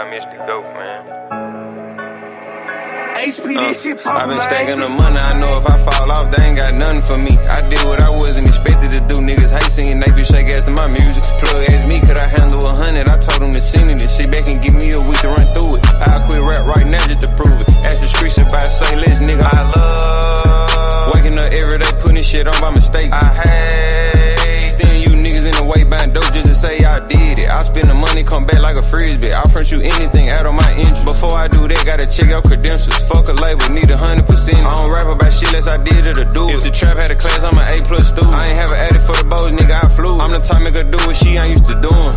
I missed the GOAT, man. I've been stacking the money, I know if I fall off, they ain't got nothing for me. I did what I wasn't expected to do. Niggas hate singing, they be shake ass to my music. Plug asked me, could I handle 100? I told him to send it and sit back and give me a week to run through it. I'll quit rap right now just to prove it. Ask the streets if I say less, nigga. I love waking up every day, putting shit on by mistake. I hate seeing you niggas in the way buying dope just to say I did it. I spend the money, come back like a frisbee. I'll print you anything out of my interest. Before I do that, gotta check out credentials. Fuck a label, need 100%. I don't rap about shit unless I did it or do it. If the trap had a class, I'm an A+ student. I ain't have an addict for the bows, nigga, I flew. I'm the type nigga do what she ain't used to doing.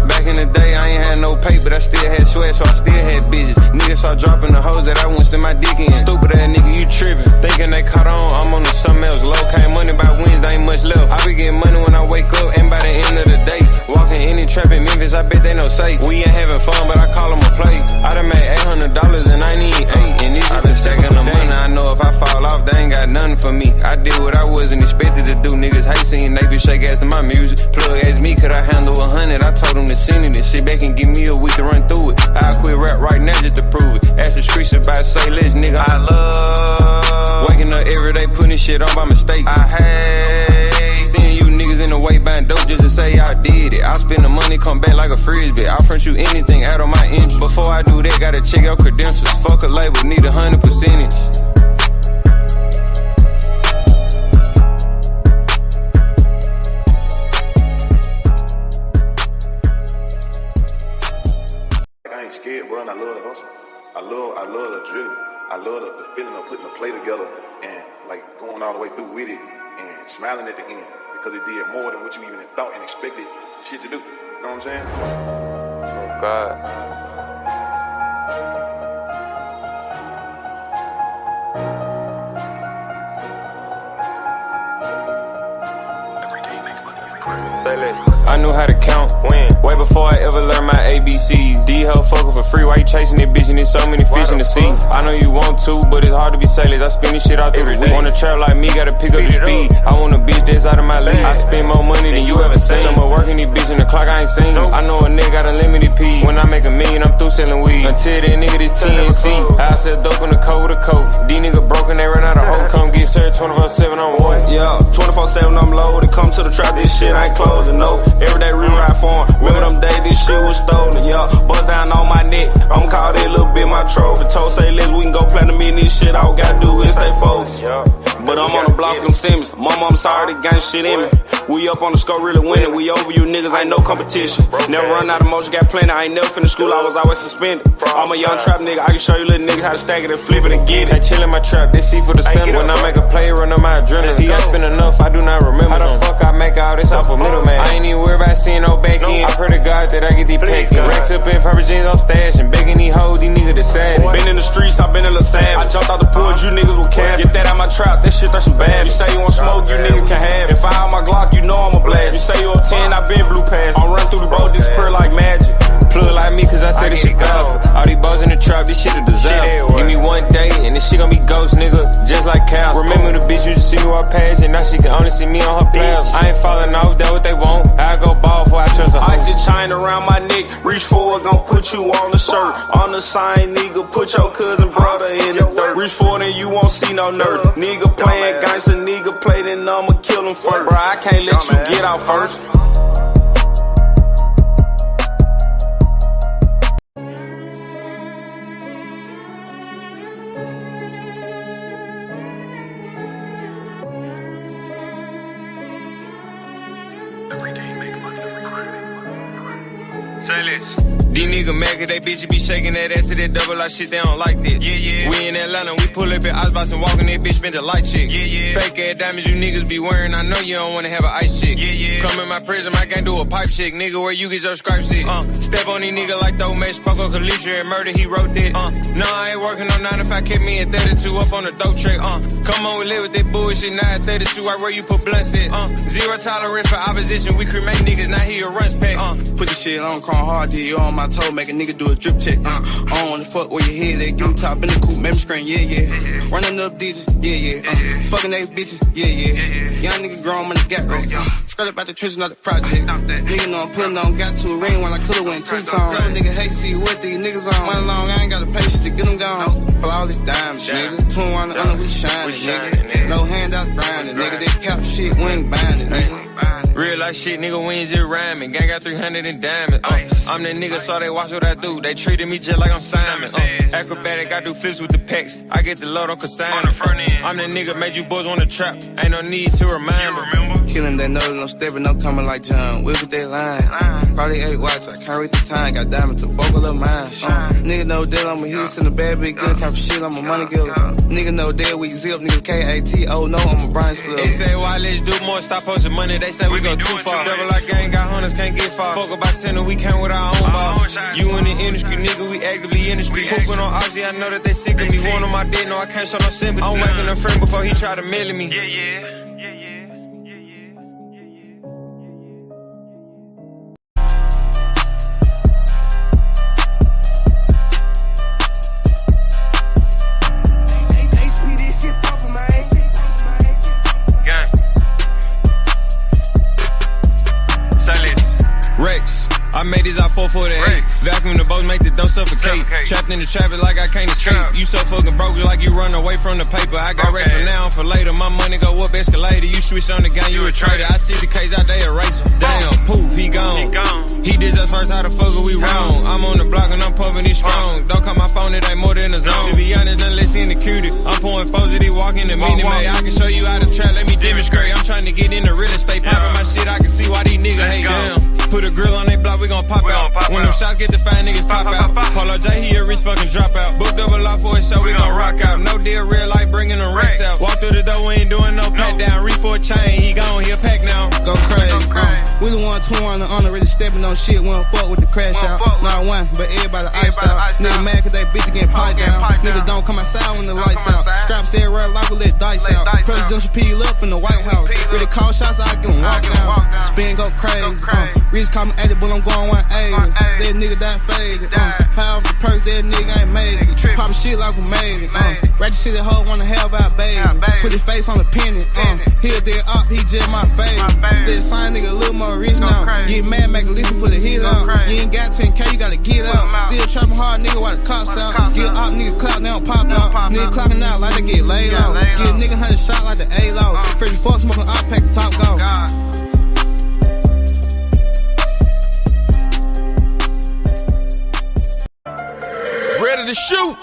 Back in the day, I ain't had no pay, but I still had sweat, so I still had bitches. Niggas start dropping the hoes that I wouldn't stick my dick in. Stupid ass nigga, you trippin'. Thinking they caught on, I'm on to something else. Low came money by Wednesday, ain't much left. I be getting money when I wake up, and by the end of the day, walking any trap in Memphis, I bet they know safe. We ain't having fun, but I call them a play. I done made $800 and I need 8, and this is the second of money. I know if I fall off, they ain't got nothing for me. I did what I wasn't expected to do. Niggas hate singing, they be shake ass to my music. Plug asked me, could I handle 100? I told him to send it and sit back and give me a week to run through it. I'll quit rap right now just to prove it. Ask the streets if I say less, nigga. I love waking up every day, putting shit on by mistake. I hate seeing you niggas in the way buying dope just to say I did it. I spend the money, come back like a frisbee. I'll print you anything out of my interest. Before I do that, gotta check out credentials. Fuck a label, need 100%. Bro, and I love the hustle. I love the drill. I love the feeling of putting the play together and like going all the way through with it and smiling at the end because it did more than what you even thought and expected shit to do. You know what I'm saying? Oh God. I knew how to count way before I ever learned my ABC. D-Ho fuckin' for free, why you chasing that bitch and there's so many fish in the sea? I know you want to, but it's hard to be sailors. I spin this shit out through the week. Want a trap like me, gotta pick up the speed. I want a bitch that's out of my league. I spend more money than you ever seen. Someone working these bitch in the clock, I ain't seen. I know a nigga got unlimited P. When I make $1 million, I'm through selling weed. Until that nigga this TNC. I sell dope in the coat with a coat. These niggas broken, they run out of hope. Come get served 24/7, I'm what? Yeah, 24/7, I'm loaded. Come to the trap, this shit ain't closing, no. Every day rewrite for him. Remember them days this shit was stolen, yeah. Bust down on my neck. I'ma call that little bit my trophy. Told say let's we can go platinum in this shit. All we gotta do is stay focused. But I'm on the block with them Simmons. Mama, I'm sorry, they gang shit in me. We up on the score, really winning. We over you niggas, ain't no competition. Never run out of motion, got plenty. I ain't never finished school, I was always suspended. I'm a young trap nigga, I can show you little niggas how to stack it and flip it and get it. I chill in my trap, they see for the spin. When I make a play, run on my adrenaline. He ain't spend enough, I do not remember. How the fuck I make all this off a middleman? I ain't even worried about seeing no back end. I pray to God that I get these packing. Racks up in purple jeans, I'm stashing. Begging these hoes, these niggas the savage. Been in the streets, I been in the savage. I jumped out the pool, you niggas will cap. Get that out my trap, that shit that's some bad. You say you want smoke, you niggas can have it. If I have my Glock, you know I'm a blast. You say you up 10, I been blue pass. I'm run through the road, disappear like magic. Plug like me, cause I say this shit faster. All these bows in the trap, this shit a disaster. Give me one day, and this shit gon' be ghost, nigga, just like cows. Remember the bitch used to see me walk past, and now she can only see me on her pals. I ain't falling off, that what they want. I go ball before I trust her. Icy chain around my neck, reach forward, gon' put you on the shirt. On the sign, nigga, put your cousin brother in the dirt. Reach forward and you won't see no nurse. Nigga playing gangsta, nigga play, then I'ma kill him first. Bro, I can't let you get out first. Say this. These niggas mad cause they bitches be shaking that ass to that double like shit, they don't like that. Yeah. We in Atlanta, we pull up at Osleys and walking that bitch, spend the light chick. Yeah. Fake ass diamonds you niggas be wearing, I know you don't wanna have an ice chick. Yeah. Come in my prison, I can't do a pipe chick, nigga, where you get your stripes at. Step on these niggas like those man spoke on Kalisha and murder, he wrote that. No, I ain't working on 9 to 5, kept me at 32 up on the dope track. Come on, we live with that bullshit, now at 32, right where you put blunts at. Zero tolerance for opposition, we cremate niggas, now he a runs pack. Put this shit on crawling hard, did you on my toe, make a nigga do a drip check. I don't wanna fuck where your head, they give me top in the coupe, make me scream, yeah. Running up digits, yeah. Fucking they bitches, yeah. Young nigga grown money got racks. Straight up out the trenches, not the project. Nigga know I'm putting on, got to a ring when I could've went 2 times. No nigga hate see what these niggas on. One long, I ain't got the patience to get them gone. Flawless diamonds, nigga. 2 on the we shining, nigga. No handout grinding, nigga. That cap shit, we ain't binding, nigga. Real life shit, nigga, we ain't just rhyming. Gang got 300 in diamonds. I'm that nigga, so they watch what I do. They treated me just like I'm Simon. Acrobatic, I do flips with the pecs. I get the load on consignment. I'm that nigga, made you boys wanna trap. Ain't no need to remind them. Killing that nose, no stepping, no coming like John. Whip with that line. Probably 8 watch, I can't read the time. Got diamonds to vocal of mine. Nigga know that I'm a hit, in the bad big good kind of shit. I'm a money killer. Nigga know that we zip, nigga KATO. No, I'm a Brian Split. They say, why let's do more? Stop posting money. They say we go too far. Double like gang, got hunters, can't get far. Fuck about 10 and we came with our own boss. You in the industry, nigga, we actively in the street. Pooping on Osleys, I know that they sick of me. One on my dick, no, I can't show no sympathy. I'm whacking a friend before he try to mail me. Rex, I made these out 448. Vacuum the boat, make the dough suffocate. Trapped in the traffic like I can't escape. You so fucking broke like you run away from the paper. I got racks for now and for later. My money go up escalator. You switch on the gun, you a traitor. I see the case out there, erase him. Damn, poof, he gone. He did us first, how the fuck are we wrong? I'm on the block and I'm pumping it strong. Don't call my phone, it ain't more than a zone. To be honest, none less indicated. I'm pouring foes that he walking the Minute Maid. I can show you how to trap, let me demonstrate. I'm trying to get into real estate, popping my shit. I can see why these niggas hate down. Put a grill on they block, we gon' pop out. When them shots get the 5 niggas pop out. Polo J, he a rich fucking dropout. Booked up a lot for his show, we gon' rock out. No deal, real life, bringing them racks out. Walk through the door, we ain't doing no pat down. Reach for a chain, he gone, he a pack now. Go crazy. We the one 2 on the really stepping on shit. We don't fuck with the crash out. Not one, but everybody iced out. Nigga mad cause they bitch getting piped down. Niggas don't come outside when the lights out. Scraps everywhere like we let dice out. Presidential peel up in the White House. Really call shots, I get them walk down. Spin go crazy. Reese call me at it, but I'm going 180. That nigga that faded. Half the purse, that nigga ain't made it. Poppin' shit like we made it. Ratchet City hoe wanna have our baby. Put his face on the penny. He a dead up, he just my favorite. Still sign nigga a little more rich now. Get mad, make a listen, put a hit on. You ain't got 10K, you gotta get out. Still trapping hard, nigga, while the cops out. Get up, nigga clout, they don't pop out. Nigga clocking out like they get laid out. Get a nigga 100 shot like the A-Law. Fresh fuck smoking up, pack the top go. Ready to shoot.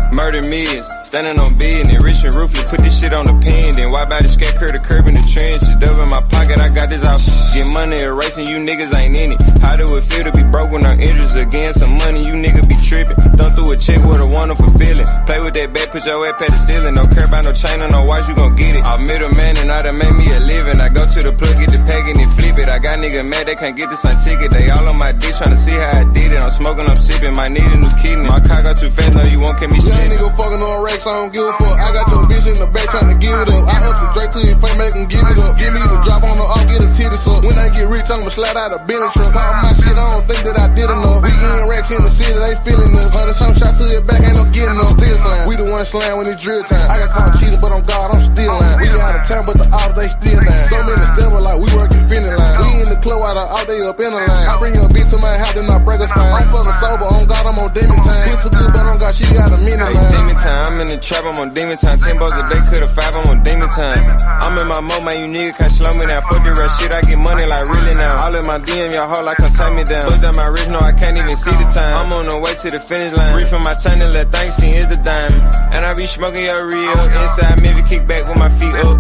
Murder millions, standing on business, rich and ruthless, put this shit on the pen, then wipe out the scat curve the curb in the trenches, dub in my pocket, I got this out, get money erasing, you niggas ain't in it, how do it feel to be broke when I'm interest again, some money, you niggas be tripping, thumb through a check with a wonderful feeling, play with that bat, put your ass past the ceiling, don't care about no chain or no watch, you gon' get it, I'm middleman and all that made me a living, I go to the plug, get the pack and then flip it, I got niggas mad, they can't get the sun ticket, they all on my dick trying to see how I did it, I'm smoking, I'm sipping, might need a new kidney, my car got too fast, no you won't catch me shit. Young nigga fucking on racks, I don't give a fuck. I got your bitch in the back trying to give it up. I hustle Drake to his face, make him give it up. Give me the drop on the off, get a titty suck. When I get rich, I'ma slide out a Bentley truck. Pop my shit, I don't think that I did enough. We getting racks in the city, they feeling us. 100 some shots to your back, ain't no getting up. Still slam. We the one slam when it's drill time. I got caught cheating, but on God, I'm still lying. We out of town, but the off, they still lying. So many steps like we working finish line. We in the club out of all day up in the line. I bring your bitch to my house, then I break her spine. I'm fucking sober, on God, I'm on demon time. Bitch so good, but on God, she got a minute line. Demon time, I'm in the trap, I'm on demon time. 10 bucks a day, could've 5, I'm on demon time. I'm in my mode, man, you nigga can't slow me down. Fuck the real shit, I get money like really now. All in my DM, y'all hoe like come take me down. Put down my wrist, no, I can't even see the time. I'm on the way to the finish line. Reach from my channel, let things see is the diamond. And I be smoking your real. Inside, maybe kick back with my feet up.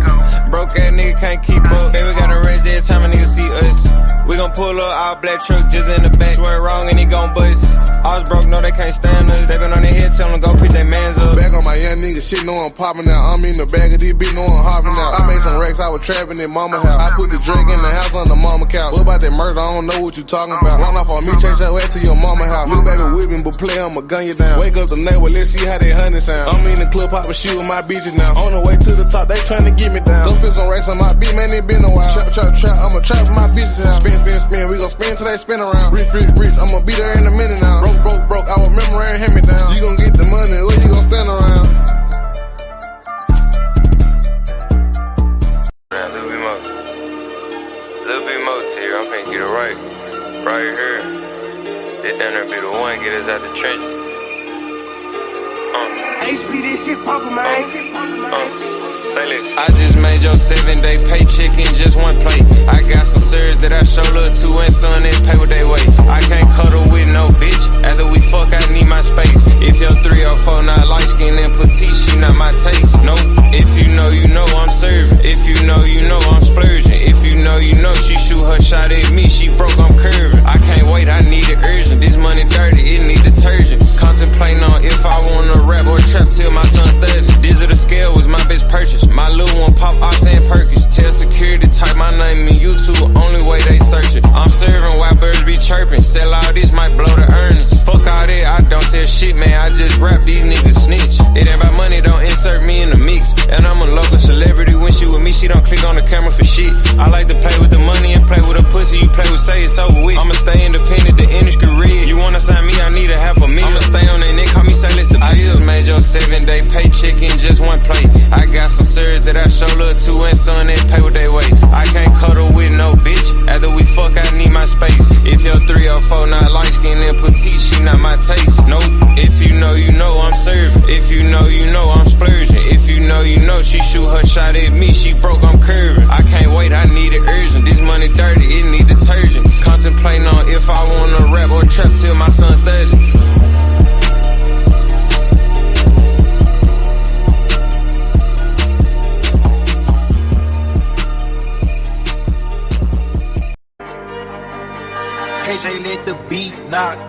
Broke ass nigga can't keep up. Baby got a raise every time a nigga see us. We gon' pull up all black truck just in the back. Swear wrong and he gon' bust. I was broke, no they can't stand us. They been on their head, tell them go pick their mans up. Back on my young nigga, shit know I'm popping now. I'm in the bag of this bitch, know I'm hopping out. I made some racks, I was trapping in mama house. I put the drink in the house on the mama couch. What about that murder? I don't know what you talking about. Run off on me, chase that way to your mama house. Little baby whipping, but play, I'ma gun you down. Wake up the neighbor, let's see how they hunting sound. I'm in the club, popping shit with my bitches now. On the way to the top, they tryna get me down. Go spend some racks on my beat, man, it been a while. Trap, I'ma trap for my bitches house. Spin, we gon' spin till they spin around. Rich, I'ma be there in a minute now. Broke, I remember and hand me down. You gon' get the money, or you gon' stand around. A little bit more to here. I'm finna get it right here. This down there be the one, get us out the trenches. HP, this shit poppin', man. I just made your 7-day paycheck in just one plate. I got some serious that I show love to and son that pay what they weigh. I can't cuddle with no bitch. After we fuck, I need my space. If your 3 or 4 not light skin and petite, she not my taste. Nope. If you know, I'm serving. If you know, I'm splurging. If you know, she shoot her shot at me. She broke, I'm curving. I can't wait, I need it urgent. This money dirty, it need detergent. Contemplating on if I wanna rap or trap till my son 30. Digital scale was my best purchase. My little one pop ox and Perkins. Tell security type my name in YouTube. Only way they search it. I'm serving while birds be chirping. Sell all this might blow the earnings. Fuck all that, I don't sell shit, man. I just rap, these niggas snitch. It ain't about money, don't insert me in the mix. And I'm a local celebrity. When she with me, she don't click on the camera for shit. I like to play with the money and play with a pussy. You play with say it's over with. I'ma stay independent, the industry red. You wanna sign me, I need a half a million. I'ma stay on that neck, call me Silas the bitch. I just made your 7-day paycheck in just one plate. I got some serious that I show love to and son that pay what they weigh. I can't cuddle with no bitch. After we fuck, I need my space. If your 3 or 4 not light skin and petite, she not my taste. Nope. If you know, I'm serving. If you know, I'm splurging. If you know, she shoot her shot at me. She broke, I'm curving. I can't wait, I need it urgent. This money dirty, it need detergent. Contemplating on if I wanna rap or trap till my son 30. KJ let the beat knock.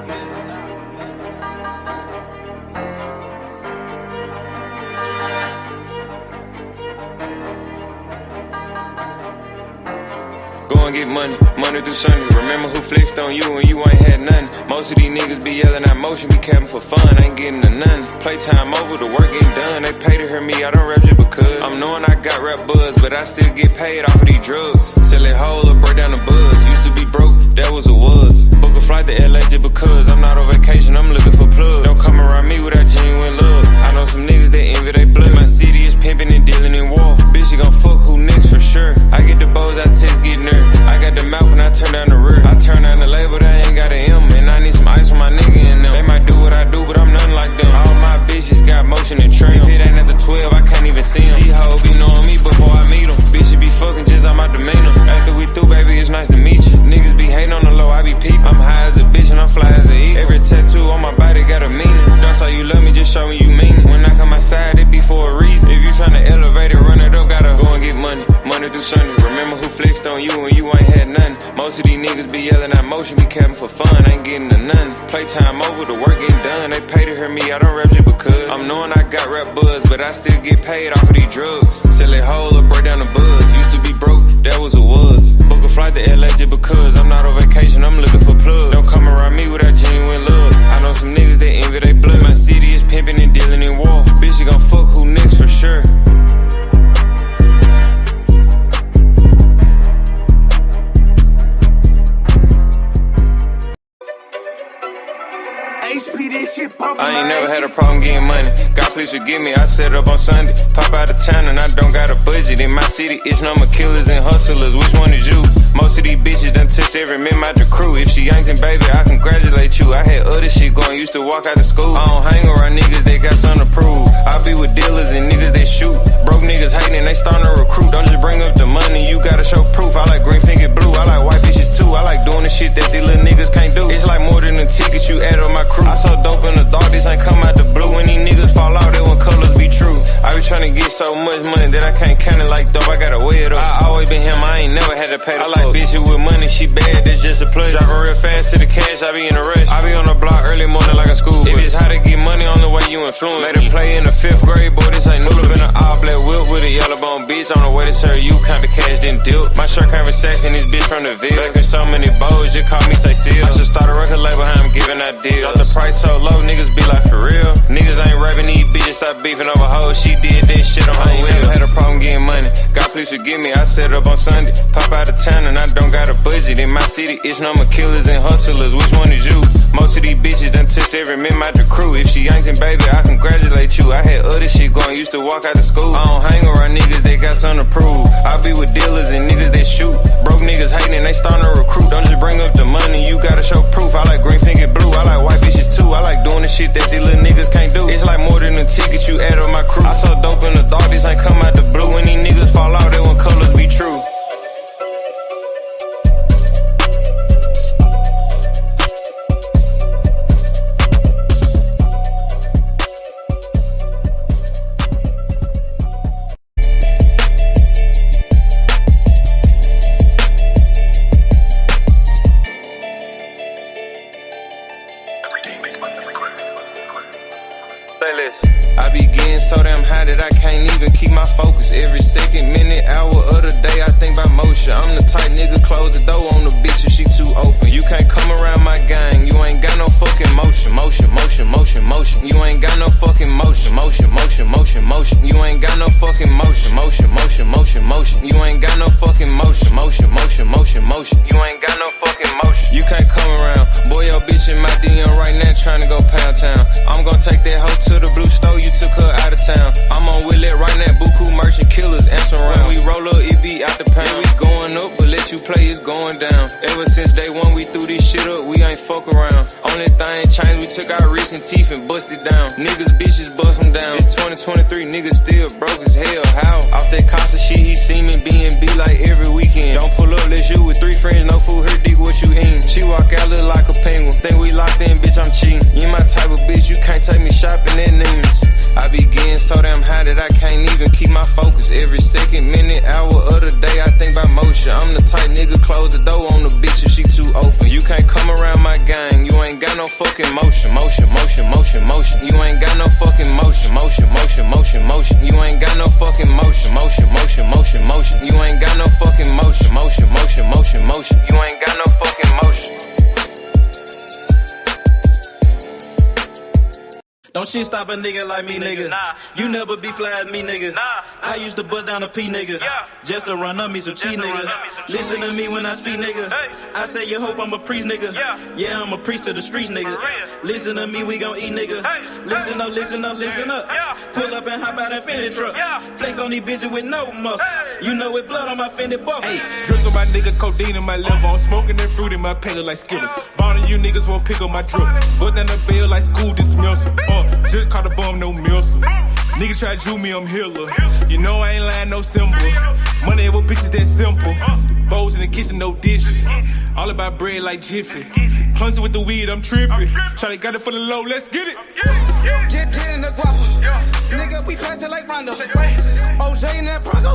Go and get money through Sunday. Remember who flexed on you when you ain't had nothing. Most of these niggas be yelling out motion, be capping for fun, ain't getting to none. Playtime over, the work getting done. They pay to hear me, I don't rap just because I'm knowing I got rap buzz, but I still get paid off of these drugs. Sell it whole or break down the buzz. Used to be broke, that was a was. Book a flight to LA just because I'm not on vacation, I'm looking for plugs. Don't come around me without genuine love. I know some niggas that envy they blood. My city is pimping and dealing in war. Bitch, you gon' fuck who next for sure. I get the bows, I text, get nerve. I got the mouth and I turn down the rear. I turn down the label, they ain't got an M. And I need some ice for my nigga in them. They might do what I do, but I'm nothing like them. All my bitches got motion and trim. If it ain't at the 12, I can't even see them. These hoes be knowing me before I meet them. Bitches be fucking just on my demeanor. After we through, baby, it's nice to meet you. Niggas be hating on the low, I be peeping. I'm high as a bitch and I'm fly as a eagle. Every tattoo on my body got a meaning. Don't say you love me, just show me you mean it. When I come outside, it be for a reason. If you tryna elevate it, run it up, gotta go and get money through Sunday. Remember who flexed on you when you ain't had nothing. Most of these niggas be yelling out motion, be capping for fun, ain't getting to none. Playtime over, the work getting done. They pay to hear me, I don't rap just because I'm knowing I got rap buzz, but I still get paid off of these drugs. Sell it whole or break down the buzz. Used to be broke, that was a was. Book a flight to LA just because I'm not on vacation, I'm looking for plugs. Don't come around me without genuine love. I know some niggas that envy they blood. My city is pimping and dealing in war. Bitch, you gon' fuck who next for sure. HP, this shit poppin'. I ain't never had a problem getting money. God, please forgive me, I set up on Sunday. Pop out of town and I don't got a budget. In my city, it's number killers and hustlers. Which one is you? Most of these bitches done touched every member out the crew. If she ain't, then baby, I congratulate you. I had other shit going, used to walk out of school. I don't hang around niggas that got something to prove. I be with dealers and niggas that shoot. Broke niggas hating, they starting to recruit. Don't just bring up the money, you gotta show proof. I like green, pink, and blue. I like white bitches too. I like doing the shit that these little niggas can't do. It's like more than a ticket you add on my crew. I so dope in the dark, this ain't come out the blue. When these niggas fall out, they want colors be true. I be tryna get so much money that I can't count it like dope. I gotta weigh it up. I always been him, I ain't never had to gotta pay the I like bitches with money, she bad, that's just a pleasure. Driving real fast to the cash, I be in a rush. I be on the block early morning like a school bus. If it's how to get money on the way you influence. Made a play in the 5th grade, boy, this ain't new. Pull up in an all black whip with a yellow bone bitch. On the way to serve you, count the cash, then dip. My shirt conversation, this bitch from the Ville. Back in so many bows, just call me say seal. I should start a record label, how I'm giving out deals. Drop the price so low, niggas be like for real. Niggas ain't rapping, these bitches stop beefing over hoes. She did that shit on her wheel. Had a problem getting money. God please forgive me, I set it up on Sunday. Pop out of town and I don't got a budget. In my city, it's number killers and hustlers. Which one is you? Most of these bitches done touched every member out the crew. If she ain't, then baby, I congratulate you. I had other shit going, used to walk out of school. I don't hang around niggas that got something to prove. I be with dealers and niggas that shoot. Broke niggas hating, they starting to recruit. Don't just bring up the money, you gotta show proof. I like green, pink, and blue. I like white bitches too. I like doing the shit that these little niggas can't do. It's like more than a ticket you add up my crew. I so dope in the dark, this ain't come out the blue. When these niggas fall out, they want colors be true. I be getting so damn high that I can't even keep my focus. Every second, minute, hour of the day, I think about motion. I'm the type nigga, close the door on the bitch if she too open. You can't come around my gang, you ain't got no fucking motion. Motion, motion, motion, motion. You ain't got no fucking motion. Motion, motion, motion, motion. You ain't got no fucking motion. Motion, motion, motion, motion. You ain't got no fucking motion. Motion, motion, motion, motion. You ain't got no fucking motion. You can't come around. Boy, your bitch in my DM right now trying to go pound town. I'm gonna take that hoe to the blue store, you took her out of town. I'm on Willet right now, buku merchant killers, answer around. When we roll up, it be out the pain. We going up, but let you play, it's going down. Ever since day one, we threw this shit up, we ain't fuck around. Only thing changed, we took our recent teeth and busted down. Niggas, bitches, bust them down. It's 2023, niggas still broke as hell. How? Off that Casa shit, he see me B&B like every weekend. Don't pull up, let's you with 3 friends, no food, her dick, what you eatin'? She walk out, look like a penguin. Think we locked in, bitch, I'm cheating. You my type of bitch, you can't take me shopping at Neiman's. I be getting so damn high that I can't even keep my focus. Every second, minute, hour of the day, I think about motion. I'm the type nigga, close the door on the bitch if she too open. You can't come around my gang, you ain't got no fucking motion. Motion, motion, motion, motion. You ain't got no fucking motion. Motion, motion, motion, motion. You ain't got no fucking motion. Motion, motion, motion, motion. You ain't got no fucking motion. Motion, motion, motion, motion. You ain't got no fucking motion. Don't shit stop a nigga like me, nigga. Nah. You never be fly as me, nigga. Nah. I used to butt down a P, nigga. Yeah. Just to run up me some cheese, nigga. Listen to me when I speak, nigga. Hey. I say you hope I'm a priest, nigga. Yeah, I'm a priest to the streets, nigga. Listen to me, we gon' eat, nigga. Hey. Listen up, listen up, listen up. Yeah. Pull up and hop out that Fendi truck. Yeah. Flex on these bitches with no muscle. Hey. You know it blood on my Fendi buckle. Hey, drips on my nigga, codeine in my liver. I'm smoking that fruit in my palate like Skittles. Ballin' you niggas won't pick up my drip. But then the bill like school dismissal. Just caught a bum, no missile. Nigga try to do me, I'm healer. You know I ain't lying, no symbol. Money ever bitches that simple. Bowls in the kitchen, no dishes. All about bread like Jiffy. Clumsy with the weed, I'm tripping. Shawty got it for the low, let's get it. Get in the guapo. Nigga, we pass it like Rondo. OJ in that Bronco.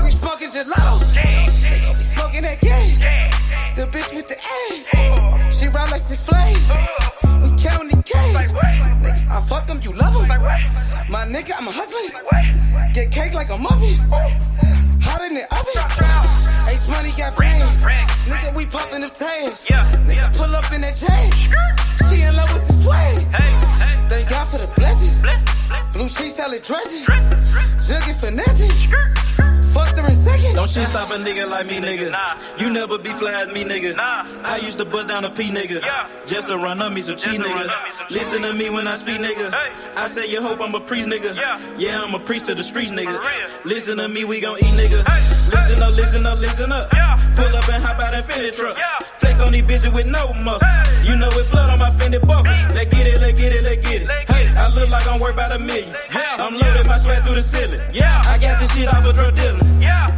We smoking gelato. We smoking that game. The bitch with the ass. She ride like 6 Flames. We counting the K's. Nigga, I fuck them, you love them. My nigga, I'm a hustler. Get cake like a muffin. Hot in the oven. Ace money got brains. Nigga, we popping the tabs. Nigga, pull up in that chain. She in love with the swag. Thank God for the blessing. Blue sheets, salad dressing. Jugging finessing. Fucked her in second. Don't shit stop a nigga like me, nigga. You never be fly as me, nigga. I used to butt down a P, nigga. Just to run up me some cheese, nigga. Listen to me when I speak, nigga. I say you hope I'm a priest, nigga. Yeah, I'm a priest to the streets, nigga. Listen to me, we gon' eat, nigga. Listen up, listen up, listen up. Pull up and hop out that Fendi truck. Flex on these bitches with no muscle. You know it blood on my Fendi buckle. Let's get it, let's get it, let's get it. Hey, I look like I'm worth about $1 million. I'm loaded my sweat through the ceiling. I got this shit off of drug dealing.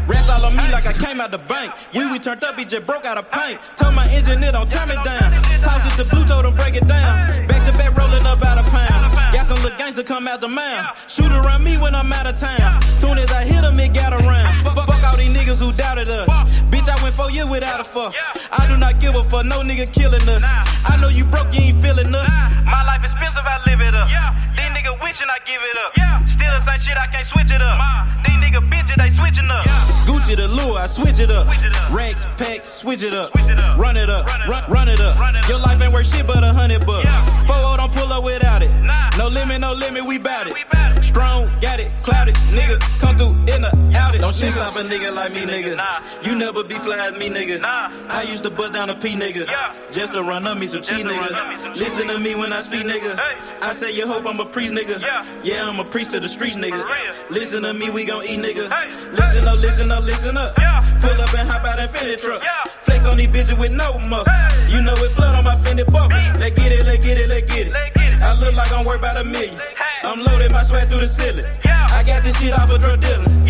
Rats all on me like I came out the bank. We turned up, he just broke out of paint. Told my engineer don't calm it down. Toss it to blue, told him break it down. Back to back rolling up out a pound. Got some little gangs to come out the mouth. Shoot around me when I'm out of town. Soon as I hit him, it got around. Fuck all these niggas who doubted us. Bitch, I went 4 years without a fuck. I do not give a fuck, no nigga killing us. I know you broke, you ain't feeling us. My life expensive, I live it up. These niggas wishing I give it up. Still the same shit, I can't switch it up. These niggas bitches, they switching up. Gucci the lure, I switch it up. Racks, packs, switch it up. Run it up, run it up. Your life ain't worth shit but $100 bucks. 4-0 don't pull up without it. No limit, we bout it. Strong, got it, clouded. Nigga, come through in the out it. Don't shit stop a nigga like me, nigga. You never be fly as me, nigga. I used to bust down a P, nigga. Just to run up me some cheese, nigga. Listen to me when I speak, nigga. I say you hope I'm a priest, nigga. Yeah, I'm a priest to the streets, nigga. Listen to me, we gon' eat, nigga. Listen up, listen up, listen up. Pull up and hop out that Fendi truck. Flex on these bitches with no muscle. You know it blood on my Fendi buckle. Let's get it, let's get it, let's get it. I look like I'm worth about $1 million. I'm loaded, my sweat through the ceiling. I got this shit off of drug dealing.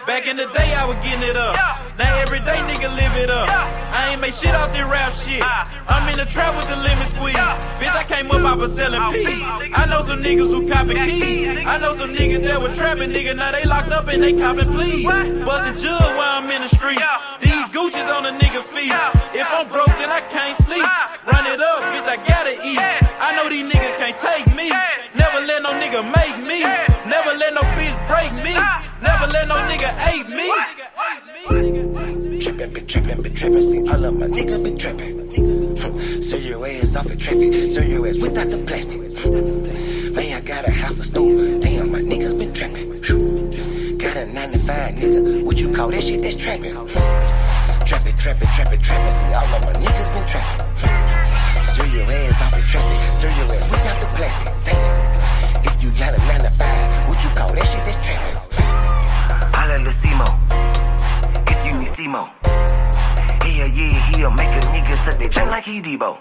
Back in the day, I was getting it up. Now every day, nigga live it up. I ain't make shit off this rap shit. I'm in the trap with the lemon squeeze. Bitch, I came up off of selling peas. I know some niggas who copping keys. I know some niggas that were trapping, nigga. Now they locked up and they copping pleas. Bustin' jug while I'm in the street. These Gucci's on the nigga feet. If I'm broke, then I can't sleep. Run it up, bitch, I gotta eat. I know these niggas can't take me. Never let no nigga make me. Never let no bitch break me. Never let no nigga ape me. Trippin', been trippin', see all of my niggas been trippin'. Serve your ass off at traffic, serve your ass without the plastic. Man, I got a house to store, damn, my niggas been trappin'. Got a 9 to 5, nigga, what you call that shit, that's trappin'. Trappin', see all of my niggas been trappin'. Serve your ass off at traffic, serve your ass without the plastic. Damn, if you got a 9 to 5, what you call that shit, that's trappin'. Holla Lucimo, if you need Simo. Yeah, he'll make a nigga tuck that chain like he Debo.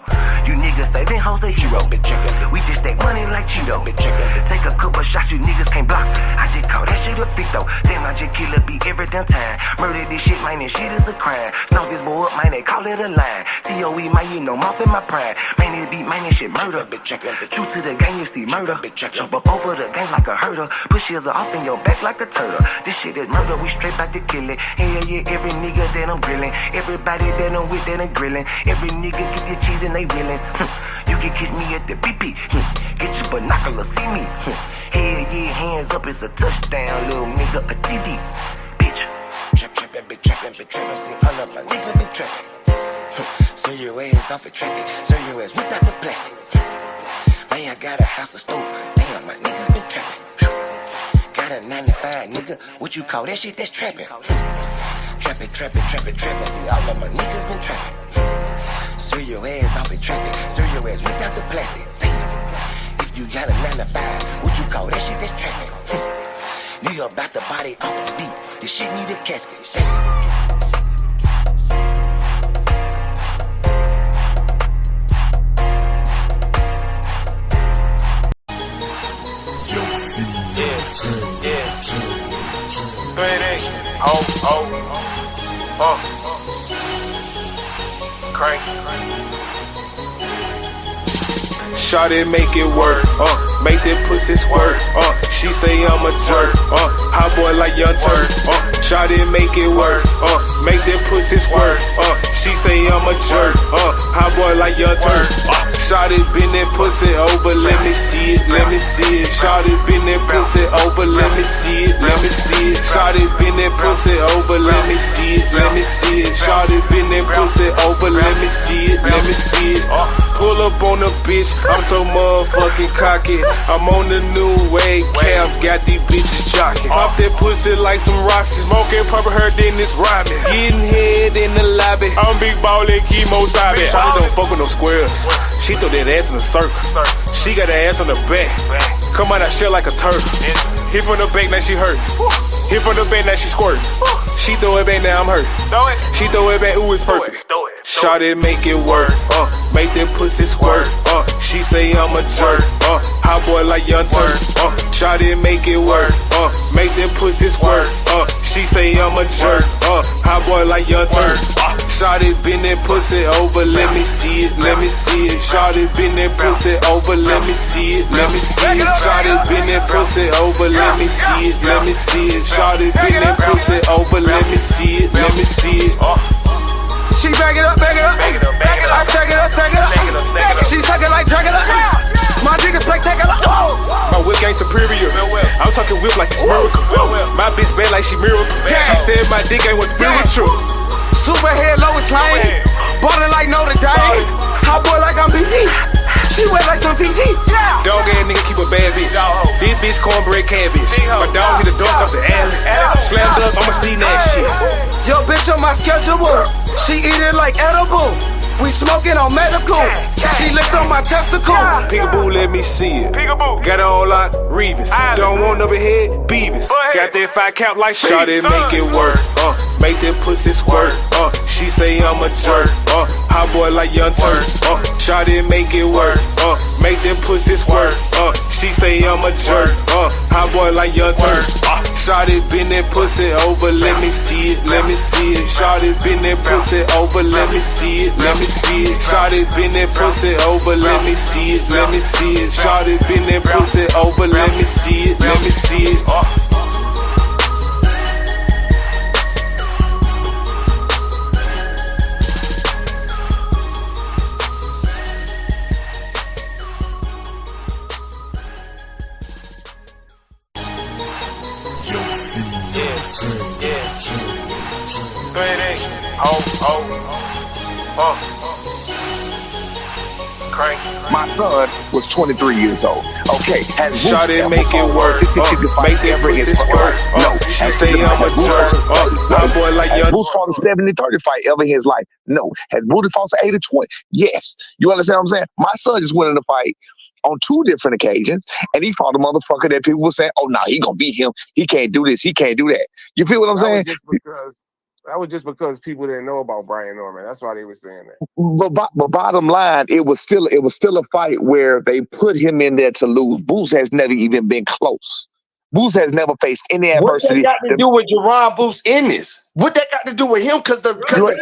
You niggas saving hoes a hero, bitch. We just take money like Cheeto, bitch. Take a couple shots, you niggas can't block. I just call that shit a fit though. Damn, I just kill a beat every damn time. Murder this shit, man, this shit is a crime. Snow this boy up, man, they call it a line. COE, man, you know, mouth in my prime. Man, this beat, man, this shit murder, bitch. True to the game, you see murder, bitch. Jump up over the game like a herder. Push yours off in your back like a turtle. This shit is murder, we straight back to kill it. Yeah, every nigga that I'm grilling. Everybody that I'm with that I'm grilling. Every nigga get their cheese and they willing. You can catch me at the BP. Get your binoculars, see me. Hell yeah, hands up, it's a touchdown, little nigga, a TD. Bitch. Trappin', see all of my niggas been trappin'. Serve your ass off at traffic, serve your ass without the plastic. Man, I got a house to store, damn, my niggas been trappin'. Got a 9 to 5, nigga, what you call that shit, that's trappin'. Trappin', see all of my niggas been trappin'. Serve your ass off at traffic, serve your ass without the plastic. Damn, if you got a 9 to 5, what you call that shit, that's trappin'. Nigga about to body off the beat, this shit need a casket. Crank. Shawty make it work, make that pussy squirt, she say I'm a jerk, hot boy like Young Turk, Shawty make it work, make that pussy squirt, she say I'm a jerk, hot boy like Young Turk, Shawty bend that pussy over, let me see it, let me see it, Shawty bend that pussy over, let me see it, let me see it, Shawty bend that pussy over, let me see it, let me see it, Shawty bend that pussy over, let me see it, let me see it, pull up on the bitch, I'm so motherfucking cocky, I'm on the new wave, cap, got these bitches jocking, off that pussy like some rocks, smoking purple her, then it's rhyming, getting head in the lobby, I'm big ballin' chemo sabe, Shawty don't fuck with no squares, she throw that ass in a circle, she got her ass on the back, come out that shell like a turtle, hit from the back, now she hurt, hit from the back, now she squirt, she throw it back, now I'm hurt, she throw it back, ooh, it's perfect, Shawty make it work, make that pussy squirt, she say I'm a jerk, hot boy like Young Turk, Shawty make it work, make that pussy squirt, she say I'm a jerk, hot boy like Young Turk, Shawty bend that pussy over, let me see it, let me see it, Shawty bend that pussy over, let me see it, let me see it, Shawty bend that pussy over, let me see it, let me see it, Shawty bend that pussy over, let me see it, let me see it. She back it up, back it up. I take it up, take it up. She suck it like Dracula. My dick is spectacular. My whip game superior. I'm talking whip like it's miracle. My bitch bad like she miracle. She said my dick ain't was spiritual. Super head, Lois Lane. Ballin' like Notre Dame. Hot boy like I'm BG. She wet like some PG. Dog ass nigga keep a bad bitch. This bitch cornbread cabbage. My dog hit a dunk off the alley. Slam dunk, I'ma see that shit. Yo, bitch on my schedule. She eat it like edible. We smoking on medical. She licked on my testicle. Peekaboo, let me see it. Got it on like Reeves. Don't want over head, Beavis. Got that 5 count like Shawty make it work. Make that pussy squirt. She say I'm a jerk. Hot boy like Young Turk. Shawty make it work. Make that pussy squirt. She say I'm a jerk. Hot boy like Young Turk. Shawty bend that pussy over, let me see it, let me see it. Shawty bend that pussy over, let me see it, let me see it. Shawty bend that pussy over, let me see it, let me see it. Shawty bend that pussy over, let me see it, let me see it. My son was 23 years old. Okay, has Shawty make it work. Make that pussy squirt. No, she say I'm a jerk. Hot boy like Young. Bruce fought a 70-30 fight ever in his life? No. Has Booty fought an 80-20? Yes. You understand what I'm saying? My son just went in a fight on 2 different occasions, and he fought a motherfucker that people were saying, "Oh, no, he gonna beat him. He can't do this. He can't do that." You feel what I'm saying? That was just because people didn't know about Brian Norman. That's why they were saying that. But bottom line, it was still a fight where they put him in there to lose. Boots has never even been close. Boots has never faced any adversity. What that got to do with Jaron Boots Ennis? What that got to do with him? Because the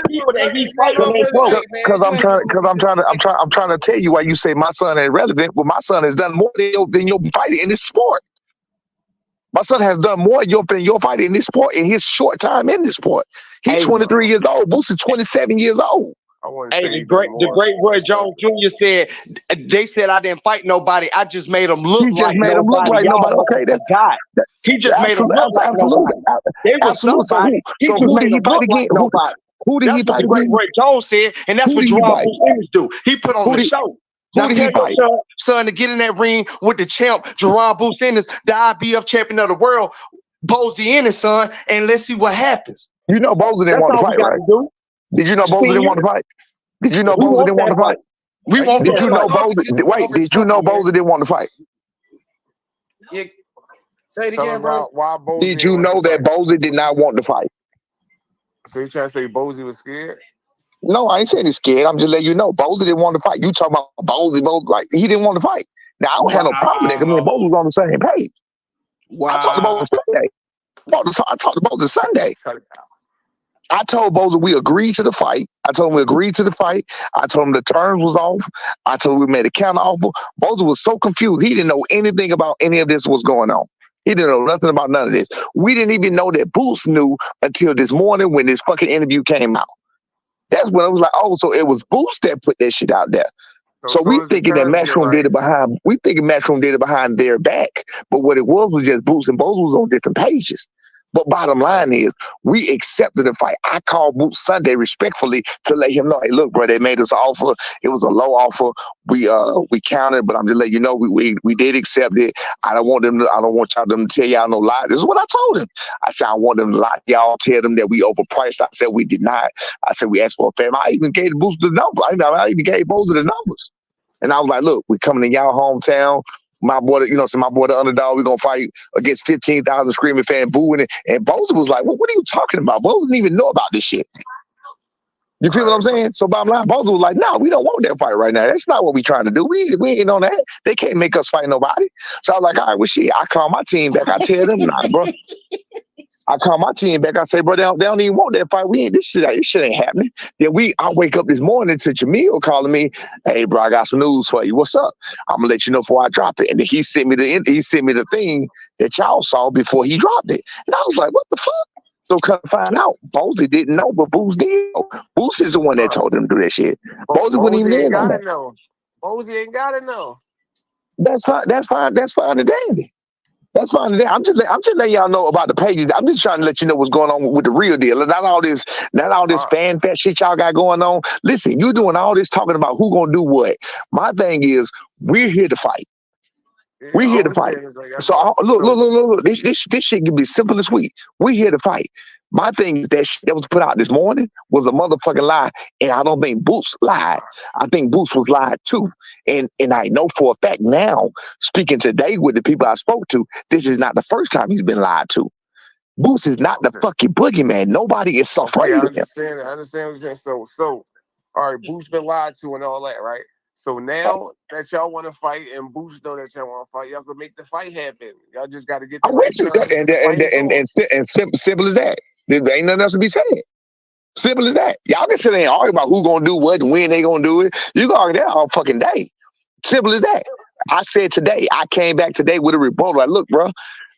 people that he's fighting ain't close. Because I'm trying to tell you why you say my son ain't relevant. Well, my son has done more than your fighting in this sport. My son has done more than your fighting in this sport in his short time in this sport. He's 23 years old. Boots is 27 years old. Hey, the great Roy Jones Jr. said, they said I didn't fight nobody. I just made him look like nobody. Okay, that's God. He just made him look like nobody. They were somebody. So who did he fight against? Who did he fight against? Roy Jones said, and that's what Jaron Boots Ennis do. He put on the show. Now tell your son to get in that ring with the champ, Jaron Boots Ennis, the IBF champion of the world, Bozy Ennis, son, and let's see what happens. You know Bozy didn't want to fight, right? Did you know Bozy didn't want to fight? Did you know Bozy didn't want to fight? Did you know Bozy? Wait, did you know Bozy didn't want to fight? Yeah. Say it again, bro. Did you know that Bozy did not want to fight? So you trying to say Bozy was scared? No, I ain't saying he's scared. I'm just letting you know Bozy didn't want to fight. You talking about Bozy, like he didn't want to fight. Now I don't have no problem with that. I mean, Bozy was on the same page. Wow. I talked about it Sunday. I talked about it Sunday. I told Bozy we agreed to the fight. I told him we agreed to the fight. I told him the terms was off. I told him we made a counter offer. Bozy was so confused. He didn't know anything about any of this was going on. He didn't know nothing about none of this. We didn't even know that Boots knew until this morning when this fucking interview came out. That's when I was like, oh, so it was Boots that put that shit out there. So we thinking that Matchroom did it behind. We thinking Matchroom did it behind their back, but what it was just Boots and Bose was on different pages. But bottom line is, we accepted the fight. I called Boots Sunday respectfully to let him know, hey, look, bro, they made us an offer. It was a low offer. We counted, but I'm just letting you know we did accept it. I don't want y'all to tell y'all no lies. This is what I told him. I said I want them to lie. Y'all tell them that we overpriced. I said we did not. I said we asked for a favor. I even gave Boots the number. I even gave Bose the numbers. And I was like, look, we coming in y'all hometown. My boy, my boy, the underdog, we're going to fight against 15,000 screaming fans booing it. And Bosa was like, well, what are you talking about? Bosa didn't even know about this shit. You feel what I'm saying? So bottom line, Bosa was like, no, we don't want that fight right now. That's not what we're trying to do. We ain't on that. They can't make us fight nobody. So I was like, all right, well, shit, I call my team back. I tell them, nah, bro. I call my team back. I say, bro, they don't even want that fight. This shit ain't happening. Then I wake up this morning to Jamil calling me, hey, bro, I got some news for you. What's up? I'm gonna let you know before I drop it. And then he sent me the thing that y'all saw before he dropped it. And I was like, what the fuck? So come find out, Bosey didn't know, but Boots did. Boots is the one that told him to do that shit. Bosey wasn't even in on that. Bosey ain't gotta know. That's fine. That's fine and dandy. That's fine. I'm just letting y'all know about the pages. I'm just trying to let you know what's going on with the real deal. Not all this fan fest shit y'all got going on. Listen, you're doing all this talking about who gonna do what. My thing is, we're here to fight. We're here to fight. So look. This shit can be simple and sweet. We're here to fight. My thing is that shit that was put out this morning was a motherfucking lie, and I don't think Boots lied. I think Boots was lied too, and I know for a fact now, speaking today with the people I spoke to, this is not the first time he's been lied to. Boots is not the fucking boogeyman. Nobody is so afraid of him. I understand what you're saying. So, all right, Boots been lied to and all that, right? So now that y'all want to fight and Boots know that y'all want to fight, y'all can make the fight happen. Y'all just got to get the I'm with you, and simple as that. There ain't nothing else to be said. Simple as that. Y'all can sit there and argue about who gonna do what and when they gonna do it. You can argue that all fucking day. Simple as that. I said today, I came back today with a rebuttal. Like, look, bro,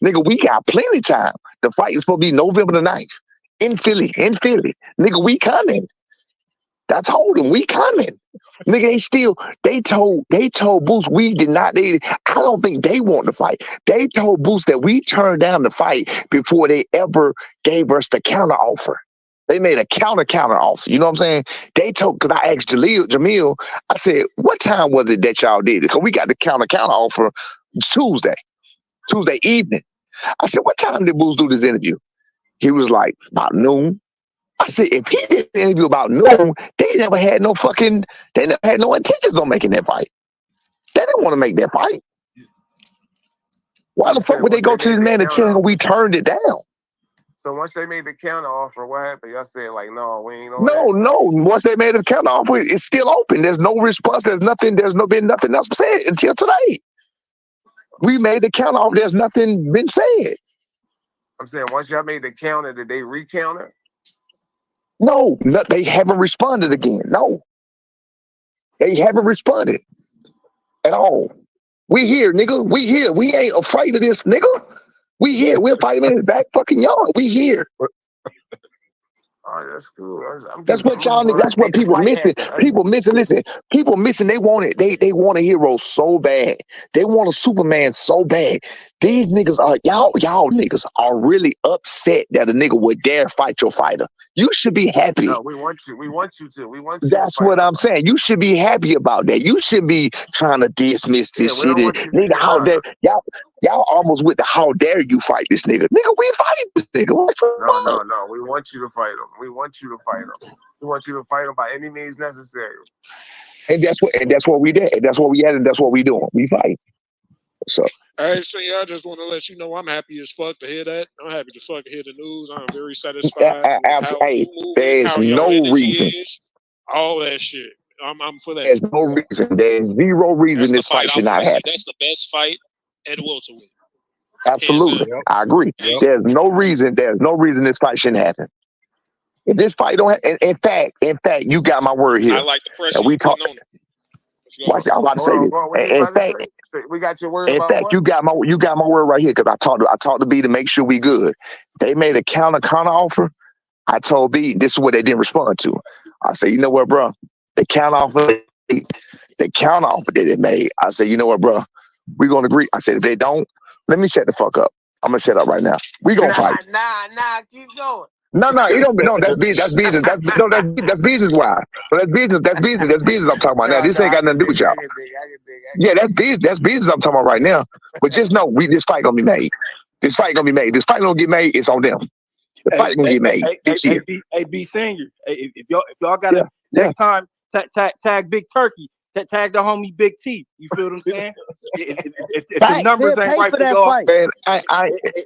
nigga, we got plenty of time. The fight is supposed to be November the 9th in Philly. Nigga, we coming. I told him we coming. Nigga, they told Boots we did not. I don't think they want to fight. They told Boots that we turned down the fight before they ever gave us the counter offer. They made a counter offer. You know what I'm saying? Because I asked Jamil, I said, what time was it that y'all did it? Because we got the counter offer Tuesday evening. I said, what time did Boots do this interview? He was like, about noon. I said, if he did the interview about noon, they never had no intentions on making that fight. They didn't want to make that fight. Why the fuck would they go to this man and tell him we turned it down? So once they made the counter offer, what happened? Y'all said like, no, we ain't on No. Once they made the counter offer, it's still open. There's no response. There's been nothing else said until today. We made the counter offer. There's nothing been said. I'm saying once y'all made the counter, did they recounter? No, they haven't responded again. No. They haven't responded at all. We here, nigga. We here. We ain't afraid of this, nigga. We here. We'll fight him in his back fucking yard. We here. All right, that's cool. That's what people missing. People missing. Listen, people missing. They want it. They want a hero so bad. They want a Superman so bad. These niggas are y'all niggas are really upset that a nigga would dare fight your fighter. You should be happy. No, we want you to. That's what I'm saying. You should be happy about that. You should be trying to dismiss this shit. Nigga, how dare y'all almost with the how dare you fight this nigga? Nigga, we fight this nigga. No. We want you to fight him. We want you to fight him by any means necessary. And that's what we did. And that's what we had, and that's what we doing. We fight. So hey, so yeah, I just want to let you know I'm happy as fuck to hear that. I'm happy to fuck hear the news. I'm very satisfied. Absolutely. There's no reason. All that shit. I'm for that. There's no reason. There's zero reason this fight should not happen. That's the best fight at welterweight. Absolutely. I agree. Yep. There's no reason this fight shouldn't happen. If this fight don't in fact, you got my word here. I like the pressure we talk. Watch, I'm about to say this. In fact, we got your word in about fact, what? you got my word right here because I talked to B to make sure we good. They made a counter offer. I told B this is what they didn't respond to. I said, you know what, bro? The counter offer that they made. I said, you know what, bro? We're gonna agree. I said, if they don't, let me set the fuck up. I'm gonna set up right now. We gonna fight. Nah, keep going. No, it don't. No, that's business. That's business wise. So that's business. That's business. I'm talking about now. This ain't got nothing to do with y'all. Yeah, that's business. That's business. I'm talking about right now. But just know, this fight gonna be made. This fight gonna get made. It's on them. The fight gonna get made this year. Hey, B Senior. Hey, if y'all got to next time tag Big Turkey. Tag the homie Big T. You feel what I'm saying? If the numbers ain't right for y'all,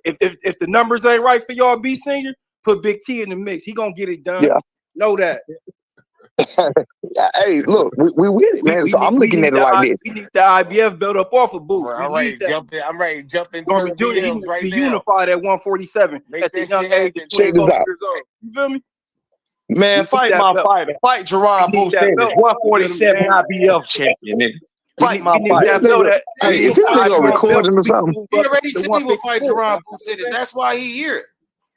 if the numbers ain't right for y'all, B Senior, put Big T in the mix. He gonna get it done. Yeah. Know that. Hey, look, we win it, man. So I'm looking at it like this. We need the IBF built up off of Boots. I'm ready to jump in. Norman Jr. He needs to be unified at 147 at the young age of 24 years old. You feel me? Man, fight my fighter. Fight Jaron Ennis, 147 IBF champion, nigga. Fight my fighter. Hey, is this nigga recording or something? He already said he would fight Jaron Ennis. That's why he here.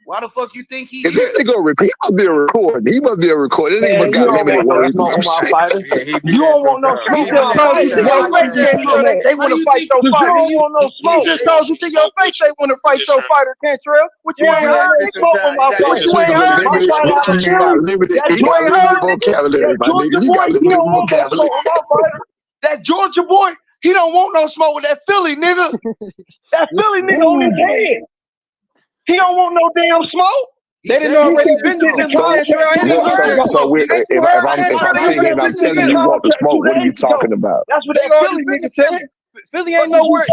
Why the fuck you think he here? This nigga record? He must be a recording. He must be a recording. He must got limited words. You don't want no smoke. They want to fight your fighter. You don't want no smoke. Just told you to your face they want to fight your fighter, Cantrell. What you ain't heard? They smoke on my fight. You ain't heard? You ain't heard vocabulary, my nigga. You got limited vocabulary. That Georgia boy, he don't want no smoke with that Philly nigga. That Philly nigga on his head. He don't want no damn smoke. They didn't already been to the contract. So if I'm sitting here and I'm telling you what the smoke, what are you talking about? That's what they Philly nigga said. Philly ain't nowhere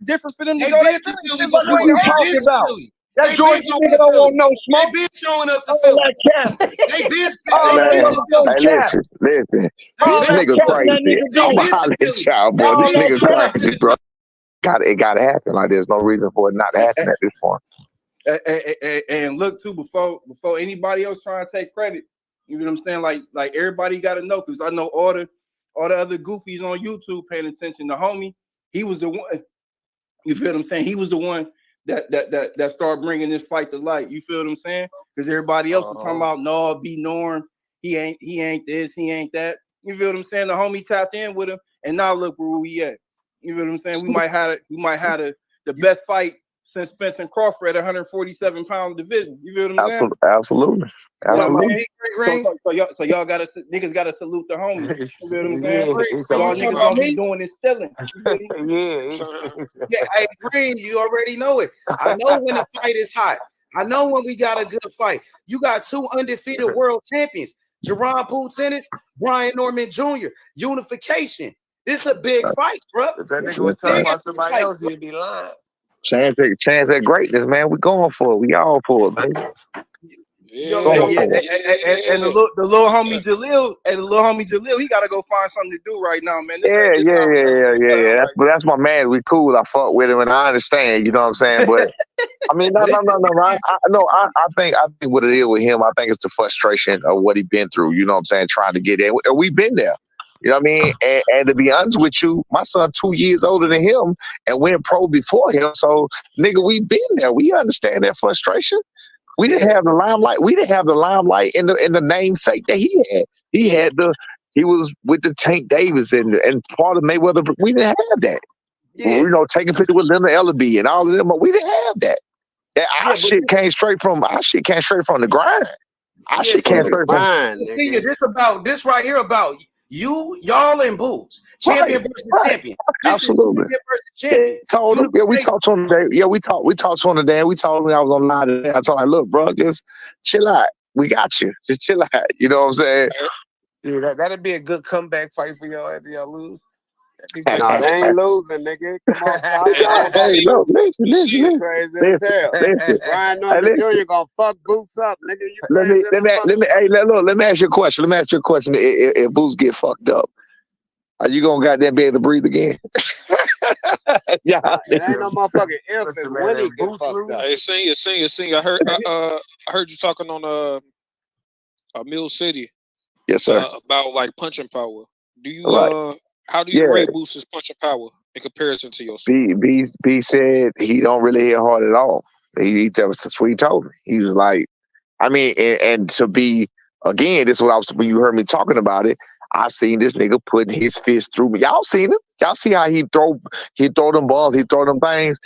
different for them to go. That's what we talking about. That Georgia nigga don't want no smoke. They been showing up to Philly. They been Hey, listen. This nigga crazy. I'm hollering at y'all, boy. This nigga crazy, bro. It gotta happen. Like there's no reason for it not to happen at this point. And look too, before anybody else trying to take credit, you know what I'm saying? Like everybody got to know, because I know all the other goofies on YouTube paying attention. The homie, he was the one. You feel what I'm saying? He was the one that started bringing this fight to light. You feel what I'm saying? Because everybody else was talking about no, be Norm. He ain't this. He ain't that. You feel what I'm saying? The homie tapped in with him, and now look where we at. You feel what I'm saying? We might have the best fight since Spencer Crawford at 147-pound division. You feel what I'm saying? Absolutely. So y'all gotta niggas gotta salute the homies. You feel what I'm saying? So y'all niggas gonna be doing this stealing. Yeah, I agree. You already know it. I know when the fight is hot. I know when we got a good fight. You got two undefeated world champions, Jaron Ennis, Brian Norman Jr. Unification. This is a big fight, bro. If that nigga was talking about somebody else, he'd be lying. Chance at greatness, man. We going for it. We all for it, baby. And the little homie Jalil, he gotta go find something to do right now, man. Yeah. That's my man. We cool. I fuck with him, and I understand. You know what I'm saying? But I mean, no. I think what it is with him, I think it's the frustration of what he been through. You know what I'm saying? Trying to get there. We've been there. You know what I mean? And to be honest with you, my son 2 years older than him and went pro before him. So, nigga, we been there. We understand that frustration. We didn't have the limelight. We didn't have the limelight in the namesake that he had. He was with the Tank Davis and part of Mayweather. We didn't have that. Yeah. You know, taking pictures with Linda Ellaby and all of them, but we didn't have that. Our shit came straight from the grind. Our shit came straight from the this right here about y'all and Boots, champion versus champion. Absolutely. We talked to him today. We talked to him today. We told him I was on live today. I told him, look, bro, just chill out. We got you. Just chill out. You know what I'm saying? Yeah, that'd be a good comeback fight for y'all after y'all lose. No, they ain't losing, nigga. Come on, hey, look, listen. Crazy as hell. Brian Norman Jr. gonna fuck Boots up, nigga. Let me ask you a question. If Boots get fucked up, are you gonna goddamn be able to breathe again? Yeah, it ain't no motherfucking if. It's when he get fucked up. Hey, senior. I heard you talking on Mill City. Yes, sir. About like punching power. Do you How do you rate Boost's punching power in comparison to yourself? B said B said he don't really hit hard at all. That's what he told me. He was like, I mean, and to be again, this is what I was when you heard me talking about it. I seen this nigga putting his fist through me. Y'all seen him? Y'all see how he throw them balls, he throw them things.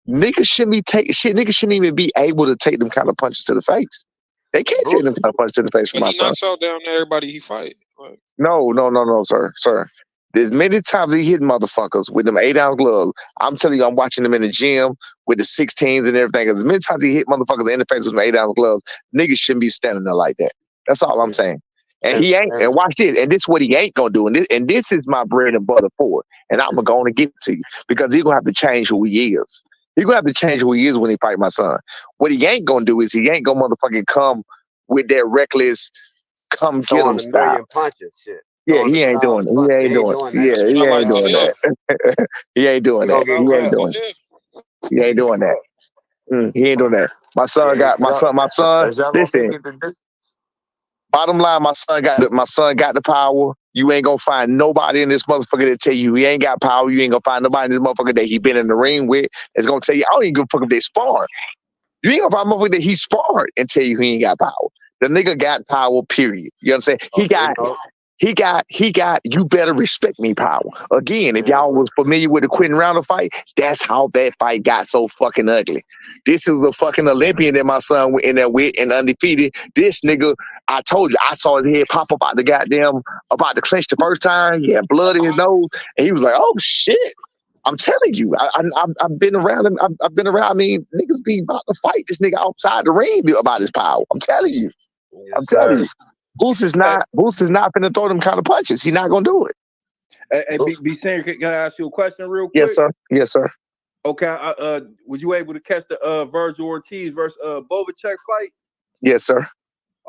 Niggas shouldn't even be able to take them kind of punches to the face. They can't take them kind of punches to the face from my son. He knocks out down everybody he fight. Like, no, sir. There's many times he hit motherfuckers with them 8-ounce gloves. I'm telling you, I'm watching them in the gym with the 16s and everything. As many times he hit motherfuckers in the face with them 8-ounce gloves, niggas shouldn't be standing there like that. That's all I'm saying. And he ain't. And watch this. And this is what he ain't gonna do. And this is my bread and butter for it. And I'm gonna give it to you because he's gonna have to change who he is. He's gonna have to change who he is when he fight my son. What he ain't gonna do is he ain't gonna motherfucking come with that reckless come get him style. Million punches, shit. Yeah, he ain't doing it. He ain't doing it. Yeah, he ain't doing that. He ain't doing that. He ain't doing it. He ain't doing that. He ain't doing that. My son got my son. Listen. Bottom line, my son got the power. You ain't gonna find nobody in this motherfucker that tell you he ain't got power. You ain't gonna find nobody in this motherfucker that he been in the ring with that's gonna tell you I don't even give a fuck if they spar. You ain't gonna find a motherfucker that he sparred and tell you he ain't got power. The nigga got power, period. You understand? He got, you better respect me power. Again, if y'all was familiar with the Quentin Rounder fight, that's how that fight got so fucking ugly. This is the fucking Olympian that my son went in there with and undefeated. This nigga, I told you, I saw his head pop up out the clinch the first time. He had blood in his nose. And he was like, oh shit. I'm telling you, I've been around him. I've been around. I mean, niggas be about to fight this nigga outside the ring about his power. I'm telling you. I'm telling you. Boost is not gonna throw them kind of punches. He's not gonna do it. Hey, be saying, can I ask you a question real quick? Yes, sir. Okay, was you able to catch the Virgil Ortiz versus Bobachek fight? Yes, sir.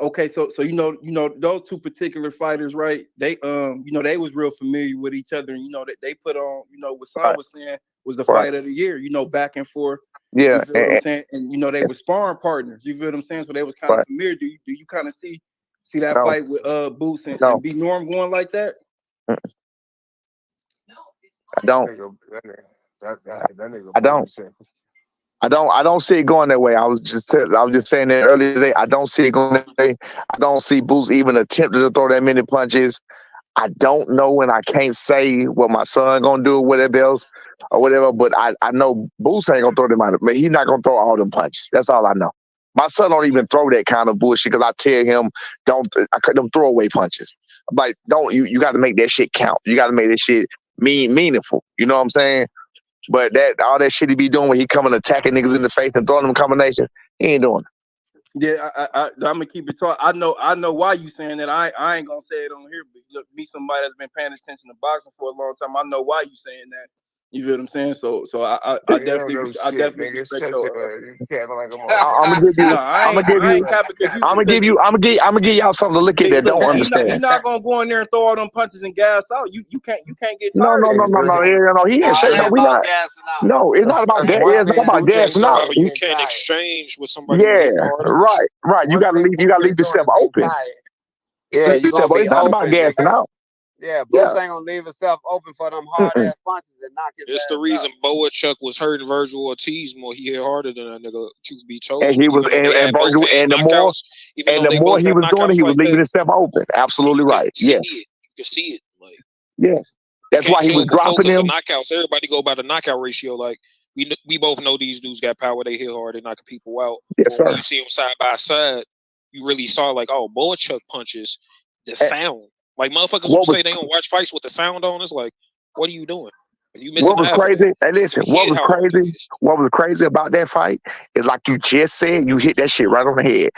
Okay, so you know those two particular fighters, right? They they was real familiar with each other, and that they put on, what Son was saying was the fight of the year, back and forth. Yeah, you feel what I'm saying? And they were sparring partners. You feel what I'm saying? So they was kind of familiar. Do you kind of see that fight with Boots and B Norm going like that? I don't. I don't see it going that way. I was just saying that earlier today. I don't see it going that way. I don't see Boots even attempting to throw that many punches. I don't know, and I can't say what my son gonna do or whatever else or whatever. But I know Boots ain't gonna throw them out. But he's not gonna throw all them punches. That's all I know. My son don't even throw that kind of bullshit because I tell him don't them throwaway punches. I'm like, you got to make that shit count. You got to make that shit meaningful. You know what I'm saying? But all that shit he be doing when he coming attacking niggas in the face and throwing them combination, he ain't doing it. Yeah, I'm gonna keep it talk. I know why you saying that. I ain't gonna say it on here, but look, me somebody that's been paying attention to boxing for a long time. I know why you saying that. You feel what I'm saying? So I definitely respect your. I'm gonna give y'all something to look at that don't understand. He's not gonna go in there and throw all them punches and gas out. You can't get tired. No. He ain't saying no. We not. No, it's not about gas. It's not about gas. No, you can't exchange with somebody. Yeah, right. You gotta leave yourself open. Yeah, it's not about gassing out. Yeah, Boots ain't gonna leave himself open for them hard ass punches and knock his ass. It's the reason Boachuk was hurting Virgil Ortiz more. He hit harder than that nigga. Truth be told, and he was and Virgil, and the more he was doing it, he was leaving himself open. Absolutely right. Yes, you can see it. Like yes, that's why he was dropping them. Knockouts. Everybody go by the knockout ratio. Like we both know these dudes got power. They hit hard. They knocking people out. Yes, sir. When you see them side by side, you really saw like, oh, Boachuk punches the sound. Like motherfuckers who say they don't watch fights with the sound on. It's like, what are you doing? You missing what was crazy? Hey, listen, what was crazy about that fight is like you just said, you hit that shit right on the head.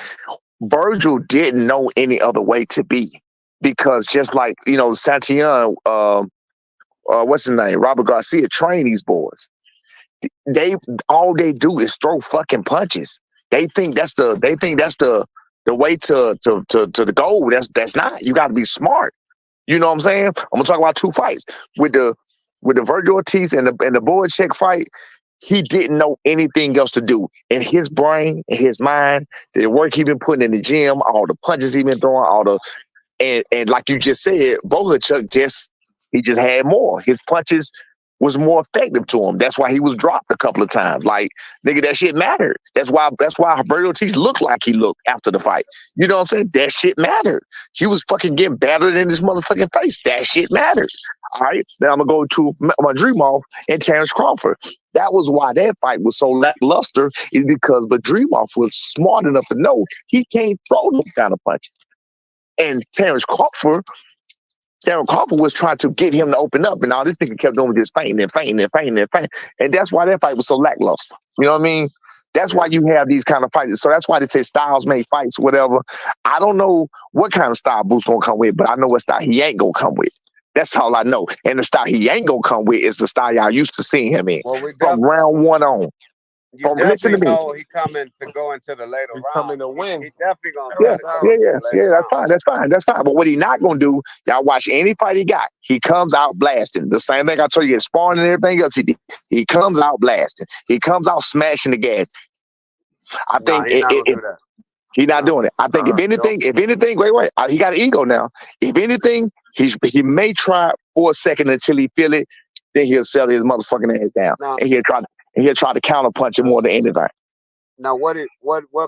Virgil didn't know any other way to be because just like Santillan, what's his name, Robert Garcia trained these boys. All they do is throw fucking punches. They think that's the way to the goal. That's not. You got to be smart. You know what I'm saying? I'm gonna talk about two fights with the Virgil Ortiz and the Boachek fight. He didn't know anything else to do in his brain, in his mind. The work he been putting in the gym, all the punches he been throwing, and like you just said, Boachek He just had more. His punches was more effective to him. That's why he was dropped a couple of times. Like, nigga, that shit mattered. That's why Roberto Ortiz looked like he looked after the fight. You know what I'm saying? That shit mattered. He was fucking getting battered in his motherfucking face. That shit mattered. All right. Now I'm gonna go to my dream off and Terrence Crawford. That was why that fight was so lackluster, is because Dreamoff was smart enough to know he can't throw those kind of punches. And Terrence Crawford was trying to get him to open up, and all this nigga kept doing just fainting. And that's why that fight was so lackluster. You know what I mean? That's why you have these kind of fights. So that's why they say styles make fights, whatever. I don't know what kind of style Boots gonna come with, but I know what style he ain't gonna come with. That's all I know. And the style he ain't gonna come with is the style y'all used to seeing him in. Well, from round one on. You definitely know he coming to go into the later round. Coming to win. He definitely gonna That's fine. But what he not gonna do, y'all watch any fight he got, he comes out blasting. The same thing I told you, at sparring and everything else he did. He comes out blasting. He comes out smashing the gas. I think he's not doing it. I think if anything, wait, he got an ego now. If anything, he may try for a second until he feel it, then he'll settle his motherfucking ass down, and he'll try to counter punch it more than anything. Now, what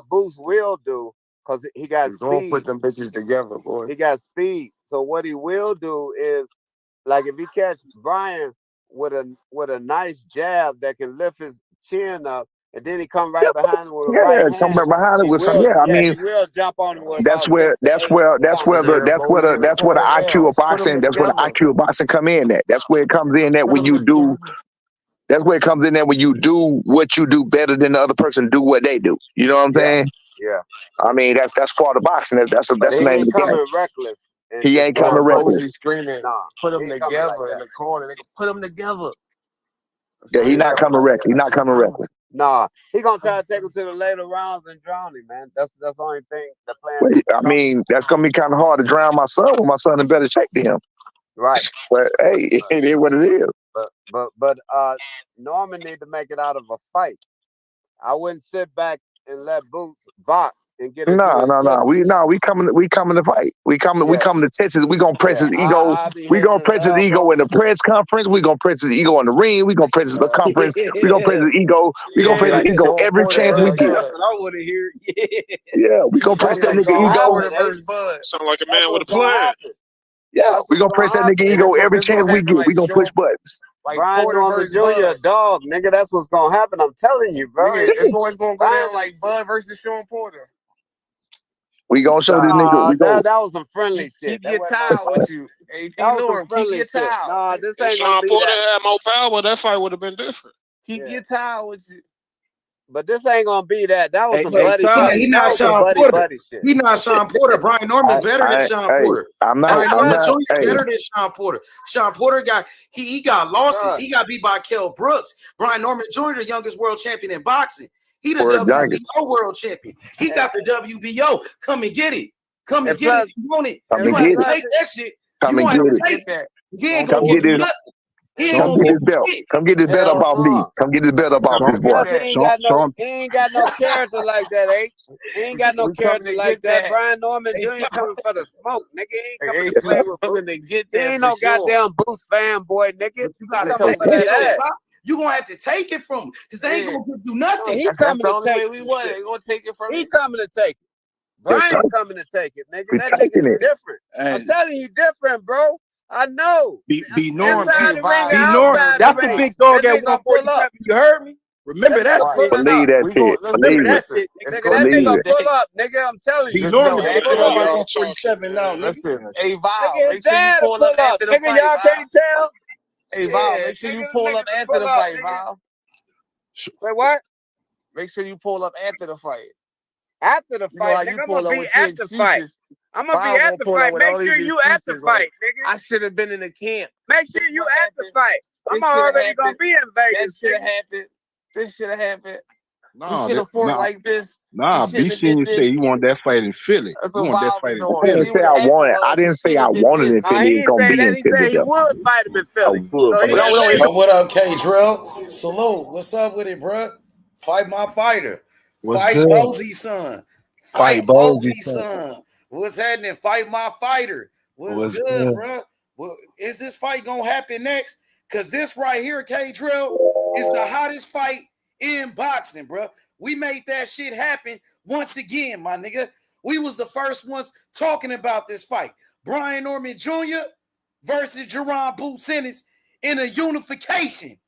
Boots will do, because he got speed. Don't put them bitches together, boy. He got speed. So what he will do is, like, if he catch Brian with a nice jab that can lift his chin up, and then he come right behind him with a right hand. Come right behind him with some. Yeah, I mean, he will jump on him with that's where the IQ of boxing. That's where the IQ of boxing come in. That's where it comes in. When you do what you do better than the other person do what they do. You know what I'm saying? Yeah. I mean, that's part of boxing. That's the name of the game. Reckless. He ain't coming reckless. He's screaming, put them together in the corner. They can put them together. Yeah, he's not coming reckless. He's not coming reckless. Nah, he gonna try to take him to the later rounds and drown him, man. That's the only thing the plan. I mean, that's gonna be kind of hard to drown my son when my son in better shape than him. Right. But hey, it is what it is. But Norman need to make it out of a fight. I wouldn't sit back and let Boots box and get it. No. We coming to fight. We coming to Texas. We gonna press his ego. We gonna press his ego in the press conference. We gonna press his ego in the ring. We gonna press his conference. We gonna press his ego. We gonna press his ego every chance we get. That's what I want to hear. Yeah, we gonna press that nigga ego. Sound like a man with a plan. Yeah, we gonna press that nigga ego every chance we get. We gonna push buttons. Brian Norman Jr. dog, nigga. That's what's gonna happen. I'm telling you, bro. It's always gonna go down like Bud versus Sean Porter. We gonna show this nigga. That was some friendly shit. Keep your towel with you. Hey, keep your towel. Nah, this ain't Sean Porter had more power. That fight would have been different. Keep your towel with you. But this ain't gonna be that. That was some buddy. He not Sean Porter. He not Sean Porter. Brian Norman better than Sean Porter. Brian Norman Jr. better than Sean Porter. Sean Porter got got losses. He got beat by Kell Brooks. Brian Norman Jr., the youngest world champion in boxing. He the WBO world champion. He got the WBO. Come and get it. Come and get it. You want it? You want to take that shit. Come and get it. He ain't gonna give you nothing. Come get his belt. Come get his belt up off me. Come get his belt up off his boy. He ain't got no character like that, H. He ain't got no character like that. Brian Norman Jr. coming for the smoke, nigga. He ain't coming to play with Boots. He ain't no goddamn Boots fanboy, nigga. You gotta take it. You gonna have to take it from him because they ain't gonna give you nothing. He coming to take it. We want it. They gonna take it from him. He coming to take it. Brian coming to take it, nigga. That nigga's different. I'm telling you, different, bro. I know. Be Norm. Be Norm. That's the big dog at 147. You heard me? Remember that. Believe that shit. Believe that shit. Nigga, that nigga pull up, nigga. I'm telling you. Be Norm. 147 now. Listen. Hey, Val. Make sure you pull up after the fight. Nigga, y'all can't tell. Hey, Val. Make sure you pull up after the fight, Val. Wait, what? Make sure you pull up after the fight. After the fight, nigga, I'm gonna be at the fight. I'm gonna be at the fight. Make sure you at the fight, nigga. I should have been in the camp. Make sure you at the fight. I'm already gonna be in Vegas. That should have happened. This should have happened. No, you should have fought like this. Nah, B Senior said he want that fight in Philly. He want that fight in Philly. I didn't say I wanted. I didn't say I wanted it in Philly. He didn't say that. He said he would fight him in Philly. What up, K-Drill? Salute. What's up with it, bro? Fight my fighter. Fight Bosey's son. Fight Bosey's son. What's happening? Fight my fighter. What's good, bro? Well, is this fight gonna happen next? Because this right here, K-Drill, is the hottest fight in boxing, bro. We made that shit happen once again, my nigga. We was the first ones talking about this fight. Brian Norman Jr. versus Jaron Boots Ennis in a unification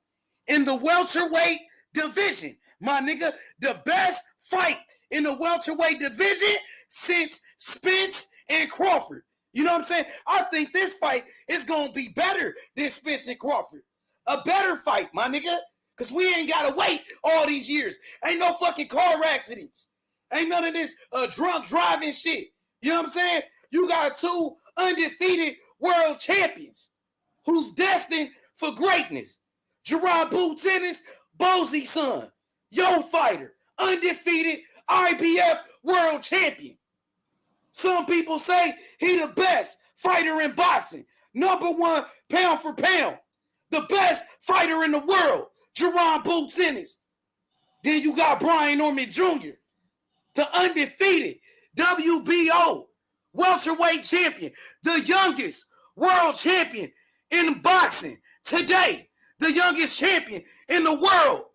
in the welterweight division. My nigga, the best fight in the welterweight division since Spence and Crawford. You know what I'm saying? I think this fight is going to be better than Spence and Crawford. A better fight, my nigga. Because we ain't got to wait all these years. Ain't no fucking car accidents. Ain't none of this drunk driving shit. You know what I'm saying? You got two undefeated world champions who's destined for greatness. Jaron Boots Ennis, Bozy's son. Yo fighter. Undefeated IBF world champion. Some people say he the best fighter in boxing. Number one, pound for pound. The best fighter in the world, Jaron Boots Ennis. Then you got Brian Norman Jr., the undefeated WBO welterweight champion, the youngest world champion in boxing today, the youngest champion in the world.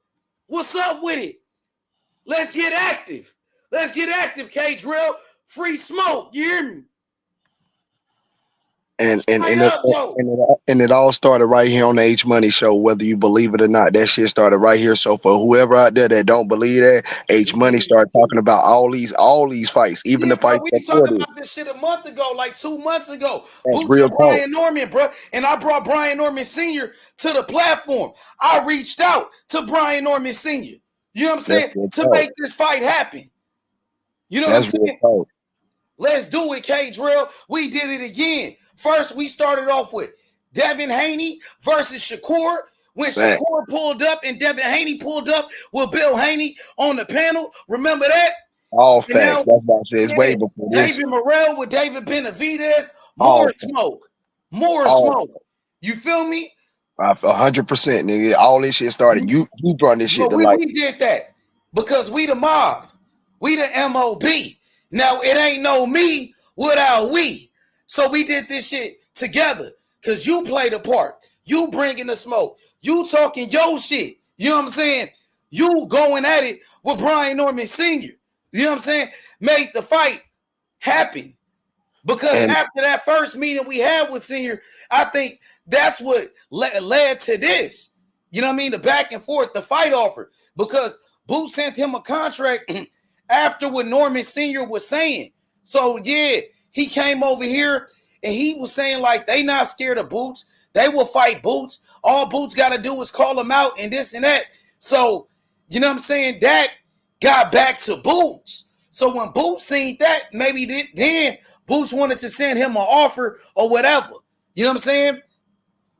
What's up with it? Let's get active. Let's get active, K-Drill. Free smoke, you hear me? And it all started right here on the H Money Show, whether you believe it or not. That shit started right here. So for whoever out there that don't believe that, H Money started talking about all these fights, even the fights. We talked about this shit a month ago, like 2 months ago. That's Boots real and Brian Norman, bro. And I brought Brian Norman Sr. to the platform. I reached out to Brian Norman Sr. You know what I'm saying? To make this fight happen. You know what I'm saying? Let's do it, K-Drill. We did it again. First, we started off with Devin Haney versus Shakur. When Shakur pulled up and Devin Haney pulled up with Bill Haney on the panel. Remember that? All facts. That's what I said. It's way before this. David Morrell with David Benavidez. More smoke. More smoke. You feel me? 100%, nigga. All this shit started. You brought this shit to life. We did that because we the mob. We the MOB. Now, it ain't no me without we. So we did this shit together because you played a part. You bringing the smoke. You talking your shit. You know what I'm saying? You going at it with Brian Norman Sr. You know what I'm saying? Made the fight happen. Because after that first meeting we had with Senior, I think that's what led to this. You know what I mean? The back and forth, the fight offer. Because Boots sent him a contract after what Norman Sr. was saying. So, yeah, he came over here and he was saying, like, they not scared of Boots. They will fight Boots. All Boots got to do is call him out and this and that. So, you know what I'm saying? That got back to Boots. So when Boots seen that, maybe then Boots wanted to send him an offer or whatever. You know what I'm saying?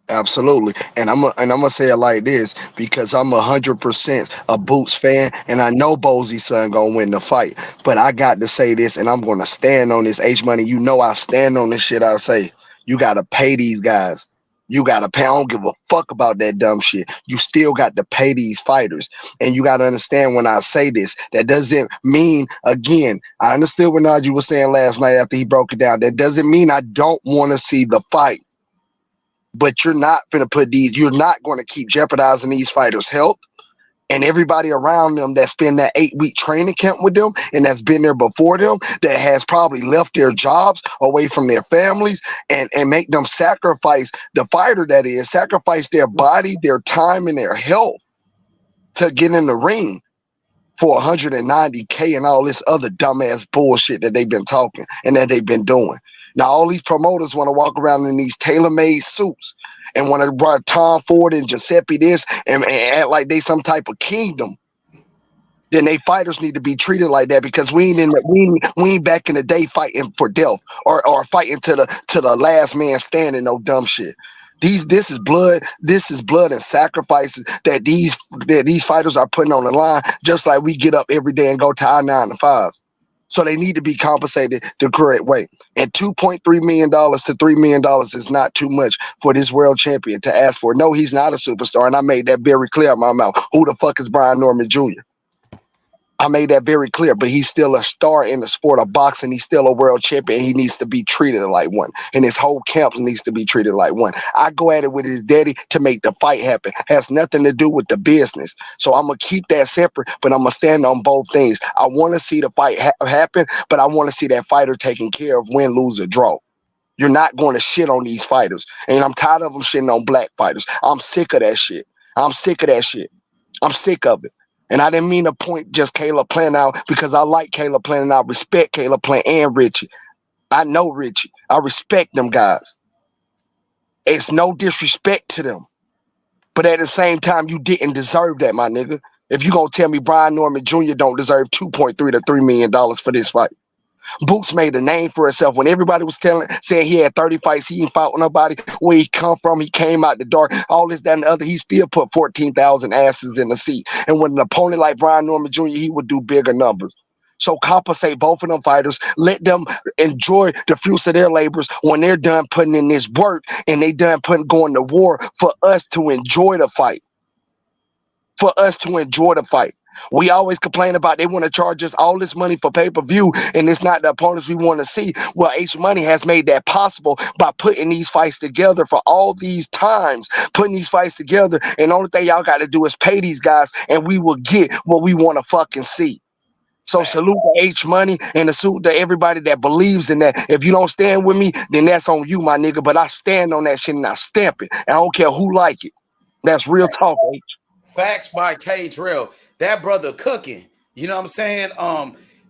Absolutely. And I'm gonna say it like this because I'm 100% a Boots fan and I know Bozy's son gonna win the fight. But I got to say this and I'm gonna stand on this. H Money, you know I stand on this shit. I say you gotta pay these guys. You gotta pay. I don't give a fuck about that dumb shit. You still got to pay these fighters. And you gotta understand when I say this, that doesn't mean, again, I understood what Najee was saying last night after he broke it down. That doesn't mean I don't want to see the fight. But you're not going to keep jeopardizing these fighters' health and everybody around them that spend that 8-week training camp with them and that's been there before them, that has probably left their jobs away from their families and make them sacrifice, the fighter that is, sacrifice their body, their time, and their health to get in the ring for $190K and all this other dumbass bullshit that they've been talking and that they've been doing. Now, all these promoters want to walk around in these tailor-made suits and want to bring Tom Ford and Giuseppe this and act like they some type of kingdom. Then they fighters need to be treated like that because we ain't back in the day fighting for death or fighting to the last man standing. No dumb shit. This is blood and sacrifices that these fighters are putting on the line, just like we get up every day and go to our 9 to 5. So they need to be compensated the correct way. And $2.3 million to $3 million is not too much for this world champion to ask for. No, he's not a superstar, and I made that very clear in my mouth. Who the fuck is Brian Norman Jr.? I made that very clear, but he's still a star in the sport of boxing. He's still a world champion. He needs to be treated like one, and his whole camp needs to be treated like one. I go at it with his daddy to make the fight happen. Has nothing to do with the business. So I'm going to keep that separate, but I'm going to stand on both things. I want to see the fight happen, but I want to see that fighter taken care of, win, lose, or draw. You're not going to shit on these fighters, and I'm tired of them shitting on black fighters. I'm sick of that shit. I'm sick of that shit. I'm sick of it. And I didn't mean to point just Caleb Plant out because I like Caleb Plant and I respect Caleb Plant and Richie. I know Richie. I respect them guys. It's no disrespect to them. But at the same time, you didn't deserve that, my nigga. If you're going to tell me Brian Norman Jr. don't deserve $2.3 to $3 million for this fight. Boots made a name for himself when everybody was saying he had 30 fights, he ain't fought with nobody. Where he come from, he came out the dark, all this, that, and the other. He still put 14,000 asses in the seat. And with an opponent like Brian Norman Jr., he would do bigger numbers. So compensate both of them fighters. Let them enjoy the fruits of their labors when they're done putting in this work and they done going to war for us to enjoy the fight. For us to enjoy the fight. We always complain about they want to charge us all this money for pay-per-view, and it's not the opponents we want to see. Well, H Money has made that possible by putting these fights together for all these times, putting these fights together, and the only thing y'all got to do is pay these guys, and we will get what we want to fucking see. So salute to H Money and salute to everybody that believes in that. If you don't stand with me, then that's on you, my nigga, but I stand on that shit and I stamp it. I don't care who like it. That's real talk, H. Facts by K Drill. That brother cooking. You know what I'm saying?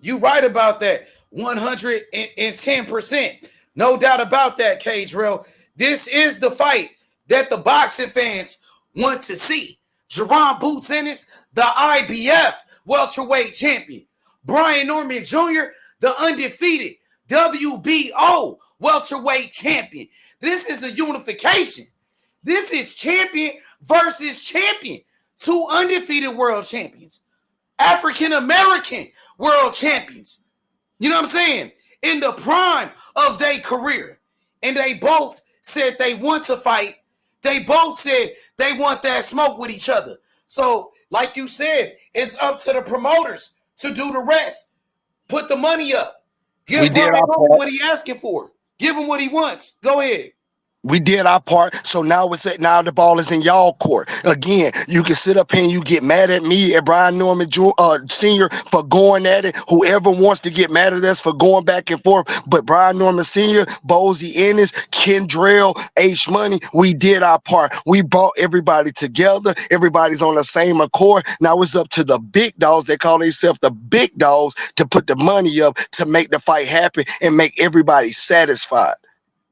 You right about that 110%. No doubt about that, K Drill. This is the fight that the boxing fans want to see. Jaron Boots Ennis, the IBF welterweight champion. Brian Norman Jr., the undefeated WBO welterweight champion. This is a unification. This is champion versus champion. Two undefeated world champions, African-American world champions. You know what I'm saying? In the prime of their career. And they both said they want to fight. They both said they want that smoke with each other. So, like you said, it's up to the promoters to do the rest. Put the money up. Give Brian what he asking for. Give him what he wants. Go ahead. We did our part, so now the ball is in y'all court. Again, you can sit up here and you get mad at me and Brian Norman Sr. for going at it. Whoever wants to get mad at us for going back and forth, but Brian Norman Sr., Osleys Ennis, Kendrell, H Money, we did our part. We brought everybody together. Everybody's on the same accord. Now it's up to the big dogs. They call themselves the big dogs to put the money up to make the fight happen and make everybody satisfied.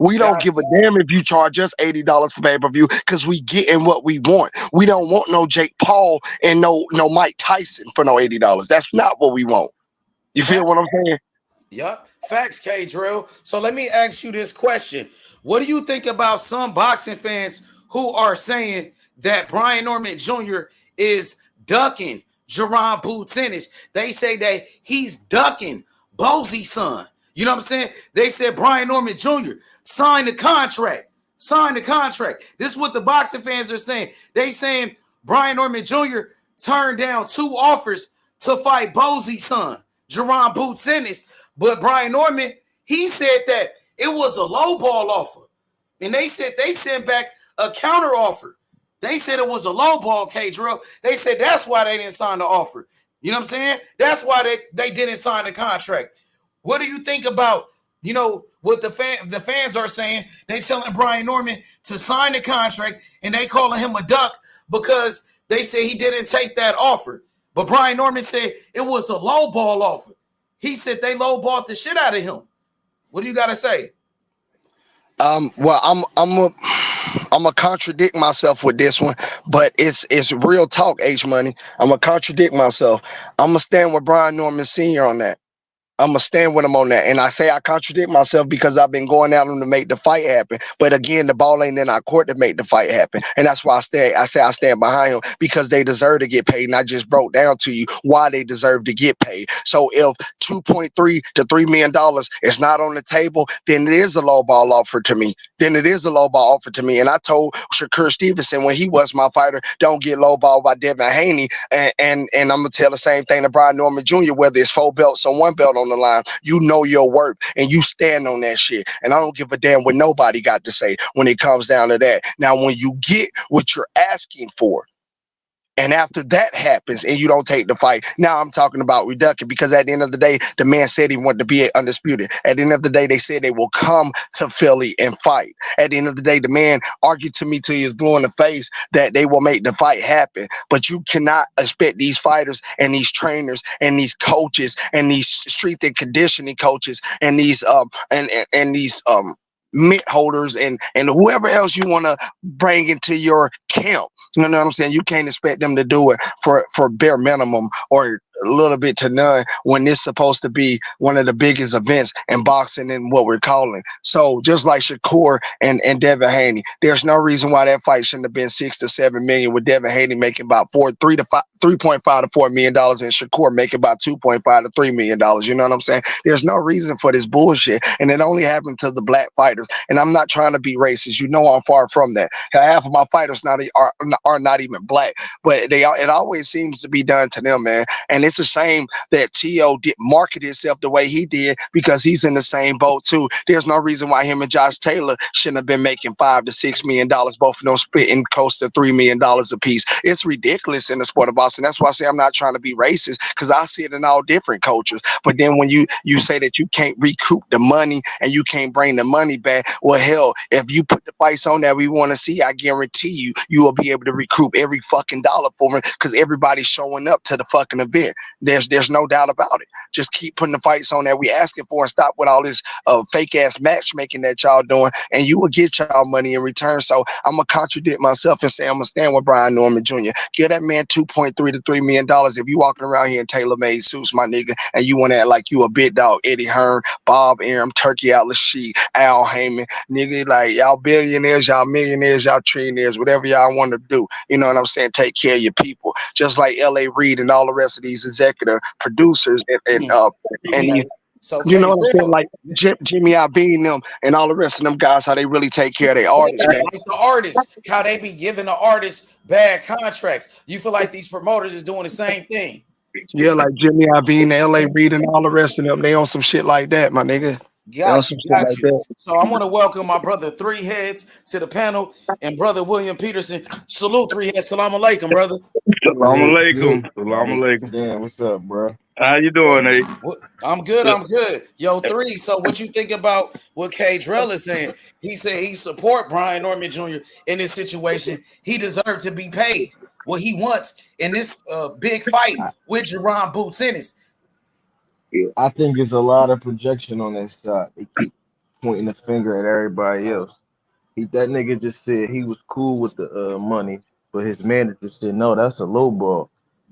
We don't give a damn if you charge us $80 for pay-per-view because we getting what we want. We don't want no Jake Paul and no Mike Tyson for no $80. That's not what we want. You feel what I'm saying? Yup. Facts, K Drill. So let me ask you this question. What do you think about some boxing fans who are saying that Brian Norman Jr. is ducking Jaron Boots Ennis? They say that he's ducking Bosey's son. You know what I'm saying? They said Brian Norman Jr. Sign the contract. Sign the contract. This is what the boxing fans are saying. They saying Brian Norman Jr. turned down 2 offers to fight Bosey's son, Jaron Boots Ennis. But Brian Norman, he said that it was a low ball offer. And they said they sent back a counter offer. They said it was a low ball, K-Drill. They said that's why they didn't sign the offer. You know what I'm saying? That's why they didn't sign the contract. What do you think about, what the fans are saying? They telling Brian Norman to sign the contract, and they calling him a duck because they say he didn't take that offer. But Brian Norman said it was a low ball offer. He said they low balled the shit out of him. What do you got to say? Well, I'm gonna contradict myself with this one, but it's real talk, H Money. I'm gonna contradict myself. I'm gonna stand with Brian Norman Sr. on that. I'm going to stand with him on that. And I say I contradict myself because I've been going at him to make the fight happen. But again, the ball ain't in our court to make the fight happen. And that's why I stand behind him because they deserve to get paid. And I just broke down to you why they deserve to get paid. So if $2.3 to $3 million is not on the table, then it is a low ball offer to me. And I told Shakur Stevenson when he was my fighter, don't get low ball by Devin Haney. And I'm gonna tell the same thing to Brian Norman Jr., whether it's 4 belts or 1 belt on the line. You know your worth and you stand on that shit. And I don't give a damn what nobody got to say when it comes down to that. Now, when you get what you're asking for, and after that happens and you don't take the fight, now I'm talking about reduction, because at the end of the day, the man said he wanted to be undisputed. At the end of the day, they said they will come to Philly and fight. At the end of the day, the man argued to me till he was blue in the face that they will make the fight happen. But you cannot expect these fighters and these trainers and these coaches and these strength and conditioning coaches and these these mitt holders and whoever else you want to bring into your camp. You know what I'm saying? You can't expect them to do it for bare minimum or a little bit to none when it's supposed to be one of the biggest events in boxing and what we're calling. So just like Shakur and Devin Haney, there's no reason why that fight shouldn't have been $6 to $7 million, with Devin Haney making about $3.5 to $4 million and Shakur making about $2.5 to $3 million. You know what I'm saying? There's no reason for this bullshit, and it only happened to the black fighters. And I'm not trying to be racist. You know I'm far from that. Half of my fighters are not even black, but it always seems to be done to them, man. And it's a shame that T.O. did market himself the way he did, because he's in the same boat too. There's no reason why him and Josh Taylor shouldn't have been making $5 to $6 million, both of them spitting close to $3 million a piece. It's ridiculous in the sport of boxing. That's why I say I'm not trying to be racist, because I see it in all different cultures. But then when you say that you can't recoup the money and you can't bring the money back, well, hell, if you put the fights on that we want to see, I guarantee you will be able to recoup every fucking dollar for it, because everybody's showing up to the fucking event. There's no doubt about it. Just keep putting the fights on that we asking for and stop with all this fake ass matchmaking that y'all doing, and you will get y'all money in return. So I'm gonna contradict myself and say I'm gonna stand with Brian Norman Jr. Give that man $2.3 to $3 million if you walking around here in tailor-made suits, my nigga, and you want to act like you a big dog. Eddie Hearn, Bob Arum, Turkey Atlas Sheet, Al Heyman, nigga, like y'all billionaires, y'all millionaires, y'all trillionaires, whatever y'all want to do. You know what I'm saying? Take care of your people, just like L.A. Reid and all the rest of these executive producers and these. So you know what I'm saying, like Jimmy Iovine them and all the rest of them guys, how they really take care of their artists, man. Like the artists, how they be giving the artists bad contracts. You feel like these promoters is doing the same thing? Yeah, like Jimmy Iovine, L.A. Reid, and all the rest of them, they on some shit like that, my nigga. Got you. So I want to welcome my brother Three Heads to the panel, and brother William Peterson. Salute, Three Heads. Salam alaikum, brother. Salam alaikum. Salam alaikum. Damn, what's up, bro? How you doing, Nate? I'm good. I'm good. Yo, Three. So what you think about what K. Drell is saying? He said he support Brian Norman Jr. in this situation. He deserved to be paid what he wants in this big fight with Jaron Boots Ennis. I think it's a lot of projection on that side. They keep pointing the finger at everybody else. That nigga just said he was cool with the money, but his manager said, no, that's a low ball.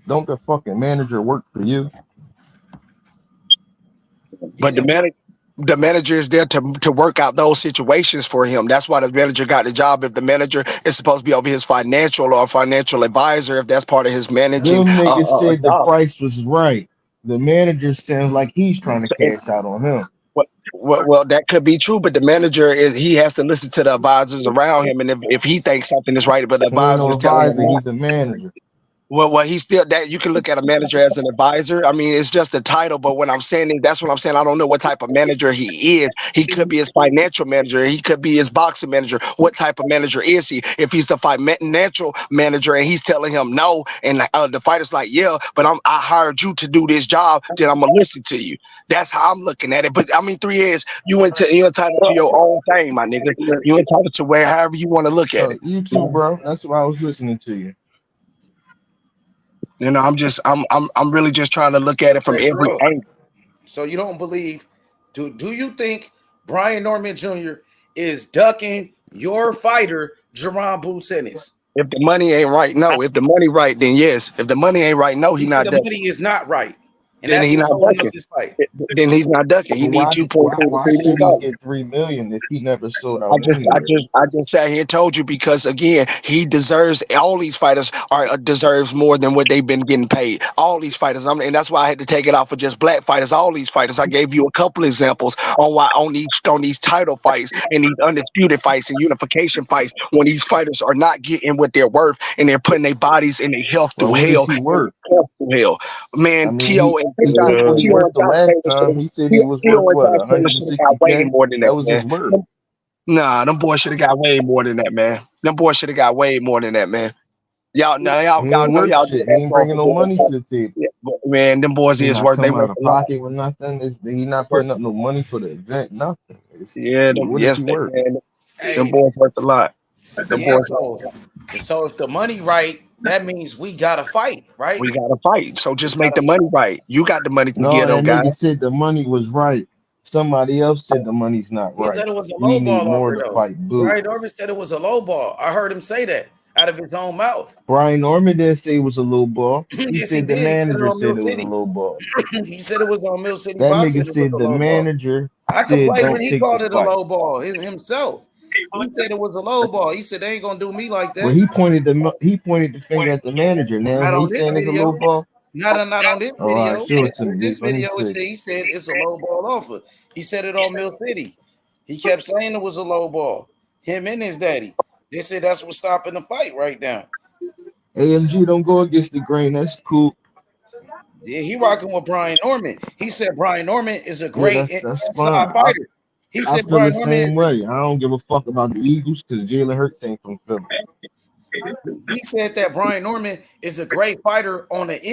Don't the fucking manager work for you? But the manager is there to work out those situations for him. That's why the manager got the job. If the manager is supposed to be over his financial or financial advisor, if that's part of his managing. Them niggas said the price was right. The manager sounds like he's trying to cash out on him. Well, that could be true, but the manager he has to listen to the advisors around him, and if he thinks something is right, but the advisor is telling him he's a manager. Well, he's still that you can look at a manager as an advisor. I mean, it's just a title, but what I'm saying is that's what I'm saying. I don't know what type of manager he is. He could be his financial manager. He could be his boxing manager. What type of manager is he? If he's the financial manager and he's telling him no, and the fighter's like, yeah, but I hired you to do this job, then I'm gonna listen to you. That's how I'm looking at it. But I mean, 3 years, you're entitled to your own thing, my nigga. You're entitled to however you want to look at it. You too, bro. That's why I was listening to you. You know, I'm really just trying to look at it from every angle. So you don't believe? Do you think Brian Norman Jr. is ducking your fighter, Jaron Boots Ennis? If the money ain't right, no. If the money right, then yes. If the money ain't right, no, he not. The money is not right. And then he's not ducking. Then he's not ducking. He needs 2.3 why should he get $3 million if he never sold out anywhere? I just sat here and told you because again, he deserves. All these fighters deserves more than what they've been getting paid. All these fighters, and that's why I had to take it off for just black fighters. All these fighters, I gave you a couple examples on why on these title fights and these undisputed fights and unification fights, when these fighters are not getting what they're worth and they're putting their bodies and their health through hell. Man, T.O. and worth the last time he said he was worth what, 160K? more than that was his word. Nah, them boys should have got way more than that, man. Them boys should have got way more than that, man. Y'all know y'all. He ain't bringing no money to the table. Yeah, man, them boys is worth. They out of pocket with nothing. He not putting up no money for the event. Nothing. Them boys worth a lot. So if the money right, that means we gotta fight, right? We gotta fight. So just make the money right. You got the money to get them guys. Nigga said the money was right. Somebody else said the money's not right. He said it was a we low need ball more to fight. Brian Norman said it was a low ball. I heard him say that out of his own mouth. Brian Norman didn't say it was a low ball. He said the manager said it was a low ball. He said it was on Mill City. That nigga said the manager. I could play when he called it a low ball himself. He said it was a low ball. He said they ain't gonna do me like that. Well, he pointed the finger at the manager. Now he's saying it's a low ball. Not on this video. Right, show it to me. This video he said it's a low ball offer. He said it on Mill City. He kept saying it was a low ball. Him and his daddy. They said that's what's stopping the fight right now. AMG don't go against the grain. That's cool. Yeah, he rocking with Brian Norman. He said Brian Norman is a great that's inside fighter. He said I feel the same way. I don't give a fuck about the Eagles because Jalen Hurts ain't from Philly. He said that Brian Norman is a great fighter on the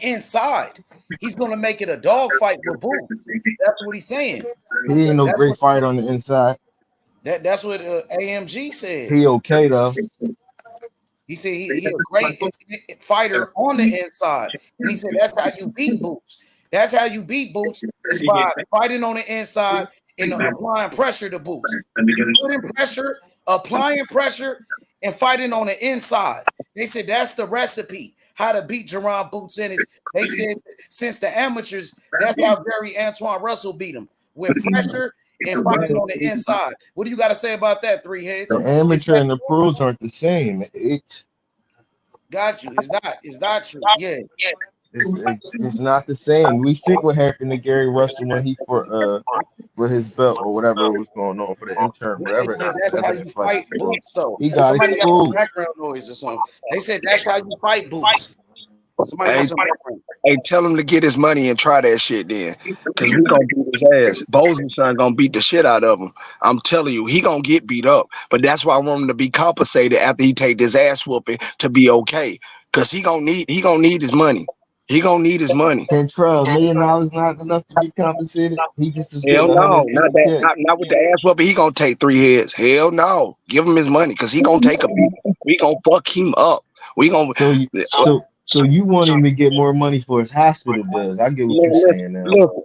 inside. He's gonna make it a dog fight with Boom. That's what he's saying. He ain't no great fighter on the inside. That's what AMG said. He okay though. He said he a great fighter on the inside. And he said that's how you beat Boots. That's how you beat Boots is by fighting on the inside and applying pressure to Boots. Putting pressure, applying pressure, and fighting on the inside. They said that's the recipe, how to beat Jaron Boots Ennis. They said since the amateurs, that's how Gary Antoine Russell beat him, with pressure and fighting on the inside. What do you got to say about that, Three Heads? The amateur and the pros aren't the same. Got you. It's not true. Yeah. It's not the same. We see what happened to Gary Russell when he for his belt or whatever was going on for the intern, whatever. That's how you fight Boots, though. He got somebody got some exposed. background noise or something. They said that's how you fight Boots. Hey, tell him to get his money and try that shit then. Because we gonna beat his ass. Bozeman's son gonna beat the shit out of him. I'm telling you, he gonna get beat up. But that's why I want him to be compensated after he take this ass whooping to be okay. Because he gonna need his money. He gonna need his money. And $12 million not enough to get compensated. He just hell no, not with the ass whooping. He gonna take 3 heads. Hell no, give him his money because he gonna take a beat. We gonna fuck him up. We gonna. So you want him to get more money for his hospital bills? I get what you're saying now. Listen.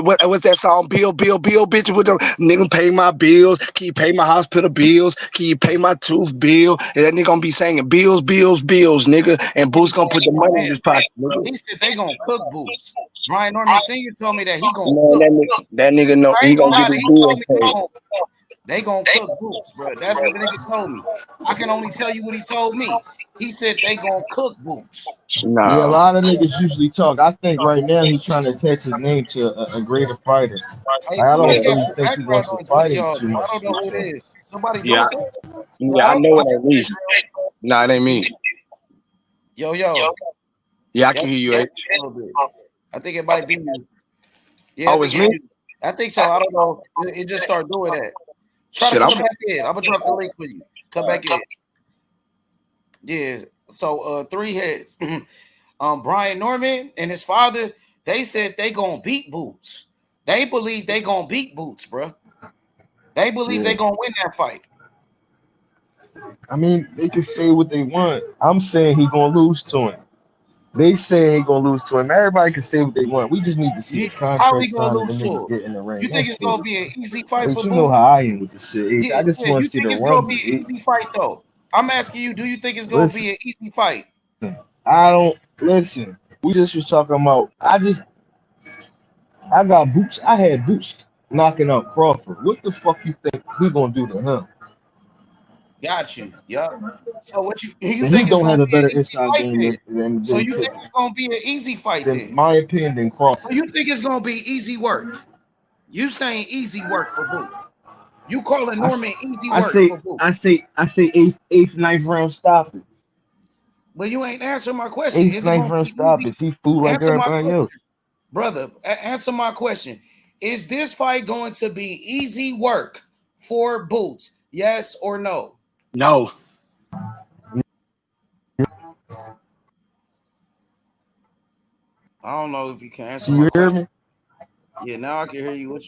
What's that song? Bill, bitch. With the nigga pay my bills. Can you pay my hospital bills? Can you pay my tooth bill? And that nigga gonna be saying bills, nigga. And Boots gonna put the money in his pocket. Nigga. He said they gonna cook Boots. Brian Norman Sr. told me that he gonna cook. That nigga know he gonna get his bills paid. They gonna cook Boots, bro. That's what the nigga told me. I can only tell you what he told me. He said they gonna cook Boots. Nah. Yeah, a lot of niggas usually talk. I think right now he's trying to attach his name to a greater fighter. Hey, I don't really think he wants to fight him too much. I don't know who it is. Somebody yeah, I know it ain't me. Nah, it ain't me. Yo. Yeah, I can hear you. I think it might be you. Yeah, it's me? I think so. I don't know. It just started doing that. Try to come back in. I'm gonna drop the link for you. Come back in. Yeah. So 3 heads. Brian Norman and his father, they said they gonna beat Boots. They believe they gonna beat Boots, bro. They believe they gonna win that fight. I mean, they can say what they want. I'm saying he gonna lose to him. They say he gonna lose to him. Everybody can say what they want. We just need to see the contract. How we gonna lose to him? Get in the ring. You think it's gonna be an easy fight for you Boots? know how I am with the shit. Yeah, I just want to see the it's run. gonna be an easy fight though. I'm asking you, do you think it's gonna be an easy fight? I don't listen. We just was talking about. I got Boots. I had Boots knocking out Crawford. What the fuck you think we gonna do to him? Got you. Yup. So what you And he think it's don't gonna have a be an better easy inside fight game then? than So than, you think it's gonna be an easy fight than then? my opinion than Crawford. So you think it's gonna be easy work? You saying easy work for Boots? You calling Norman easy work for Boots? I say eighth, ninth round stoppage. But you ain't answering my question. Eighth, Is it ninth gonna round be easy? stoppage. He fool like Answer my everybody question, else. brother. Answer my question. Is this fight going to be easy work for Boots? Yes or no? No. I don't know if you can answer You my hear question. me? Yeah, now I can hear you.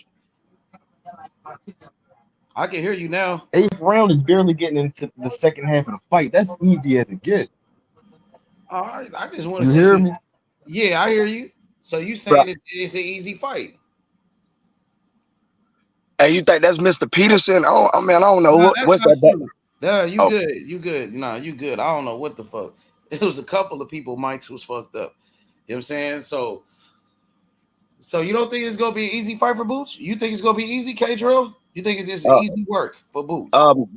I can hear you now. Eighth round is barely getting into the second half of the fight. That's easy as it gets. All right, I just want You to hear see. me? Yeah, I hear you. So you Bro. saying it's an easy fight? Hey, you think that's Mr. Peterson? Oh, I mean, I don't know No, that's what's not that. you. No, you Oh, good. You good. Nah, you good. I don't know what the fuck. It was a couple of people. Mike's was fucked up. You know what I'm saying? So you don't think it's gonna be an easy fight for Boots? You think it's gonna be easy, K-Drill? You think it's just easy work for Boots?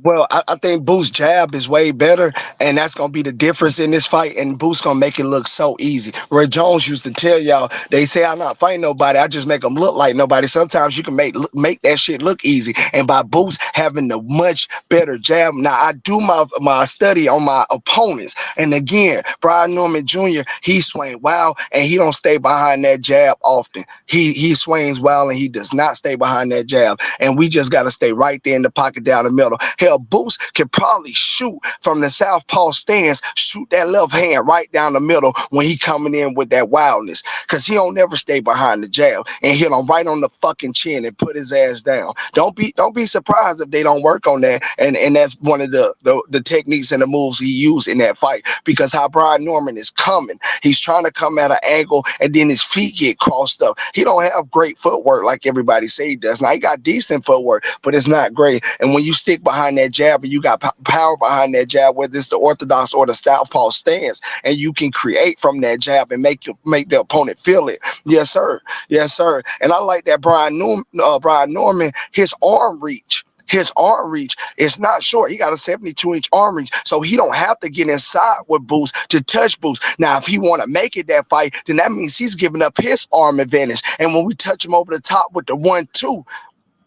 Well, I think Boo's jab is way better, and that's gonna be the difference in this fight. And Boo's gonna make it look so easy. Ray Jones used to tell y'all, they say I'm not fighting nobody, I just make them look like nobody. Sometimes you can make that shit look easy. And by Boo's having the much better jab, now I do my study on my opponents. And again, Brian Norman Jr. he swing wild, and he don't stay behind that jab often. He swings wild, and he does not stay behind that jab. And we just got to stay right there in the pocket down the middle. Hell, Boost can probably shoot from the southpaw stance, shoot that left hand right down the middle when he coming in with that wildness, because he don't never stay behind the jab and hit him right on the fucking chin and put his ass down. Don't be surprised if they don't work on that. And that's one of the techniques and the moves he used in that fight, because how Brian Norman is coming, he's trying to come at an angle and then his feet get crossed up. He don't have great footwork like everybody say he does. Now he got decent footwork, but it's not great. And when you stick behind that jab and you got power behind that jab, whether it's the orthodox or the southpaw stance, and you can create from that jab and make the opponent feel it. Yes, sir. Yes, sir. And I like that Brian Norman, his arm reach. His arm reach is not short. He got a 72-inch arm reach, so he don't have to get inside with Boost to touch Boost. Now, if he want to make it that fight, then that means he's giving up his arm advantage. And when we touch him over the top with the 1-2,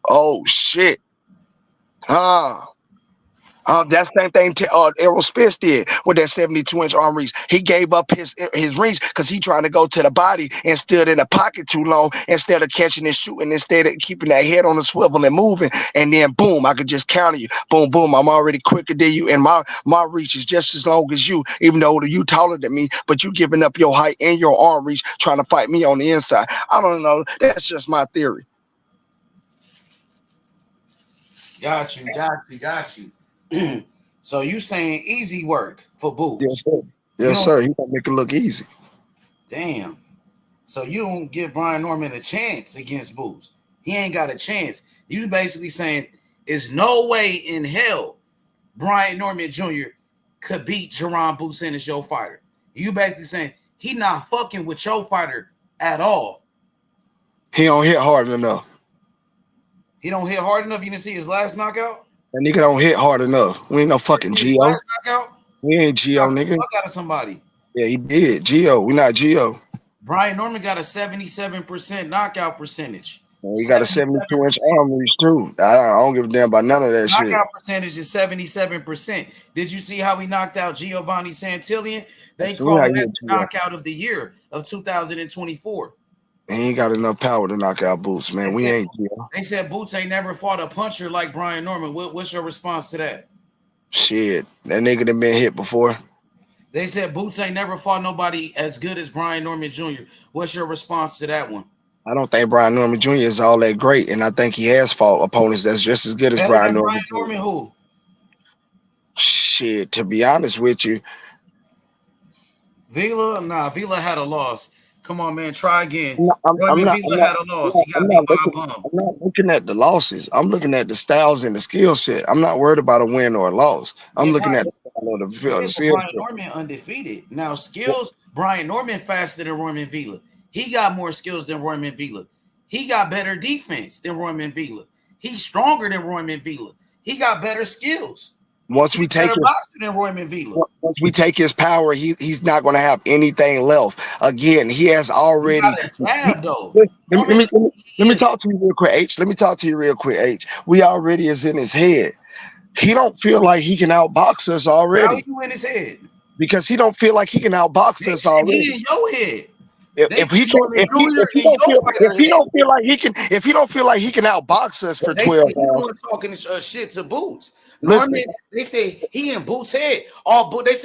oh shit. That same thing Errol Spence did with that 72-inch arm reach. He gave up his reach because he trying to go to the body and stood in the pocket too long instead of catching and shooting, instead of keeping that head on the swivel and moving. And then boom, I could just counter you. Boom, boom, I'm already quicker than you, and my reach is just as long as you, even though you taller than me, but you giving up your height and your arm reach trying to fight me on the inside. I don't know. That's just my theory. Got you. So you saying easy work for Boots? Yes, sir. Yes, sir. He gonna make it look easy. Damn. So you don't give Brian Norman a chance against Boots. He ain't got a chance. You basically saying there's no way in hell Brian Norman Jr. could beat Jaron Boots Ennis, your fighter. You basically saying he not fucking with your fighter at all. He don't hit hard enough. He don't hit hard enough. You didn't see his last knockout? That nigga don't hit hard enough. We ain't no fucking Geo. Last knockout? We ain't Geo, nigga. Fuck out of somebody. Yeah, he did. Geo. We not Geo. Brian Norman got a 77% knockout percentage. He got a 72-inch arm reach too. I don't give a damn about none of that shit. Knockout percentage is 77%. Did you see how he knocked out Gervonta Santillan? They call that the knockout of the year of 2024. He ain't got enough power to knock out Boots, man. We ain't. They said Boots ain't never fought a puncher like Brian Norman. What's your response to that? Shit, that nigga done been hit before. They said Boots ain't never fought nobody as good as Brian Norman Jr. What's your response to that one? I don't think Brian Norman Jr. is all that great, and I think he has fought opponents that's just as good as Brian Norman. Brian Norman who? Shit, to be honest with you. Vila? Nah, Vila had a loss. Come on, man. Try again. I'm not looking at the losses. I'm looking at the styles and the skill set. I'm not worried about a win or a loss. I'm looking at the I know the Yeah, field. but Brian Norman undefeated. Now skills, Brian Norman faster than Roman Villa. He got more skills than Roman Villa. He got better defense than Roman Villa. He's stronger than Roman Villa. He got better skills. Once we take better boxer than Roman Villa. Once we take his power, he's not going to have anything left. Again, he has already. Jab, though. Let me talk to you real quick, H. Let me talk to you real quick, H. We already is in his head. He don't feel like he can outbox us already. How are you in his head? Because he don't feel like he can outbox us already. He in your head. If he don't feel like he can outbox us for 12 rounds, talking shit to Boots. Norman, they say he in Boots' head. All Boots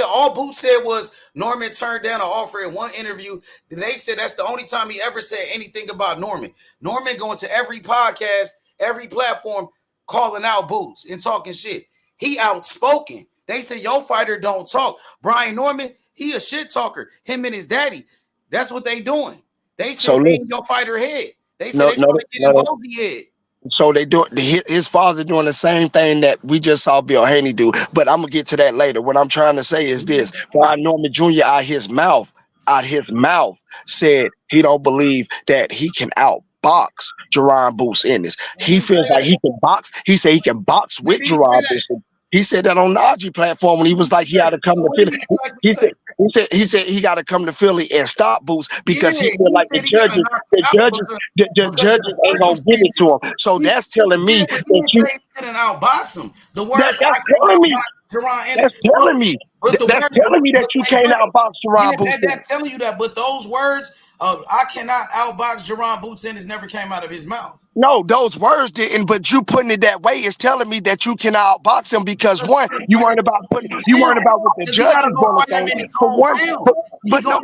said was Norman turned down an offer in one interview. Then they said that's the only time he ever said anything about Norman. Norman going to every podcast, every platform, calling out Boots and talking shit. He outspoken. They say your fighter don't talk. Brian Norman, he a shit talker. Him and his daddy. That's what they doing. They say they in your fighter head. They say they trying to get in Bosey head. So they do his father doing the same thing that we just saw Bill Haney do. But I'm gonna get to that later. What I'm trying to say is this: Brian Norman Jr. out his mouth said he don't believe that he can outbox Jaron Boots Ennis. He feels like he can box. He said he can box with Jaron Boots. He said that on the Najee platform when he was like he had to come to Philly. He said he got to come to Philly and stop Boots because he feel like the judges ain't gonna give it to him. So that's telling me that you couldn't outbox him. The words that's telling me. That's telling me. That's telling me that you can't outbox Jaron Boots. That's telling you that. But those words, I cannot outbox Jaron Boots Ennis never came out of his mouth. No, those words didn't, but you putting it that way is telling me that you cannot outbox him because one, you weren't about what the judge is going to think. For one, but no,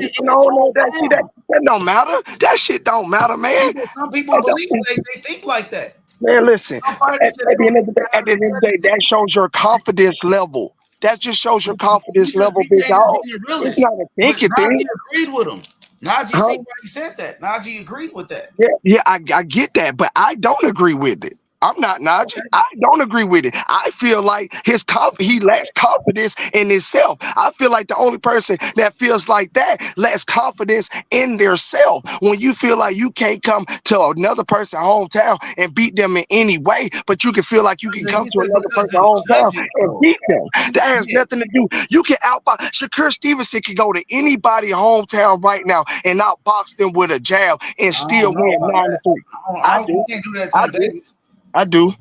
that don't matter. That shit don't matter, man. Some people believe they think like that. Man, listen. At the end of the day, that shows your confidence level. That just shows your confidence level, big dog. It's not a thinking thing. Agreed with him. Najee see why he said that. Najee agreed with that. Yeah, I get that, but I don't agree with it. I'm not Najee. I don't agree with it. I feel like he lacks confidence in himself. I feel like the only person that feels like that lacks confidence in their self. When you feel like you can't come to another person's hometown and beat them in any way, but you can feel like you can come to another person's hometown and beat them. That has nothing to do. You can outbox. Shakur Stevenson can go to anybody's hometown right now and outbox them with a jab and still win 9-3. I do. You can't do that to Davis. I do.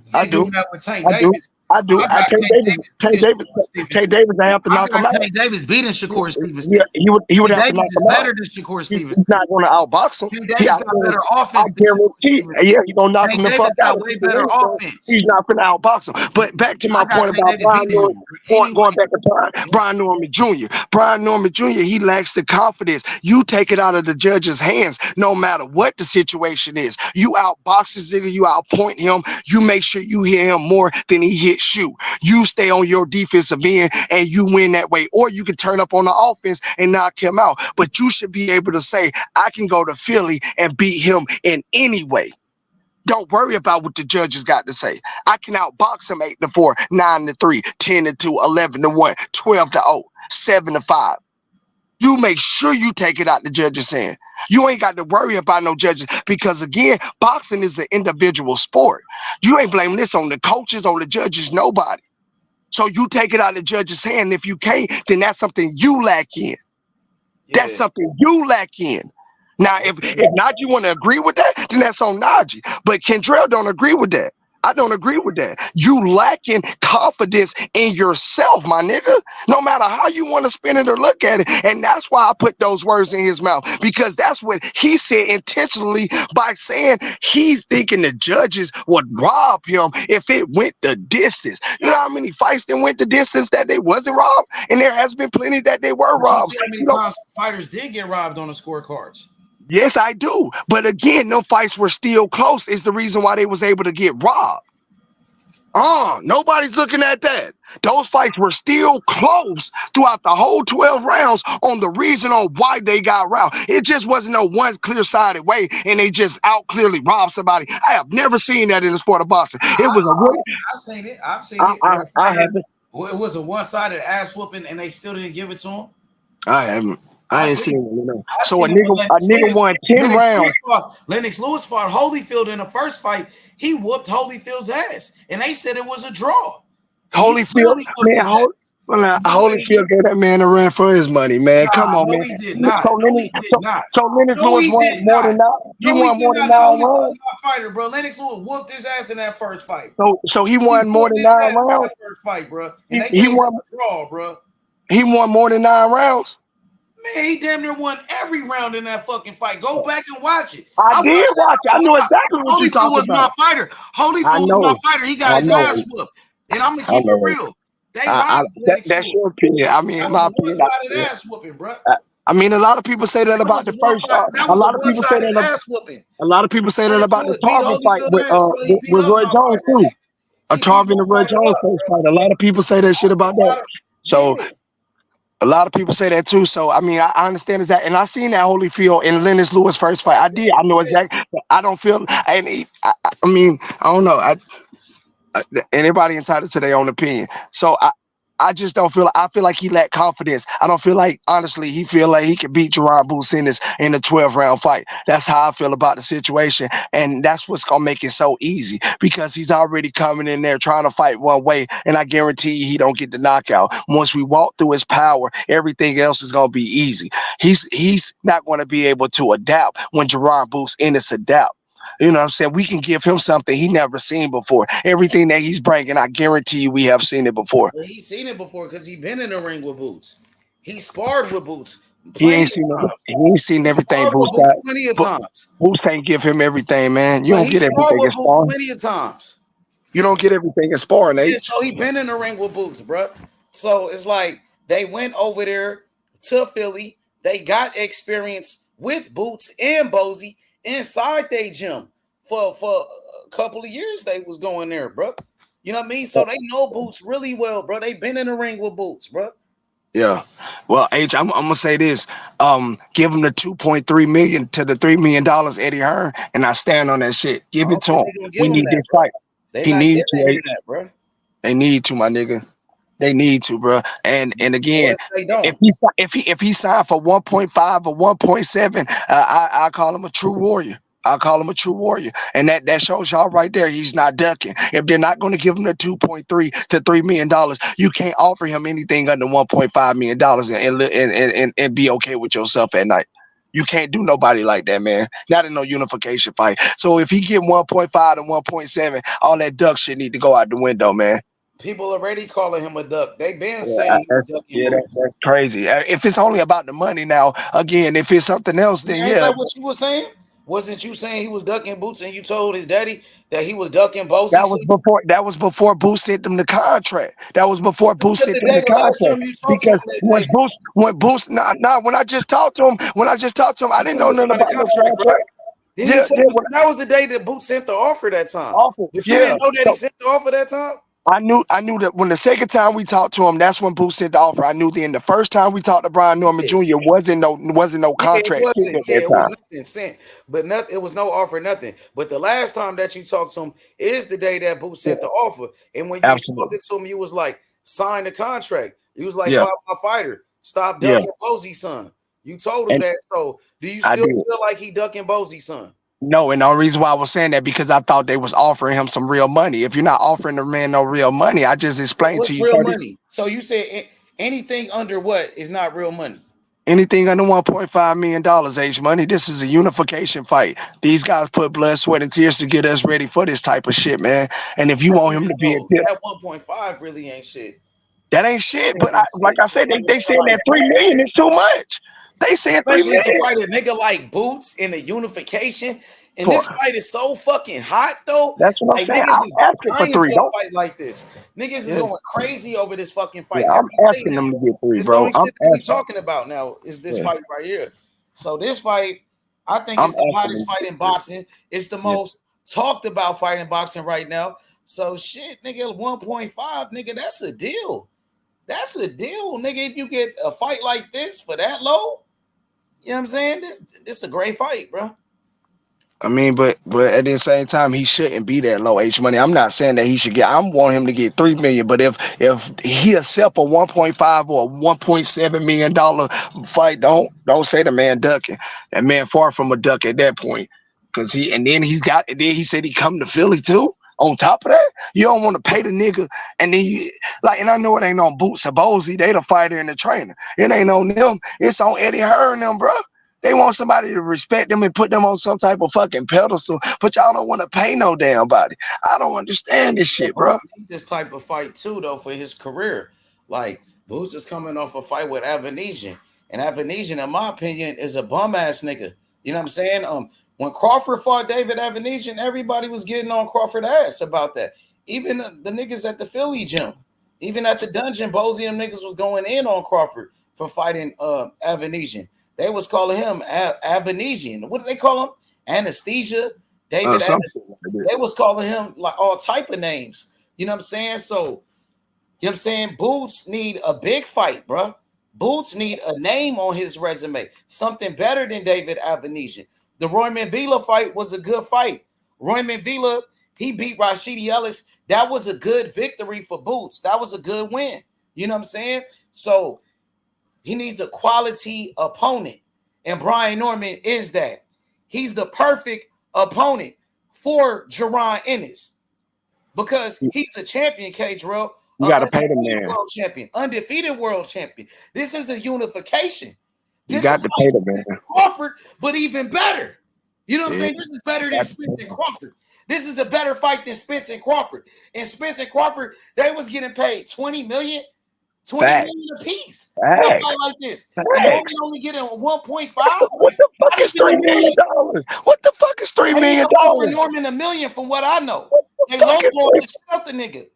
Tank Davis, I have to knock him out. Tank Davis beating Shakur Stevenson. Yeah, he would have to knock him out. Better than Shakur Stevenson. He's not going to outbox him. He got better offense. I guarantee. Yeah, he's going to knock him the fuck out. Way better offense. He's not going to outbox him. But back to my point about Brian Norman. Going back to Brian Norman Jr. Brian Norman Jr. He lacks the confidence. You take it out of the judge's hands, no matter what the situation is. You outbox this nigga. You outpoint him. You make sure you hit him more than he hits you. You stay on your defensive end and you win that way. Or you can turn up on the offense and knock him out. But you should be able to say, I can go to Philly and beat him in any way. Don't worry about what the judges got to say. I can outbox him 8-4, 9-3, 10-2, 11-1, 12-0, 7-5. You make sure you take it out the judge's hand. You ain't got to worry about no judges because, again, boxing is an individual sport. You ain't blaming this on the coaches, on the judges, nobody. So you take it out the judge's hand. If you can't, then that's something you lack in. Yeah. That's something you lack in. Now, if Najee want to agree with that, then that's on Najee. But Kendrell don't agree with that. I don't agree with that. You lacking confidence in yourself, my nigga, no matter how you want to spin it or look at it. And that's why I put those words in his mouth, because that's what he said intentionally by saying he's thinking the judges would rob him if it went the distance. You know how many fights that went the distance that they wasn't robbed? And there has been plenty that they were robbed. How many times fighters did get robbed on the scorecards? Yes, I do. But again, no fights were still close is the reason why they was able to get robbed. Nobody's looking at that. Those fights were still close throughout the whole 12 rounds on the reason on why they got robbed. It just wasn't no one clear-sided way and they just out clearly robbed somebody. I have never seen that in the sport of boxing. It was a I've seen it. I haven't. Well, it was a one-sided ass whooping, and they still didn't give it to him. I ain't seen it. You know. So a seen it with nigga won 10 rounds. Lennox Lewis fought Holyfield in the first fight. He whooped Holyfield's ass, and they said it was a draw. Holyfield, man, Holyfield gave that man a run for his money, man. Come on, man. He did not. So Lennox Lewis won more than that. He won more than 9 rounds. Fighter, bro. Lennox Lewis whooped his ass in that first fight. So he won more than 9 rounds. First fight, bro. And He won a draw, bro. He won more than 9 rounds. Man, he damn near won every round in that fucking fight. Go back and watch it. I did watch it. I knew exactly what you talking about. Holyfield was my fighter. Holyfield was my fighter. He got his ass whooped. And I'm gonna keep it real. That's your opinion. I mean, my opinion. Ass whooping, bro. I mean, a lot of people say that about the first fight. A lot of people say that. A lot of people say that about the Tarvin fight with Roy Jones too. A Tarvin and Roy Jones first fight. A lot of people say that shit about that. So a lot of people say that too. So I mean, I understand that, and I seen that Holyfield and Lennox Lewis first fight. I did. I know exactly. I don't feel. I mean, I don't know. Anybody entitled to their own opinion. So I just don't feel. I feel like he lacked confidence. I don't feel like, honestly, he feel like he could beat Jaron Ennis in a 12-round fight. That's how I feel about the situation, and that's what's gonna make it so easy because he's already coming in there trying to fight one way, and I guarantee you he don't get the knockout. Once we walk through his power, everything else is gonna be easy. He's not gonna be able to adapt when Jaron Ennis adapt. You know what I'm saying? We can give him something he never seen before. Everything that he's bringing, I guarantee you we have seen it before. Well, he's seen it before because he's been in the ring with Boots. He sparred with Boots. He ain't seen everything Boots got. Plenty of times. Boots ain't give him everything, man. You don't get everything in sparring. Plenty of times. You don't get everything in sparring, eh? Yeah, so he been in the ring with Boots, bro. So it's like they went over there to Philly. They got experience with Boots and Bozy inside their gym for a couple of years. They was going there, bro. You know what I mean? So they know Boots really well, bro. They been in the ring with Boots, bro. Yeah. Well, H, I'm gonna say this. Give him the $2.3 million to the $3 million Eddie Hearn, and I stand on that shit. Give it to him. We need this fight. He needs to, bro. They need to, my nigga. They need to, bro. And again, if he signed for 1.5 or 1.7, I call him a true warrior. I'll call him a true warrior. And that shows y'all right there he's not ducking. If they're not going to give him the $2.3 to $3 million, you can't offer him anything under $1.5 million and be okay with yourself at night. You can't do nobody like that, man. Not in no unification fight. So if he get 1.5 to 1.7, all that duck shit need to go out the window, man. People already calling him a duck. They been saying that's crazy. If it's only about the money now, again, if it's something else, then yeah. That what you were saying? Wasn't you saying he was ducking Boots and you told his daddy that he was ducking Bozy? That was before Boots sent them the contract. That was before Boots sent them the contract. Because when Boots when I just talked to him, I didn't know nothing about the contract. That was the day that Boots sent the offer that time. But you didn't know that he sent the offer that time? I knew that when the second time we talked to him, that's when Boots sent the offer. I knew then the first time we talked to Brian Norman Jr. wasn't no contract. It was nothing sent, but nothing. It was no offer, nothing. But the last time that you talked to him is the day that Boots sent the offer. And when you spoke to him, you was like, sign the contract. He was like, fight my fighter. Stop ducking Bozy's son. You told him that. So do you still feel like he ducking Bozy's son? No, and the only reason why I was saying that because I thought they was offering him some real money. If you're not offering the man no real money, I just explained to you. Real money? So you said anything under what is not real money? Anything under $1.5 million, H money. This is a unification fight. These guys put blood, sweat, and tears to get us ready for this type of shit, man. And if you want him to be that 1.5 really ain't shit. That ain't shit. But like I said, they saying that $3 million is too much. They saying $3 million. To fight a nigga like Boots in a unification, and this fight is so fucking hot though. That's what I'm saying. I'm asking for 3. Don't fight like this. Niggas is going crazy over this fucking fight. Yeah, I'm asking them to get 3, bro. I'm talking about now is this fight right here. So this fight, I think it's the hottest fight in boxing. It's the most talked about fight in boxing right now. So shit, nigga, 1.5, nigga, that's a deal. That's a deal, nigga. If you get a fight like this for that low, you know what I'm saying? This is a great fight, bro. I mean, but at the same time, he shouldn't be that low H money. I'm not saying that he should get. I'm wanting him to get $3 million. But if he accept a 1.5 or a $1.7 million fight, don't say the man ducking. That man far from a duck at that point. Cause then he said he come to Philly too. On top of that, you don't want to pay the nigga, and then and I know it ain't on Boots or Bozy. They the fighter and the trainer. It ain't on them. It's on Eddie Hearn and them, bro. They want somebody to respect them and put them on some type of fucking pedestal, but y'all don't want to pay no damn body. I don't understand this shit, bro. This type of fight too, though, for his career. Like Boots is coming off a fight with Avanesian, and Avanesian, in my opinion, is a bum ass nigga. You know what I'm saying? When Crawford fought David Avanesian, everybody was getting on Crawford ass about that. Even the niggas at the Philly gym, even at the dungeon, Bozy and them niggas was going in on Crawford for fighting Avanesian. They was calling him Avanesian. What do they call him? Anesthesia. David. They was calling him like all type of names. You know what I'm saying? So, you know what I'm saying? Boots need a big fight, bro. Boots need a name on his resume. Something better than David Avanesian. The Royman Villa fight was a good fight. Royman Villa, he beat Rashidi Ellis. That was a good victory for Boots. That was a good win. You know what I'm saying? So, he needs a quality opponent. And Brian Norman is that. He's the perfect opponent for Jaron Ennis. Because he's a champion, K-Drill. You got to pay the man. World champion, undefeated world champion. This is a unification. You got to pay the man. Crawford, but even better. You know what I'm saying? This is better than Spence and Crawford. This is a better fight than Spence and Crawford. And Spence and Crawford, they was getting paid $20 million a piece. Like this. And only getting 1.5. What the fuck is $3 million? What the fuck is $3 million? Over Norman $1 million from what I know. They lowballed the nigga.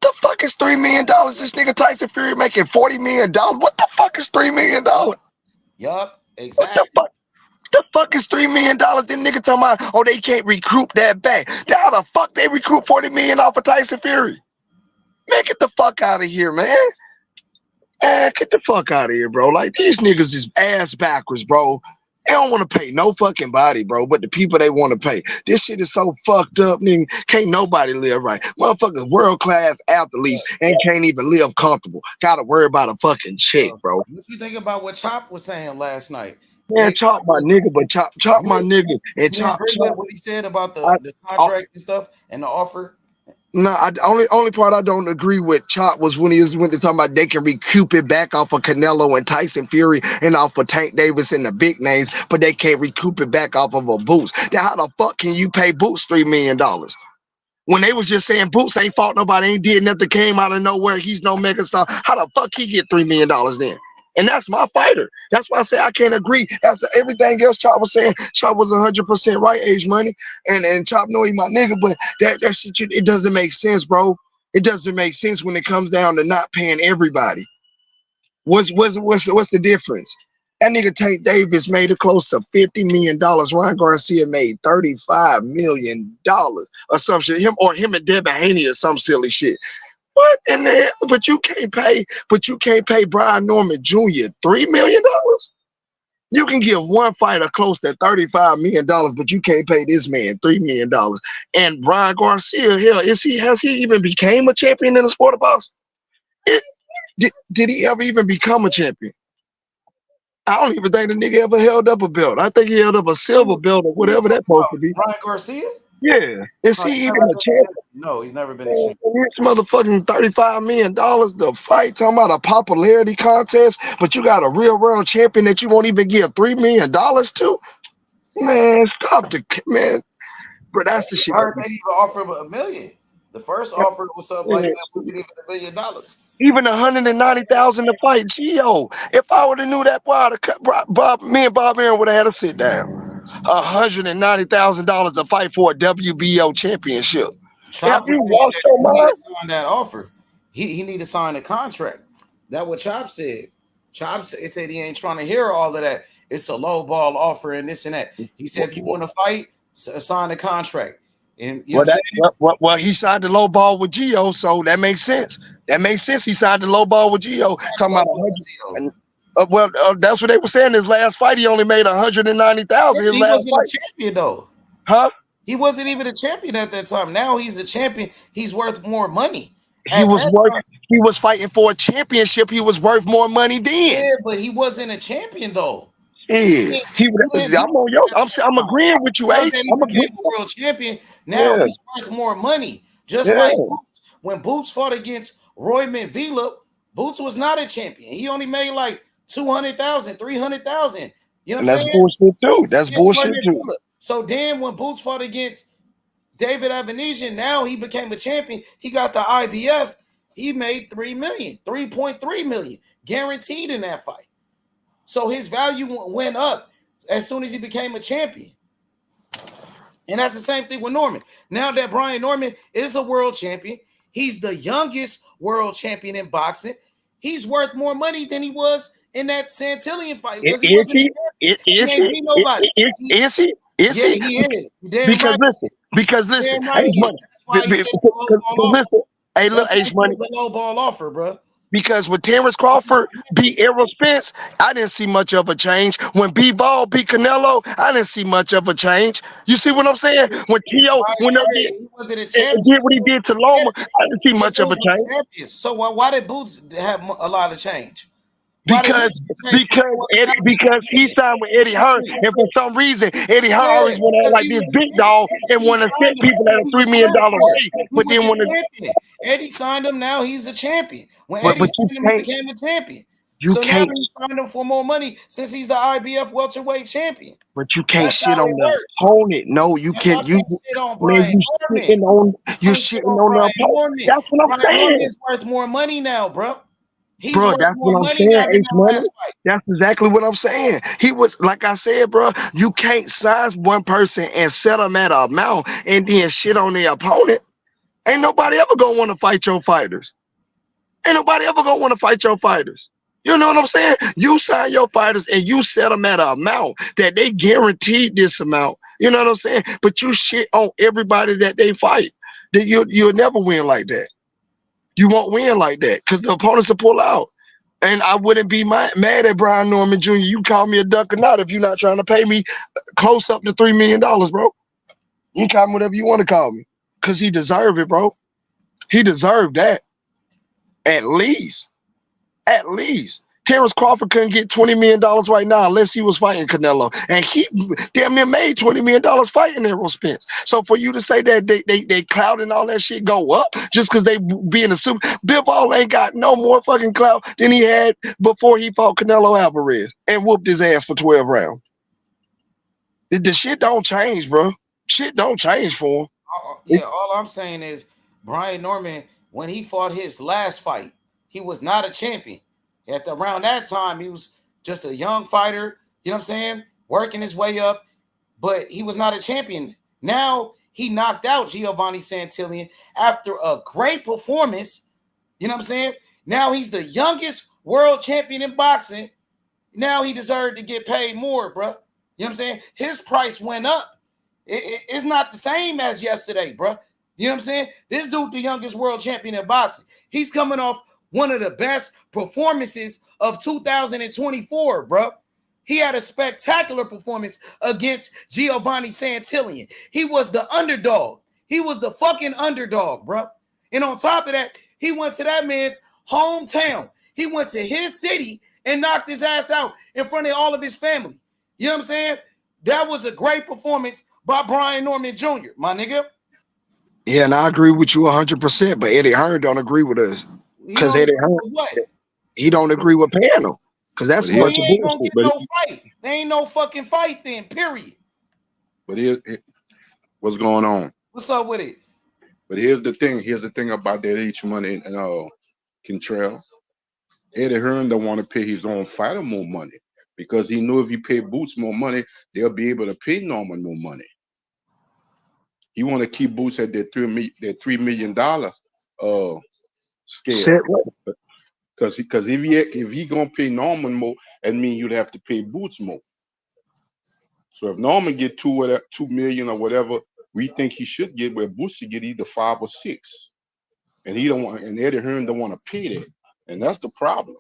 The fuck is $3 million? This nigga Tyson Fury making $40 million. What the fuck is $3 million? Yup, exactly. What the fuck is $3 million? Then nigga talking about, oh, they can't recruit that back. How the fuck they recruit $40 million off of Tyson Fury? Man, get the fuck out of here, man. Get the fuck out of here, bro. Like, these niggas is ass backwards, bro. They don't want to pay no fucking body, bro, but the people they want to pay. This shit is so fucked up, nigga. Can't nobody live right. Motherfuckers, world-class athletes and can't even live comfortable. Gotta worry about a fucking check, bro. What you think about what Chop was saying last night? Man, Chop my nigga, but Chop my nigga. And Chop what he said about the contract and stuff and the offer. No, only part I don't agree with Chop was when they talking about they can recoup it back off of Canelo and Tyson Fury and off of Tank Davis and the big names, but they can't recoup it back off of a Boots. Now, how the fuck can you pay Boots $3 million? When they was just saying Boots ain't fought nobody, ain't did nothing, came out of nowhere, he's no megastar. How the fuck he get $3 million then? And that's my fighter. That's why I say I can't agree. That's everything else Chop was saying. Chop was 100% right, Age Money. And Chop know he my nigga, but that shit, it doesn't make sense, bro. It doesn't make sense when it comes down to not paying everybody. What's the difference? That nigga Tank Davis made it close to $50 million. Ryan Garcia made $35 million or some shit. Him and Devin Haney or some silly shit. What in the hell? But you can't pay Brian Norman Jr. $3 million. You can give one fighter close to $35 million, but you can't pay this man $3 million. And Ryan Garcia, hell, has he even became a champion in the sport of boxing? Did he ever even become a champion? I don't even think the nigga ever held up a belt. I think he held up a silver belt or whatever that's supposed to be. Ryan Garcia? Yeah. Is he even a champion? No, he's never been a champion. This motherfucking $35 million to fight, talking about a popularity contest, but you got a real world champion that you won't even give $3 million to? Man, stop man. But that's the shit. I heard they even offer him $1 million. The first offer was something like that, wasn't even $1 million. Even $190,000 to fight Gio. If I would have knew that, boy, me and Bob Aaron would have had to sit down. $190,000 to fight for a WBO championship. Chop he need to sign that offer. He need to sign a contract. That's what Chop said. Chop said he ain't trying to hear all of that. It's a low ball offer and this and that. He said if you want to fight, sign a contract. And you well, he signed the low ball with Gio, so that makes sense. That makes sense. He signed the low ball with Gio. Talking about that's what they were saying. His last fight, he only made $190,000. His last fight. Champion though. Huh? He wasn't even a champion at that time. Now he's a champion. He's worth more money. He was fighting for a championship. He was worth more money then. Yeah, but he wasn't a champion though. Yeah, I'm agreeing with you, H. He became a world champion. Now he's worth more money. Just like Boots. When Boots fought against Royman Vila, Boots was not a champion. He only made like 200,000, 300,000. You know what I'm saying? That's bullshit too. That's bullshit too. So then when Boots fought against David Avanesian, now he became a champion. He got the IBF. He made 3 million, 3.3 million guaranteed in that fight. So his value went up as soon as he became a champion. And that's the same thing with Norman. Now that Brian Norman is a world champion, he's the youngest world champion in boxing. He's worth more money than he was in that Santillan fight. Is he? Is he? He is. Because listen, H Money. Hey, look, H Money. It's a low ball offer, bro. Because when Terrence Crawford beat Errol Spence, I didn't see much of a change. When B-Ball beat Canelo, I didn't see much of a change. You see what I'm saying? When T.O. went up there and did what he did to Loma, I didn't see much of a change. So why did Boots have a lot of change? Because he signed with Eddie Hearn, and for some reason Eddie Hearn always went out like this big dog and want to set people at a $3 million rate, but then when Eddie signed him, now he's a champion. When Eddie signed him, he became a champion. So now he signed him for more money since he's the IBF welterweight champion. But you can't shit on the opponent. No, you can't. You shitting on the opponent. That's what I'm saying. He's worth more money now, bro. Bro, that's what I'm saying, H Money. That's exactly what I'm saying. He was, like I said, bro, you can't size one person and set them at an amount and then shit on their opponent. Ain't nobody ever gonna want to fight your fighters. Ain't nobody ever gonna want to fight your fighters. You know what I'm saying? You sign your fighters and you set them at an amount that they guaranteed this amount. You know what I'm saying? But you shit on everybody that they fight. That you'll never win like that. You won't win like that because the opponents will pull out. And I wouldn't be mad at Brian Norman Jr. You call me a duck or not if you're not trying to pay me close up to $3 million, bro. You can call me whatever you want to call me because he deserved it, bro. He deserved that. At least. Terrence Crawford couldn't get $20 million right now unless he was fighting Canelo. And he damn near made $20 million fighting Errol Spence. So for you to say that they clout and all that shit go up just because they being a super Bivol ain't got no more fucking clout than he had before he fought Canelo Alvarez and whooped his ass for 12 rounds. The shit don't change, bro. Shit don't change for him. Yeah, all I'm saying is Brian Norman, when he fought his last fight, he was not a champion. Around that time, he was just a young fighter, you know what I'm saying? Working his way up, but he was not a champion. Now he knocked out Gervonta Santillan after a great performance, you know what I'm saying? Now he's the youngest world champion in boxing. Now he deserved to get paid more, bro. You know what I'm saying? His price went up. It's not the same as yesterday, bro. You know what I'm saying? This dude, the youngest world champion in boxing, he's coming off one of the best performances of 2024, bro. He had a spectacular performance against Gervonta Santillan. He was the underdog. He was the fucking underdog, bro. And on top of that, he went to that man's hometown. He went to his city and knocked his ass out in front of all of his family. You know what I'm saying? That was a great performance by Brian Norman Jr., my nigga. Yeah, and I agree with you 100%, but Eddie Hearn don't agree with us. Because Eddie Hearn, he don't agree with panel. Because that's a bunch of bullshit. No fight. There ain't no fucking fight then, period. But what's going on? What's up with it? But here's the thing. Here's the thing about that H Money and Kentrell. Eddie Hearn don't want to pay his own fighter more money because he knew if he paid Boots more money, they'll be able to pay Norman more money. He want to keep Boots at that $3 million scale. Because if he gonna pay Norman more, that means you'd have to pay Boots more. So if Norman get $2 million or whatever, we think he should get, where Boots should get either 5 or 6. And Eddie Hearn don't want to pay that. And that's the problem.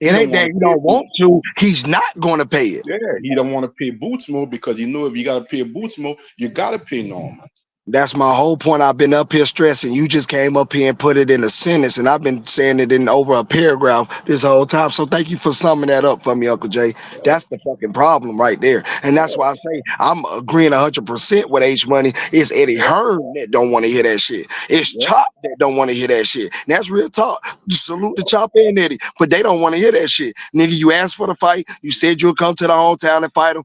It ain't that he don't want to. He's not going to pay it. Yeah, he don't want to pay Boots more because you know if you got to pay Boots more, you got to pay Norman. That's my whole point. I've been up here stressing. You just came up here and put it in a sentence, and I've been saying it in over a paragraph this whole time. So thank you for summing that up for me, Uncle Jay. That's the fucking problem right there. And that's why I say I'm agreeing 100% with H Money. It's Eddie Hearn that don't want to hear that shit. It's Chop that don't want to hear that shit. And that's real talk. Salute to Chop and Eddie, but they don't want to hear that shit. Nigga, you asked for the fight. You said you'll come to the hometown and fight them.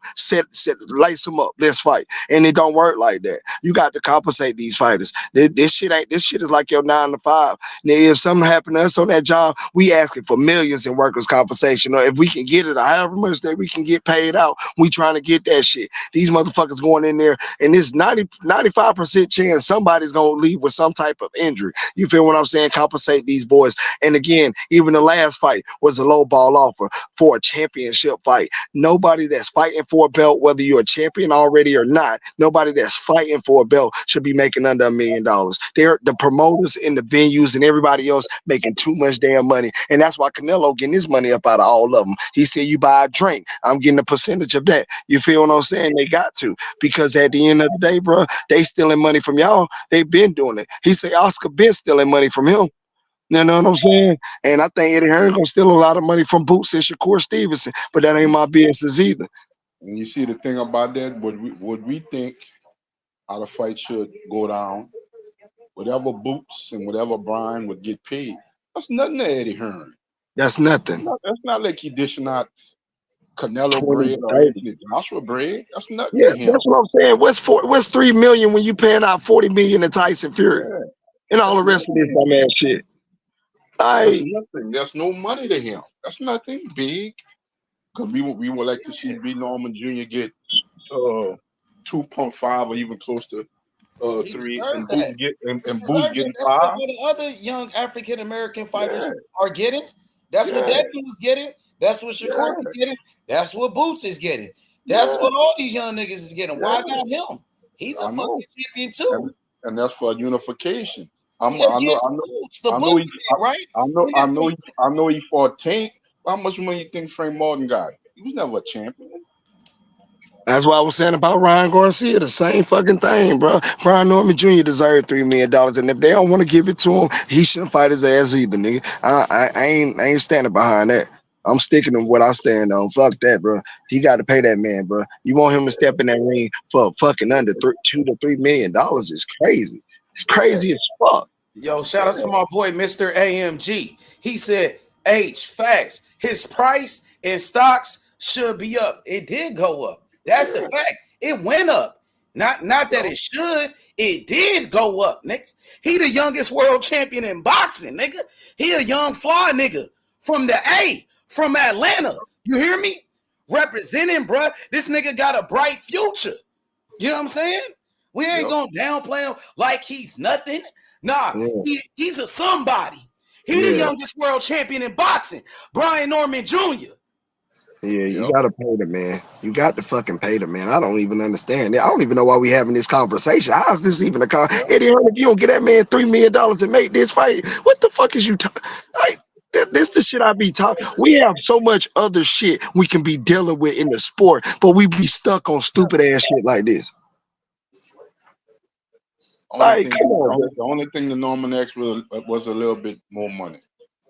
Lace them up. Let's fight. And it don't work like that. You got to compensate these fighters. This shit is like your 9 to 5. Now, if something happened to us on that job, we asking for millions in workers' compensation. Or if we can get it, or however much that we can get paid out, we trying to get that shit. These motherfuckers going in there, and this 95% chance somebody's gonna leave with some type of injury. You feel what I'm saying? Compensate these boys. And again, even the last fight was a low ball offer for a championship fight. Nobody that's fighting for a belt, whether you're a champion already or not, nobody that's fighting for a belt should be making under $1 million. They're the promoters and the venues and everybody else making too much damn money. And that's why Canelo getting his money up out of all of them. He said, you buy a drink, I'm getting a percentage of that. You feel what I'm saying? They got to, because at the end of the day, bro, they stealing money from y'all. They've been doing it. He said Oscar been stealing money from him. You know what I'm saying? And I think Eddie Hearn gonna steal a lot of money from Boots and Shakur Stevenson, but that ain't my business either. And you see the thing about that, what we think how the fight should go down, whatever Boots and whatever Brian would get paid, that's nothing to Eddie Hearn. That's nothing. That's not like he dishing out Canelo bread or Joshua bread. That's nothing Yeah, to him. that's what I'm saying. What's $3 million when you paying out $40 million to Tyson Fury and all the rest of this dumbass shit? That's nothing. That's no money to him. That's nothing big. Because we would like to see B. Norman Jr. get 2.5 or even close to 3, and Boots getting 5. That's what all the other young African American fighters are getting. That's what Devin was getting. That's what Shakur was getting. That's what Boots is getting. That's what all these young niggas is getting. Why not him? He's a fucking champion too. And that's for unification. I know he fought Tank. How much money you think Frank Martin got? He was never a champion. That's what I was saying about Ryan Garcia. The same fucking thing, bro. Brian Norman Jr. deserved $3 million, and if they don't want to give it to him, he shouldn't fight his ass either, nigga. I ain't standing behind that. I'm sticking to what I stand on. Fuck that, bro. He got to pay that man, bro. You want him to step in that ring for fucking under $2 to $3 million? Is crazy. It's crazy as fuck. Yo, shout out to my boy, Mr. AMG. He said, facts. His price in stocks should be up. It did go up. That's a fact. It went up. Not that it should. It did go up, nigga. He the youngest world champion in boxing, nigga. He a young fly nigga from the A, from Atlanta. You hear me? Representing, bruh. This nigga got a bright future. You know what I'm saying? We ain't gonna downplay him like he's nothing. Nah, he's a somebody. He the youngest world champion in boxing. Brian Norman Jr. Yeah, you gotta pay the man. You got to fucking pay the man. I don't even understand it. I don't even know why we having this conversation. How is this even a Eddie Hearn, if you don't get that man $3 million and make this fight, what the fuck is you talking? Like, this the shit I be talking. We have so much other shit we can be dealing with in the sport, but we be stuck on stupid ass shit like this. The only thing the Norman X was a little bit more money.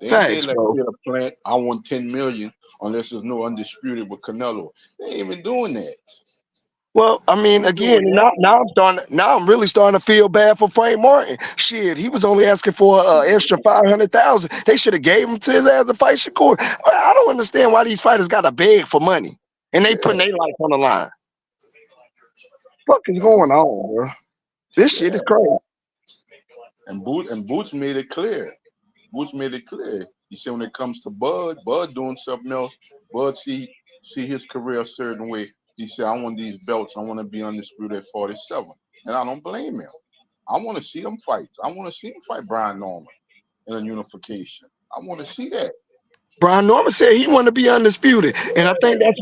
They ain't like a plant. I want $10 million unless there's no undisputed with Canelo. They ain't even doing that. Well, I mean, again, now I'm really starting to feel bad for Frank Martin. Shit, he was only asking for an extra $500,000. They should have gave him to his ass to fight Shakur. I don't understand why these fighters got to beg for money and they putting their life on the line. What is going on, bro? This shit is crazy. And Boots made it clear. He said when it comes to Bud doing something else, Bud see his career a certain way. He said, I want these belts. I want to be undisputed at 47. And I don't blame him. I want to see them fight. I want to see him fight Brian Norman in a unification. I want to see that. Brian Norman said he want to be undisputed, and I think that's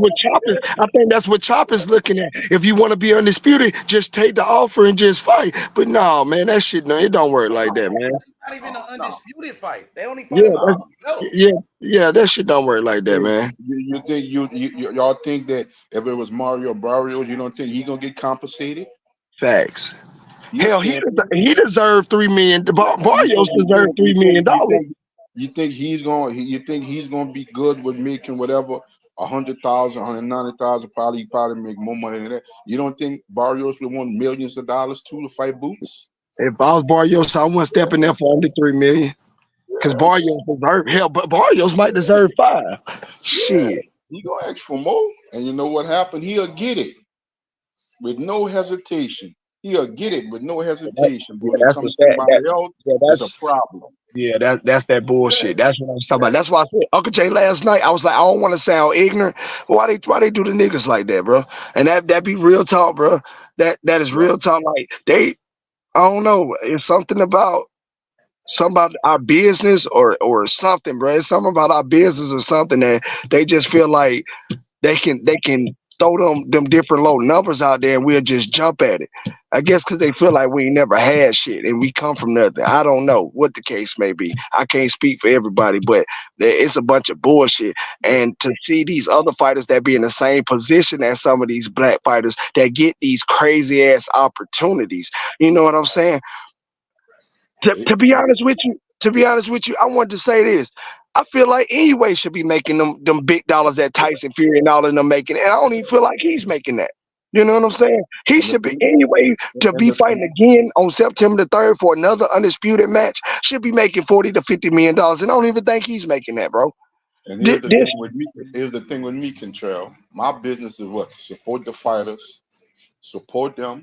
what Chop is looking at. If you want to be undisputed, just take the offer and just fight. But no, man, that shit, no, it don't work like that, man. Not even an undisputed fight. They only Yeah, fighting for belts. yeah, that shit don't work like that, man. You think y'all think that if it was Mario Barrios, you don't think he gonna get compensated? Facts. He a Hell, champion. he deserved $3 million. Barrios deserved $3 million. You think he's gonna be good with making whatever 100,000, 190,000? Probably make more money than that. You don't think Barrios would want millions of dollars too to fight Boots? If I was Barrios, I wouldn't step in there for under $3 million. Because Barrios deserve hell, but Barrios might deserve $5. Shit. He gonna ask for more, and you know what happened? He'll get it with no hesitation. He'll get it with no hesitation. But when it That's a comes to sad. somebody else, it's a That's problem. that's that bullshit. That's what I was talking about. That's why I said Uncle Jay last night. I was like, I don't want to sound ignorant. Why they do the niggas like that, bro? And that be real talk, bro. That is real talk. Like I don't know. It's something about our business or something, bro. It's something about our business or something that they just feel like they can throw them different low numbers out there and we'll just jump at it. I guess because they feel like we ain't never had shit and we come from nothing. I don't know what the case may be. I can't speak for everybody, but it's a bunch of bullshit. And to see these other fighters that be in the same position as some of these black fighters that get these crazy ass opportunities, you know what I'm saying? To be honest with you, I wanted to say this. I feel like anyway should be making them big dollars that Tyson Fury and all of them making. And I don't even feel like he's making that. You know what I'm saying? He should be anyway to be fighting again on September the 3rd for another undisputed match. Should be making $40 to $50 million. And I don't even think he's making that, bro. And here's the thing with me. Here's the thing with me, Contrell. My business is what? To support the fighters, support them,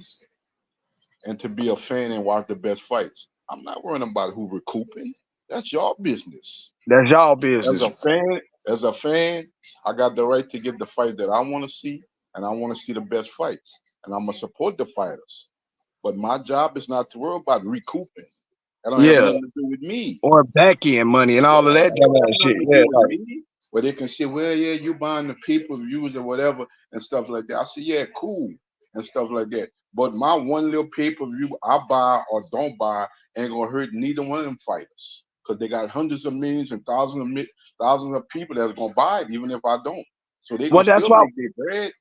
and to be a fan and watch the best fights. I'm not worrying about who recouping. That's your business. That's y'all As business. a fan, I got the right to get the fight that I want to see, and I want to see the best fights, and I'm gonna support the fighters. But my job is not to worry about recouping. That don't have Yeah. nothing to do with me. Or back end money and all of that dumb ass shit. Nothing to Yeah, do with like, me. Where they can say, well, yeah, you buying the pay-per-views or whatever and stuff like that. I say, yeah, cool and stuff like that. But my one little pay-per-view I buy or don't buy ain't gonna hurt neither one of them fighters. Because they got hundreds of millions and thousands of people that's gonna buy it, even if I don't. So they well, gonna that's still why. make their bread.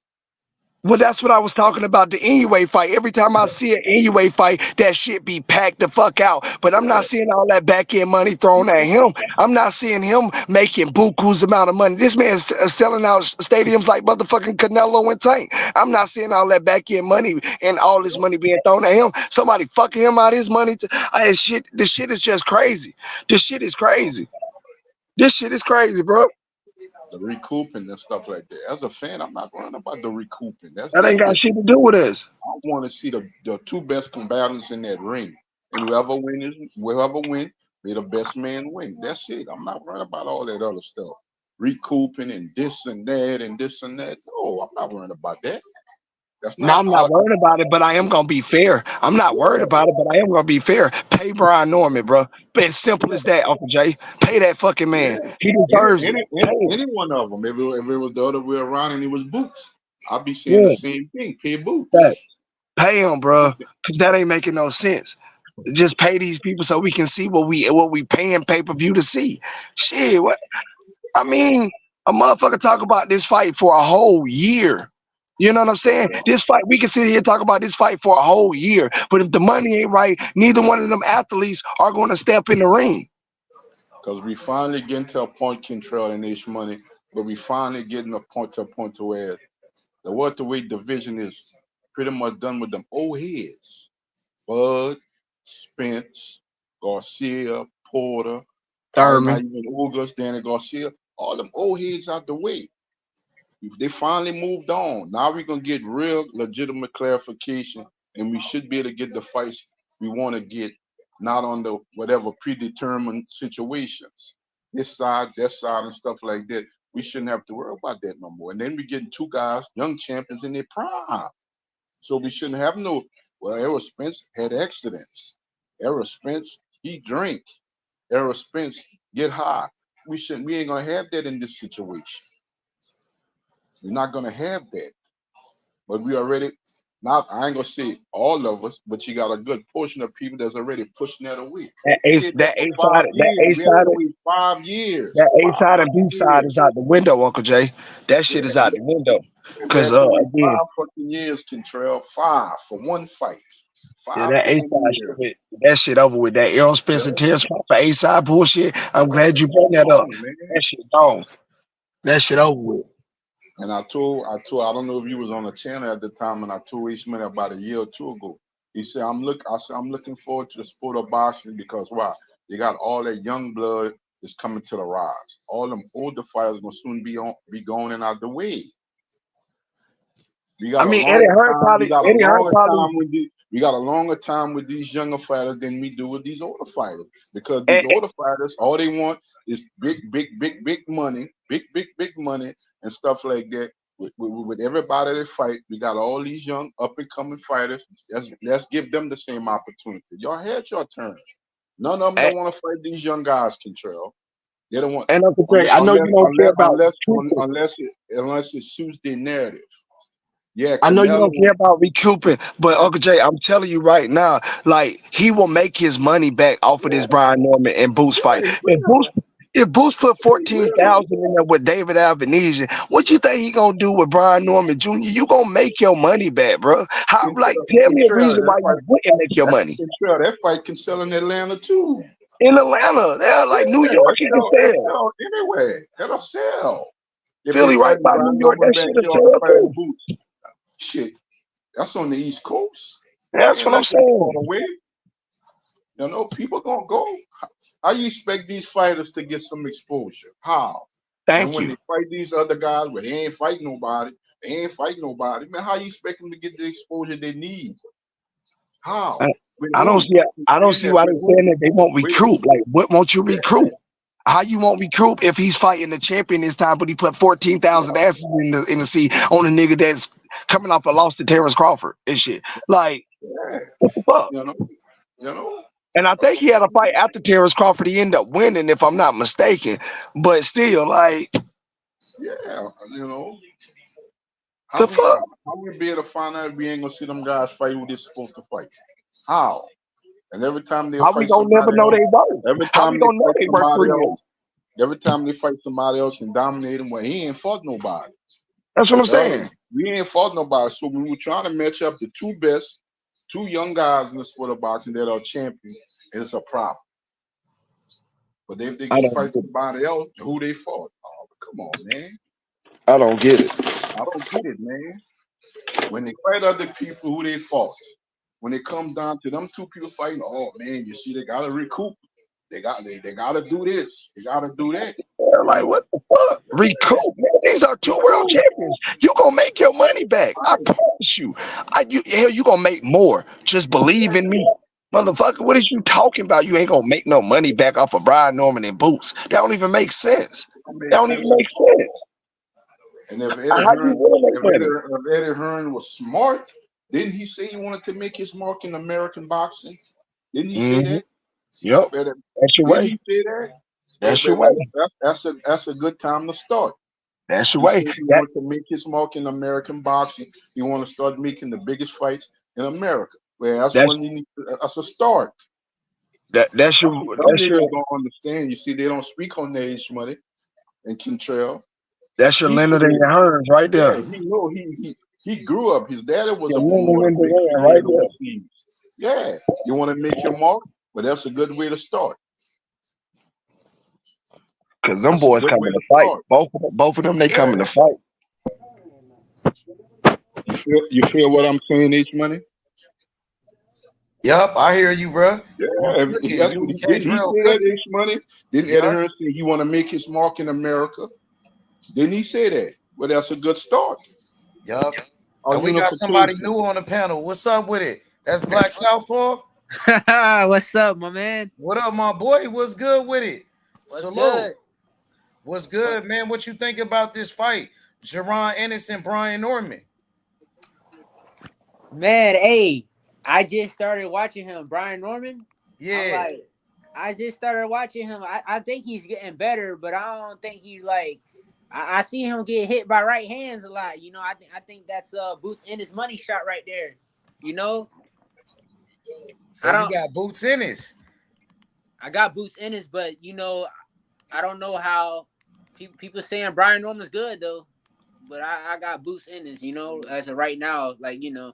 Well, that's what I was talking about, the Inoue fight. Every time I see an Inoue fight, that shit be packed the fuck out. But I'm not seeing all that back end money thrown at him. I'm not seeing him making buku's amount of money. This man's selling out stadiums like motherfucking Canelo and Tank. I'm not seeing all that back end money and all this money being thrown at him. Somebody fucking him out his money. This shit is just crazy. This shit is crazy. This shit is crazy, bro. The recouping and stuff like that. As a fan, I'm not worrying about the recouping. That's That ain't got it. shit to do with us. I want to see the two best combatants in that ring, and whoever win, may the best man win. That's it. I'm not worrying about all that other stuff, recouping and this and that and this and that. No, I'm not worrying about that. That's No, not. I'm not worried about it, but I am gonna be fair. I'm not worried about it, but I am gonna be fair. Pay Brian Norman, bro. But it's simple as that, Uncle Jay. Pay that fucking man. He deserves it. Any one of them. If it was the other way around and it was Boots, I'd be saying Yeah, the same thing. Pay Boots. that. Pay him, bro. Cause that ain't making no sense. Just pay these people so we can see what we paying pay-per-view to see. Shit, what I mean, a motherfucker talk about this fight for a whole year. You know what I'm saying? This fight, we can sit here and talk about this fight for a whole year. But if the money ain't right, neither one of them athletes are going to step in the ring. Because we finally getting to a point, Control and H Money, but we finally getting a point to where the welterweight division is pretty much done with them old heads. Bud, Spence, Garcia, Porter, probably not Thurman. even August, Danny Garcia, all them old heads out the way. They finally moved on. Now we're gonna get real legitimate clarification, and we should be able to get the fights we want to get, not on the whatever predetermined situations. This side, that side, and stuff like that. We shouldn't have to worry about that no more. And then we getting two guys, young champions in their prime. So we shouldn't have no. Well, Errol Spence had accidents. Errol Spence, he drink. Errol Spence get high. We shouldn't. We ain't gonna have that in this situation. We're not gonna have that. But we already Not, I ain't gonna say all of us, but you got a good portion of people that's already pushing that away. That They A did that that for A 5 side that years. A We had to side wait 5 years. that A 5 side and B side years. is out the window, Uncle Jay. That shit is Yeah, out the window. we Cause had to wait again, 5 fucking years, Kentrell. 5 for one fight. yeah, 5 that A damn side years. shit, that shit over with. That Errol Yeah, Spence and Terrence Crawford A side bullshit. I'm glad you brought come that up. on, man. That shit gone. That shit over with. And I don't know if you was on the channel at the time, and I told Ishmael about a year or two ago. He said, I said, I'm looking forward to the sport of boxing because why? They got all that young blood is coming to the rise. All them older fighters gonna soon be going and out the way. We got I a mean, Eddie longer Hearn time. We probably got a Eddie Hearn longer probably time with we got a longer time with these younger fighters than we do with these older fighters. Because these eh, older fighters, all they want is big money, big money and stuff like that. With everybody they fight, we got all these young up and coming fighters. Let's give them the same opportunity. Y'all had your turn. None of them eh, don't want to fight these young guys, Control. They don't want and Uncle Jay, I know you don't care about recouping. unless it suits their narrative. Yeah, I know you don't Canelo. care about recouping, but Uncle Jay, I'm telling you right now, like he will make his money back off of this Brian Norman and Boots fight. If Boots put 14,000 in there with David Albanese, what you think he gonna do with Brian Norman Jr.? You gonna make your money back, bro? How? Like, tell me a reason why you wouldn't make your money That fight can sell in Atlanta too. in Atlanta. They're like New York, it can It sell. sell anyway. That'll sell. If they Philly, right fighting by New Brian York, Norman that shit'll backyard sell fighting too. Boots. Shit, that's on the East Coast. That's Ain't what I'm that saying. far away. You know, people gonna go. How you expect these fighters to get some exposure? How? Thank When you. they fight these other guys, where they ain't fighting nobody, man, how you expect them to get the exposure they need? How? With I don't who? see. I don't Saying see that why with they're saying who? that they won't With recruit. who? Like, what won't you Yeah, recruit? How you won't recruit if he's fighting the champion this time, but he put 14,000 asses in the seat on a nigga that's coming off a loss to Terrence Crawford and shit. Like, yeah. what the fuck? You know. And I think he had a fight after Terrence Crawford. He ended up winning, if I'm not mistaken. But still, like, Yeah, you know. the fuck? How we be able to find out if we ain't gonna see them guys fight who they're supposed to fight? How? And every time they How we fight gonna never somebody know else, they work? every How we time they gonna know fight they work somebody 3 years? else, every time they fight somebody else and dominate them, well, he ain't fought nobody. That's what I'm Well, saying. we ain't fought nobody. So we were trying to match up the two best, two young guys in the sport of boxing that are champions. It's a problem. But if they I go don't fight get it. somebody else, who they fought? Oh, come on, man. I don't get it. I don't get it, man. When they fight other people, who they fought. When it comes down to them two people fighting, oh man, you see, they gotta recoup. They gotta do this. They gotta do that. They're like, what the fuck? Recoup, man. These are 2 world champions. You gonna make your money back. I promise you. Hell, you gonna make more. Just believe in me. Motherfucker, what is you talking about? You ain't gonna make no money back off of Brian Norman and Boots. That don't even make sense. That That makes don't even sense. make sense. And if How you gonna make money? Eddie Hearn was smart, didn't he say he wanted to make his mark in American boxing? Didn't he say Mm-hmm. that? Yep. That's your Didn't way. he say that? That's your way. That's a good time to start. That's your He way. said he wanted to make his mark in American boxing. He want to start making the biggest fights in America. Well, that's a start. That's your Some niggas don't understand. You see, they don't speak on their age money and Kentrell. That's your He said, Leonard and your Hearns right there. yeah, he grew up. His daddy was Your a Leonard promoter, and big Durant figure right in there. overseas. Yeah, you want to make your mark, but that's a good way to start. Cause them That's a boys good way coming to to fight. start. Both of them, they coming to fight. You feel what I'm saying, H Money? Yup, I hear you, bro. Yeah, that's You what catch didn't he real say quick. that, H Money? Didn't Eddie Yup. Hearn say he want to make his mark in America? Didn't he say that? Well, that's a good start. Yup. Our And we got somebody unification. new on the panel. What's up with it? That's Black Southpaw. What's up, my man? What up, my boy? What's good with it? What's Salute. good? What's good, man? What you think about this fight? Jaron Ennis and Brian Norman. Man, hey, I just started watching him. Brian Norman? Yeah. I just started watching him. I think he's getting better, but I don't think I see him get hit by right hands a lot. You know, I think that's Boots Ennis money shot right there. You know, so you got Boots Ennis. I got Boots Ennis, but you know, I don't know how people saying Brian Norman's good though, but I got Boots Ennis. You know, as of right now, like you know,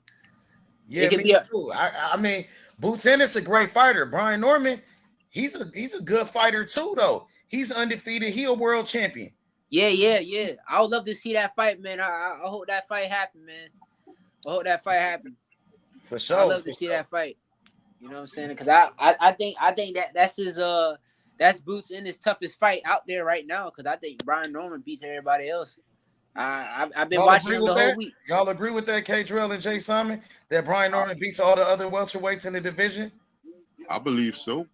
yeah, me too. I mean, Boots Ennis a great fighter. Brian Norman, he's a good fighter too though. He's undefeated. He a world champion. Yeah. I would love to see that fight, man. I hope that fight happen, man. I hope that fight happen. For sure. I love to see that fight. You know what I'm saying? Because I think that's Boots in his toughest fight out there right now. Because I think Brian Norman beats everybody else. I've been watching him the whole week. Y'all agree with that, K. Drill and Jay Simon? That Brian Norman beats all the other welterweights in the division? I believe so.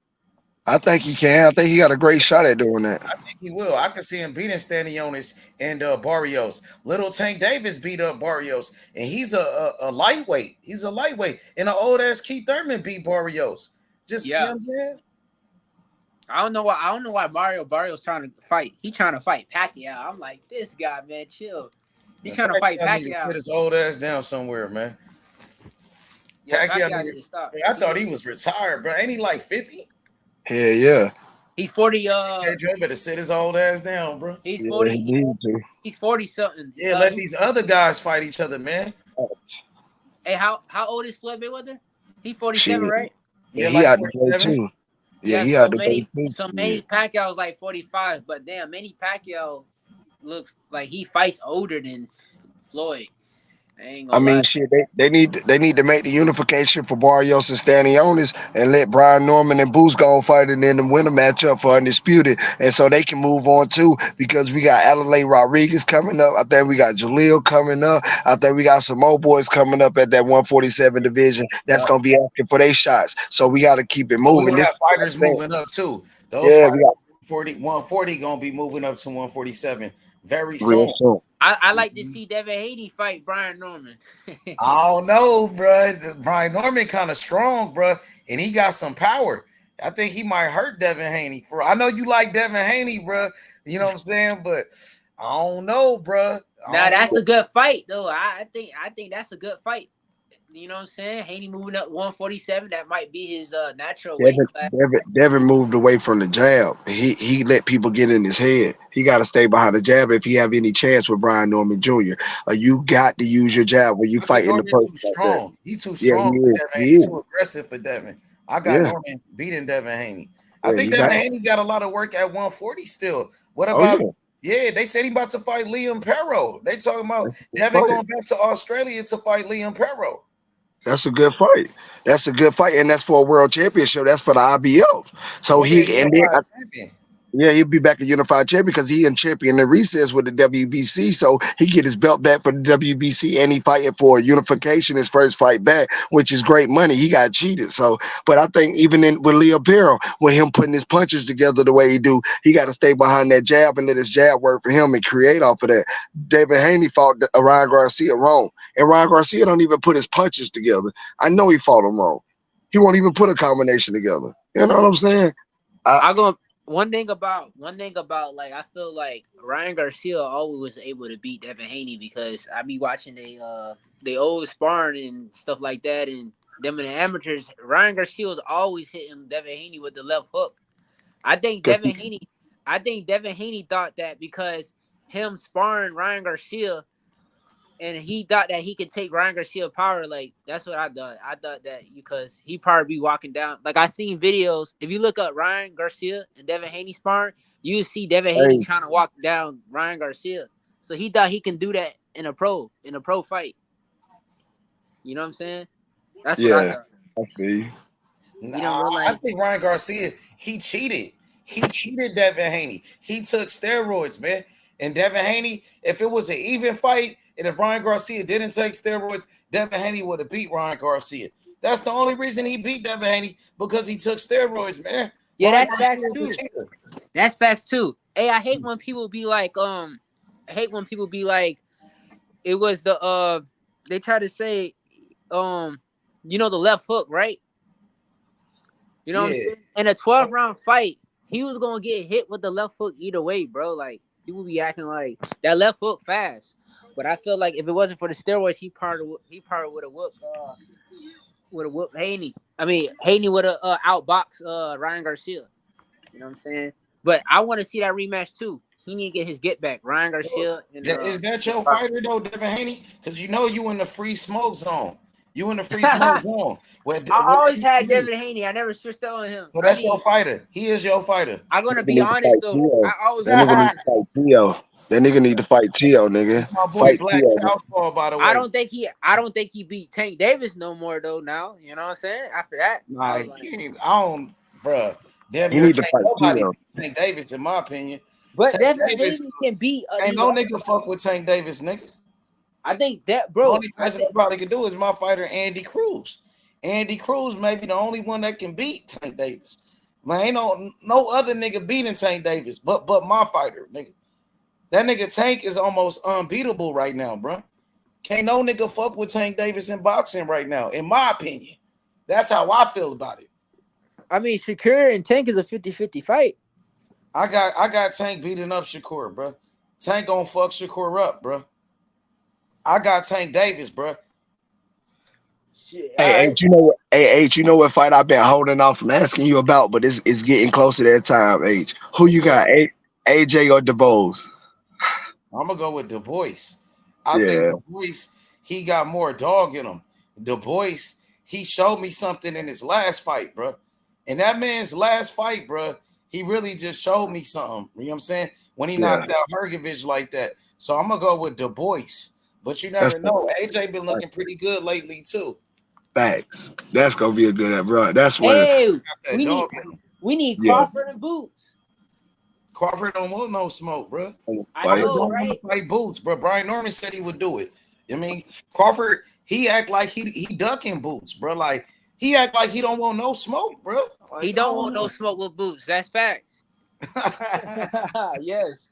I think he can. I think he got a great shot at doing that. I think he will. I can see him beating Stanionis and Barrios. Little Tank Davis beat up Barrios, and he's a lightweight. He's a lightweight. And an old ass Keith Thurman beat Barrios. Just you know what I'm saying? I don't know why Barrios trying to fight. He trying to fight Pacquiao. I'm like, this guy, man, chill. He's trying to fight Pacquiao. Put his old ass down somewhere, man. Yeah, Pacquiao need to stop. I thought he was retired, bro. Ain't he like 50? Hell yeah. He's 40. Joe better sit his old ass down, bro. He's 40. He's 40 something. Yeah, let these other guys fight each other, man. Hey, how old is Floyd Mayweather? He's 47, right? Yeah, he out the too. Yeah, he out the So Manny Pacquiao's like 45, but damn, Manny Pacquiao looks like he fights older than Floyd. I mean, shit, they need to make the unification for Barrios and Stanionis and let Brian Norman and Boots go fight and then win a matchup for Undisputed, and so they can move on too, because we got Adelaide Rodriguez coming up. I think we got Jaleel coming up. I think we got some more boys coming up at that 147 division that's gonna be asking for their shots. So we got to keep it moving. This fighters moving up too. Those fighters, 140 gonna be moving up to 147 very soon. I like to see Devin Haney fight Brian Norman. I don't know, bro. Brian Norman kind of strong, bro, and he got some power. I think he might hurt Devin Haney. I know you like Devin Haney, bro. You know what I'm saying? But I don't know, bro. Now that's a good fight, though. I think that's a good fight. You know what I'm saying? Haney moving up 147. That might be his natural weight class. Devin moved away from the jab. He let people get in his head. He got to stay behind the jab if he have any chance with Brian Norman Jr. You got to use your jab when you fight in the person. Strong. He's too strong for Devin. He's too aggressive for Devin. I got Norman beating Devin Haney. I think Devin Haney got a lot of work at 140 still. What about? Yeah, they said he about to fight Liam Perro. They talking about Devin going back to Australia to fight Liam Perro. That's a good fight. That's a good fight, and that's for a world championship. That's for the IBO. So he'll be back a unified champion because he in champion the recess with the WBC. So he get his belt back for the WBC, and he fighting for unification his first fight back, which is great money. He got cheated. So, but I think even with Leo Perro, with him putting his punches together the way he do, he got to stay behind that jab and let his jab work for him and create off of that. David Haney fought Ryan Garcia wrong, and Ryan Garcia don't even put his punches together. I know he fought him wrong. He won't even put a combination together. You know what I'm saying? One thing about like I feel like Ryan Garcia always was able to beat Devin Haney because I be watching they old sparring and stuff like that, and them in the amateurs. Ryan Garcia was always hitting Devin Haney with the left hook. I think Devin Haney thought that because him sparring Ryan Garcia, and he thought that he could take Ryan Garcia power. Like that's what I thought. I thought that because he probably be walking down. Like I seen videos. If you look up Ryan Garcia and Devin Haney sparring, you see Devin Haney trying to walk down Ryan Garcia. So he thought he can do that in a pro fight. You know what I'm saying? That's what I thought. I feel you. I think Ryan Garcia, he cheated. He cheated Devin Haney. He took steroids, man. And Devin Haney, if it was an even fight, and if Ryan Garcia didn't take steroids, Devin Haney would have beat Ryan Garcia. That's the only reason he beat Devin Haney, because he took steroids, man. Yeah, that's facts too. That's facts too. Hey, I hate when people be like, it was the they try to say, you know, the left hook, right? You know what I'm saying? In a 12-round fight, he was gonna get hit with the left hook either way, bro. Like People be acting like that left hook fast. But I feel like if it wasn't for the steroids, he probably would have whooped Haney. I mean, Haney would have outboxed Ryan Garcia. You know what I'm saying? But I want to see that rematch too. He need to get his get back. Ryan Garcia and Is that your fighter though, Devin Haney? Because you know you in the free smoke zone. You in the free smoke zone. I always had Devin Haney. I never switched on him. So that's your fighter. He is your fighter. I'm gonna be honest though. I always that nigga need to fight Tio. That nigga need to fight Tio, nigga. My boy fight Black Tio. Southpaw, by the way. I don't think he beat Tank Davis no more though. Now you know what I'm saying. After that, I don't, bruh. He need to fight nobody Tio. beat Tank Davis, in my opinion. But Tank Devin Haney can beat. Ain't no nigga fuck with Tank Davis, nigga. I think that, bro. The only person that probably could do is my fighter Andy Cruz. Andy Cruz may be the only one that can beat Tank Davis. Man, ain't no other nigga beating Tank Davis, but my fighter, nigga. That nigga Tank is almost unbeatable right now, bro. Can't no nigga fuck with Tank Davis in boxing right now, in my opinion. That's how I feel about it. I mean, Shakur and Tank is a 50-50 fight. I got Tank beating up Shakur, bro. Tank gonna fuck Shakur up, bro. I got Tank Davis, bro. Hey, H, you know what? Hey, H, you know what fight I've been holding off from asking you about, but it's getting close to that time, H. Who you got, AJ or DeBose? I'm gonna go with Du Bois. I think Du Bois, he got more dog in him. Du Bois, he showed me something in his last fight, bro. And that man's last fight, bro, he really just showed me something. You know what I'm saying? When he knocked out Hergovich like that. So I'm gonna go with Du Bois. But you never know. AJ been looking pretty good lately too. Facts. That's gonna be a good bro. That's what. Hey, we need Crawford and Boots. Crawford don't want no smoke, bro. I know, don't right? want to fight Boots, bro. Brian Norman said he would do it. I mean, Crawford, he act like he ducking Boots, bro. Like he act like he don't want no smoke, bro. Like, He don't want no smoke with Boots. That's facts. Yes.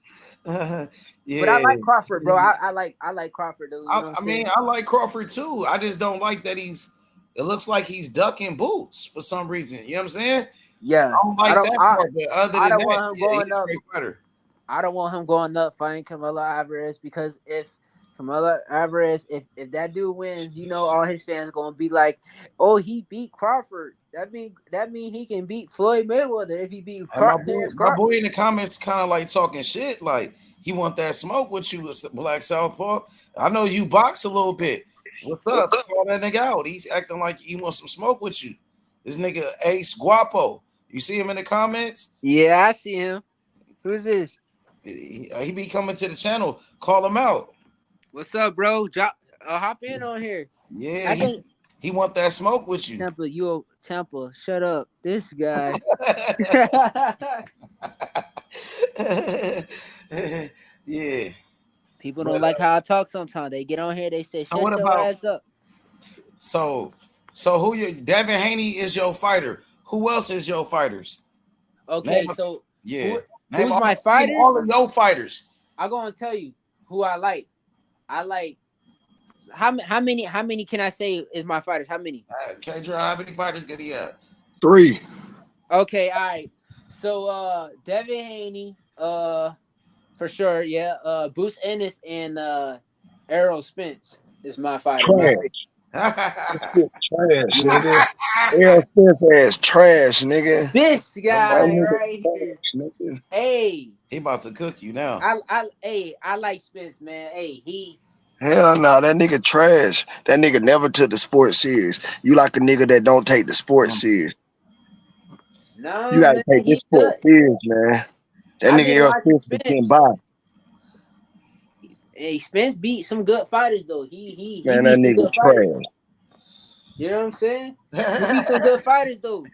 Yeah. But I like Crawford, bro. I like Crawford, though. I mean, I like Crawford too. I just don't like that it looks like he's ducking Boots for some reason. You know what I'm saying? Yeah. I don't like that part, but other than that, want him going he's a up. great fighter. I don't want him going up fighting Canelo Alvarez because if Canelo Alvarez, if that dude wins, you know all his fans gonna be like, "Oh, he beat Crawford." That mean he can beat Floyd Mayweather if he beat Crawford. My boy in the comments kind of like talking shit, like he want that smoke with you, Black Southpaw. I know you box a little bit. What's up? Call that nigga out. He's acting like he wants some smoke with you. This nigga Ace Guapo. You see him in the comments? Yeah, I see him. Who's this? He be coming to the channel. Call him out. What's up, bro? Hop in on here. Yeah, he want that smoke with you. Temple, shut up. This guy. Yeah. People don't like how I talk sometimes. They get on here, they say, shut your ass up. So who you Devin Haney is your fighter. Who else is your fighters? Okay, Name who's my fighters? All of your fighters. I'm gonna tell you who I like. I like how many can I say is my fighters? How many? K-Dra, how many fighters get he have? 3. Okay, all right. So Devin Haney, for sure, yeah. Bruce Ennis and Errol Spence is my fighter. Trash, nigga. Errol Spence ass trash, nigga. This guy right here. Nigga. Hey, he about to cook you now. I like Spence, man. Hey, Hell no, that nigga trash. That nigga never took the sport serious. You like a nigga that don't take the sport serious. No, you gotta take this sport serious, man. That nigga Errol Spence became by. Hey, Spence beat some good fighters though. He man, that nigga trash. You know what I'm saying? He beat some good fighters though.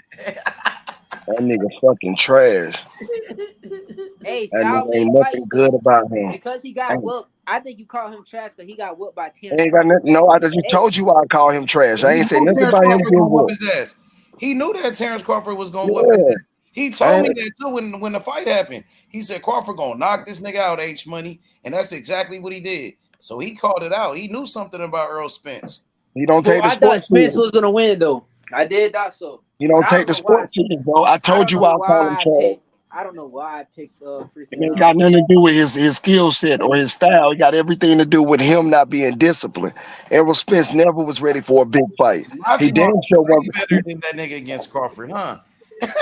That nigga fucking trash. Hey, that ain't nothing good about him. Because he got whooped. I think you call him trash because he got whooped by Terrence. Ain't got nothing. No, I just told you why I call him trash. I ain't say nothing about him getting whooped. He knew that Terrence Crawford was gonna whoop his ass. He told me that too when the fight happened. He said Crawford gonna knock this nigga out, H Money, and that's exactly what he did. So he called it out. He knew something about Errol Spence. He don't take the sport. I thought Spence was gonna win though. I did that so. You don't take the sport serious, bro. I told you why I call him trash. I don't know why I picked It ain't got nothing to do with his skill set or his style. It got everything to do with him not being disciplined. Errol Spence never was ready for a big fight. He damn Majima sure way wasn't. better than that nigga against Crawford, huh?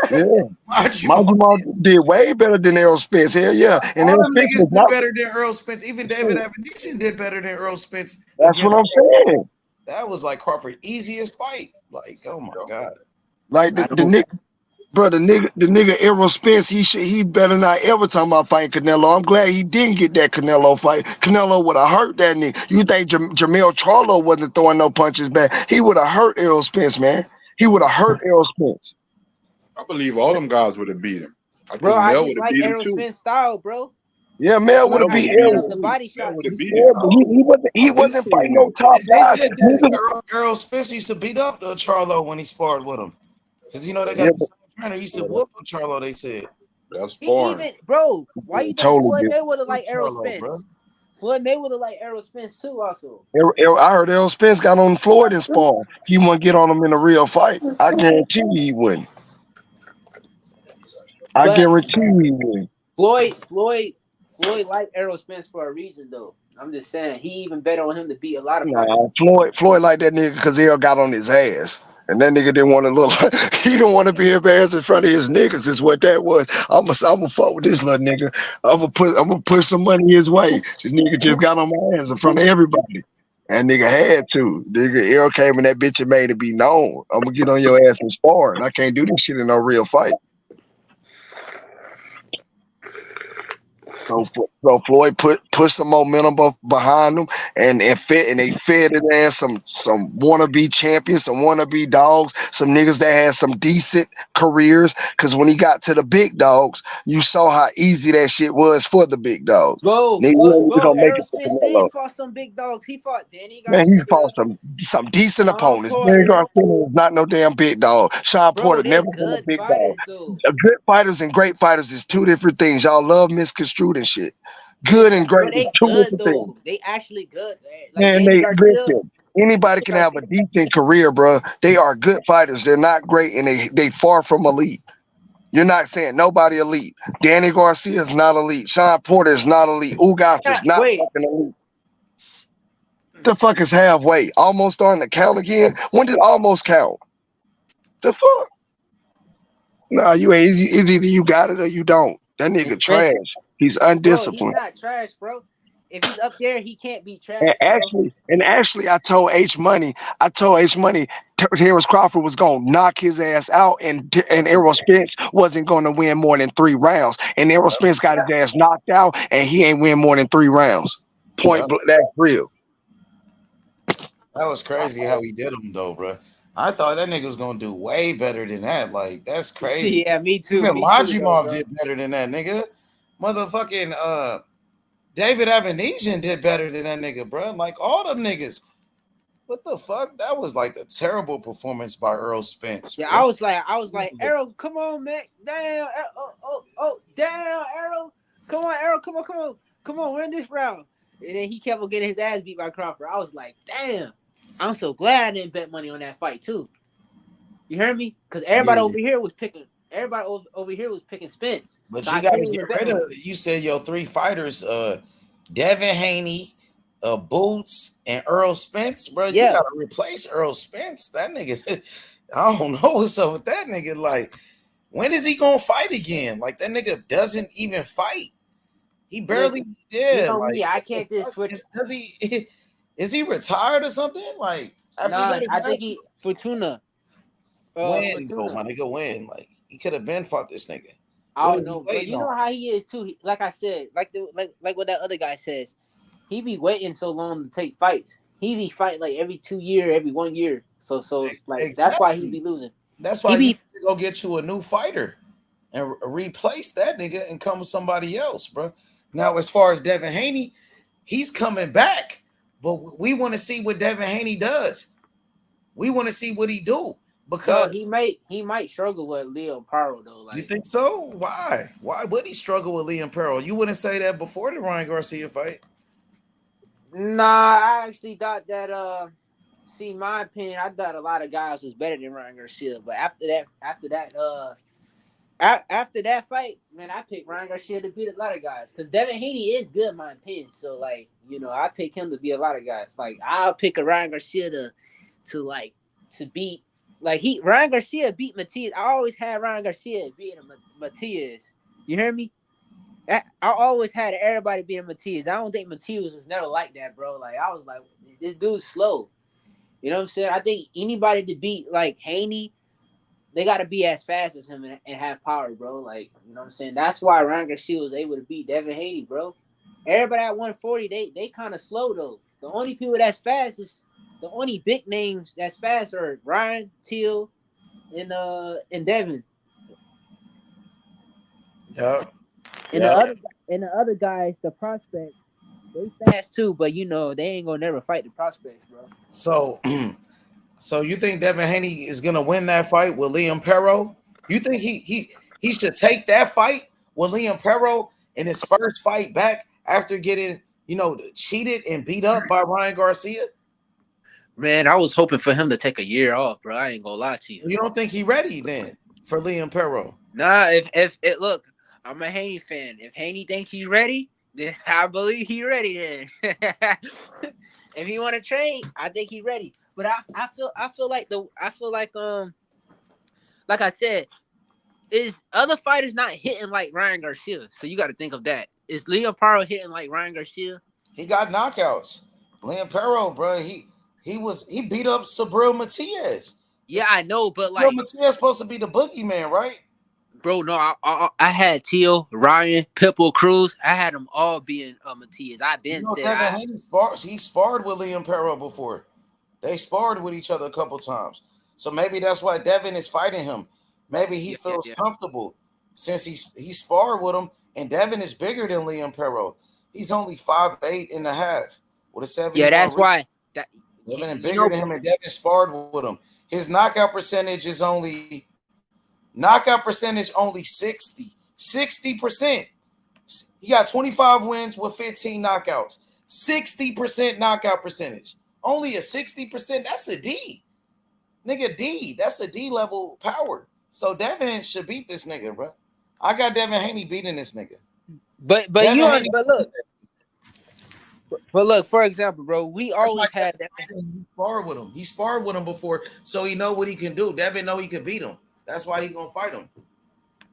Yeah. Majima Majima did way better than Errol Spence. Hell yeah. And all Errol them Spence niggas was did not. better than Earl Spence. Even David Abination did better than Earl Spence That's what against I'm Crawford. saying. That was like Crawford's easiest fight. Like, oh my god. Like the nigga, bro, the nigga Errol Spence, he better not ever talk about fighting Canelo. I'm glad he didn't get that Canelo fight. Canelo would have hurt that nigga. You think Jamel Charlo wasn't throwing no punches back? He would have hurt Errol Spence, man. He would have hurt Errol Spence. I believe all them guys would have beat him. I Bro, think I Mel just would have like beat him Errol too. Spence style, bro. Yeah, Mel I would like have how beat he hit Errol. up the body shots. Yeah, but he wasn't fighting no top They guys. said that Earl Spence used to beat up Charlo when he sparred with him. Because you know they got Yeah, the same trainer. He used to whoop up Charlo, they said. That's He even, bro, why you think totally Floyd different. Mayweather like Errol Charlo, bro. Spence? Floyd Mayweather like Errol Spence too, also. I heard Errol Spence got on Floyd and spawn. He wouldn't get on him in a real fight. I guarantee you he wouldn't. I But guarantee you he wouldn't. Floyd like Errol Spence for a reason, though. I'm just saying, he even bet on him to beat a lot of fighters. Nah, Floyd like that nigga because Errol got on his ass. And that nigga didn't want to look he didn't want to be embarrassed in front of his niggas, is what that was. I'm gonna fuck with this little nigga. I'm gonna push some money his way. This nigga just got on my ass in front of everybody. And nigga had to. Nigga Errol came in that bitch and made it be known. I'm gonna get on your ass and spar. And I can't do this shit in no real fight. So Floyd pushed some momentum behind them and they fed it in some wannabe champions, some wannabe dogs, some niggas that had some decent careers. Cause when he got to the big dogs, you saw how easy that shit was for the big dogs. Bro, Gonna make Errol it for Spence did Canelo. fought some big dogs. He fought Danny Man, he's Garcia, fought some decent Sean opponents. Danny Porter. Garcia is not no damn big dog. Sean Bro, Porter they're never been a good big dog. fighters, though. Good fighters and great fighters is two different things. Y'all love misconstrued and shit. Good and Bro, great is they two good, different things. though. They actually good. Like Man, Danny they Garcia. listen. Anybody can have a decent career, bro. They are good fighters. They're not great, and they far from elite. You're not saying nobody elite. Danny Garcia is not elite. Sean Porter is not elite. Ugas is not Wait. fucking elite. The fuck is halfway? Almost starting to count again? When did almost count? The fuck? Nah, you ain't. It's either you got it or you don't. That nigga trash. He's Bro, he's undisciplined. not trash, bro. If he's up there, he can't be trash. And actually, I told H Money, Terrence Crawford was gonna knock his ass out, and Errol Spence wasn't gonna win more than 3 rounds. And Errol Spence got his ass knocked out, and he ain't win more than 3 rounds. Point blank, that's real. That was crazy how he did him, though, bro. I thought that nigga was gonna do way better than that. Like, that's crazy. Yeah, me too. Even Me too, Majimov though, did better than that, nigga. Motherfucking David Abination did better than that nigga, bro. Like all them niggas. What the fuck? That was like a terrible performance by Earl Spence. Yeah, bro. I was like, Errol, come on, man. Damn, damn, Errol. Come on, Errol, come on, win this round. And then he kept on getting his ass beat by Crawford. I was like, damn. I'm so glad I didn't bet money on that fight too. You heard me? Because everybody over here was picking. Everybody over here was picking Spence. But So you I got to couldn't get even bet rid on of. You said your 3 fighters, Devin Haney, Boots, and Earl Spence, bro. Yeah. You got to replace Earl Spence. That nigga, I don't know what's up with that nigga. Like, when is he gonna fight again? Like that nigga doesn't even fight. He barely. Listen, Yeah. you know like, me, I can't just switch. Does he? Is he retired or something? Like after he Nah, got his I think he Fortuna. win, Fortuna. my nigga, win. Like he could have been fought this nigga. I What don't is he know, but waiting you know on? how he is too. Like I said, like what that other guy says, he be waiting so long to take fights. He be fighting like every 2 year, every 1 year. So it's like that's why he be losing. That's why you need to go get you a new fighter and replace that nigga and come with somebody else, bro. Now, as far as Devin Haney, he's coming back, but we want to see what Devin Haney does. We want to see what he do because he might struggle with Leo Paro though. Like, you think so? Why? Why would he struggle with Liam Pearl? You wouldn't say that before the Ryan Garcia fight. Nah, I actually thought that see, my opinion, I thought a lot of guys was better than Ryan Garcia, but after that after that fight, man, I picked Ryan Garcia to beat a lot of guys because Devin Haney is good, in my opinion. So like, I pick him to beat a lot of guys. Like I'll pick a Ryan Garcia to beat. Like Ryan Garcia beat Matias. I always had Ryan Garcia beating Matias. You hear me? I always had everybody being Matias. I don't think Matias was never like that, bro. Like I was like, this dude's slow. You know what I'm saying? I think anybody to beat like Haney, they got to be as fast as him and have power, bro. Like, you know what I'm saying? That's why Ryan Garcia was able to beat Devin Haney, bro. Everybody at 140, they kind of slow, though. The only people that's fast is the only big names that's fast are Ryan, Till, and Devin. Yep. And the other guys, the prospects, they fast too, but they ain't gonna never fight the prospects, bro. So you think Devin Haney is gonna win that fight with Liam Perro? You think he should take that fight with Liam Perro in his first fight back after getting cheated and beat up by Ryan Garcia? Man, I was hoping for him to take a year off, bro. I ain't gonna lie to you. You don't think he ready then for Liam Perro? Nah, if look, I'm a Haney fan. If Haney thinks he's ready, then I believe he's ready. Then if he want to train, I think he's ready. But I feel like like I said, is other fighters not hitting like Ryan Garcia? So you got to think of that. Is Liam Perro hitting like Ryan Garcia? He got knockouts. Liam Perro, bro, he beat up Sabril Matias. Yeah, I know, but Sabril Matias supposed to be the boogeyman, right? Bro, no, I had Teal, Ryan, Pitbull, Cruz. I had them all being Matias. I've been saying he sparred with Liam Perro before. They sparred with each other a couple times. So maybe that's why Devin is fighting him. Maybe he feels comfortable since he sparred with him, and Devin is bigger than Liam Perro. He's only 5'8.5" with a 70. Yeah, that's why. Devin is bigger than him, and Devin sparred with him. His knockout percentage is only 60%. He got 25 wins with 15 knockouts. 60% knockout percentage. Only a 60%. That's a D. Nigga, D. That's a D level power. So Devin should beat this nigga, bro. I got Devin Haney beating this nigga. But look, for example, bro, we always had that. He sparred with him before, so he know what he can do. Devin know he can beat him. That's why he gonna fight him.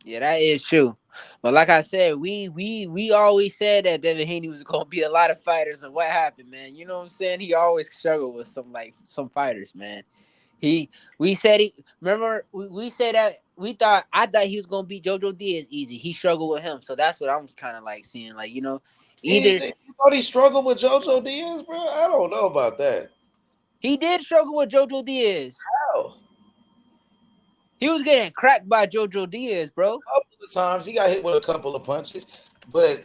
Yeah, that is true. But like I said, we always said that Devin Haney was gonna be a lot of fighters, and what happened, man? You know what I'm saying? He always struggled with some fighters, man. We said I thought he was gonna beat JoJo Diaz easy. He struggled with him, so that's what I'm kind of like seeing. Like, either you thought he struggled with JoJo Diaz, bro? I don't know about that. He did struggle with JoJo Diaz. How? He was getting cracked by JoJo Diaz, bro. A couple of times he got hit with a couple of punches, but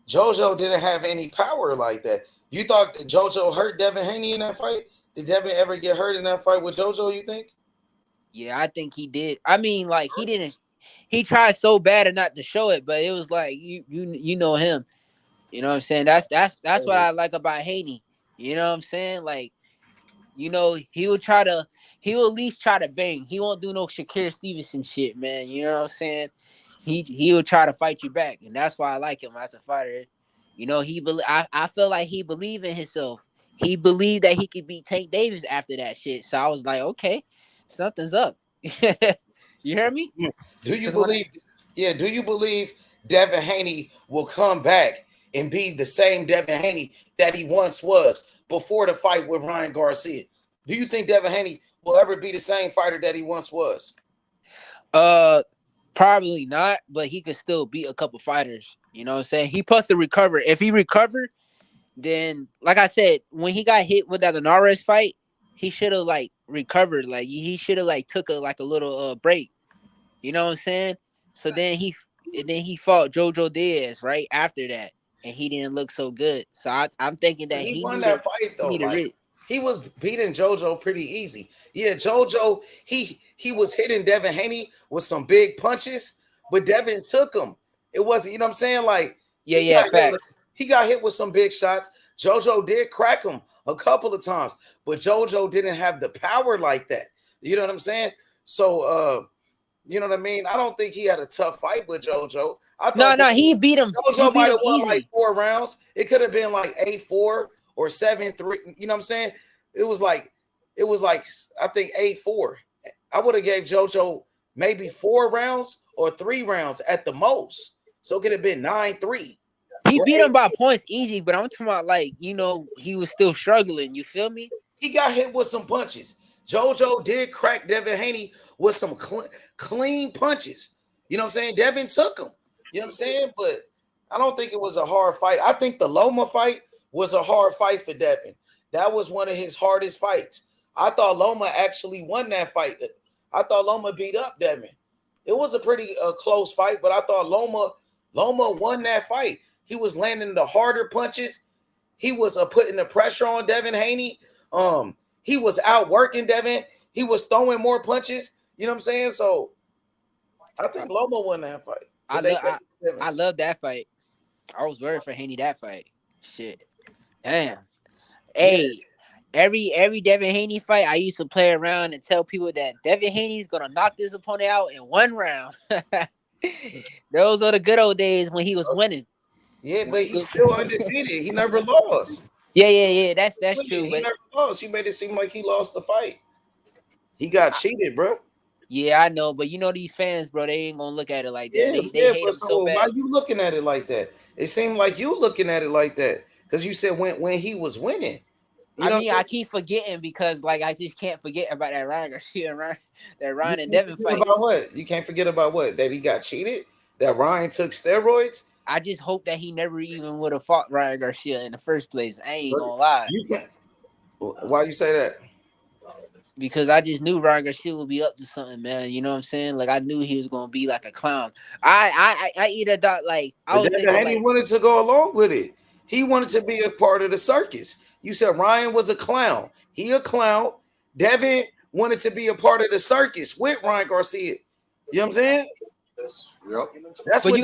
JoJo didn't have any power like that. You thought JoJo hurt Devin Haney in that fight? Did Devin ever get hurt in that fight with JoJo, you think? Yeah, I think he did. I mean, like, he didn't. He tried so bad not to show it, but it was like you know him. You know what I'm saying? That's what I like about Haney. You know what I'm saying? Like, he will at least try to bang. He won't do no Shakur Stevenson shit, man. You know what I'm saying? He will try to fight you back, and that's why I like him as a fighter. I feel like he believed in himself. He believed that he could beat Tank Davis after that shit. So I was like, okay, something's up. You hear me? Do you believe Devin Haney will come back and be the same Devin Haney that he once was before the fight with Ryan Garcia? Do you think Devin Haney will ever be the same fighter that he once was? Probably not, but he could still beat a couple fighters. You know what I'm saying? He supposed to recover. If he recovered, then, like I said, when he got hit with that Alvarez fight, he should have recovered. Like, he should have took a little break. You know what I'm saying? So then he fought JoJo Diaz right after that, and he didn't look so good. So I'm thinking that he won that fight though. He was beating JoJo pretty easy. Yeah, JoJo, he was hitting Devin Haney with some big punches, but Devin took him. It wasn't, you know what I'm saying? Like, facts. He got hit with some big shots. JoJo did crack him a couple of times, but JoJo didn't have the power like that. You know what I'm saying? So You know what I mean? I don't think he had a tough fight with JoJo. I No, thought he beat him. JoJo might have won like 4 rounds. It could have been like 8-4 or 7-3. You know what I'm saying? It was like I think 8-4. I would have gave JoJo maybe 4 rounds or 3 rounds at the most. So it could have been 9-3. He beat him by points easy, but I'm talking about like, you know, he was still struggling. You feel me? He got hit with some punches. JoJo did crack Devin Haney with some clean punches. You know what I'm saying? Devin took him. You know what I'm saying? But I don't think it was a hard fight. I think the Loma fight was a hard fight for Devin. That was one of his hardest fights. I thought Loma actually won that fight. I thought Loma beat up Devin. It was a pretty close fight, but I thought Loma won that fight. He was landing the harder punches. He was putting the pressure on Devin Haney. He was outworking Devin. He was throwing more punches. You know what I'm saying? So I think Loma won that fight. I love that fight. I was worried for Haney that fight. Shit. Damn. Hey, every Devin Haney fight, I used to play around and tell people that Devin Haney's gonna knock this opponent out in 1 round. Those are the good old days when he was winning. Yeah, but he's still undefeated. He never lost. Yeah. That's true. He But never lost. He made it seem like he lost the fight. He got cheated, bro. yeah, I know. But you know these fans, bro, they ain't gonna look at it like that. They hate him so bad. Why you looking at it like that? It seemed like you looking at it like that because you said when he was winning. I keep forgetting because like I just can't forget about that Ryan Garcia and that Ryan and Devin fight. About what? You can't forget about what? That he got cheated? That Ryan took steroids? I just hope that he never even would have fought Ryan Garcia in the first place. I ain't gonna lie. You can't. Why you say that? Because I just knew Ryan Garcia would be up to something, man. You know what I'm saying? Like I knew he was gonna be like a clown. I either thought like I was thinking and he wanted to go along with it. He wanted to be a part of the circus. You said Ryan was a clown. He a clown. Devin wanted to be a part of the circus with Ryan Garcia. You know what I'm saying? Yep. That's but what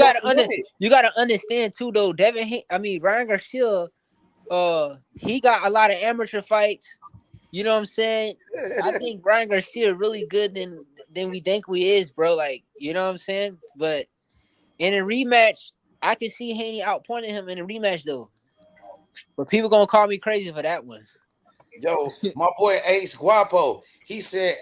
you gotta understand too, though. Ryan Garcia, he got a lot of amateur fights. You know what I'm saying? I think Ryan Garcia really good than we think we is, bro. Like, you know what I'm saying? But in a rematch, I could see Haney outpointing him in a rematch though. But people gonna call me crazy for that one. Yo, my boy Ace Guapo, he said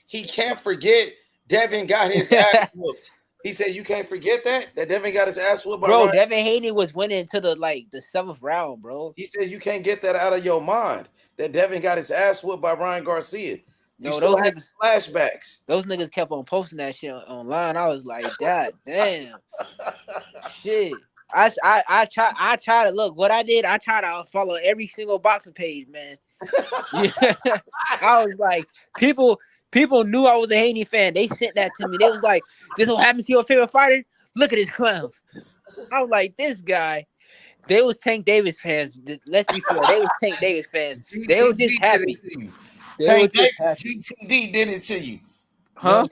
he can't forget Devin got his ass whooped. He said you can't forget that Devin got his ass whooped by bro. Ryan. Devin Haney was winning to the 7th round, bro. He said you can't get that out of your mind that Devin got his ass whooped by Ryan Garcia. No, those niggas flashbacks. Those niggas kept on posting that shit online. I was like, God damn, shit. I try to look. What I did, I try to follow every single boxing page, man. Yeah. I was like, people knew I was a Haney fan. They sent that to me. They was like, this will happen to your favorite fighter? Look at his clowns. I was like, this guy. They was Tank Davis fans. Let's be fair. They was Tank Davis fans. They were just happy. Tank Davis, GTD did it to you. Huh?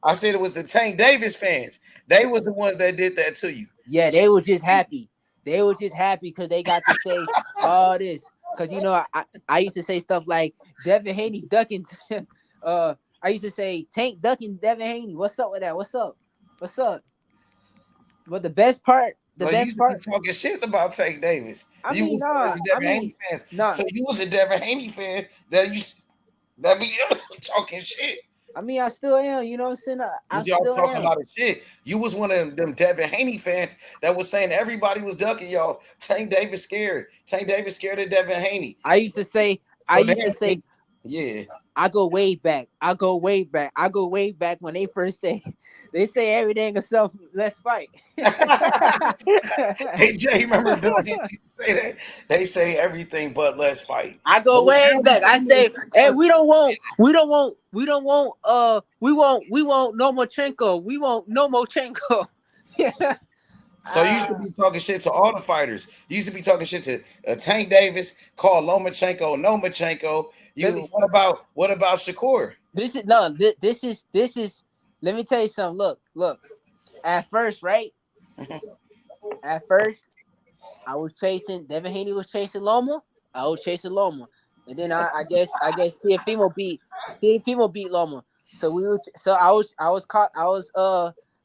I said it was the Tank Davis fans. They was the ones that did that to you. Yeah, they were just happy. They were just happy because they got to say all this. Because, you know, I used to say stuff like, Devin Haney's ducking. I used to say, Tank ducking Devin Haney. What's up with that? What's up? But the best part, talking shit about Tank Davis. Haney fans. Nah. So you was a Devin Haney fan that be talking shit. I mean, I still am. You know what I'm saying? Y'all talking a lot of shit. You was one of them Devin Haney fans that was saying everybody was ducking y'all. Tank Davis scared. Tank Davis scared of Devin Haney. I used to say, yeah. I go way back when they first say everything except let's fight. Hey Jay, remember Bill say that? They say everything but let's fight. I go way back. I say, hey, we want Lomachenko. We want Lomachenko. Yeah. So you used to be talking shit to all the fighters. You used to be talking shit to Tank Davis, called Lomachenko. What about Shakur? This is. Let me tell you something. Look. At first, right? At first, I was chasing. Devin Haney was chasing Loma. I was chasing Loma, and then I guess Teofimo beat Loma. So I was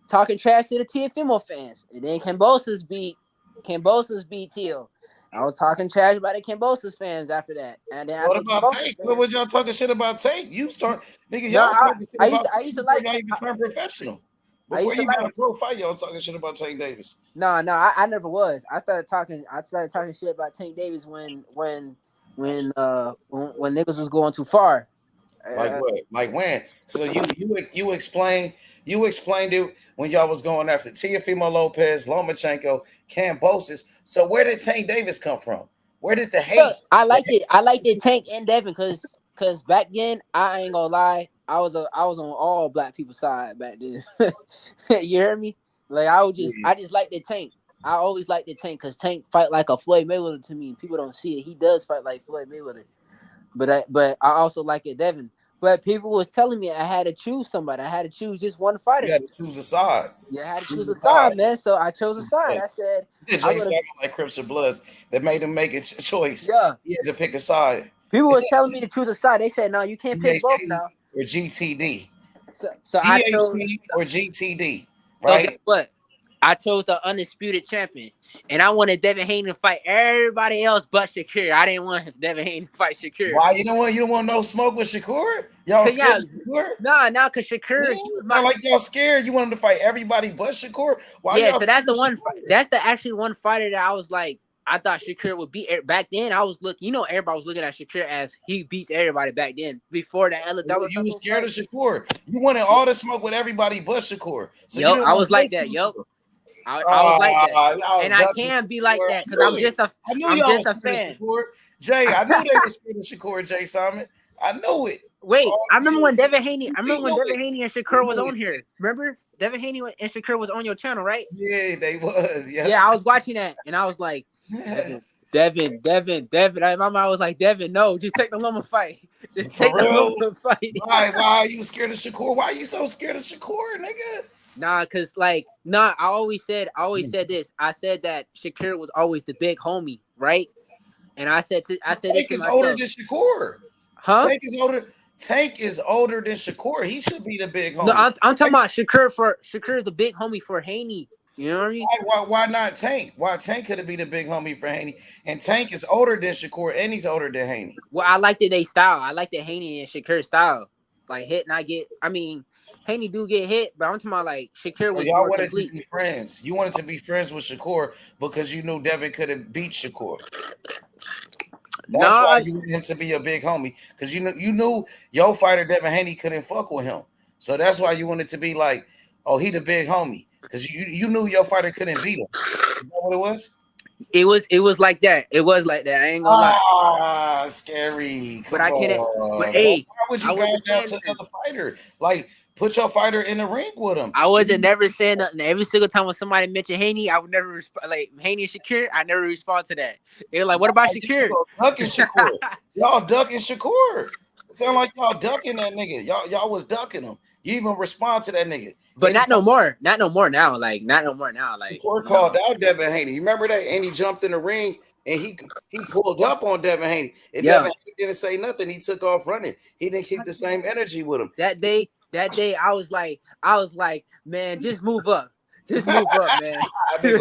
talking trash to the Teofimo fans, and then Cambosos beat Teal. I was talking trash about the Cambosos fans after that, and then What after about Tank? What was y'all talking shit about Tank? You start, nigga. No, Y'all was talking shit about I used to before like. y'all even turned professional. I Before used to you got like. a pro fight, y'all was talking shit about Tank Davis. No, I never was. I started talking shit about Tank Davis when niggas was going too far. Like what? Like when? So you explained it when y'all was going after Teofimo Lopez, Lomachenko, Cambosos. So where did Tank Davis come from? Where did the hate? Look, I liked it Tank and Devin because back then I ain't gonna lie, I was on all black people's side back then. You hear me? Like I just liked the Tank. I always liked the Tank because Tank fight like a Floyd Mayweather to me. People don't see it. He does fight like Floyd Mayweather. But I also like it Devin. But people was telling me I had to choose somebody. I had to choose just one fighter. You had to choose a side. Yeah, I had to choose a side, man. So I chose a side. I said, Jay Simon like Crips or Bloods that made him make a choice. Yeah, he had to pick a side. People were telling me to choose a side. They said, "No, you can't pick both now." Or GTD. So I chose or GTD. So right? guess what? I chose the undisputed champion, and I wanted Devin Haney to fight everybody else but Shakur. I didn't want Devin Haney to fight Shakur. Why you don't want no smoke with Shakur? Y'all scared of Shakur? Nah, cause Shakur. It's not like y'all scared. You want him to fight everybody but Shakur? Why? Yeah, so that's the one. That's the actually one fighter that I was like, I thought Shakur would beat. Back then, I was looking. Everybody was looking at Shakur as he beats everybody back then. Before that, you was scared of Shakur. You wanted all the smoke with everybody but Shakur. So I was like that. I was like that, and I can be like that because I'm just a fan. Jay, I knew they were scared of Shakur. Jay Simon, I knew it. Wait, I remember when Devin Haney. I remember when Devin Haney and Shakur was on here. Remember, Devin Haney and Shakur was on your channel, right? Yeah, they was. Yeah, I was watching that, and I was like, Devin. My mom was like, Devin, no, just take the Loma fight. Just take the Loma fight. Why are you scared of Shakur? Why are you so scared of Shakur, nigga? Nah, I always said this. I said that Shakur was always the big homie, right? And I said Tank is older than Shakur. Huh? Tank is older than Shakur. He should be the big homie. No, I'm talking about Shakur is the big homie for Haney. You know what I mean? Why not Tank? Why Tank could be the big homie for Haney? And Tank is older than Shakur, and he's older than Haney. Well, I liked they style. I liked the Haney and Shakur style. Like hit and I get. I mean, Haney do get hit, but I'm talking about like Shakur was y'all more wanted complete. to be friends. You wanted to be friends with Shakur because you knew Devin couldn't beat Shakur. That's why you wanted him to be a big homie because you knew your fighter Devin Haney couldn't fuck with him. So that's why you wanted to be like, oh, he the big homie because you knew your fighter couldn't beat him. Is that what it was? It was like that. It was like that. I ain't gonna lie. Scary. But I can't. But hey, why would you back down to another fighter? Like, put your fighter in the ring with him. I wasn't never saying nothing. Every single time when somebody mentioned Haney, I would never respond. Like Haney and Shakur, I never respond to that. They were like, "What about Shakur?" Ducking Shakur. Y'all ducking Shakur. It sound like y'all ducking that nigga. Y'all was ducking him. You even respond to that nigga. But not no more. Not no more now. Like not no more now. Like Shakur called out Devin Haney. You remember that? And he jumped in the ring and he pulled up on Devin Haney. And Devin Haney didn't say nothing. He took off running. He didn't keep the same energy with him. That day, I was like, man, just move up. Just move up, man. I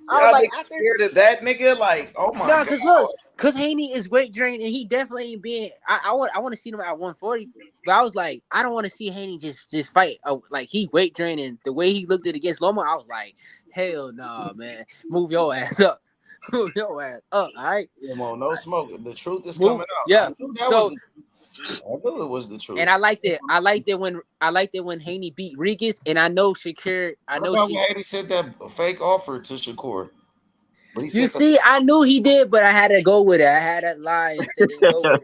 was like, scared of that nigga. Like, oh my god. Because look, because Haney is weight drained and he definitely ain't being. I want to see him at 140, but I was like, I don't want to see Haney just fight. Like he weight drained and the way he looked at against Loma, I was like, hell no, man, move your ass up. Move your ass up, all right. Come on, no smoke. The truth is coming out. Yeah. I knew it was the truth. And I liked it. I liked it when Haney beat Regis, and I know Shakur. Haney sent that fake offer to Shakur. But I knew he did, but I had to go with it. I had to lie and say go with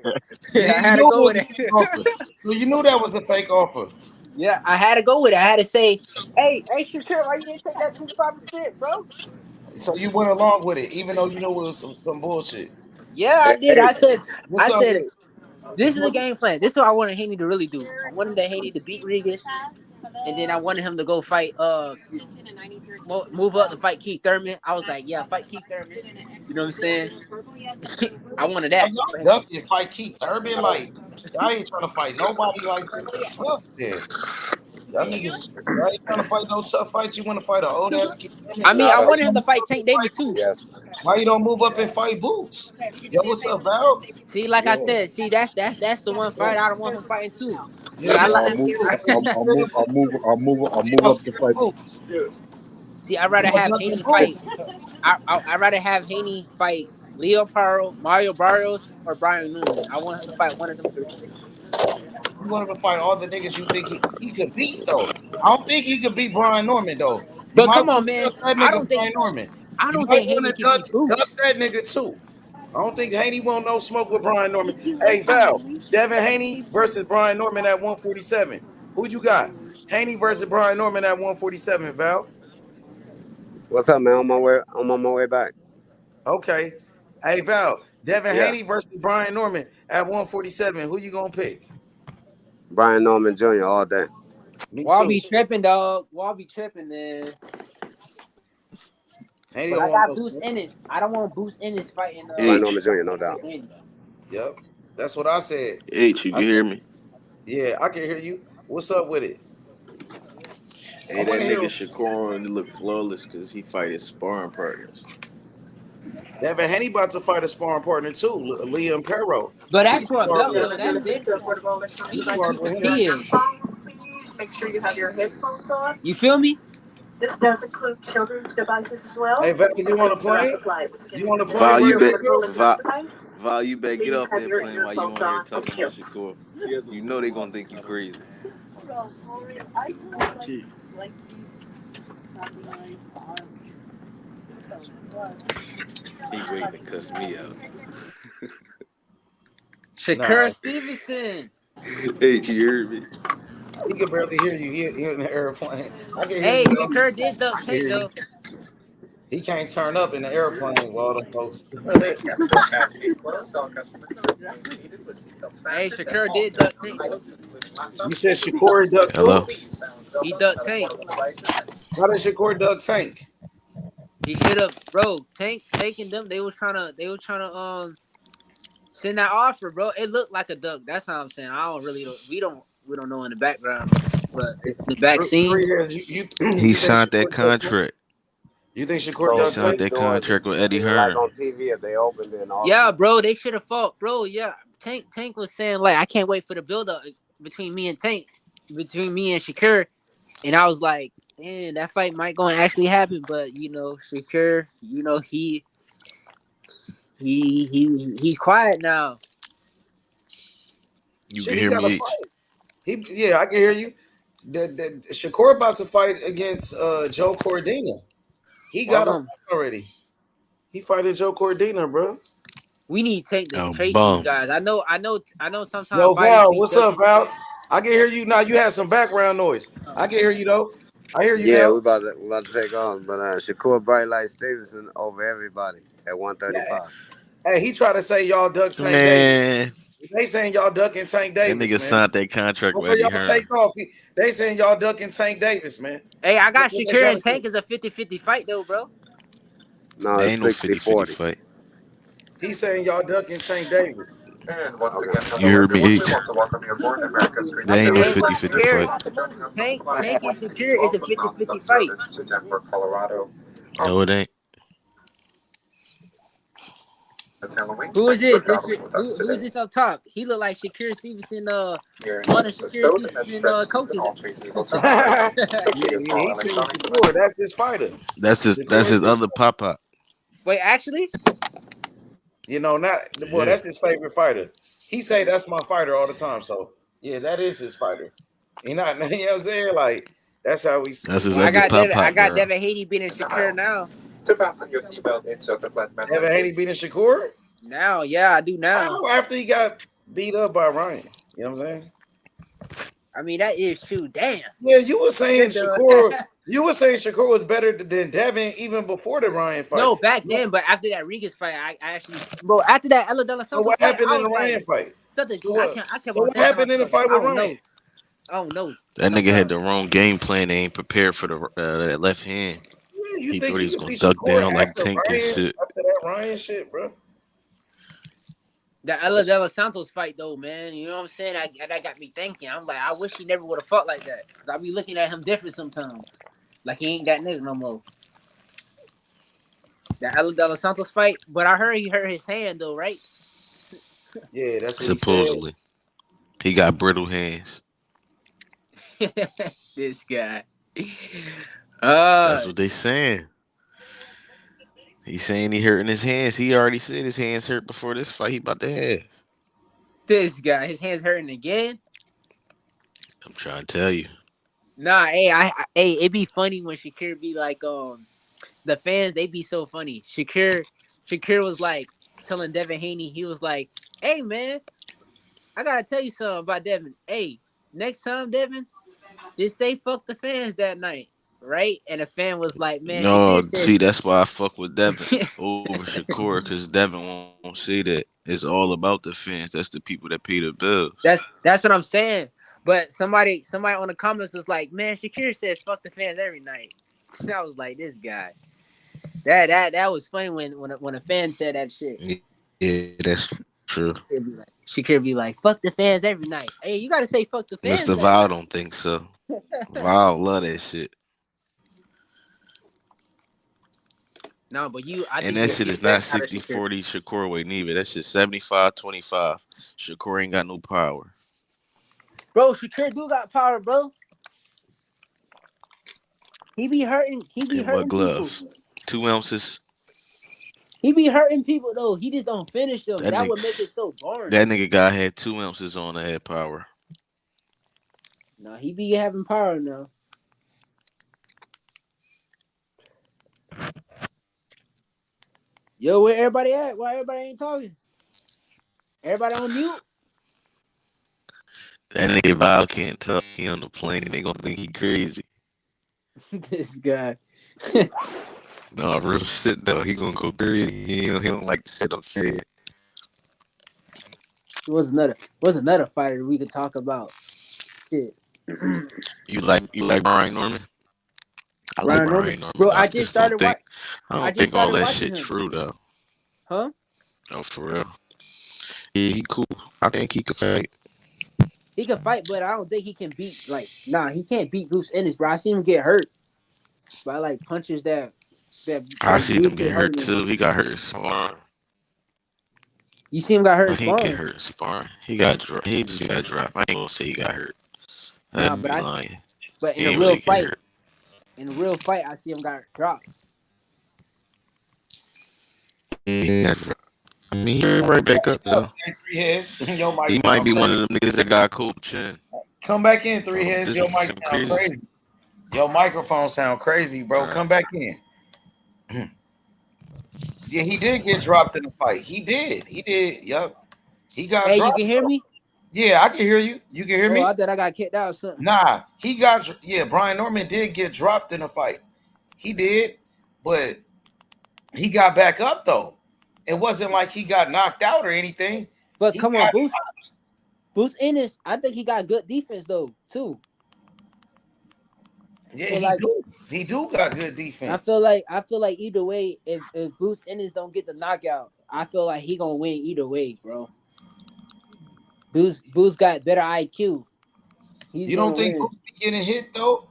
it. I had to go with it. So you knew that was a fake offer. Yeah, I had to go with it. I had to say, hey, Shakur, why you didn't take that 25%, bro? So you went along with it, even though you know it was some bullshit. Yeah, I did. I said, this is the game plan. This is what I wanted Haney to really do. I wanted Haney to beat Regis, and then I wanted him to go fight, move up to fight Keith Thurman. I was like, yeah, fight Keith Thurman. You know what I'm saying? I wanted that. Y'all ducking fight Keith Urban like y'all ain't trying to fight nobody like tough there. Y'all niggas, y'all ain't trying to fight no tough fights. You want to fight an old ass Keith Urban? I mean, I wanted him to fight Tank Davis too. Yes. Why you don't move up and fight Boots? Yo, what's up, Val? See, like I said, see that's the one fight I don't want him fighting too. See, Yeah, I like. I'll move up to fight. See, I'd rather have Haney fight. I'd rather have Haney fight Leo Paro, Mario Barrios, or Brian Newman. I want him to fight one of them three. You want him to fight all the niggas you think he could beat though. I don't think he could beat Brian Norman though. You But might come on, want to man. duck that I nigga don't think Brian Norman. I You don't might think want Haney to can beat duck Boots. that nigga too. I don't think Haney won't no smoke with Brian Norman. Hey Val, Devin Haney versus Brian Norman at 147. Who you got? Haney versus Brian Norman at 147. Val. What's up, man? On my way back. Okay. Hey Val, Devin Yeah. Haney versus Brian Norman at 147. Who you gonna pick? Brian Norman Jr. all day. Me Wall too. be tripping, dog. Wall be tripping, man. Haney But don't I want got no Boost smoke. Ennis. I don't want Boost Ennis fighting. Brian Norman Jr. No doubt. Yep. That's what I said. H, you I can said, hear me? yeah, I can hear you. What's up with it? Hey, that nigga Shakur on look flawless because he fight his sparring partners. Devin Haney about to fight a sparring partner too, Liam Perro. But that's He's for a sparred belt, with though. That's different. He's Like sparred Keith with him. T is. Make sure you have your headphones on. You feel me? This does include children's devices as well. Hey, Val, you want to play? You want to play? Val, Real you bet. quick? Val, you better get Please off have that your plane while you earphones on here on. talking about Shakur. You know they gonna think you crazy. He waiting to cuss me out. Shakur Stevenson. Hey, you heard me? He can barely hear you. He in the airplane. I can hear Hey, you. Though. Shakur did duck I can Tank hear though. you. He can't turn up in the airplane with all them folks. Hey, Shakur did duck Tank too. You said Shakur duck Hello. who? He ducked Tank. How did Shakur duck Tank? He should have, bro. Tank and them. They was trying to send that offer, bro. It looked like a duck. That's how I'm saying. I don't really. We don't know in the background, but the back scenes. He signed that contract. You think Shakur He signed that contract with Eddie Hearn. Like on TV if they opened it. Yeah, bro. They should have fought, bro. Yeah, Tank was saying like, I can't wait for the build up between me and Tank, between me and Shakur, and I was like, man, that fight might going to actually happen, but you know, Shakur, you know, he's quiet now. You can hear me, H. Yeah, I can hear you. The Shakur about to fight against Joe Cordina. He got him already. He fighting Joe Cordina, bro. We need Tank to chase these guys. I know. Sometimes. Yo, Val, what's up, Val? I can hear you now. You had some background noise. I can hear you though. I hear you. Yeah, now. we about to take off, but Shakur Bright Light Stevenson over everybody at 135. Hey, he tried to say y'all duck Tank Davis. They saying y'all ducking Tank Davis. That nigga man. signed that contract with Before Eddie y'all Hearn. take off, they saying y'all ducking Tank Davis, man. Hey, I got That's what they Shakur trying and to say. Tank is a 50-50 fight though, bro. No, There it's ain't no 50-50 fight. He's saying y'all ducking Tank Davis. You heard me, H. There ain't no Tank 50-50 fight. and Shakur is a 50-50 fight. No, it ain't. Who is this? Who is this up top? He look like Shakur Stevenson. One of Shakur Stevenson coaches. Yeah, he's saying Shakur. That's his fighter. That's his other pop. Wait, actually? You know, that's his favorite fighter. He say that's my fighter all the time. So yeah, that is his fighter. You know what I'm saying? Like that's how we see. That's his I got girl. Devin Haney beating Shakur now. Devin Haney beating Shakur? Now, yeah, I do now. After he got beat up by Ryan. You know what I'm saying? I mean, that is true. Damn. Yeah, you were saying Shakur. You were saying Shakur was better than Devin even before the Ryan fight. No, back then, but after that Regis fight, I actually, bro. After that Ella De La Santos what happened fight, in the Ryan fight? Something. So what happened in the fight with Ryan? I don't know. That nigga had the wrong game plan. They ain't prepared for that left hand. Yeah, He thought he was gonna duck down like Tank and shit. After that Ryan shit, bro. That Ella De Los Santos fight though, man. You know what I'm saying? That got me thinking. I'm like, I wish he never would have fought like that. Cause I be looking at him different sometimes. Like he ain't that nigga no more. That Ella De Los Santos fight, but I heard he hurt his hand though, right? Yeah, that's what supposedly. He got brittle hands. This guy. That's what they saying. He's saying he hurting his hands. He already said his hands hurt before this fight he about to have. This guy, his hands hurting again. I'm trying to tell you. Nah, hey, it be funny when Shakur be like, the fans, they be so funny. Shakur was like telling Devin Haney, he was like, hey man, I gotta tell you something about Devin. Hey, next time, Devin, just say fuck the fans that night. Right? And a fan was like, man, no, says, see, that's why I fuck with Devin over Shakur, because Devin won't say that. It's all about the fans. That's the people that pay the bills. That's what I'm saying. But somebody on the comments was like, man, Shakur says fuck the fans every night. I was like, this guy. That was funny when a fan said that shit. Yeah, that's true. Shakur be like, fuck the fans every night. Hey, you gotta say fuck the fans. Mr. Val don't think so. Val love that shit. No, but and that shit is not 60-40 Shakur way neither. That shit 75-25. Shakur ain't got no power. Bro, Shakur do got power, bro. He be hurting. He be hurting gloves? people. 2 ounces. He be hurting people though. He just don't finish them. That would make it so boring. That nigga guy had 2 ounces on that had power. No, he be having power now. Yo, where everybody at? Why everybody ain't talking? Everybody on mute? That nigga Val can't talk. He on the plane and they gonna think he crazy. This guy. No, real shit though. He gonna go crazy. He don't like the shit I'm saying. What's another fighter we could talk about? Shit. You like Brian Norman? I like Brian Norman. Bro, I just started watching. I don't think all that shit true though. Huh? Oh, for real. Yeah, he cool. I think he could fight. He can fight, but I don't think he can beat he can't beat Bruce Ennis, bro. I seen him get hurt by like punches that I seen him get hurt too. He got hurt sparring. You see him got hurt He didn't get hurt sparring. He just got dropped. I ain't gonna say he got hurt. Nah, but in a real fight, I see him got dropped. Yeah, I mean, he right back up though. Three heads. He might be one of them niggas that got coaching. Come back in, three heads. Your mic sound crazy. Your microphone sound crazy, bro. Come back in. Yeah, he did get dropped in the fight. He did. Yup. He got dropped. You can hear me? Yeah, I can hear you. You can hear me? I thought I got kicked out or something. Nah, Brian Norman did get dropped in the fight. He did, but he got back up though. It wasn't like he got knocked out or anything. But come on, Bruce Ennis, I think he got good defense though, too. Yeah, he do got good defense. I feel like either way, if Bruce Ennis don't get the knockout, I feel like he gonna win either way, bro. Bruce got better IQ. You don't think Bruce be getting hit though?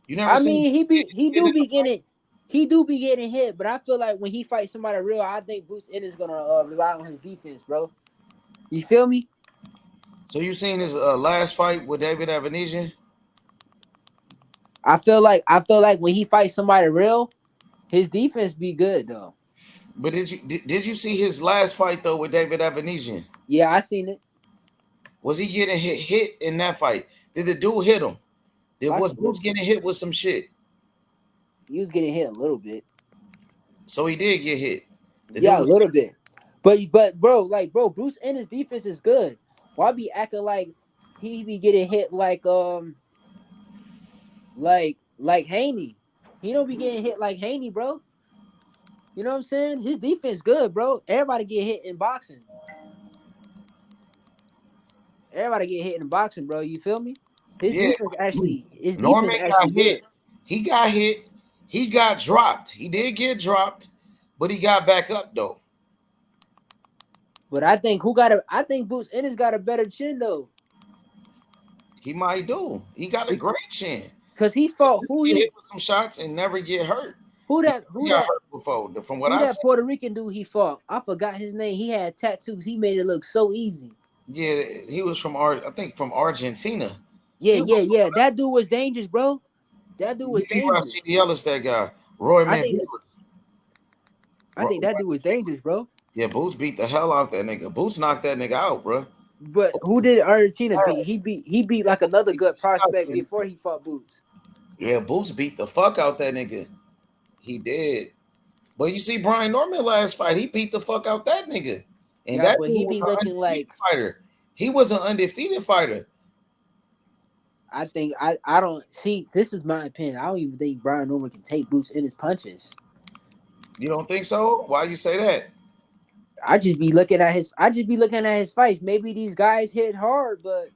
You never. He do be getting hit, but I feel like when he fights somebody real, I think Bruce Ennis gonna rely on his defense, bro. You feel me? So you seen his last fight with David Avanesian? I feel like when he fights somebody real, his defense be good though. But did you see his last fight though with David Avanesian? Yeah, I seen it. Was he getting hit in that fight? Did the dude hit him? Was Bruce getting hit with some shit? He was getting hit a little bit. So he did get hit. A little bit. But bro, Bruce Ennis' defense is good. Why be acting like he be getting hit like Haney? He don't be getting hit like Haney, bro. You know what I'm saying? His defense good, bro. Everybody get hit in boxing. Bro. You feel me? His defense actually. Norman got hit. He got hit. He got dropped. He did get dropped, But he got back up though. But I think Boots Ennis got a better chin though. He might do. He got a great chin. Cause he fought he hit with some shots and never get hurt. Who that hurt before? From what I that said. Puerto Rican dude he fought? I forgot his name. He had tattoos. He made it look so easy. Yeah, he was from from Argentina. Yeah. That dude was dangerous, bro. That dude was dangerous. CDL that guy. Roy McGregor. I think that dude was dangerous, bro. Yeah, Boots beat the hell out that nigga. Boots knocked that nigga out, bro. But who did Argentina beat? He beat like another good prospect before he fought Boots. Yeah, Boots beat the fuck out that nigga. He did. But you see Brian Norman last fight, he beat the fuck out that nigga. And that but he be looking like fighter. He was an undefeated fighter. I think I don't see. This is my opinion. I don't even think Brian Norman can take Boots in his punches. You don't think so? Why you say that? I just be looking at his fights. Maybe these guys hit hard, but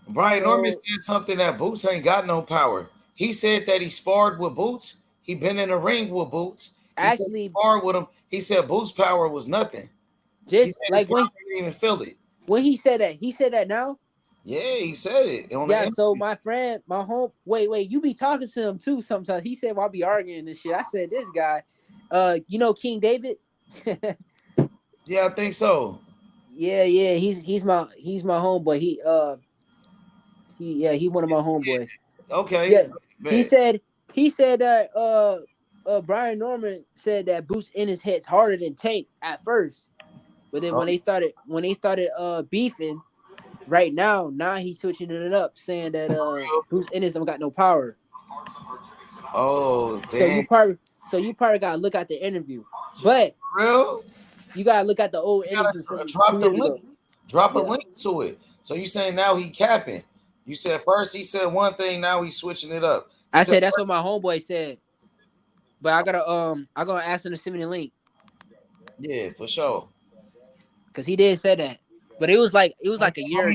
Brian Norman said something that Boots ain't got no power. He said that he sparred with Boots. He been in the ring with Boots. He sparred with him. He said Boots' power was nothing. Just like when he didn't even feel it. When he said that now. Yeah, he said it. So my friend, wait, you be talking to him too sometimes. He said, well, I'll be arguing this shit. I said, this guy, you know King David? Yeah, I think so. Yeah, he's my homeboy. He one of my homeboys. Okay. Yeah. He said that Brian Norman said that Boots Ennis hits harder than Tank at first. But then when they started beefing, right now he's switching it up, saying that Boots Ennis don't got no power. Oh, damn. So you probably gotta look at the interview. But you gotta look at the old interview from drop the link. Drop a link to it. So you saying now he capping. You said first he said one thing, now he's switching it up. I said that's what my homeboy said. But I gotta ask him to send me the link. Yeah, for sure. Cause he did say that. But it was like a year.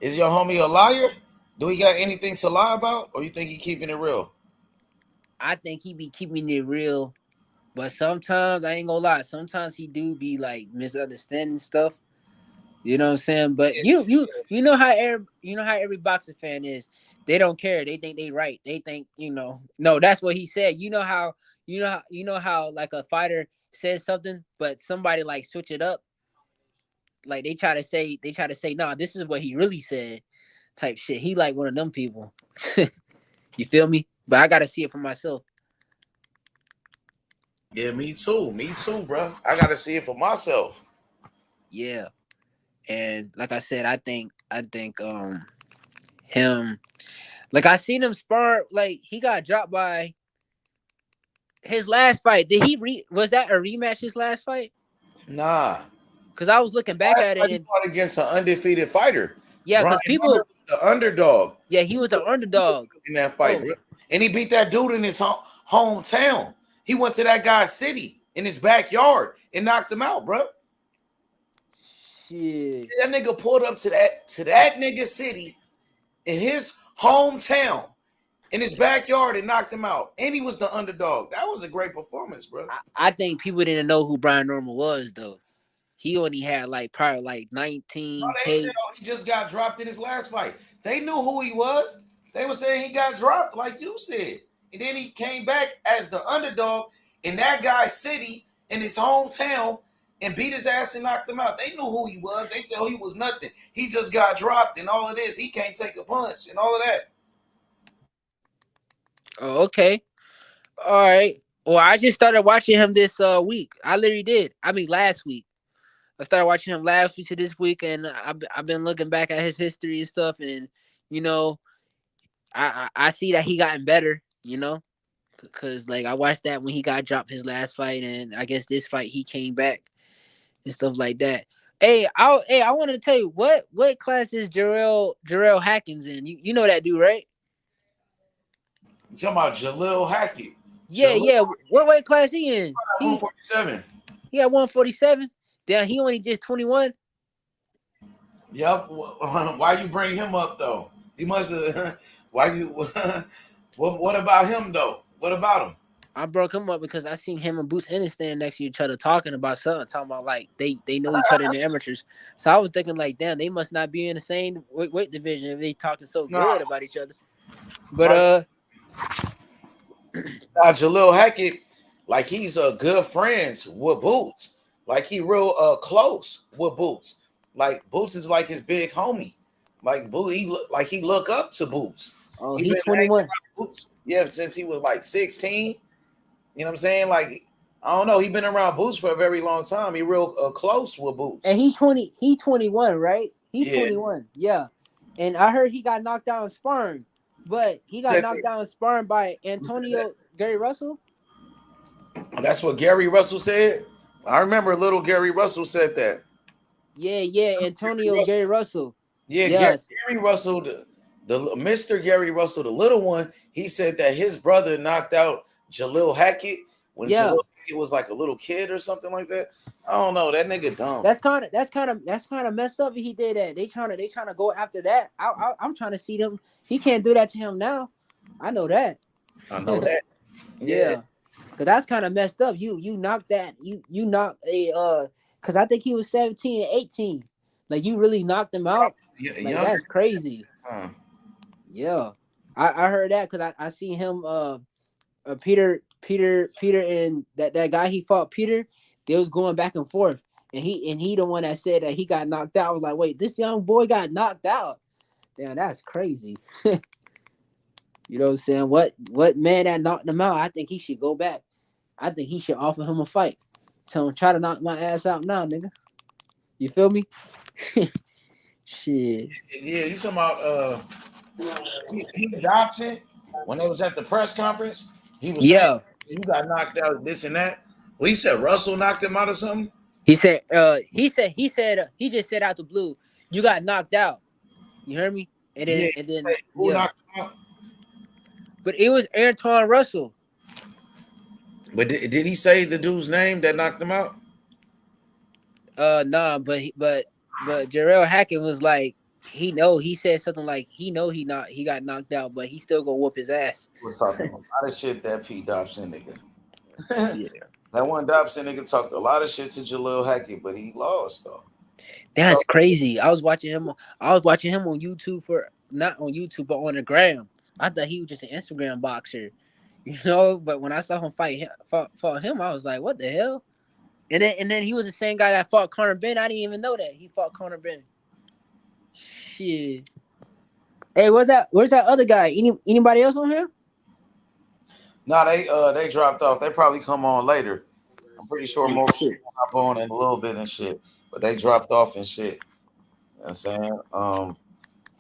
Is your homie a liar? Do he got anything to lie about? Or you think he keeping it real? I think he be keeping it real. But sometimes I ain't gonna lie. Sometimes he do be like misunderstanding stuff. You know what I'm saying? But you know how every boxing fan is. They don't care. They think they right. They think, no, that's what he said. You know how like a fighter says something, but somebody like switch it up. Like they try to say, nah, this is what he really said, type shit. He like one of them people. You feel me? But I gotta see it for myself. Yeah, me too, bro. I gotta see it for myself. Yeah, and like I said, I think him. Like I seen him spar. Like he got dropped by his last fight. Did he was that a rematch? His last fight? Nah. Cause I was looking back at it. He fought against an undefeated fighter. Yeah, because people was the underdog. Yeah, he was the underdog in that fight, bro. And he beat that dude in his hometown. He went to that guy's city in his backyard and knocked him out, bro. Shit. That nigga pulled up to that nigga's city in his hometown in his backyard and knocked him out. And he was the underdog. That was a great performance, bro. I think people didn't know who Brian Norman was, though. He only had probably 19K. No, they said, he just got dropped in his last fight. They knew who he was. They were saying he got dropped, like you said. And then he came back as the underdog in that guy's city, in his hometown, and beat his ass and knocked him out. They knew who he was. They said he was nothing. He just got dropped and all of this. He can't take a punch and all of that. Oh, okay. All right. Well, I just started watching him this week. I literally did. I mean, last week. I started watching him last week to this week, and I've been looking back at his history and stuff, and I see that he gotten better, because like I watched that when he got dropped his last fight, and I guess this fight he came back and stuff like that. Hey, I wanted to tell you what class is Jarrell Hackins in? You know that dude, right? You talking about Jalil Hackett? Yeah. What weight class he in? 147. He at 147. Damn, he only just 21. Yep. Why you bring him up though? He must have. Why you? What about him though? What about him? I broke him up because I seen him and Boots Ennis standing next to each other talking about something, talking about like they know each other in the amateurs. So I was thinking like, damn, they must not be in the same weight division if they talking so good about each other. But Jalil Hackett, like he's good friends with Boots. Like he real close with Boots. Like Boots is like his big homie. Like Boots, he look up to Boots. Oh, he he's been 21. Boots, yeah, since he was like 16. You know what I'm saying? Like, I don't know. He been around Boots for a very long time. He real close with Boots. And he 21, right? He's Yeah. 21. Yeah. And I heard he got knocked out in sparring, but he got knocked out in sparring by Antonio Gary Russell. That's what Gary Russell said. I remember little Gary Russell said that. Yeah, Antonio Gary Russell. Yeah, yes. Gary Russell, the Mr. Gary Russell, the little one, he said that his brother knocked out Jalil Hackett when Jalil Hackett was like a little kid or something like that. I don't know. That nigga dumb. That's kind of messed up if he did that. They trying to go after that. I'm trying to see them. He can't do that to him now. I know that. I know that. Yeah. Cause that's kind of messed up. You knocked that. You knocked a cause I think he was 17 and 18. Like you really knocked him out. Like that's crazy. Yeah. I heard that because I seen him Peter and that guy he fought Peter, they was going back and forth. And he the one that said that he got knocked out. I was like, wait, this young boy got knocked out. Damn, that's crazy. You know what I'm saying? What man that knocked him out? I think he should go back. I think he should offer him a fight. Tell him try to knock my ass out now, nigga. You feel me? Shit. Yeah, you talking about Pete Dobson when they was at the press conference? He was saying, you got knocked out, this and that. Well, he said Russell knocked him out or something. He said he just said out the blue, you got knocked out. You heard me? And then who knocked him out? But it was Antoine Russell. But did he say the dude's name that knocked him out? Nah, but Jarrell Hackett was like, he said something like he got knocked out, but he still gonna whoop his ass. We're talking a lot of shit that Pete Dobson nigga. Yeah. That one Dobson nigga talked a lot of shit to Jalil Hackett, but he lost though. That's crazy. I was watching him on YouTube not on YouTube, but on the gram. I thought he was just an Instagram boxer, you know. But when I saw him fought him, I was like, what the hell? And then he was the same guy that fought Conor Benn. I didn't even know that he fought Conor Benn. Shit. Hey, where's that other guy? Anybody else on here? No, they dropped off. They probably come on later. I'm pretty sure more people hop on in a little bit and shit. But they dropped off and shit. You know what I'm saying?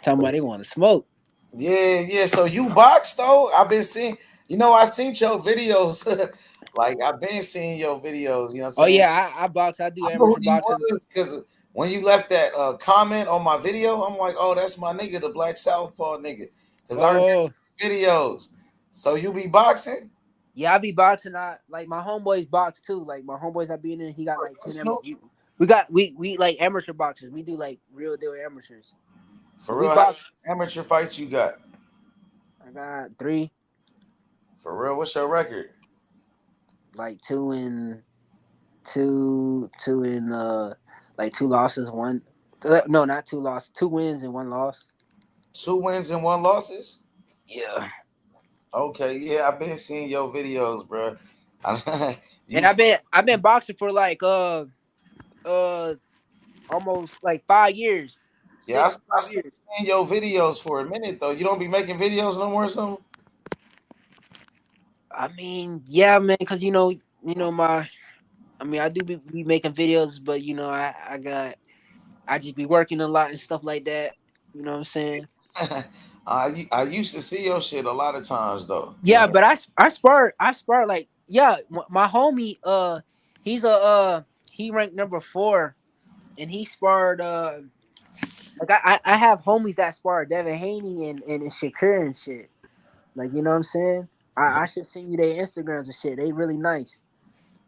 Talking about they want to smoke. Yeah. So you box though? I've been seeing, I seen your videos. Like I've been seeing your videos, you know what I'm saying? Oh yeah, I box. I do amateur boxing. Because when you left that comment on my video, I'm like, oh, that's my nigga, the Black Southpaw nigga. Because I remember videos. So you be boxing? Yeah, I be boxing. Like my homeboys box too. Like my homeboys I be in, he got like 10 amateurs. We like amateur boxers. We do like real deal amateurs. For real, how amateur fights you got? I got 3. For real, what's your record? Like 2 and 2 like 2 losses, 1. No, not 2 losses. 2 wins and 1 loss. 2 wins and 1 losses? Yeah. Okay, yeah, I've been seeing your videos, bro. And I've been boxing for like almost like 5 years. Yeah, I've seen your videos for a minute though. You don't be making videos no more or something? I mean, yeah, man, because I do be making videos, but I just be working a lot and stuff like that. You know what I'm saying? I used to see your shit a lot of times though. Yeah, but I spar like my homie he ranked number 4, and he sparred like I have homies that spar Devin Haney and Shakur and shit. Like, you know what I'm saying? I should send you their Instagrams and shit. They really nice.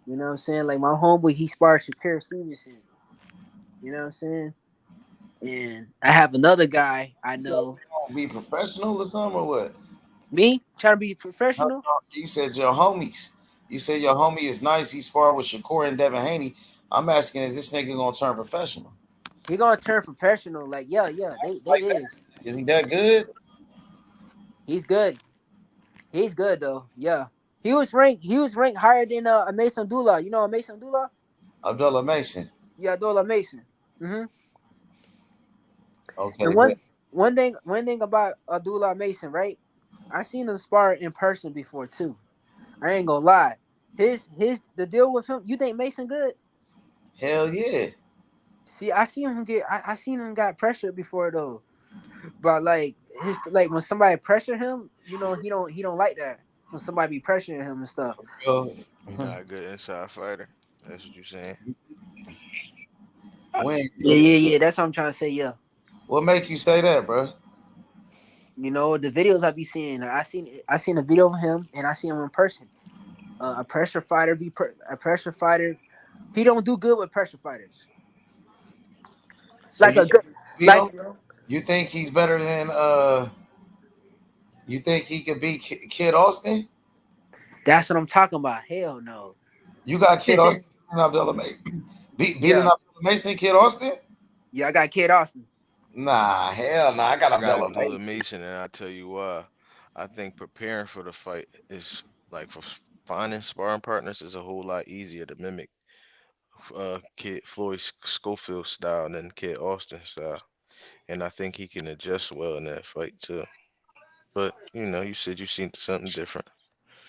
You know what I'm saying? Like my homeboy, he sparred Shakur Stevenson. You know what I'm saying? And I have another guy I know. So be professional or something or what? Me? Trying to be professional? You said your homies. You say your homie is nice. He sparred with Shakur and Devin Haney. I'm asking, is this nigga gonna turn professional? He gonna turn professional. Like, yeah, they is. Is he that good? He's good. He's good though. Yeah. He was ranked higher than Mason Abdullah. You know Mason Abdullah? Abdullah Mason. Yeah, Abdullah Mason. Mm-hmm. Okay. And one thing about Abdullah Mason, right? I seen him spar in person before too. I ain't gonna lie. The deal with him. You think Mason good? Hell yeah. See, I seen him got pressured before though. But like when somebody pressure him, he don't like that. When somebody be pressuring him and stuff. He's not a good inside fighter. That's what you're saying. Yeah. That's what I'm trying to say. Yeah. What make you say that, bro? You know the videos I be seeing. I seen a video of him, and I see him in person. A pressure fighter a pressure fighter. He don't do good with pressure fighters. So Like a good, like you think he's better than you think he could beat Kid Austin? That's what I'm talking about. Hell no. You got Kid Austin and Abdullah Mason. Beating Abdullah Mason, Kid Austin? Yeah, I got Kid Austin. Nah, hell nah. I got Abdullah Mason, and I'll tell you why. I think preparing for the fight is like for finding sparring partners is a whole lot easier to mimic Kid Floyd Schofield style than Kid Austin style. And I think he can adjust well in that fight too. But you said you seen something different.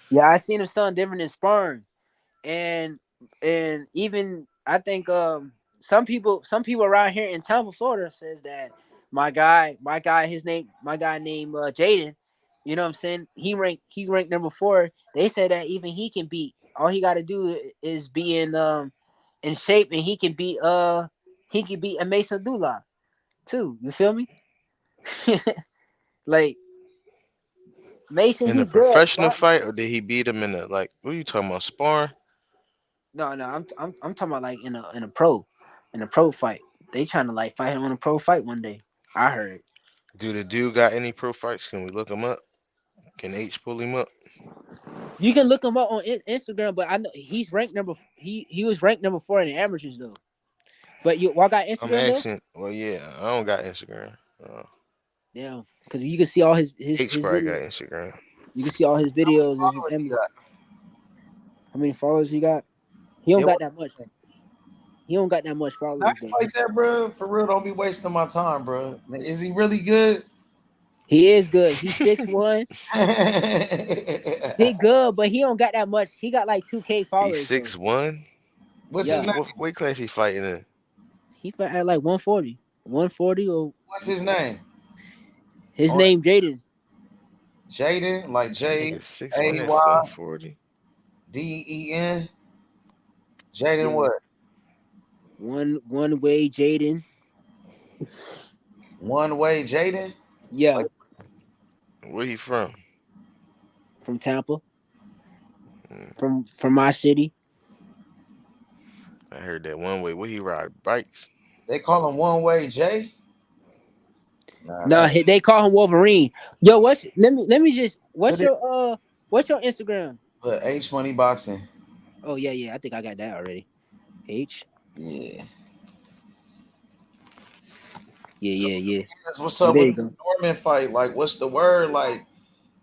Yeah, I seen him something different in sparring. And even I think some people around here in Tampa, Florida says that my guy named Jaden, you know what I'm saying? He ranked number 4. They said that even he can beat. All he got to do is be in shape, and he can beat a Mason Abdullah too. You feel me? Like Mason, in a he's good. professional fight, or did he beat him in a what are you talking about, sparring? No, I'm talking about like in a pro fight. They trying to like fight him in a pro fight one day. I heard. Do the dude got any pro fights? Can we look him up? Can H pull him up? You can look him up on Instagram, but I know he's ranked he was ranked number 4 in the amateurs though. But you got Instagram I'm asking. though? Well, yeah, I don't got Instagram. Yeah, because you can see all his H probably got videos. Instagram. You can see all his videos and his images. How many followers he got? He don't got that much. He don't got that much followers. Nice like that, bro. For real, don't be wasting my time, bro. Is he really good? He is good. He's 6'1". He good, but he don't got that much. He got like 2K followers. He's 6'1". What's his name? What weight class he fighting in? He fight at like 140. 140 or what's his name? His name Jaden. Jaden, like J A Y 140 DEN. Jaden what? One way Jaden. One way Jaden? Yeah. Where he from? From Tampa. From my city. I heard that one way. Where he ride bikes? They call him One Way Jay. No, they call him Wolverine. Yo, let me just what's your Instagram? H Money Boxing. Oh yeah, I think I got that already. H. Yeah. Yeah. What's up with the Norman fight? Like, what's the word? Like,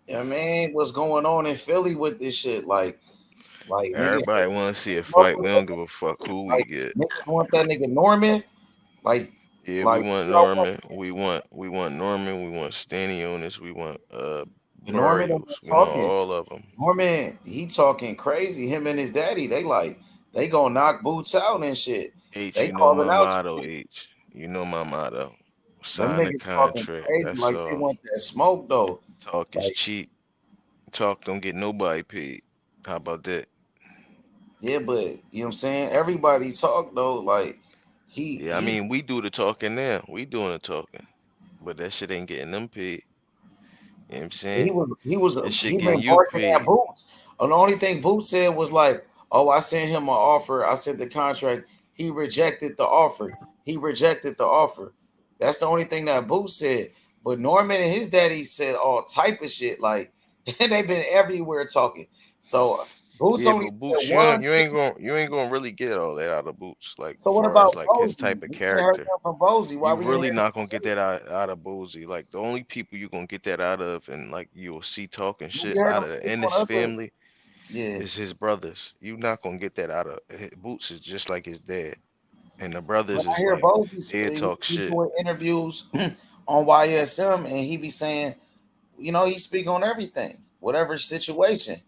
yeah, man, what's going on in Philly with this shit? Like everybody want to see a fight. We don't give a fuck who we get. Niggas want that nigga Norman. Like, yeah, we want Norman. We want Norman. We want Stanionis. We want Norman. We want all of them. Norman, he talking crazy. Him and his daddy, they gonna knock Boots out and shit. H, they you know my out motto. H, you know my motto. Them Sign a niggas contract. Crazy, that's like all. they want that smoke though. Talk is cheap. Talk don't get nobody paid. How about that? Yeah, but you know what I'm saying? Everybody talk though, like I mean, we do the talking now. We doing the talking. But that shit ain't getting them paid. You know what I'm saying? He was that shit he getting been you barking paid. at Boots. And the only thing Boots said was like, oh, I sent him an offer. I sent the contract. He rejected the offer. That's the only thing that Boots said. But Norman and his daddy said all type of shit. Like, they've been everywhere talking. So Boots Yeah, only but Boots, said one. you ain't gonna really get all that out of Boots. Like So what far about as like his Bozy? type of We ain't heard character, that from Bozy. Why you we ain't really heard not gonna get that out of Boozy. Like the only people you gonna get that out of, and like you'll see talking we shit heard out him of the speak Ennis on other? family Yeah. is his brothers. You not gonna get that out of Boots. Is just like his dad, and the When brothers I is hear like Bozy they speak, talk he shit. doing interviews on YSM, and he be saying, he speak on everything, whatever situation.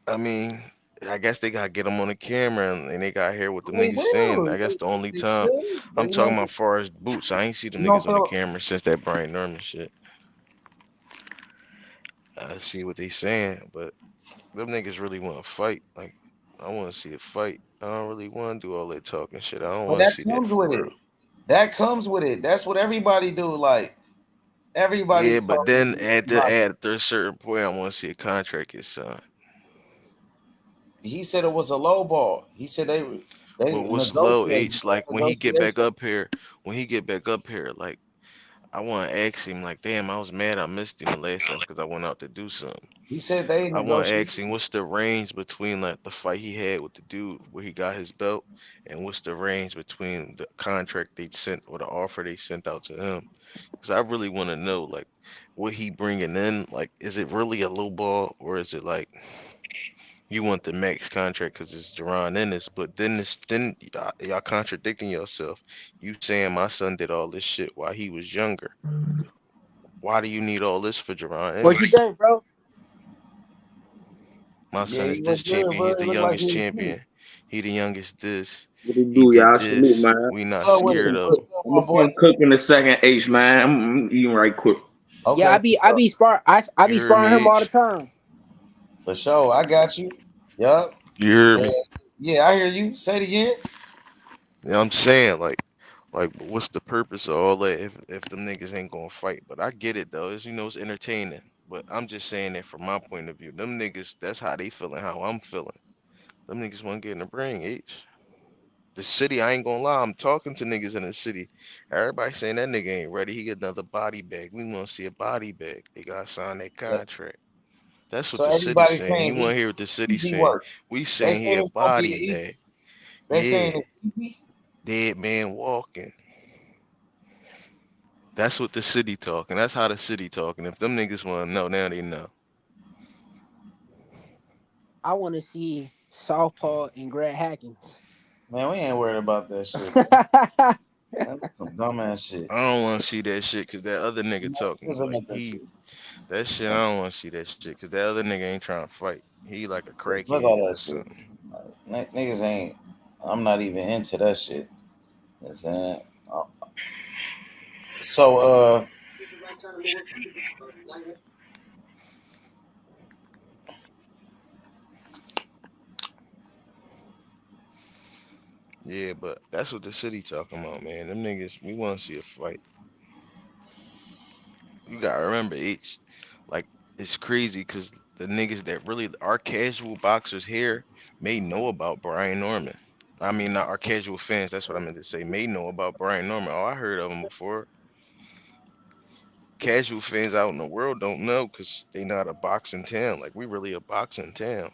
I mean, I guess they gotta get them on the camera and they gotta hear what them They niggas saying. do. I guess the only They time should. I'm They talking make about it. far as Boots, I ain't see them You don't niggas on the feel? camera since that Brian Norman shit. I see what they saying, but them niggas really want to fight. Like, I want to see a fight. I don't really want to do all that talking shit. I don't But want to that see that comes for with real. it. That comes with it. That's what everybody do. Like everybody Yeah, but talking. then at a certain point, I want to see a contract get signed. He said it was a low ball. He said they But what's low negotiated. H? Like when he get back up here, like I want to ask him, like, damn, I was mad I missed him the last time because I went out to do something. He said they I want to negotiated. ask him what's the range between like the fight he had with the dude where he got his belt, and what's the range between the contract they sent or the offer they sent out to him. Because I really want to know like what he bringing in. Like, is it really a low ball or is it like you want the max contract because it's Jaron Ennis? But then y'all contradicting yourself. You saying my son did all this shit while he was younger. Why do you need all this for Jaron What you Ennis? think, bro? My Yeah, son he is this looked good, champion. bro. He's It the looked like youngest he was pleased. champion. He the youngest this. What it He do, did y'all? Salute, this. man. We What's not up with it? scared of What's him. up, I'm my gonna boy? come cook in a second, H, man. I'm eating right quick. Okay, Yeah, for I be sure. I You be heard sparring me, him all the H? time. For sure. I got you. Yup. You heard And me? yeah, I hear you. Say it again. You know what I'm saying? Like, what's the purpose of all that if them niggas ain't gonna fight? But I get it though. It's entertaining. But I'm just saying that from my point of view. Them niggas, that's how they feeling, how I'm feeling. Them niggas want to get in the ring, H. The city, I ain't gonna lie, I'm talking to niggas in the city. Everybody saying that nigga ain't ready. He get another body bag. We want to see a body bag. They gotta sign that contract. That's what So the city's everybody's saying. You saying want to hear what the city's easy saying? work. We They saying he saying a it's gonna be body easy. bag. They saying Yeah, it's easy. dead man walking. That's what the city talking. That's how the city talking. If them niggas want to know, now they know. I want to see Southpaw and Greg Hackins. Man, we ain't worried about that shit. That's some dumbass shit. I don't want to see that shit because that other nigga talking Niggas like about that shit. that shit. I don't want to see that shit because that other nigga ain't trying to fight. He like a Fuck all crackhead or that shit. something. Niggas ain't. I'm not even into that shit. You know what I'm saying? So Yeah, but that's what the city talking about, man. Them niggas, we want to see a fight. You gotta remember, H. Like, it's crazy because the niggas that really our casual boxers here may know about Brian Norman. I mean, not our casual fans. That's what I meant to say. May know about Brian Norman. Oh, I heard of him before. Casual fans out in the world don't know because they not a boxing town. Like, we really a boxing town.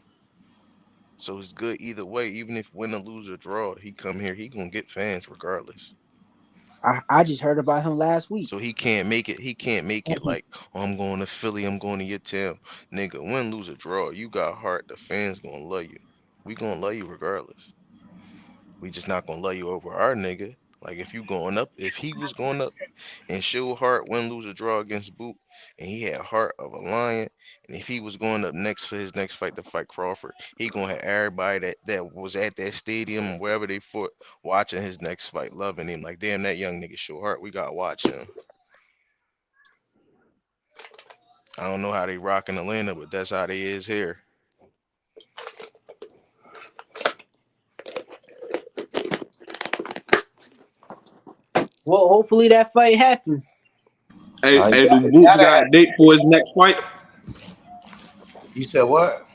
So it's good either way. Even if win or lose or draw, he come here, he gonna get fans regardless. I just heard about him last week. So he can't make it. He can't make it like, oh, I'm going to Philly. I'm going to your town, nigga. Win, lose, or draw, you got heart. The fans gonna love you. We gonna love you regardless. We just not gonna love you over our nigga. Like if you going up, if he was going up and show heart, win, lose, or draw against Boot, and he had heart of a lion, and if he was going up next for his next fight to fight Crawford, he gonna have everybody that was at that stadium wherever they fought watching his next fight, loving him. Like damn, that young nigga show heart. We gotta watch him. I don't know how they rock in Atlanta, but that's how they is here. Well, hopefully that fight happens. Hey, do Boots got a date for his next fight? you said what?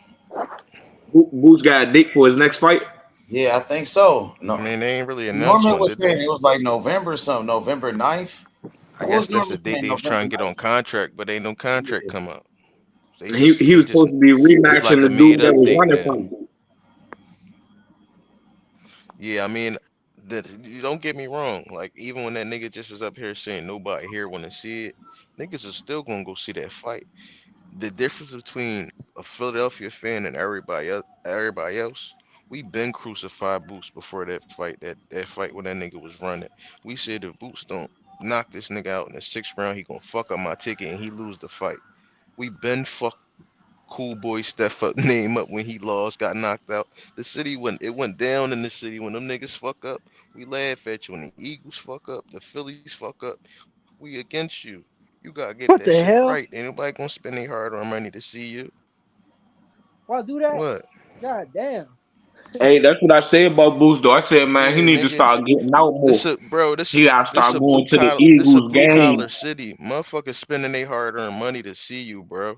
Boots got a date for his next fight? Yeah, I think so. No, I mean, they ain't really announced Norman one, was did they? saying it was like November something, November 9th. I What guess was that's Norman the date saying? they was November trying to get 9th? on contract, but ain't no contract Yeah. come out. He was supposed to be it's like rematching a the dude made that up was thing running now. from him. Yeah, I mean, you don't get me wrong. Like even when that nigga just was up here saying nobody here want to see it, niggas are still gonna go see that fight. The difference between a Philadelphia fan and everybody else, we been crucified Boots before that fight. That fight when that nigga was running, we said if Boots don't knock this nigga out in the 6th round, he gonna fuck up my ticket and he lose the fight. We been fuck Cool Boy Steph up name up when he lost, got knocked out. The city went down in the city when them niggas fuck up. We laugh at you when the Eagles fuck up, the Phillies fuck up. We against you. You gotta get that What shit the right. hell? Ain't nobody gonna spend their hard-earned money to see you. Why do that? What? God damn. Hey, that's what I said about Boost though. I said, man, he Yeah, need to nigga. start getting out more. This a bro. He gotta This start a going blue to the collar. This a Eagles blue game. collar city. Motherfuckers spending their hard-earned money to see you, bro.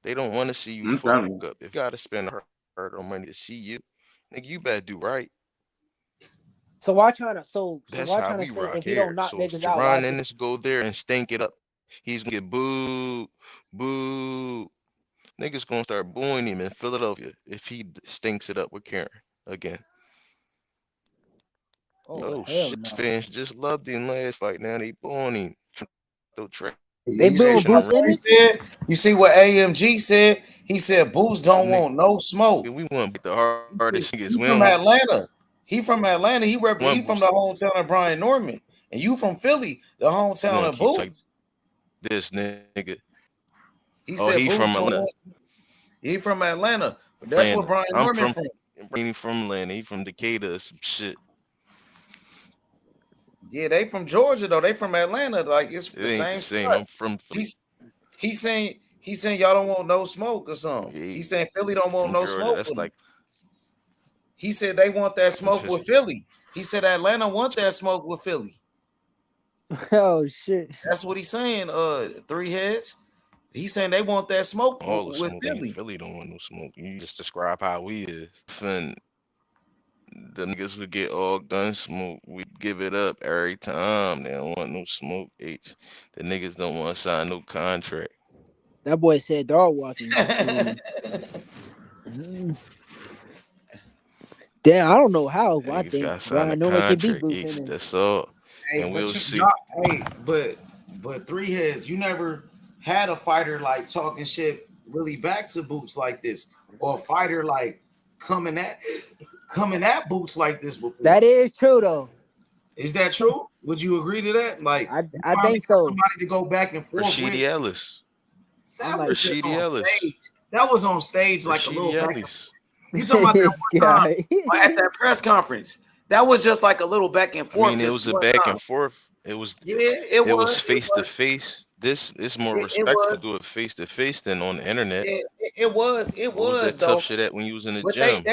They don't want to see you I'm fuck telling you. up. If you gotta spend hard-earned money to see you, nigga, you better do right. So why trying to so That's why how trying to we say rock if he don't here. knock So if niggas out, why Jaron just Ennis go there and stink it up, he's gonna get booed, booed. Niggas gonna start booing him in Philadelphia if he stinks it up with Karen again. oh Oh hell shit, no. fans just loved him last fight. Now they booing him. Throw trash They You see booing in the what Boots ring. Brody Ennis? said? You see what AMG said? He said Boots don't Nigga, want no smoke. we want to beat the hardest niggas. He We from don't Atlanta. He from Atlanta. He want from Boots the to hometown of Brian Norman. And you from Philly, the we hometown gonna of keep talking Boots. this nigga. He Oh, said he Boots from don't Atlanta. want. He from Atlanta. But that's where Atlanta. Brian I'm Norman from from. Brady from Atlanta. He from Decatur or some shit. Yeah, they from Georgia though. They from Atlanta. Like it's It the ain't the same same. spot. I'm from Philly. He's saying y'all don't want no smoke or something. Yeah, He's saying Philly don't want from no Georgia. smoke That's with him. like He said they want that from smoke with Philly. He said Atlanta want that smoke with Philly. Oh shit. That's what he's saying. Three heads. He's saying they want that smoke all the with smoke. Ain't Philly. Philly don't want no smoke. You just describe how we is. And the niggas would get all gun smoke. We give it up every time. They don't want no smoke. The niggas don't want to sign no contract. That boy said dog walking. Damn, I don't know how. I Niggas think got to sign a Brian Norman can beat contract. Boots Ennis. That's all. Hey, And but we'll see. but three heads. You never had a fighter like talking shit really back to Boots like this, or a fighter like coming at Boots like this before. That is true though. Is that true? Would you agree to that? Like, I think so. somebody to go back and forth with. Rashidi Ellis. That like, was just Rashidi on Ellis. stage. That was on stage like a little Rashidi back. Ellis. You talking about that one time at that press conference? That was just like a little back and I forth. mean, it Just was a one back time. and forth. It was It face to was. face. This is more It respectful to was. do it face to face than on the internet. It was. It What was was that tough though. shit at when you was in the But gym?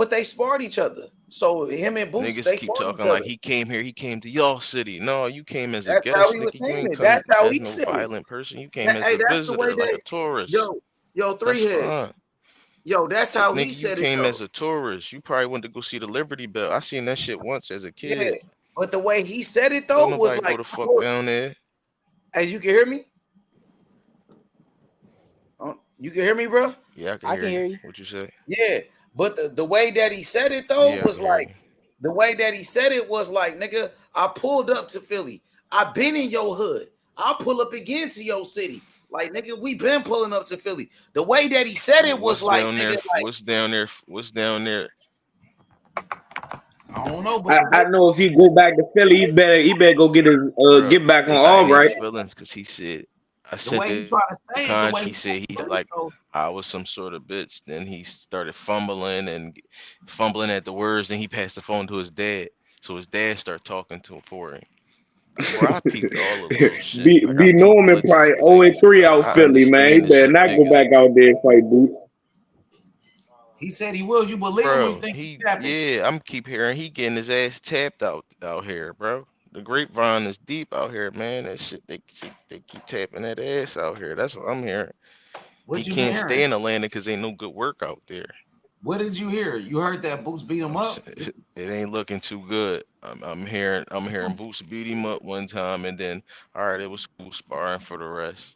they sparred each other. So him and Boots, Niggas they keep fought each talking like other. he came to y'all city. No, you came as a That's how guest, he was nigga. You saying ain't it. come That's how as he no said it. violent person. You came as Hey, a that's the way visitor, like a that. tourist. Yo, That's three heads. fine. Yo, that's But how he nigga, you said it came as though. a tourist. You probably went to go see the Liberty Bell. I seen that shit once as a Yeah, kid. but the way he said it Don't though was nobody go like, the fuck down there. hey, you can hear me? You can hear me, bro? Yeah, I I can can hear hear you. you. What you say? Yeah, but the way that he said it though Yeah, I was can hear like you. the way that he said it was like, nigga, I pulled up to Philly. I been in your hood. I'll pull up again to your city. Like, nigga, we been pulling up to Philly. The way that he said it was What's like, down nigga, there? like, What's down there? What's down there? I don't know, but I know if he go back to Philly, he better go get his Bro, get back on it got all in his right. feelings because he said, I the said way he the tried to say it, the way he he said he's said it, like though, I was some sort of bitch. Then he started fumbling at the words. Then he passed the phone to his dad. So his dad started talking to him for him. Bro, I peeped all the little shit. Like I Be peeped Norman blitzes, probably plays, 0-3 bro. out I Philly, man. He understand this better shit, not go niggas. back out there and fight Boots. he said he will. You believe him or you Bro, think he's capping? I'm keep hearing he getting his ass tapped out here, bro. The grapevine is deep out here, man. That shit, they keep tapping that ass out here. That's what I'm hearing. He What you been can't stay hearing? in Atlanta because ain't no good work out there. What did you hear? You heard that Boots beat him up? It ain't looking too good. I'm hearing Boots beat him up one time, and then all right, it was cool sparring for the rest.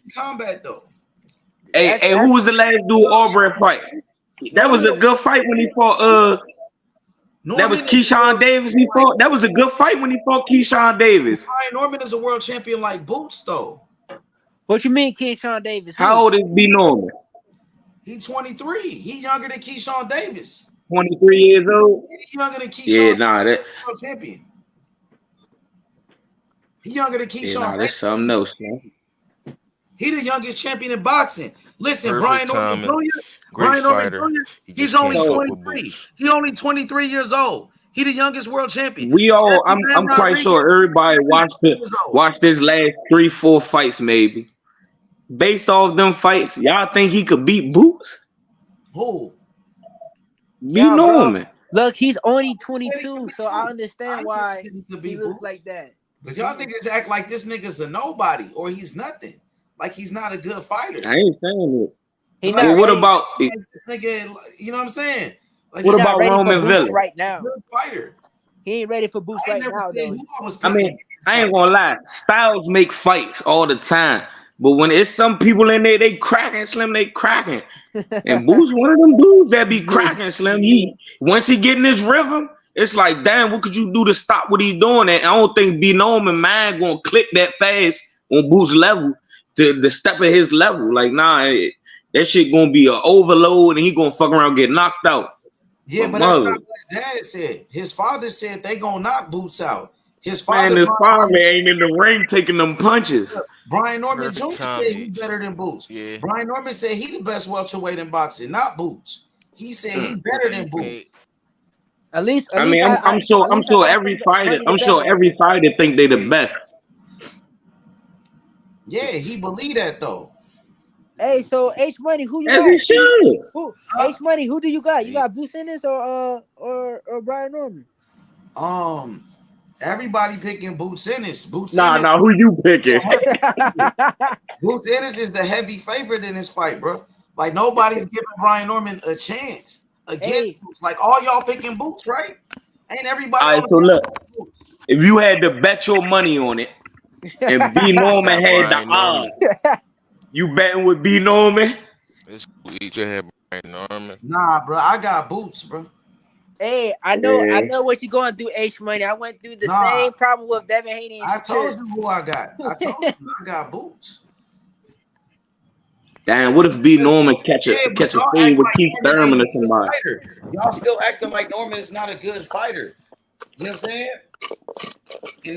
combat though. Hey, who was the last dude Auburn fight? That was a good fight when he fought. That was Keyshawn Davis. He fought. That was a good fight when he fought Keyshawn Davis. Brian Norman is a world champion like Boots, though. What you mean, Keyshawn Davis? How old is B Norman? He's 23. He younger than Keyshawn Davis. 23 years old. He younger than Keyshawn. Yeah, nah, that. World champion. He younger than Keyshawn. Yeah, nah, that's something else, man. He the youngest champion in boxing. Listen, Perfect Brian Norman timing. Jr. Great Brian Norman fighter. Jr. He He's just only can't fuck with 23. Boots. He only 23 years old. He the youngest world champion. We all, Jesse I'm quite Rodriguez, sure everybody watched his last 3-4 fights, maybe. Based off them fights, y'all think he could beat Boots? Who? B Norman. Look, he's only 22, so I understand why he looks like that. But y'all niggas act like this nigga's a nobody or he's nothing. Like he's not a good fighter. I ain't saying it. He But what about Like this nigga? You know what I'm saying? Like what he's about not ready for Roman Boots Villa? right now? Good fighter. He ain't ready for Boots right now, though. I mean, I ain't gonna lie. Styles make fights all the time, but when it's some people in there, they cracking Slim, they cracking. And Boots one of them dudes that be cracking Slim. Once he get in his rhythm, it's like, damn, what could you do to stop what he's doing? And I don't think B Norman mind gonna click that fast on Boots level to step at his level. Like, nah, that shit gonna be an overload, and he gonna fuck around and get knocked out. Yeah, but that's not what his dad said. His father said they gonna knock Boots out. His father, Man, his father ain't in the ring taking them punches. Brian Norman Jr. Perfect said timing. he's better than Boots. Yeah. Brian Norman said he the best welterweight in boxing, not Boots. He said he better than Boots. At least, I mean, I'm sure every fighter think they the best. Yeah, he believe that though. Hey, so H Money, who you As got? he should. Who? H Money, who do you got? You got Boots Ennis or Brian Norman? Everybody picking Boots Ennis. Nah, who you picking? Boots Ennis is the heavy favorite in this fight, bro. Like nobody's giving Brian Norman a chance against Boots. Like all y'all picking Boots, right? Ain't everybody? All right, so look, if you had to bet your money on it, and B Norman had the odds, you betting with B Norman? It's you had Brian Norman. Nah, bro, I got Boots, bro. Hey, I know what you're going to do, H Money. I went through the same problem with Devin Haney. I told you who I got. I told you I got Boots. Damn, what if B Norman catch a fade with Keith Thurman or somebody? Y'all still acting like Norman is not a good fighter. You know what I'm saying? And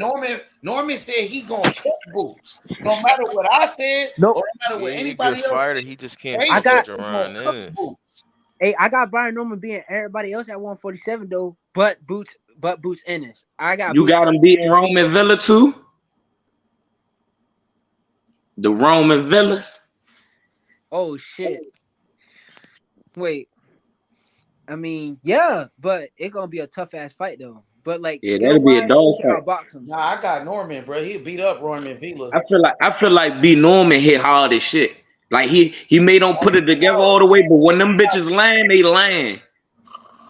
Norman said he gonna cook Boots. No matter what I said, or no matter what anybody else. Fighter, he just can't I got Jaron Ennis. Hey, I got Brian Norman beating everybody else at 147 though, but Boots Ennis. I got. You got him beating Roman Villa too. The Roman Villa. Oh shit! Wait, I mean, yeah, but it's gonna be a tough ass fight though. But like, yeah, that'll be a dog fight. Nah, I got Norman, bro. He beat up Roman Villa. I feel like B Norman hit hard as shit. Like he may don't put it together all the way, but when them bitches land, they land.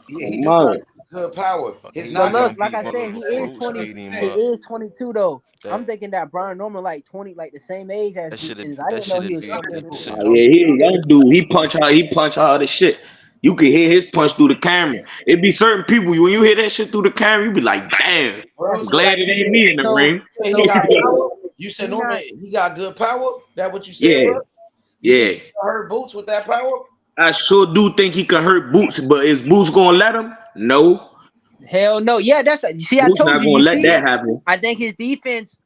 Yeah, he got good power. But look, like I said, he is 20. He is 22 though. I'm thinking that Brian Norman like 20, like the same age as Boots Ennis. I didn't know he was younger than Boots. Yeah, he a young dude. He punch hard as shit. You can hear his punch through the camera. It be certain people when you hear that shit through the camera, you be like, damn. I'm glad it ain't me in the ring. You said Norman, he got good power. That what you said? Yeah, bro? yeah. Hurt Boots with that power? I sure do think he can hurt Boots, but is Boots gonna let him? No. Hell no. Yeah, I told Boots you. not gonna let that happen. I think his defense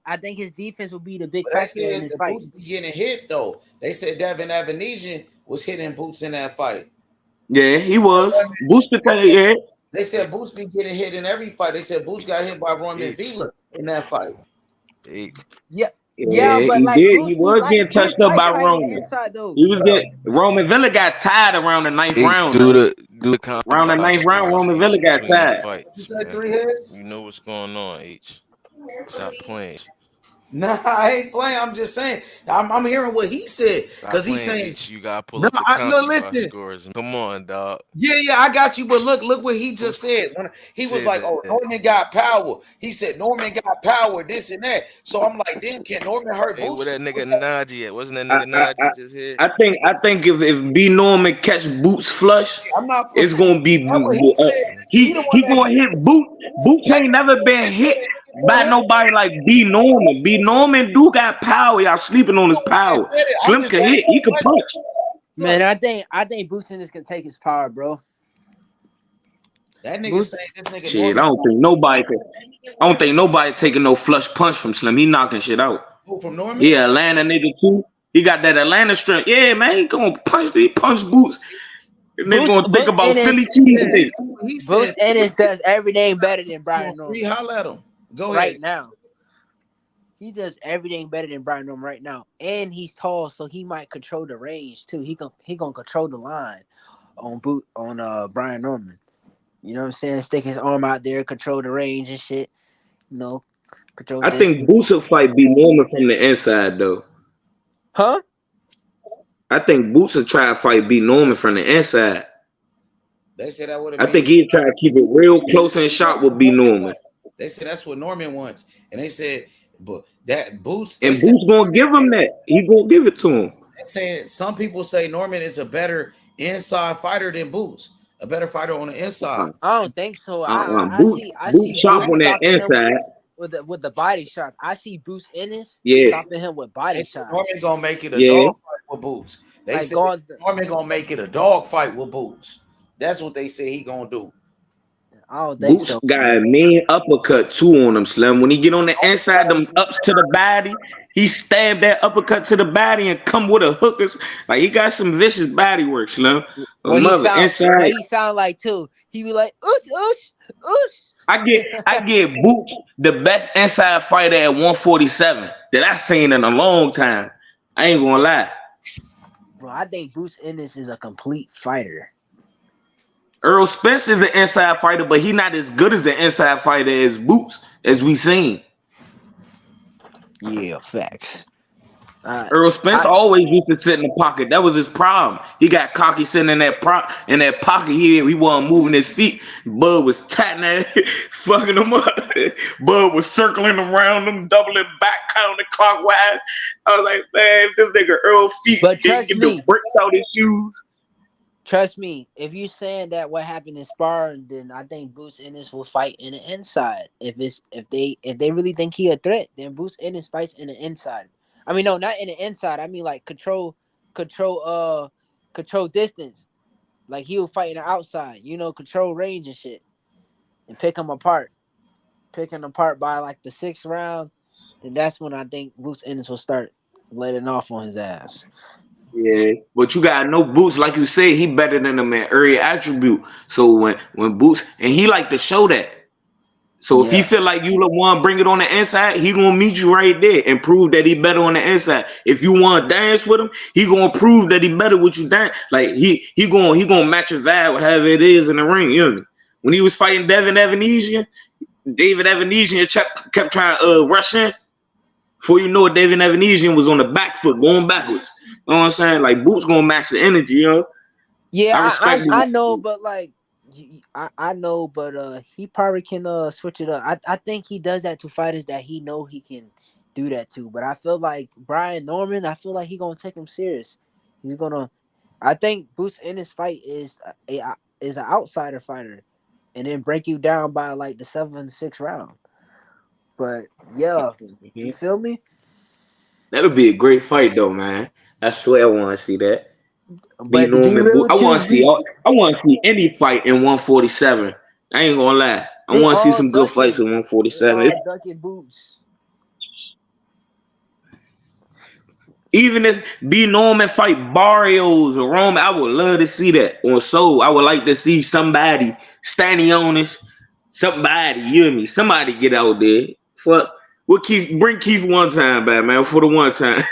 will be the big factor in this fight. Boots be getting hit though. They said Devin Avanesian was hitting Boots in that fight. Yeah, he was. Boots could tell you, yeah. They said Boots be getting hit in every fight. They said Boots got hit by Roman Villa in that fight. Yeah, but he like did. Boots, He was getting touched up by Roman. He was getting Roman Villa got tired around the ninth round. Do the around the ninth round, Roman Villa got tired. You said 3 heads? You know what's going on, H. Stop playing. Nah, I ain't playing. I'm just saying. I'm hearing what he said Stop because he's playing saying. H. You gotta pull No, up the no, CompuBox listen. scores. Come on, dog. Yeah, I got you. But look what he just said. When he was Said like, that. "Oh, Norman got power." He said Norman got power, this and that. So I'm like, damn, can Norman hurt Hey, where Boots? that nigga Najee at? Wasn't that I, nigga I, Najee just here? I think if B Norman catch Boots flush, I'm not. it's gonna be That's what he said. He the one he that gonna said. hit Boots. Boots ain't never been hit by nobody like B Norman. B Norman do got power. Y'all sleeping on his power. I'm Slim just can hit. He can punch. Man, I think Boots Ennis can take his power, bro. That nigga saying this nigga Shit, Norman. I don't think nobody taking no flush punch from Slim. He knocking shit out. Who, from Norman? Yeah, Atlanta nigga too. He got that Atlanta strength. Yeah, man, he gonna punch. He punch Boots. And they gonna think about Philly cheesesteak. Boots Ennis does everything better than Brian Norman. Holla at him. Go right ahead. now. He does everything better than Brian Norman right now, and he's tall, so he might control the range too. He gonna control the line on Brian Norman. You know what I'm saying? Stick his arm out there, control the range and shit. You know, control. I think distance. Boots will fight B Norman from the inside though. Huh? I think Boots will try to fight B Norman from the inside. They said that would have I been. think he'd try to keep it real close and sharp with B Norman. They said that's what Norman wants, and they said, but that Boots. And Boots gonna give him that. He gonna give it to him. They saying some people say Norman is a better inside fighter than Boots, a better fighter on the inside. I don't think so. I Boots, see Boots sharp on that stopping him inside. with the body shots. I see Boots Ennis stopping him with body shots. Norman gonna make it a dog fight with Boots. They Like said God- Norman gonna make it a dog fight with Boots. That's what they say he gonna do. I don't think Boots so. got a mean uppercut too on him, Slim. When he get on the inside, them ups to the body, he stab that uppercut to the body and come with a hook. Like he got some vicious body work, Slim. What Inside. he sound like too? He be like, oosh, oosh, oosh. I get Boots the best inside fighter at 147 that I've seen in a long time. I ain't gonna lie. Bro, I think Boots Ennis is a complete fighter. Earl Spence is the inside fighter, but he not as good as the inside fighter as Boots, as we seen. Yeah, facts. Earl Spence always used to sit in the pocket. That was his problem. He got cocky sitting in that pocket. He wasn't moving his feet. Bud was tatting that, fucking him up. Bud was circling around him, doubling back, counterclockwise. I was like, man, this nigga Earl feet get the bricks out his shoes. Trust me, if you saying that what happened in sparring, then I think Boots Ennis will fight in the inside. If they really think he a threat, then Boots Ennis fights in the inside. I mean, no, not in the inside. I mean, like control distance. Like he'll fight in the outside. You know, control range and shit, and pick him apart. Pick him apart by like the 6th round, then that's when I think Boots Ennis will start letting off on his ass. Yeah, but you gotta know Boots, like you said, he better than him at every attribute. So when Boots, and he like to show that. So if he feel like you want to bring it on the inside, he gonna meet you right there and prove that he better on the inside. If you want to dance with him, he gonna prove that he better with you dance. Like he gonna match your vibe with however it is in the ring. You know what I mean? When he was fighting David Evanesian kept trying to rush in. Before you know it, David Evanesian was on the back foot going backwards. You know what I'm saying? Like Boots gonna match the energy, you know. Yeah, I know, but like I know, but he probably can switch it up. I think he does that to fighters that he know he can do that to. But I feel like Brian Norman, I feel like he gonna take him serious. He's gonna. I think Boots in his fight is an outsider fighter, and then break you down by like the 7th and 6th round. But yeah, you feel me? That'll be a great fight though, man. I swear I want to see that. But I want to see any fight in 147. I ain't gonna lie. I want to see some good fights in 147. Ducking Boots. Even if B Norman fight Barrios or Roman, I would love to see that on Soul. I would like to see somebody standing on this. Somebody, you and me, somebody get out there. We'll bring Keith one time back, man, for the one time.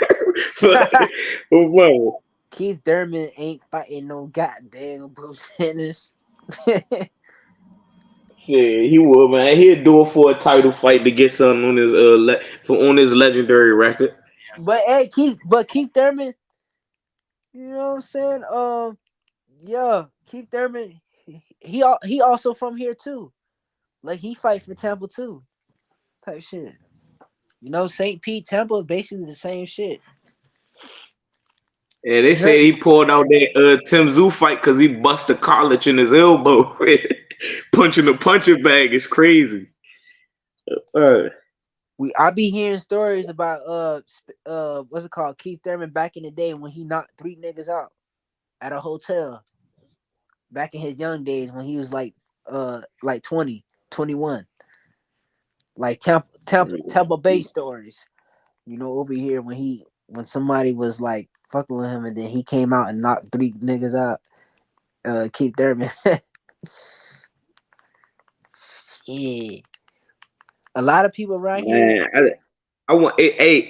Keith Thurman ain't fighting no goddamn Bruce Ennis. Shit, he would, man. He'd do it for a title fight to get something on his on his legendary record. But hey, Keith Thurman, you know what I'm saying? Yeah, Keith Thurman, he also from here too. Like he fight for Tampa too, type shit. You know, St. Pete, Tampa, basically the same shit. Yeah, they say he pulled out that Tim Zoo fight because he busted college in his elbow. Punching the punching bag is crazy. I be hearing stories about what's it called, Keith Thurman back in the day when he knocked 3 niggas out at a hotel. Back in his young days when he was like 20, 21. Like Tampa Bay stories. You know, over here when somebody was like fucking with him and then he came out and knocked 3 niggas out. Keith Thurman. Yeah. A lot of people right here. I want AH.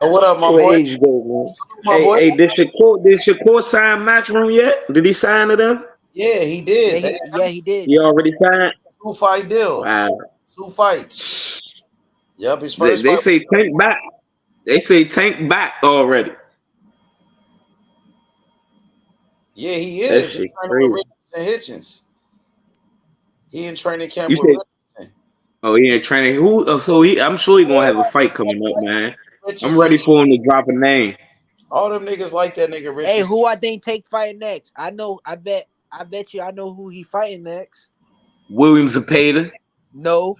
What up, my boy? H go, My man. boy? Hey, did Shakur sign Matchroom yet? Did he sign to them? Yeah, he did. He did. He already signed? 2-fight deal. Wow. 2 fights. Yep, his They first fight. say Tank back. They say Tank back already. Yeah, he That is. shit He's training crazy. with Richardson Hitchens. He in training camp You with said, Richardson. oh, he ain't training. Who? So I'm sure he gonna have a fight coming up, man. I'm ready for him to drop a name. All them niggas like that nigga Richardson. Hey, who I think Tank fighting next? I bet you I know who he fighting next. William Zepeda. No.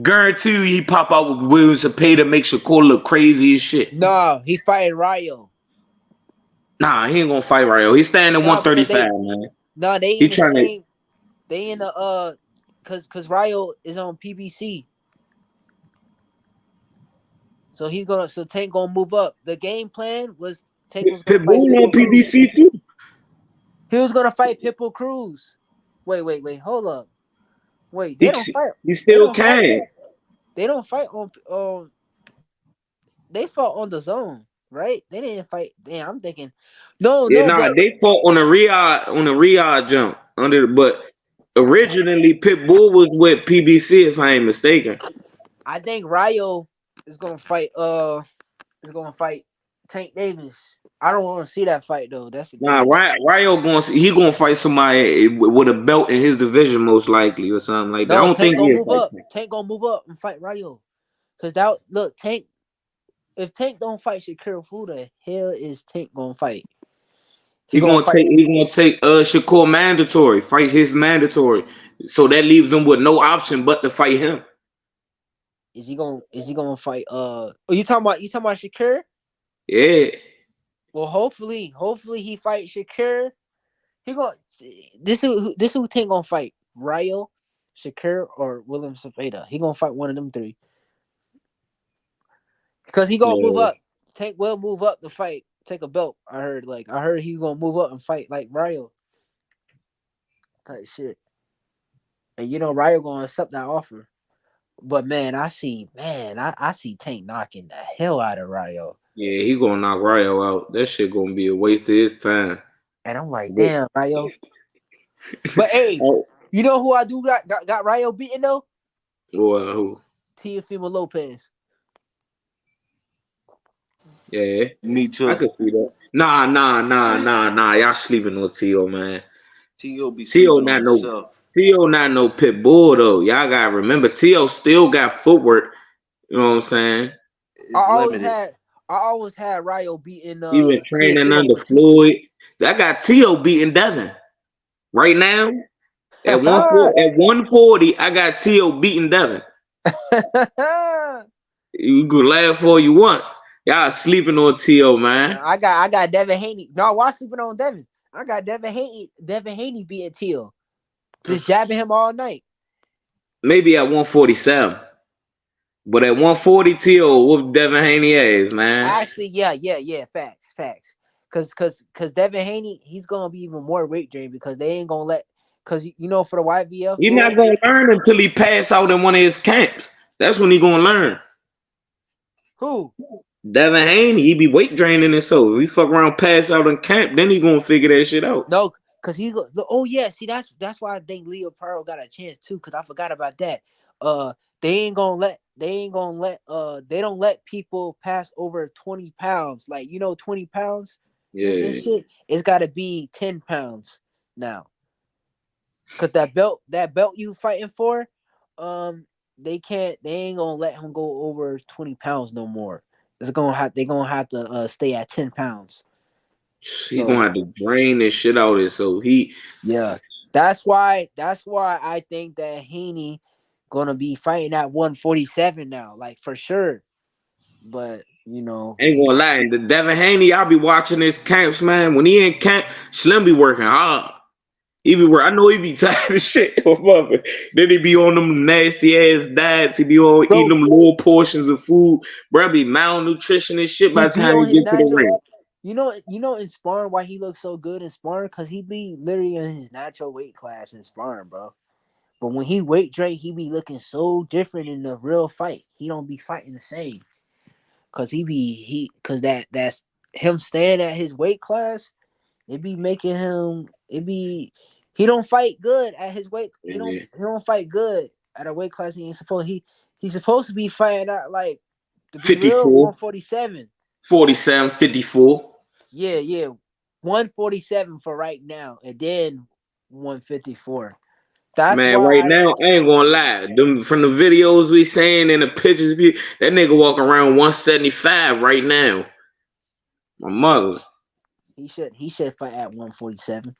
Guarantee you he pop out with William Zepeda, make Shakur look crazy as shit. No, he fighting Rayo. Nah, he ain't gonna fight Rayo. He's standing at 135, man. No, they he in the trying same. They in the cause Rayo is on PBC. So Tank gonna move up. The game plan was Tank was gonna fight Pitbull on Pitbull Cruz. PBC too. He was gonna fight Pitbull Cruz. Wait, hold up. Wait, they don't fight. He still can. They don't fight on they fought on the zone, right? They didn't fight. Damn, I'm thinking. No, but they fought on the Riyadh jump but originally Pitbull was with PBC if I ain't mistaken. I think Rayo is gonna fight Tank Davis. I don't want to see that fight though. That's the thing. Rayo gonna fight somebody with a belt in his division most likely or something like that. I don't Tank think gonna he'll move fight up. Tank gonna move up and fight Rayo. Cause Tank. If Tank don't fight Shakur, who the hell is Tank gonna fight? He gonna take Shakur mandatory, fight his mandatory. So that leaves him with no option but to fight him. Is he gonna fight you talking about Shakur? Yeah. Well, hopefully he fights Shakur. This who Tank gonna fight? Rayo, Shakur, or William Zepeda? He gonna fight one of them 3. Because he gonna move up. Tank will move up to fight, take a belt. I heard he gonna move up and fight like Rayo. Type shit. And you know Rayo gonna accept that offer. But man, I see Tank knocking the hell out of Rayo. Yeah, he gonna knock Rayo out. That shit gonna be a waste of his time. And I'm like, damn, Rayo. But hey, you know who I do got Rayo beaten though? Who? Teofimo Lopez. Yeah. Me too. I could see that. Nah. Y'all sleeping on T.O., man. T.O. be sleeping on himself. T.O. not no pit bull though. Y'all gotta remember T.O. still got footwork. You know what I'm saying? I always had Rayo beating He been training under Floyd. I got T.O. beating Devin. Right now, at 140, I got T.O. beating Devin. You can laugh all you want. Y'all sleeping on T.O., man. I got Devin Haney. No, why sleeping on Devin? I got Devin Haney beating T.O. Just jabbing him all night. Maybe at 147. But at 140, T.O. whoop Devin Haney ass, man. Actually, yeah. Facts. Cause Devin Haney, he's gonna be even more weight drained because they ain't gonna let. Cause you know, for the YVF, he's not gonna learn until he pass out in one of his camps. That's when he gonna learn. Who? Devin Haney, he be weight draining himself. If he fuck around, pass out in camp, then he gonna figure that shit out. No, Cause oh yeah, see that's why I think Leo Pearl got a chance too. Cause I forgot about that. They ain't gonna let they don't let people pass over 20 pounds. Like 20 pounds and Yeah. shit. It's got to be 10 pounds now. Cause that belt you fighting for, they ain't gonna let him go over 20 pounds no more. They gonna have to stay at 10 pounds. He So gonna have to drain this shit out of it. So yeah, that's why I think that Haney gonna be fighting at 147 now, like for sure. But ain't gonna lie. The Devin Haney, I'll be watching his camps, man. When he in camp, Slim be working hard. He be work. I know he be tired of shit. Then he be on them nasty ass diets. He be on eating bro, them little portions of food. Bro, be malnutrition and shit he by the be time on he his get to the natural. ring. In sparring why he looks so good in sparring, cause he be literally in his natural weight class in sparring, bro. But when he weight drain, he be looking so different in the real fight. He don't be fighting the same. Cause that's him staying at his weight class. It be making him. He don't fight good at his weight. Yeah. He don't fight good at a weight class he ain't supposed. He's supposed to be fighting at, like, to be real, 54, 147. 47, 54. Yeah, 147 for right now, and then 154. That's Man, why right now, I ain't gonna lie. Them from the videos we saying and the pictures, that nigga walking around 175 right now. My mother. he should fight at 147.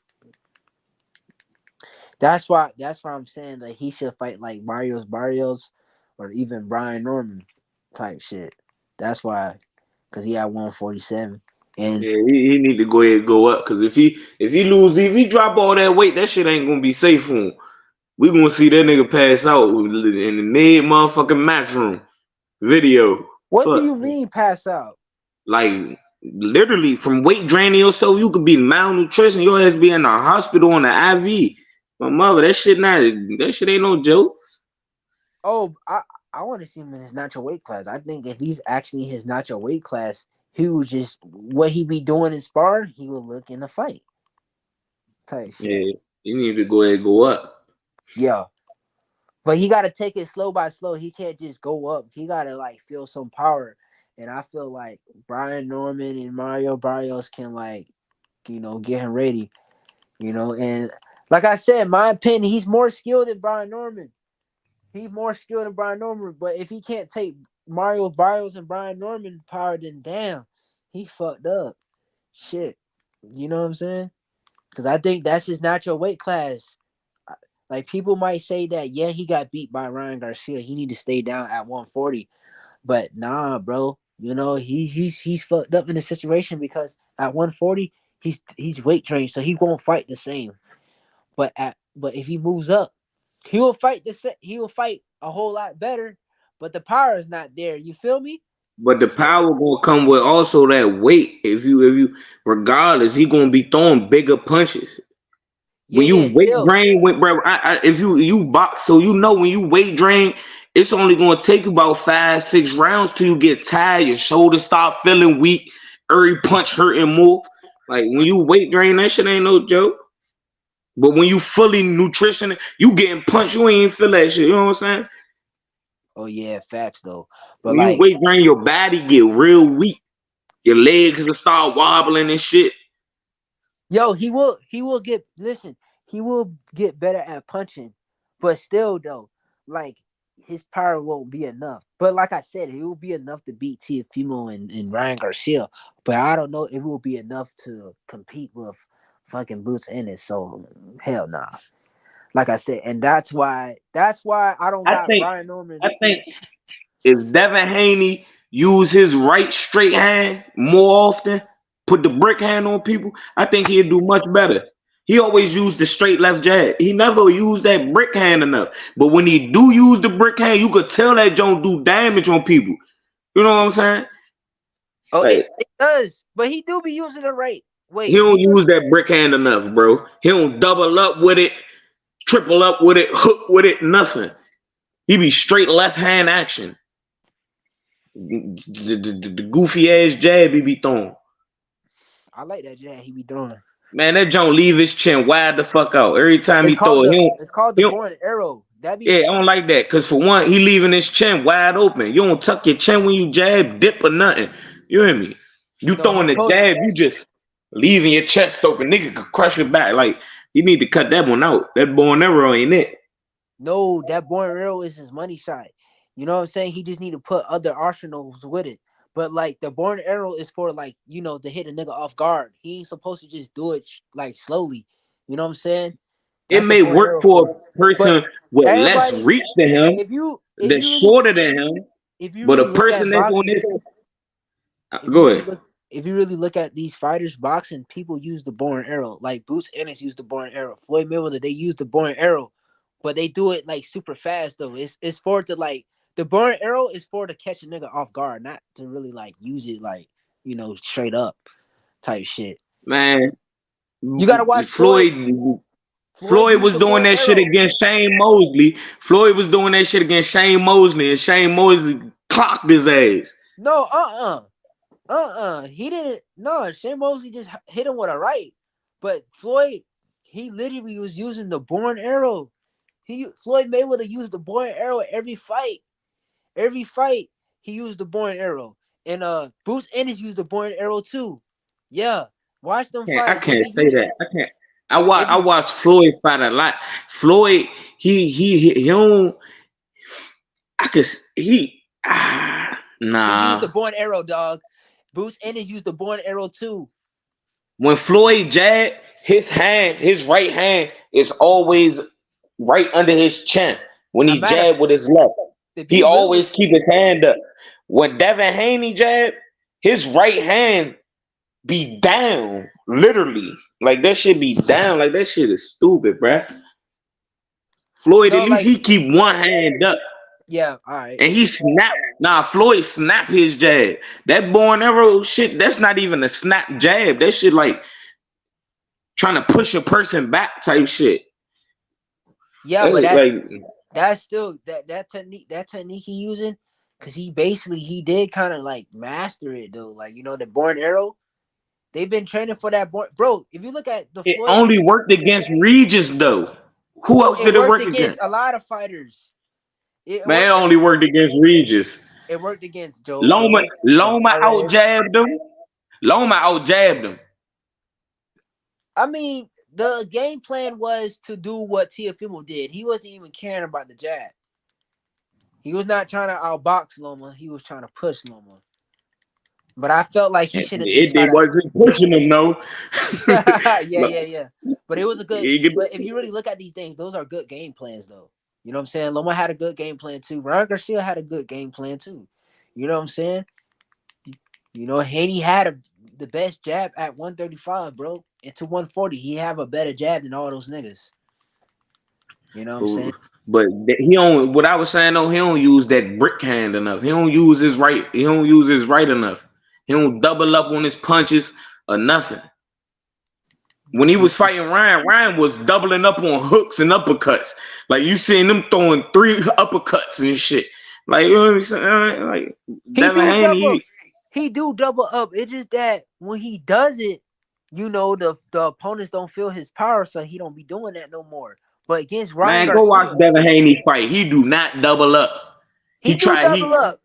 That's why I'm saying that he should fight like Barrios or even Brian Norman type shit. That's why, because he had 147. And Yeah, he need to go ahead and go up. Cause if he drop all that weight, that shit ain't gonna be safe for him. We gonna see that nigga pass out in the mid motherfucking match room video. what do Fuck. you mean pass out? Like literally from weight draining yourself, you could be malnutrition. Your ass be in the hospital on the IV. My mother, that shit ain't no joke. Oh, I want to see him in his natural weight class. I think if he's actually in his natural weight class, he would just what he be doing in sparring, he would look in the fight type shit. Yeah, you need to go ahead and go up. Yeah. But he got to take it slow by slow. He can't just go up. He got to like feel some power. And I feel like Brian Norman and Mario Barrios can, like, get him ready. And like I said, my opinion, he's more skilled than Brian Norman. He's more skilled than Brian Norman. But if he can't take Mario Barrios and Brian Norman power, then damn, he fucked up. Shit. You know what I'm saying? Because I think that's his natural weight class. Like, people might say that, yeah, he got beat by Ryan Garcia. He need to stay down at 140. But nah, bro. He's fucked up in the situation because at 140, he's weight trained, so he won't fight the same. But if he moves up, he will fight a whole lot better. But the power is not there. You feel me? But the power gonna come with also that weight. If you regardless, he gonna be throwing bigger punches. When you Yeah, weight still. drain, bro, if you box, so when you weight drain, it's only gonna take you about 5, 6 rounds till you get tired, your shoulders start feeling weak, every punch hurting more. Like when you weight drain, that shit ain't no joke. But when you fully nutrition, you getting punched, you ain't feel that shit. You know what I'm saying? Oh yeah, facts though. But When you like, weight drain, your body get real weak. Your legs will start wobbling and shit. yo, he will get better at punching, but still though, like, his power won't be enough. But like I said, it will be enough to beat Teofimo and Ryan Garcia. But I don't know if it will be enough to compete with fucking Boots Ennis. So hell nah. Like I said, and that's why I don't I got think Brian Norman. I think if Devin Haney use his right straight hand more often, put the brick hand on people, I think he'd do much better. He always used the straight left jab. He never used that brick hand enough. But when he do use the brick hand, you could tell that don't do damage on people. You know what I'm saying? Oh, Like it does, but he do be using the right. he Wait, don't use that brick hand enough, bro. He don't double up with it, triple up with it, hook with it, nothing. He be straight left hand action. The goofy ass jab he be throwing. I like that jab he be throwing. Man, that Jones leave his chin wide the fuck out every time It's he throw called it. the bow and arrow. That be Yeah, I don't like that. Cause for one, he leaving his chin wide open. You don't tuck your chin when you jab, dip or nothing. You hear me? You no. He throwing the supposed jab, you just leaving your chest open. Nigga could crush your back. Like you need to cut that one out. That bow and arrow ain't it. no. That bow and arrow is his money shot. You know what I'm saying? He just need to put other arsenals with it. But like the bow and arrow is for like to hit a nigga off guard. He ain't supposed to just do it like slowly. You know what I'm saying? It That's the may bow and work arrow for for. a But person with less everybody, reach than him, if that's you really shorter than him. if you But really a look person at that's on boxing, this, if you go really ahead. look if you really look at these fighters boxing, people use the bow and arrow. Like Bruce Ennis used the bow and arrow. Floyd Mayweather, they use the bow and arrow, but they do it like super fast though. It's for to like the bow and arrow is for to catch a nigga off guard, not to really like use it like straight up type shit. Man, You gotta watch Floyd. Floyd Floyd Floyd used was the bow doing and that shit arrow. against Shane Mosley. Floyd was doing that shit against Shane Mosley, and Shane Mosley clocked his ass. No, he didn't. No, Shane Mosley just hit him with a right, but Floyd, he literally was using the bow and arrow. Floyd Mayweather used the bow and arrow every fight. Every fight he used the bow and arrow, and Bruce Ennis used the bow and arrow too. Yeah, watch them I fights. can't They say use that. I can't. they I be watch Floyd fight a lot. Floyd, he don't. I could he he used the nah. bow and arrow, dog. Bruce Ennis used the bow and arrow too. When Floyd jab, his right hand is always right under his chin. When A he matter of jab with his left, to he be real always with you, keep his hand up. When Devin Haney jab, his right hand be down, literally. Like that shit be down. Like that shit is stupid, bruh. Floyd, at no, least like he keep one hand up. yeah, all right. And he snap. Nah, Floyd snap his jab. That bow and arrow shit, that's not even a snap jab. That shit like trying to push a person back type shit. Yeah, but That's like that's still that technique he using, because he did kind of like master it though. Like the bow and arrow. They've been training for that bro. If you look at the it Floyd, only worked against Regis though. Who no, else it did it worked work against against? a lot of fighters. It Man, it worked. only worked against Regis. It worked against JoJo, Loma out Alvarez. jabbed him. Loma out jabbed him. I mean, the game plan was to do what Teofimo did. He wasn't even caring about the jab. He was not trying to outbox Loma. He was trying to push Loma. But I felt like he should have just They tried to. wasn't pushing him though. Yeah. But it was a good. But if you really look at these things, those are good game plans, though. You know what I'm saying? Loma had a good game plan too. Ryan Garcia had a good game plan too. You know what I'm saying? Haney had the best jab at 135, bro. And to 140, he have a better jab than all those niggas. You know what I'm saying? But he don't. What I was saying though, he don't use that brick hand enough. He don't use his right. He don't use his right enough. He don't double up on his punches or nothing. When he was fighting Ryan, Ryan was doubling up on hooks and uppercuts. Like you seen them throwing 3 uppercuts and shit. Like you know what I'm saying? Like He Devin do double. Haney. He do double up. It's just that when he does it, the opponents don't feel his power, so he don't be doing that no more. But against Ryan Man, go watch Garcia, Devin Haney fight. He do not double up. he do double up.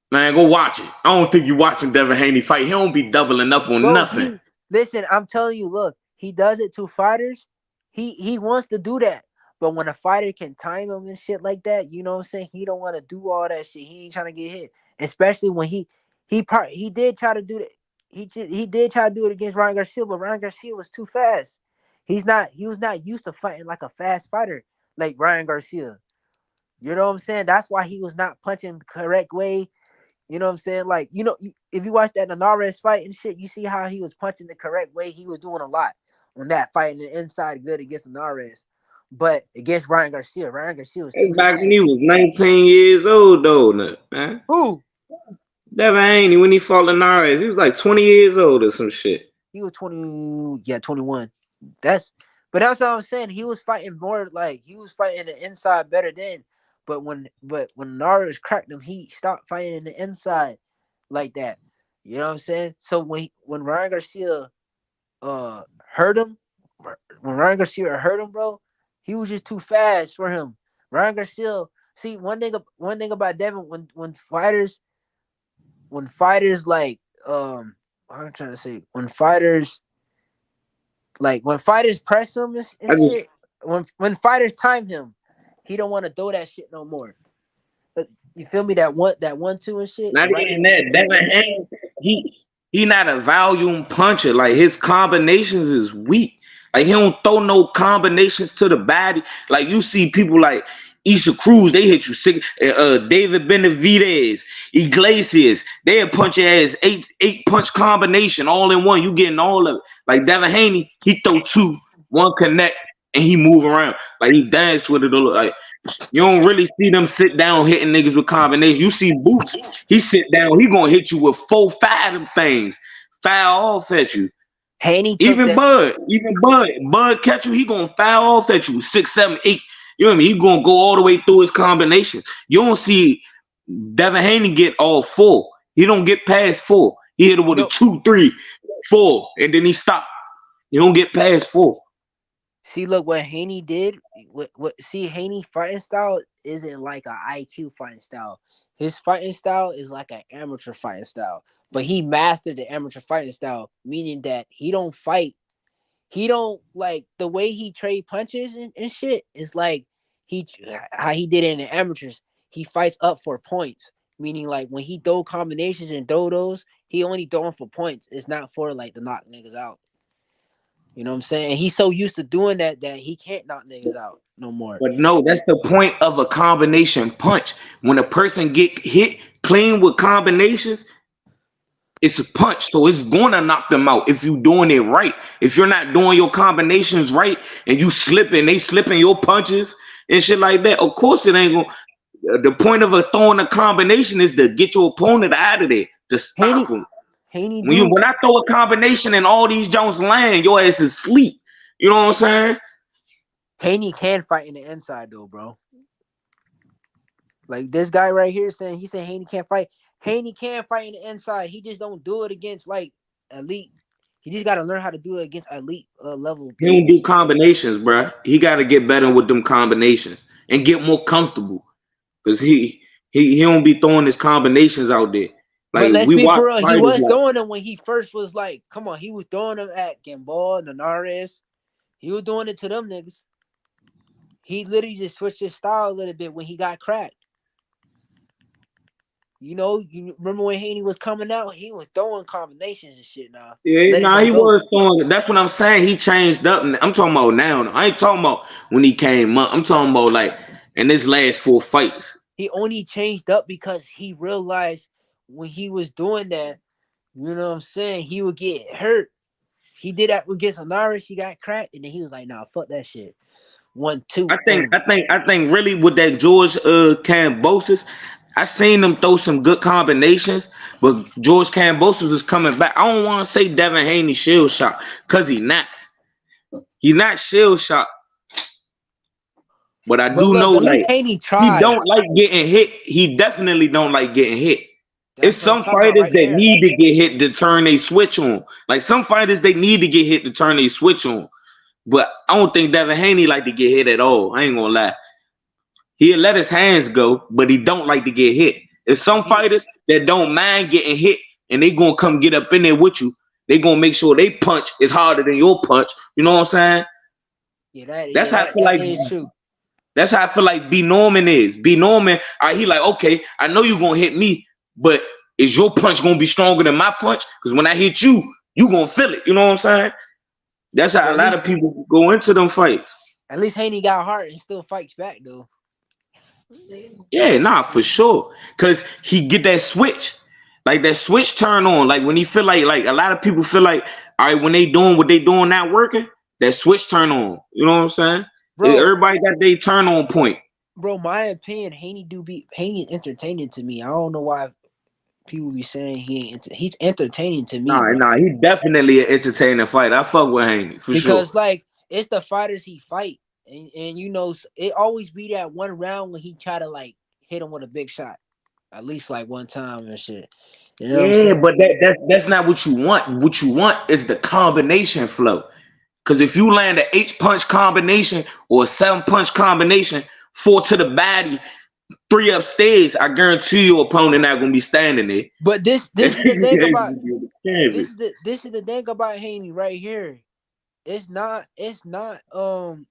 Man, go watch it. I don't think you watching Devin Haney fight. He don't be doubling up on Bro, nothing. listen, I'm telling you, look, he does it to fighters. He wants to do that. But when a fighter can time him and shit like that, you know what I'm saying? He don't want to do all that shit. He ain't trying to get hit. Especially when he did try to do that. He did try to do it against Ryan Garcia, but Ryan Garcia was too fast. He was not used to fighting like a fast fighter like Ryan Garcia. You know what I'm saying? That's why he was not punching the correct way. You know what I'm saying? Like, if you watch that Alvarez fight and shit, you see how he was punching the correct way. He was doing a lot on that fight, and the inside good against Alvarez. But against Ryan Garcia was too That's back when he fast. was 19 years old, though, man. Who? Devin Haney, when he fought Linares, he was like 20 years old or some shit. He was 21. But that's what I'm saying. He was fighting more like he was fighting the inside better then. But when Alvarez cracked him, he stopped fighting in the inside like that. You know what I'm saying? So when Ryan Garcia hurt him, when Ryan Garcia hurt him, bro, he was just too fast for him. Ryan Garcia, see one thing about Devin, when fighters like what I'm trying to say, when fighters press him and shit, when fighters time him, he don't want to throw that shit no more. But you feel me? That 1-2 and shit. Not Right? even that. Devin Haney, he not a volume puncher. Like his combinations is weak. Like he don't throw no combinations to the body. Like you see people like Issa Cruz, they hit you sick. David Benavidez, Iglesias, they'll punch your ass eight punch combination all in one. You getting all of it. Like Devin Haney, he throw two, one connect, and he move around. Like he dance with it. Like you don't really see them sit down hitting niggas with combinations. You see Boots, he sit down, he gonna hit you with 4-5 of them things, foul off at you. Haney, even Bud catch you, he gonna foul off at you 6, 7, 8. You know what I mean? He gonna go all the way through his combinations. You don't see Devin Haney get all 4. He don't get past 4. He hit it with a 2, 3, 4, and then he stop. You don't get past 4. See, look what Haney did. Haney fighting style isn't like an IQ fighting style. His fighting style is like an amateur fighting style. But he mastered the amateur fighting style, meaning that he don't fight. He don't like the way he trade punches and shit. Is like how he did it in the amateurs. He fights up for points, meaning like when he throw combinations and those, he only throwing for points. It's not for like to knock niggas out. You know what I'm saying? He's so used to doing that he can't knock niggas out no more. But no, that's the point of a combination punch. When a person get hit clean with combinations, it's a punch. So it's going to knock them out if you're doing it right. If you're not doing your combinations right and you slipping, they slipping your punches and shit like that, of course it ain't going to. The point of throwing a combination is to get your opponent out of there, to stop him. When I throw a combination and all these Jones land, your ass is asleep. You know what I'm saying? Haney can fight in the inside though, bro. Like this guy right here saying Haney can't fight. Haney can fight in the inside. He just don't do it against like elite. He just got to learn how to do it against elite level. He don't do combinations, bro. He got to get better with them combinations and get more comfortable, because he don't be throwing his combinations out there. Like, but let's be for real, he was throwing them when he first was like, come on, he was throwing them at Gamboa, Linares. He was doing it to them niggas. He literally just switched his style a little bit when he got cracked. You know, you remember when Haney was coming out, he was throwing combinations and shit now. Yeah, he was throwing. That's what I'm saying. He changed up. I'm talking about now. I ain't talking about when he came up. I'm talking about like in his last 4 fights. He only changed up because he realized when he was doing that, you know what I'm saying, he would get hurt. He did that against Linares, he got cracked, and then he was like, nah, fuck that shit. 1, 2. I think really with that George Kambosos, I seen him throw some good combinations, but George Kambosos is coming back. I don't want to say Devin Haney shield shot, because he's not. He's not shield shot. But I do know like he don't like getting hit. He definitely don't like getting hit. It's some fighters that need to get hit to turn a switch on. Like some fighters, they need to get hit to turn a switch on. But I don't think Devin Haney like to get hit at all. I ain't gonna lie. He'll let his hands go, but he don't like to get hit. There's some fighters that don't mind getting hit, and they gonna come get up in there with you. They gonna make sure they punch is harder than your punch. You know what I'm saying? Yeah, that's how I feel like. Is true. That's how I feel like B Norman is. B Norman, he like, okay, I know you gonna hit me, but is your punch gonna be stronger than my punch? Because when I hit you, you gonna feel it. You know what I'm saying? That's how a lot of people go into them fights. At least Haney got heart and still fights back though. Yeah, nah, for sure. Cause he get that switch. Like that switch turn on. Like when he feel like a lot of people feel like, all right, when they doing what they doing not working, that switch turn on. You know what I'm saying? Bro, everybody got their turn on point. Bro, my opinion, Haney entertaining to me. I don't know why people be saying he's entertaining to me. Nah, he definitely an entertaining fight. I fuck with Haney for sure. Because like it's the fighters he fight. And you know, it always be that one round when he try to like hit him with a big shot. at least like one time and shit. You know what I'm Yeah, saying? but that's not what you want. What you want is the combination flow. Because if you land an 8-punch combination or a 7-punch combination, 4 to the body, 3 upstairs, I guarantee your opponent not gonna be standing there. But this is the thing about this Canvas. is the thing about Haney right here. It's not him.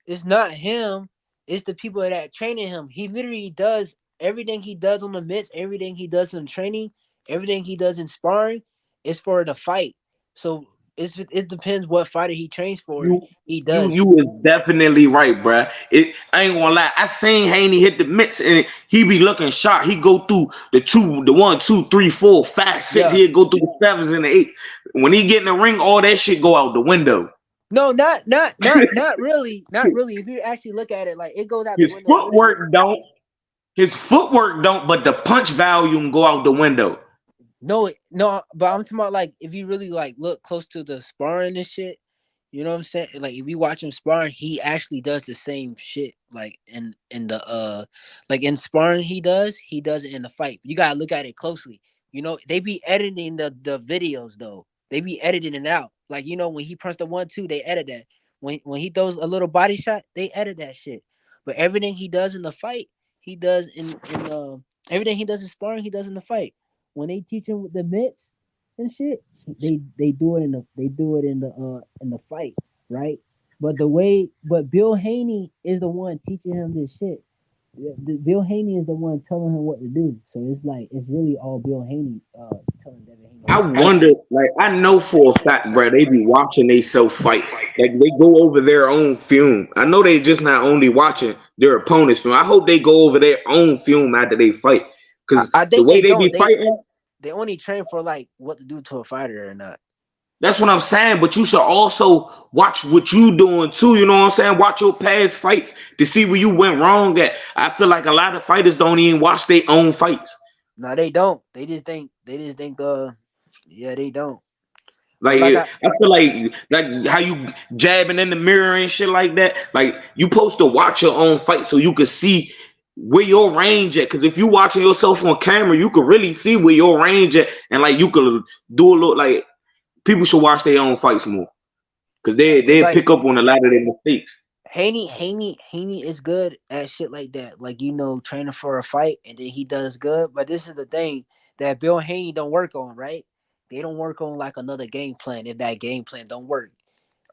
It's the people that training him. He literally does everything he does on the mitts, everything he does in training, everything he does in sparring is for the fight. So it depends what fighter he trains for. You He you does. you is definitely right, bruh. I ain't gonna lie. I seen Haney hit the mitts and he be looking sharp. He go through the 1, 2, 3, 4, 5, 6. Yeah. He'll go through the 7s and the 8. When he get in the ring, all that shit go out the window. No, not really. Not really. If you actually look at it, like it goes out the His window a little bit. footwork don't. His footwork don't, but the punch volume go out the window. No, but I'm talking about like if you really like look close to the sparring and shit, you know what I'm saying? Like if you watch him sparring, he actually does the same shit. Like in the like in sparring he does it in the fight. You gotta look at it closely. You know, they be editing the videos though. They be editing it out. Like, you know, when he punched the 1-2, they edit that. When he throws a little body shot, they edit that shit. But everything he does in the fight, he does in everything he does in sparring, he does in the fight. When they teach him with the mitts and shit, they do it in the fight, right? But Bill Haney is the one teaching him this shit. Bill Haney is the one telling him what to do. So it's like it's really all Bill Haney telling Devin Haney. I wonder, like, I know for a fact, bro, they be watching they self fight. Like, they go over their own film. I know they just not only watching their opponent's film. I hope they go over their own film after they fight. Because I the think way they they don't. be fighting, They only train for like what to do to a fighter or not. that's what I'm saying. But you should also watch what you doing too. You know what I'm saying? Watch your past fights to see where you went wrong at. I feel like a lot of fighters don't even watch their own fights. No, they don't. They just think. Yeah, they don't. But Like I feel like how you jabbing in the mirror and shit like that. Like you supposed to watch your own fight so you can see where your range at. Because if you watching yourself on camera, you could really see where your range at, and like you could do a little. Like people should watch their own fights more because they like, pick up on a lot of their mistakes. Haney is good at shit like that. Like, you know, training for a fight and then he does good. But this is the thing that Bill Haney don't work on, right? They don't work on like another game plan if that game plan don't work.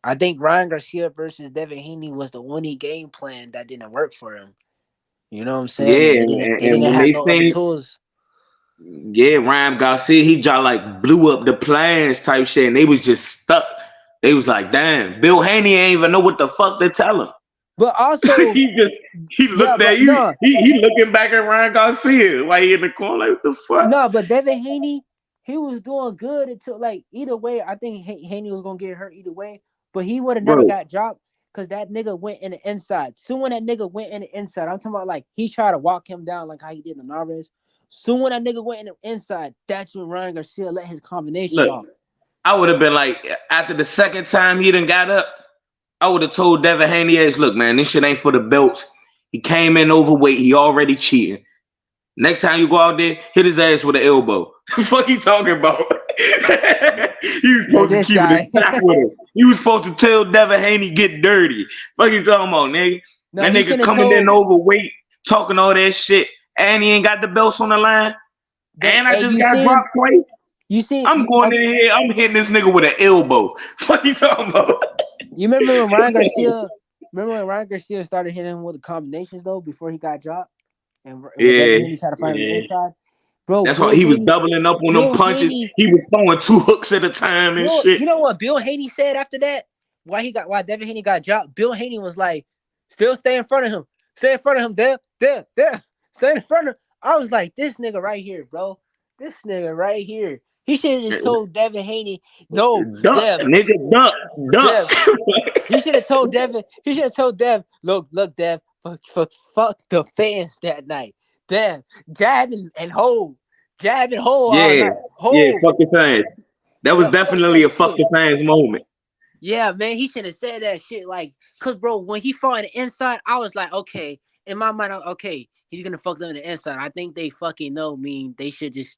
I think Ryan Garcia versus Devin Haney was the only game plan that didn't work for him. You know what I'm saying? Yeah, And they and didn't when have they no other say tools. yeah, Ryan Garcia, he just like blew up the plans type shit, and they was just stuck. They was like, damn, Bill Haney ain't even know what the fuck to tell him. But also he looked at you. No. He looking back at Ryan Garcia while he in the corner like, what the fuck? No, but Devin Haney, he was doing good until like either way. I think Haney was gonna get hurt either way, but he would have never got dropped because that nigga went in the inside. Soon when that nigga went in the inside, I'm talking about like he tried to walk him down like how he did in Alvarez. Soon when that nigga went in the inside, that's when Ryan Garcia let his combination off. I would have been like, after the second time he done got up, I would have told Devin Haney, look, man, this shit ain't for the belts. He came in overweight. He already cheating. Next time you go out there, hit his ass with an elbow. The fuck you talking about? He was supposed to keep it exact with him. He was supposed to tell Devin Haney get dirty. Fuck you talking about, nigga? No, that nigga coming in overweight, talking all that shit, and he ain't got the belts on the line. And I just got dropped twice. You see, I'm going in here. I'm hitting this nigga with an elbow. Fuck you talking about? You remember when Ryan Garcia? Started hitting him with the combinations though before he got dropped, and Devin Haney tried to find him inside. Bro, that's why he was doubling up on them punches. He was throwing 2 hooks at a time and shit. You know what Bill Haney said after that? Why Devin Haney got dropped? Bill Haney was like, "Still stay in front of him. Stay in front of him. There. Stay in front of." I was like, "This nigga right here, bro. This nigga right here." He should have just told Devin Haney, "No, duck, Dev, nigga, duck." He should have told Devin. He should have told Dev, "Look, Dev, fuck the fans that night. Dev, jab and hold all night. Yeah, fuck the fans. That was definitely a fuck the fans moment. Yeah, man, he should have said that shit. Like, cause bro, when he fought on the inside, I was like, okay, in my mind, okay, he's gonna fuck them in the inside. I think they fucking know. They should just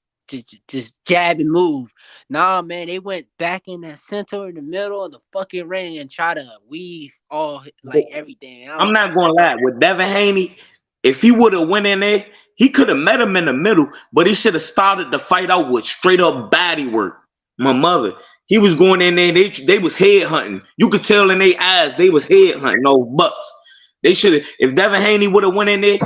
jab and move. Nah, man, they went back in that center in the middle of the fucking ring and try to weave all like everything. I'm not gonna lie, with Devin Haney, if he would have went in there, he could have met him in the middle, but he should have started the fight out with straight up body work. My mother, he was going in there, they was head hunting. You could tell in their eyes they was head hunting those bucks. They should have, if Devin Haney would have went in there,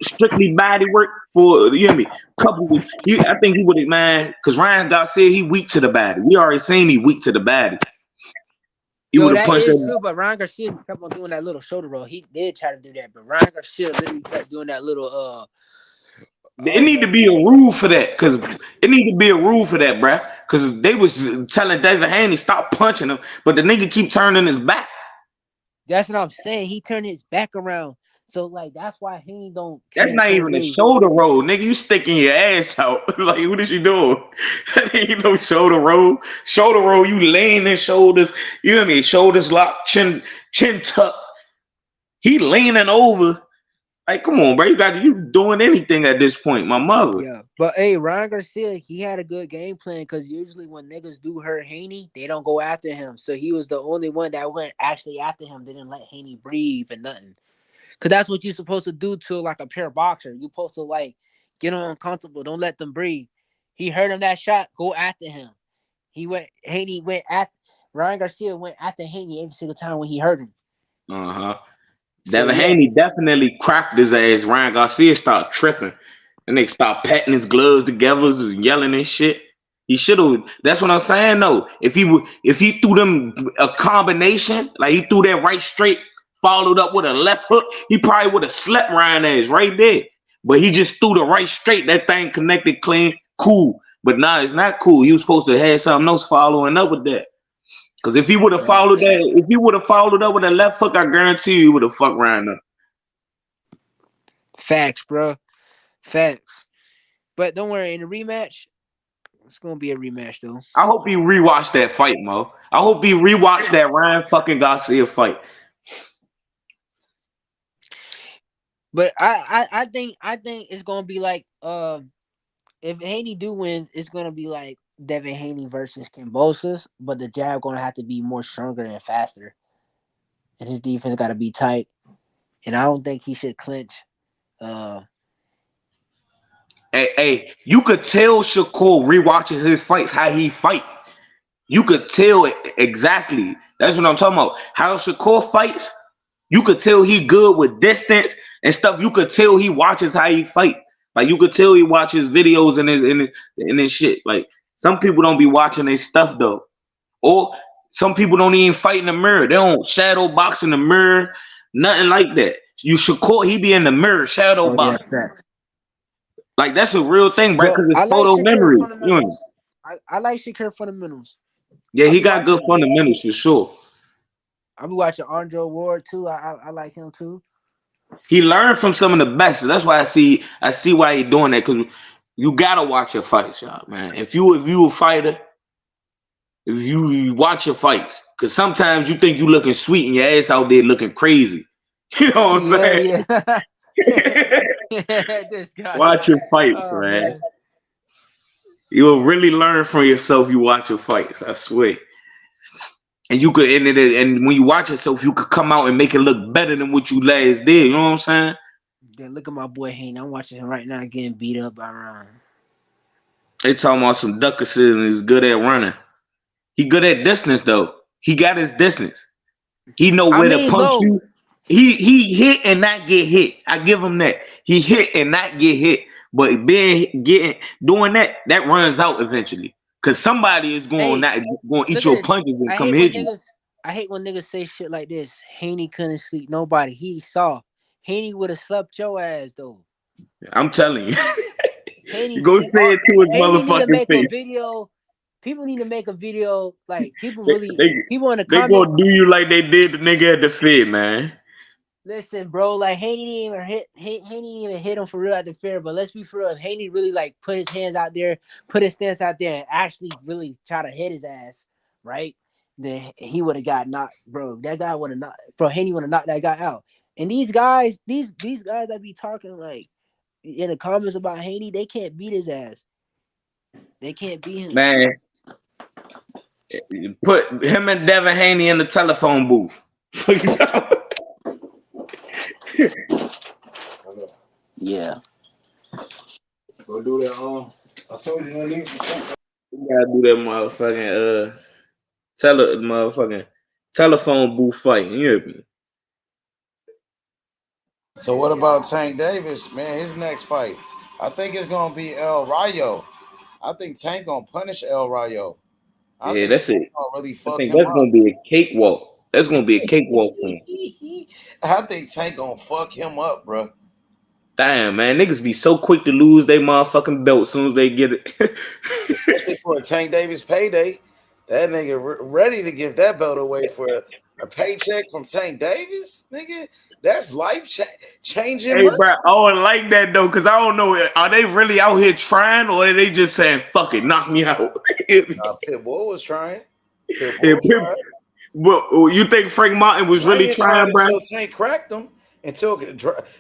strictly body work for, you know me, I think he would have, man, because Ryan Garcia, he weak to the body. We already seen he weak to the body. He Yo, would have that punched is him. true, but Ryan Garcia kept on doing that little shoulder roll. He did try to do that, but Ryan Garcia literally kept doing that little It need to be a rule for that, because it need to be a rule for that, bruh. Because they was telling David Haney stop punching him, but the nigga keep turning his back. That's what I'm saying. He turned his back around, so like that's why he don't. That's not even a shoulder roll, nigga. You sticking your ass out. Like, what is you doing? That ain't no shoulder roll. Shoulder roll, you laying in shoulders. You know what I mean? Shoulders locked, chin tucked. He leaning over. Like, come on, bro. You doing anything at this point, my mother. Yeah, but hey, Ryan Garcia, he had a good game plan because usually when niggas do hurt Haney, they don't go after him. So he was the only one that went actually after him. They didn't let Haney breathe and nothing. Cause that's what you're supposed to do to like a pure boxer. You're supposed to like get them uncomfortable. Don't let them breathe. He heard him that shot. Go after him. Ryan Garcia went after Haney every single time when he hurt him. Devin Haney definitely cracked his ass. Ryan Garcia started tripping. And they start patting his gloves together and yelling and shit. He should have. That's what I'm saying though. If he threw them a combination, like he threw that right straight, followed up with a left hook, he probably would have slept Ryan ass right there. But he just threw the right straight. That thing connected clean, cool. But nah, it's not cool. He was supposed to have something else following up with that. Because if he would have followed up with a left hook, I guarantee you he would have fucked Ryan up. Facts, bro. Facts. But don't worry, in the rematch, it's gonna be a rematch though. I hope he rewatched that fight, Mo. I hope he rewatched that Ryan fucking Garcia fight. But I think it's gonna be like if Haney do win, it's gonna be like Devin Haney versus Kambosos, but the jab gonna have to be more stronger and faster, and his defense got to be tight. And I don't think he should clinch. Hey, you could tell Shakur rewatches his fights how he fight. You could tell it exactly. That's what I'm talking about. How Shakur fights, you could tell he good with distance and stuff. You could tell he watches how he fight. Like you could tell he watches videos and his shit. Like some people don't be watching their stuff though, or some people don't even fight in the mirror. They don't shadow box in the mirror, nothing like that. You Shakur, he be in the mirror shadow box. Yeah, like that's a real thing, right? Because it's photo memory. I like Shakur fundamentals. Yeah, he got good fundamentals for sure. I be watching Andre Ward too. I like him too. He learned from some of the best. That's why I see why he doing that. Because you gotta watch your fights, y'all, man. If you a fighter, if you watch your fights, because sometimes you think you looking sweet and your ass out there looking crazy. You know what I'm saying? Yeah. This guy. Watch your fights, man. You will really learn from yourself. You watch your fights. I swear. And you could end it, and when you watch yourself, you could come out and make it look better than what you last did. You know what I'm saying? Then look at my boy Haney. I'm watching him right now getting beat up by Ryan. They talking about some Duckerson and he's good at running. He good at distance though. He got his distance. He know where to punch you. He hit and not get hit. I give him that. He hit and not get hit. But doing that runs out eventually. Cause somebody is going to eat your punches and come hit you. I hate when niggas say shit like this. Haney couldn't sleep nobody. He saw. Haney would have slept your ass though. I'm telling you. You go say it to his motherfucking face. People need to make a video. Like people in the comments. They gonna do you like they did the nigga at the Fed, man. Listen, bro, like Haney didn't even hit him for real at the fair. But let's be for real. If Haney really like put his hands out there, put his stance out there, and actually really try to hit his ass, right? Then he would have got knocked, bro. That guy would have knocked, bro. Haney would have knocked that guy out. And these guys that be talking like in the comments about Haney, they can't beat his ass. They can't beat him. Man, put him and Devin Haney in the telephone booth. Yeah. Go do that. I told you no need. You gotta do that motherfucking telephone booth fight. You hear me? So what about Tank Davis, man? His next fight, I think it's gonna be El Rayo. I think Tank gonna punish El Rayo. Yeah, that's it. Really I fuck think him that's up. gonna be a cakewalk. That's gonna be a cakewalk for him. I think Tank gonna fuck him up, bro. Damn, man, niggas be so quick to lose their motherfucking belt as soon as they get it. Especially for a Tank Davis payday. That nigga ready to give that belt away for a paycheck from Tank Davis, nigga. That's life changing Hey, money. bro, I don't like that though, cause I don't know. Are they really out here trying, or are they just saying "fuck it, knock me out"? Pitbull was trying. Well, you think Frank Martin was really trying, bro? Until Tank cracked him. Until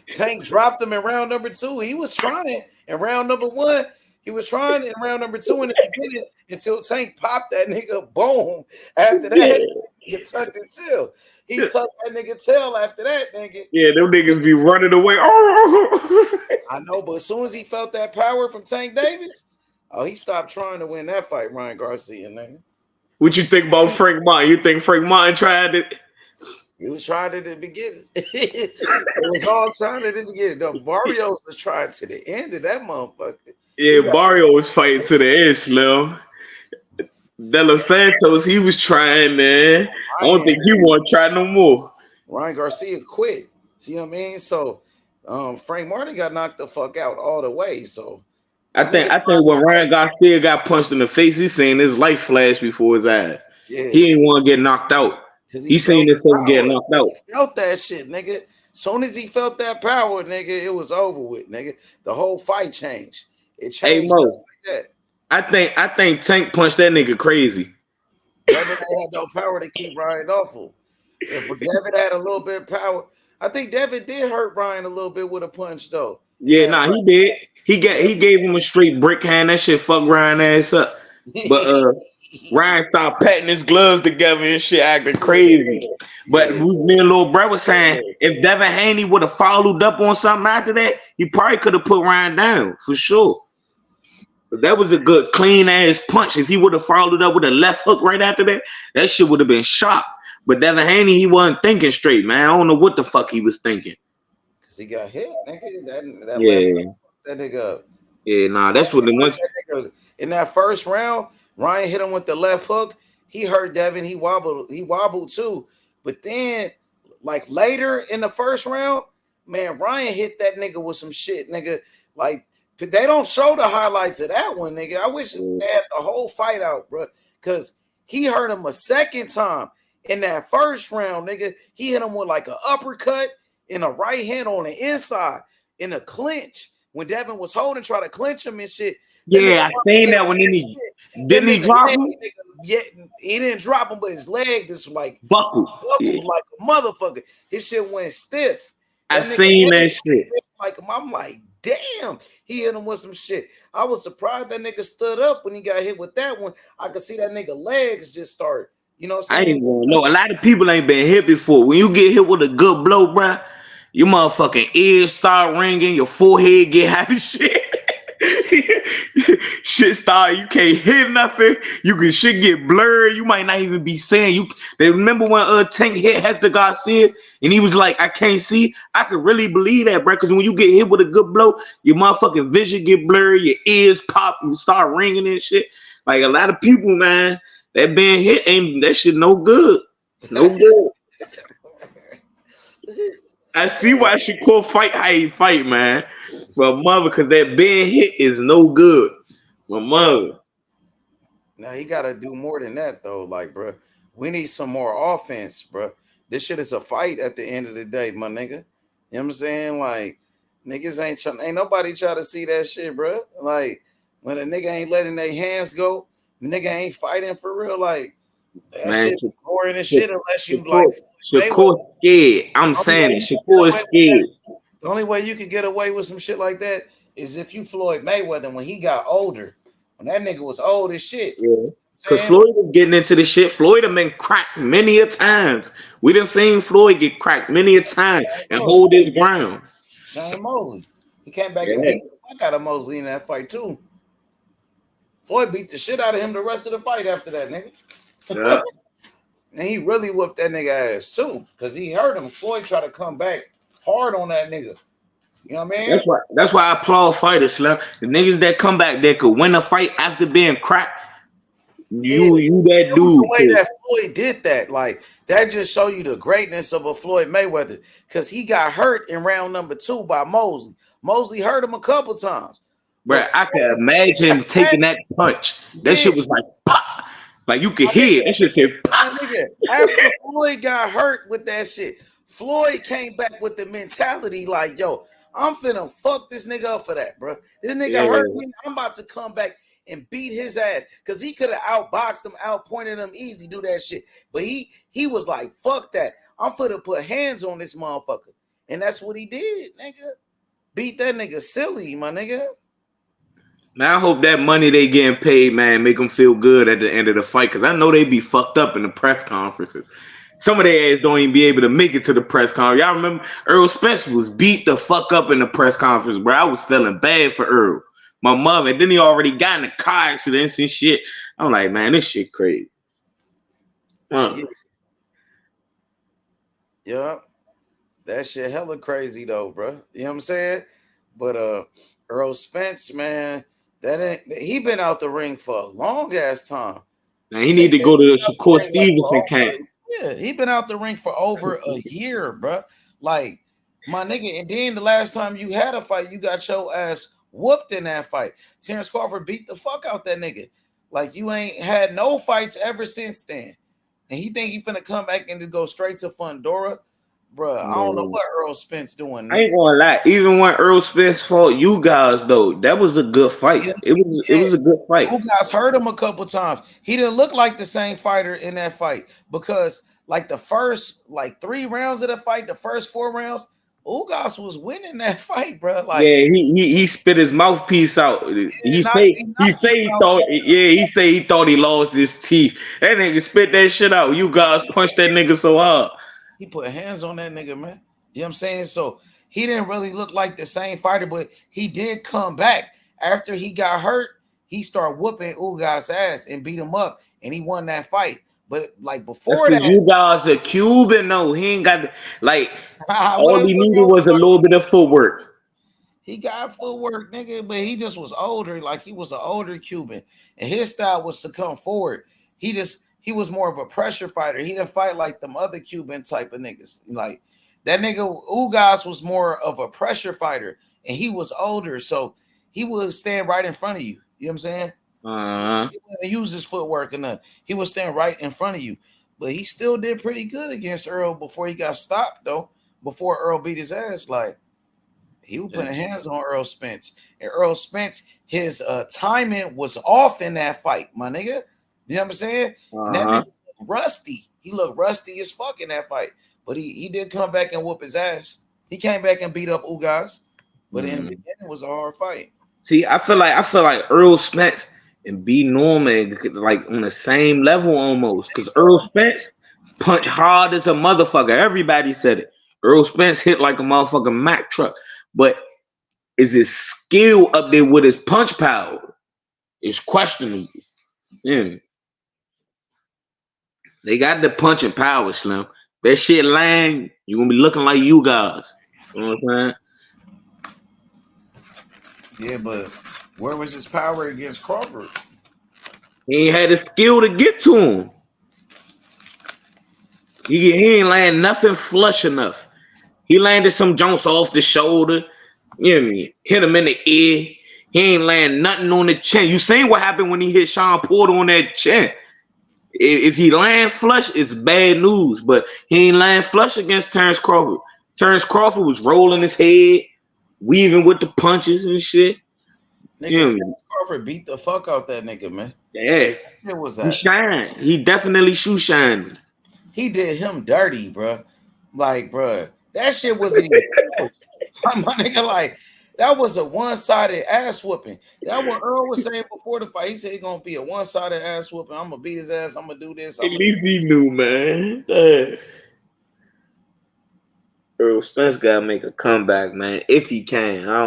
Tank dropped him in round number 2. He was trying. In round number 1, he was trying. In round number 2, in the beginning, until Tank popped that nigga. Boom. After that, he tucked his tail. He tucked that nigga tail after that, nigga. Yeah, them niggas be running away. I know, but as soon as he felt that power from Tank Davis, he stopped trying to win that fight, Ryan Garcia, nigga. What you think about Frank Martin? You think Frank Martin tried it? He was trying it at the beginning. It was all trying it at the beginning. The Barrios was trying to the end of that motherfucker. Yeah, Barrio was fighting to the end, Slim. De Los Santos, he was trying, man. I don't think he want to try no more. Ryan Garcia quit. See what I mean? So Frank Martin got knocked the fuck out all the way. So I think when Ryan Garcia got punched in the face, he's saying his life flashed before his eyes. Yeah. He didn't want to get knocked out. He seen himself get knocked out. He felt that shit, nigga. Soon as he felt that power, nigga, it was over with, nigga. The whole fight changed. It changed just like that. I think Tank punched that nigga crazy. Devin had no power to keep Ryan awful. If Devin had a little bit of power, I think Devin did hurt Ryan a little bit with a punch though. Yeah, he did. He gave him a straight brick hand. That shit fucked Ryan ass up. But Ryan started patting his gloves together and shit, acting crazy. But me and little bro was saying if Devin Haney would have followed up on something after that, he probably could have put Ryan down for sure. But that was a good clean ass punch. If he would have followed up with a left hook right after that, that shit would have been shot. But Devin Haney, he wasn't thinking straight, man. I don't know what the fuck he was thinking. Cause he got hit, nigga. That Yeah. that nigga. Yeah, nah, that's what it was. In that first round, Ryan hit him with the left hook. He hurt Devin. He wobbled too. But then, like later in the first round, man, Ryan hit that nigga with some shit, nigga. Like they don't show the highlights of that one, nigga. I wish they had the whole fight out, bro. Cause he hurt him a second time in that first round, nigga. He hit him with like an uppercut in a right hand on the inside in a clinch. When Devin was holding, try to clinch him and shit. Yeah, I seen that one. Didn't he drop him? Yeah, he didn't drop him, but his leg just like buckled like a motherfucker. His shit went stiff. I seen that shit. Like I'm like, damn, he hit him with some shit. I was surprised that nigga stood up when he got hit with that one. I could see that nigga legs just start. You know what I'm saying? I ain't gonna know. A lot of people ain't been hit before. When you get hit with a good blow, bruh, your motherfucking ears start ringing, your forehead get happy shit. Shit start, you can't hear nothing. Shit get blurred. You might not even be saying. They remember when Tank hit Hector Garcia and he was like, I can't see. I could really believe that, bro. Because when you get hit with a good blow, your motherfucking vision get blurry, your ears pop, and start ringing and shit. Like a lot of people, man, that being hit ain't that shit no good. No good. I see why Shakur fight how he fight, man. But mother, because that being hit is no good. My mother. Now he got to do more than that, though. Like, bro, we need some more offense, bro. This shit is a fight at the end of the day, my nigga. You know what I'm saying? Like, niggas ain't nobody try to see that shit, bro. Like, when a nigga ain't letting their hands go, the nigga ain't fighting for real. Like, That Man, shit boring as shit unless you like Shakur scared. I'm saying it. Shakur is scared. The only way you can get away with some shit like that is if you Floyd Mayweather when he got older. When that nigga was old as shit. Yeah. Because Floyd was getting into the shit. Floyd have been cracked many a times. We done seen Floyd get cracked many a time and hold his ground. Shane Mosley. He came back and beat the fuck out of Mosley in that fight too. Floyd beat the shit out of him the rest of the fight after that, nigga. Yeah. And he really whooped that nigga ass too. Because he hurt him. Floyd tried to come back hard on that nigga. You know what I mean? That's why I applaud fighters, Slim. The niggas that come back that could win a fight after being cracked. You that dude. The way that Floyd did that, like that just show you the greatness of a Floyd Mayweather. Because he got hurt in round number 2 by Mosley. Mosley hurt him a couple times. Bro, I can imagine taking that punch. That shit was like pop. Like you could hear it. That shit said pop. After Floyd got hurt with that shit, Floyd came back with the mentality like, yo, I'm finna fuck this nigga up for that, bro. This nigga hurt me. I'm about to come back and beat his ass. Because he could have outboxed him, outpointed him easy, do that shit. But he was like, fuck that. I'm finna put hands on this motherfucker. And that's what he did, nigga. Beat that nigga silly, my nigga. Man, I hope that money they getting paid, man, make them feel good at the end of the fight. Because I know they be fucked up in the press conferences. Some of their ass don't even be able to make it to the press conference. Y'all remember Earl Spence was beat the fuck up in the press conference, bro. I was feeling bad for Earl. My mother, and then he already got in a car accident and shit. I'm like, man, this shit crazy. Yeah. That shit hella crazy though, bro. You know what I'm saying? But Earl Spence, man, he been out the ring for a long ass time. Now he need to go to the Shakur Stevenson camp. Yeah, he been out the ring for over a year, bro. Like my nigga, and then the last time you had a fight, you got your ass whooped in that fight. Terrence Crawford beat the fuck out that nigga. Like you ain't had no fights ever since then. And he think he finna come back and just go straight to Fundora. Bruh, I don't know what Earl Spence doing. I ain't gonna lie. Even when Earl Spence fought you guys, though, that was a good fight. It was a good fight. You guys heard him a couple times. He didn't look like the same fighter in that fight because, like the first 3 rounds of the fight, the first 4 rounds, Ugas was winning that fight, bro. Like, yeah, he spit his mouthpiece out. He say he thought he lost his teeth. That nigga spit that shit out. You guys punched that nigga so hard. He put hands on that nigga, man. You know what I'm saying? So he didn't really look like the same fighter, but he did come back after he got hurt. He started whooping Ugas' ass and beat him up, and he won that fight. But like before that, you guys a Cuban, no, he ain't got all he needed was a little bit of footwork. He got footwork, nigga, but he just was older. Like he was an older Cuban, and his style was to come forward. He was more of a pressure fighter. He didn't fight like them other Cuban type of niggas. Like that nigga Ugas was more of a pressure fighter, and he was older, so he would stand right in front of you. You know what I'm saying? He wouldn't use his footwork or nothing. He would stand right in front of you. But he still did pretty good against Earl before he got stopped, though. Before Earl beat his ass, like he was putting hands on Earl Spence. And Earl Spence, his timing was off in that fight, my nigga. You know what I'm saying? And that nigga looked rusty. He looked rusty as fuck in that fight. But he did come back and whoop his ass. He came back and beat up Ugas. But in the beginning, it was a hard fight. See, I feel like Earl Spence and B. Norman like on the same level almost. Because Earl Spence punch hard as a motherfucker. Everybody said it. Earl Spence hit like a motherfucking Mack truck. But is his skill up there with his punch power? It's questionable. Yeah. They got the punching power, Slim. That shit lying, you're gonna be looking like you guys. You know what I'm saying? Yeah, but where was his power against Crawford? He ain't had the skill to get to him. He ain't land nothing flush enough. He landed some jumps off the shoulder. You know what I mean? Hit him in the ear. He ain't land nothing on the chin. You seen what happened when he hit Sean Porter on that chin. If he land flush, it's bad news. But he ain't land flush against Terrence Crawford. Terrence Crawford was rolling his head, weaving with the punches and shit. Nigga, Terrence Crawford beat the fuck out that nigga, man. Yeah. It was He that. shine. He definitely shoe shine. He did him dirty, bro. Like, bro, that shit wasn't even close. My nigga, like, that was a one-sided ass whooping. That what Earl was saying before the fight. He said it's gonna be a one-sided ass whooping. I'm gonna beat his ass. I'm gonna do this. At least he knew, man. Earl Spence gotta make a comeback, man. If he can, I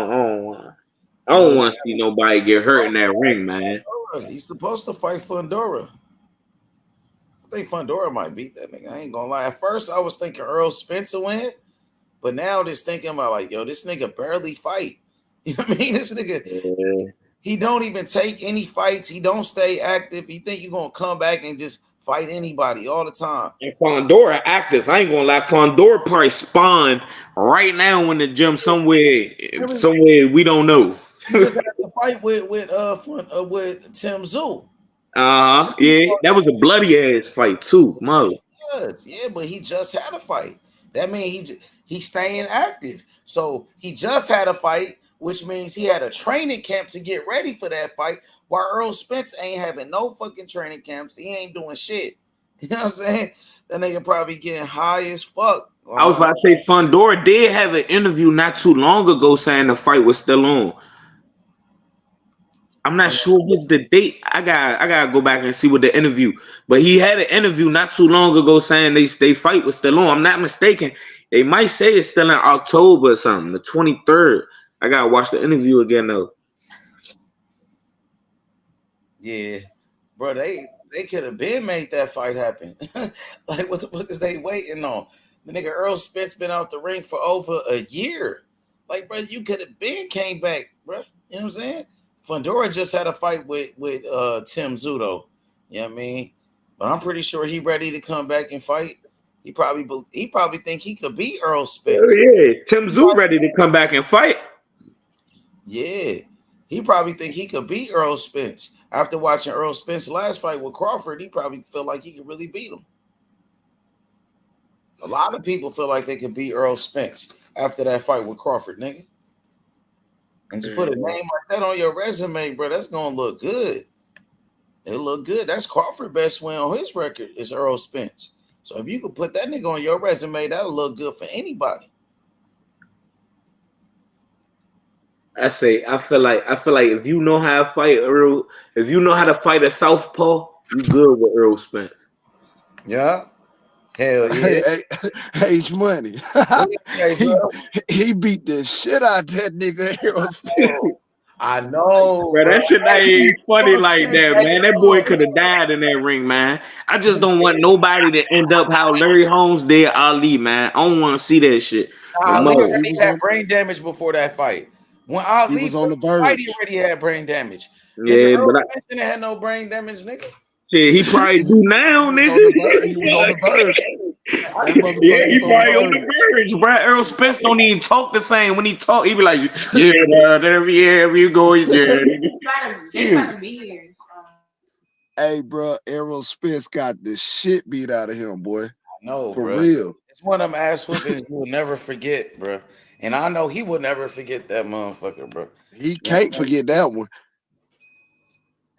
don't want to see nobody get hurt in that ring, man. He's supposed to fight Fundora. I think Fundora might beat that nigga. I ain't gonna lie. At first, I was thinking Earl Spence will win, but now just thinking about like, yo, this nigga barely fight. You know what I mean? This nigga, he don't even take any fights. He don't stay active. You think you're gonna come back and just fight anybody all the time? And Fondora active. I ain't gonna lie. Fondora probably spawned right now in the gym somewhere we don't know. He just had to fight with Tim Tszyu. Yeah, that was a bloody ass fight too, mother. Yeah, but he just had a fight. That means he's staying active. So he just had a fight, which means he had a training camp to get ready for that fight. While Earl Spence ain't having no fucking training camps, he ain't doing shit. You know what I'm saying? That nigga probably getting high as fuck. I was about to say Fondora did have an interview not too long ago saying the fight was still on. I'm not sure what's the date. I gotta go back and see what the interview. But he had an interview not too long ago saying they fight was still on. I'm not mistaken. They might say it's still in October or something, the 23rd. I gotta watch the interview again though. Yeah, bro, they could have been made that fight happen. Like, what the fuck is they waiting on? The nigga Earl Spence been out the ring for over a year. Like, bro, you could have been came back, bro. You know what I'm saying? Fundora just had a fight with Tim Tszyu, though. You know what I mean? But I'm pretty sure he ready to come back and fight. He probably think he could beat Earl Spence. Oh, yeah, Tim Tszyu ready to come back and fight. Yeah, he probably think he could beat Earl Spence. After watching Earl Spence's last fight with Crawford, he probably feel like he could really beat him. A lot of people feel like they could beat Earl Spence after that fight with Crawford, nigga. And to put a name like that on your resume, bro, that's gonna look good. It'll look good. That's Crawford's best win on his record is Earl Spence. So if you could put that nigga on your resume, that'll look good for anybody. I feel like if you know how to fight Earl, if you know how to fight a southpaw, you good with Earl Spence. Yeah. Hell yeah. H Money. he beat the shit out that nigga Earl Spence. I know, bro. That shit ain't funny like that, man. That boy could have died in that ring, man. I just don't want nobody to end up how Larry Holmes did Ali, man. I don't want to see that shit. Ali had brain damage before that fight. When Ali was on the verge, fight, he already had brain damage. Yeah, nigga, but Earl Spence had no brain damage, nigga. Yeah, he probably do now, nigga. He was on the verge. Yeah, he probably on the verge, bro. Earl Spence don't even talk the same. When he talk, he be like, yeah, wherever you go, yeah. Hey, bro, Errol Spence got the shit beat out of him, boy. No, for bro. real. It's one of them ass whoopings you will never forget, bro. And I know he will never forget that motherfucker, bro. He can't forget that one.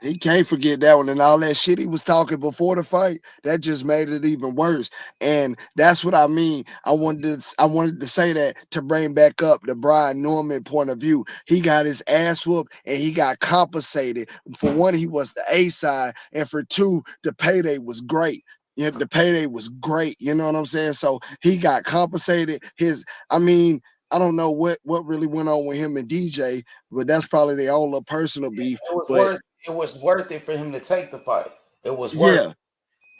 He can't forget that one, and all that shit he was talking before the fight, that just made it even worse. And that's what I mean. I wanted to say that to bring back up the Brian Norman point of view. He got his ass whooped and he got compensated. For one, he was the A side, and for two, the payday was great. Yeah, the payday was great. You know what I'm saying? So he got compensated. I don't know what really went on with him and DJ, but that's probably their own little personal beef. It was worth it for him to take the fight. It was worth it.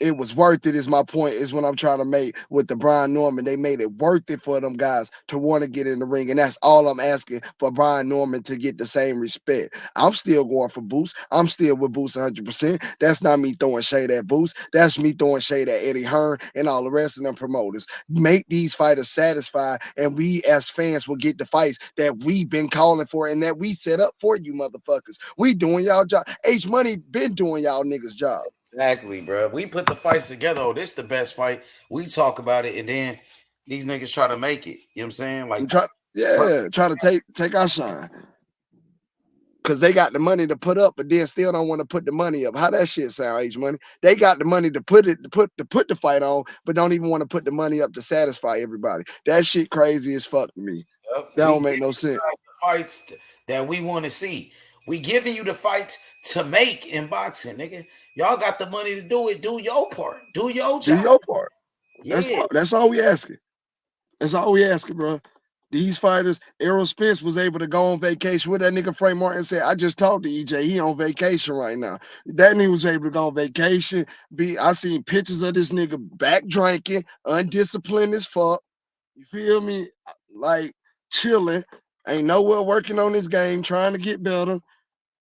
It was worth it is my point, is what I'm trying to make with the Brian Norman. They made it worth it for them guys to want to get in the ring. And that's all I'm asking for Brian Norman to get the same respect. I'm still going for Boost. I'm still with Boost 100%. That's not me throwing shade at Boost. That's me throwing shade at Eddie Hearn and all the rest of them promoters. Make these fighters satisfied, and we as fans will get the fights that we've been calling for and that we set up for you motherfuckers. We doing y'all job. H Money been doing y'all niggas job. Exactly, bro. We put the fights together. Oh, this the best fight. We talk about it, and then these niggas try to make it. You know what I'm saying? Like, try to take our shine. because they got the money to put up, but then still don't want to put the money up. How that shit sound, H Money? They got the money to put the fight on, but don't even want to put the money up to satisfy everybody. That shit crazy as fuck to me. That don't make no sense. Fights that we want to see. We giving you the fights to make in boxing, nigga. Y'all got the money to do it. Do your part. Do your job. Do your part. Yeah. That's all we asking. That's all we asking, bro. These fighters, Errol Spence was able to go on vacation. What that nigga Frank Martin said, I just talked to EJ. He on vacation right now. That nigga was able to go on vacation. I seen pictures of this nigga back drinking, undisciplined as fuck. You feel me? Like chilling. Ain't nowhere working on this game, trying to get better.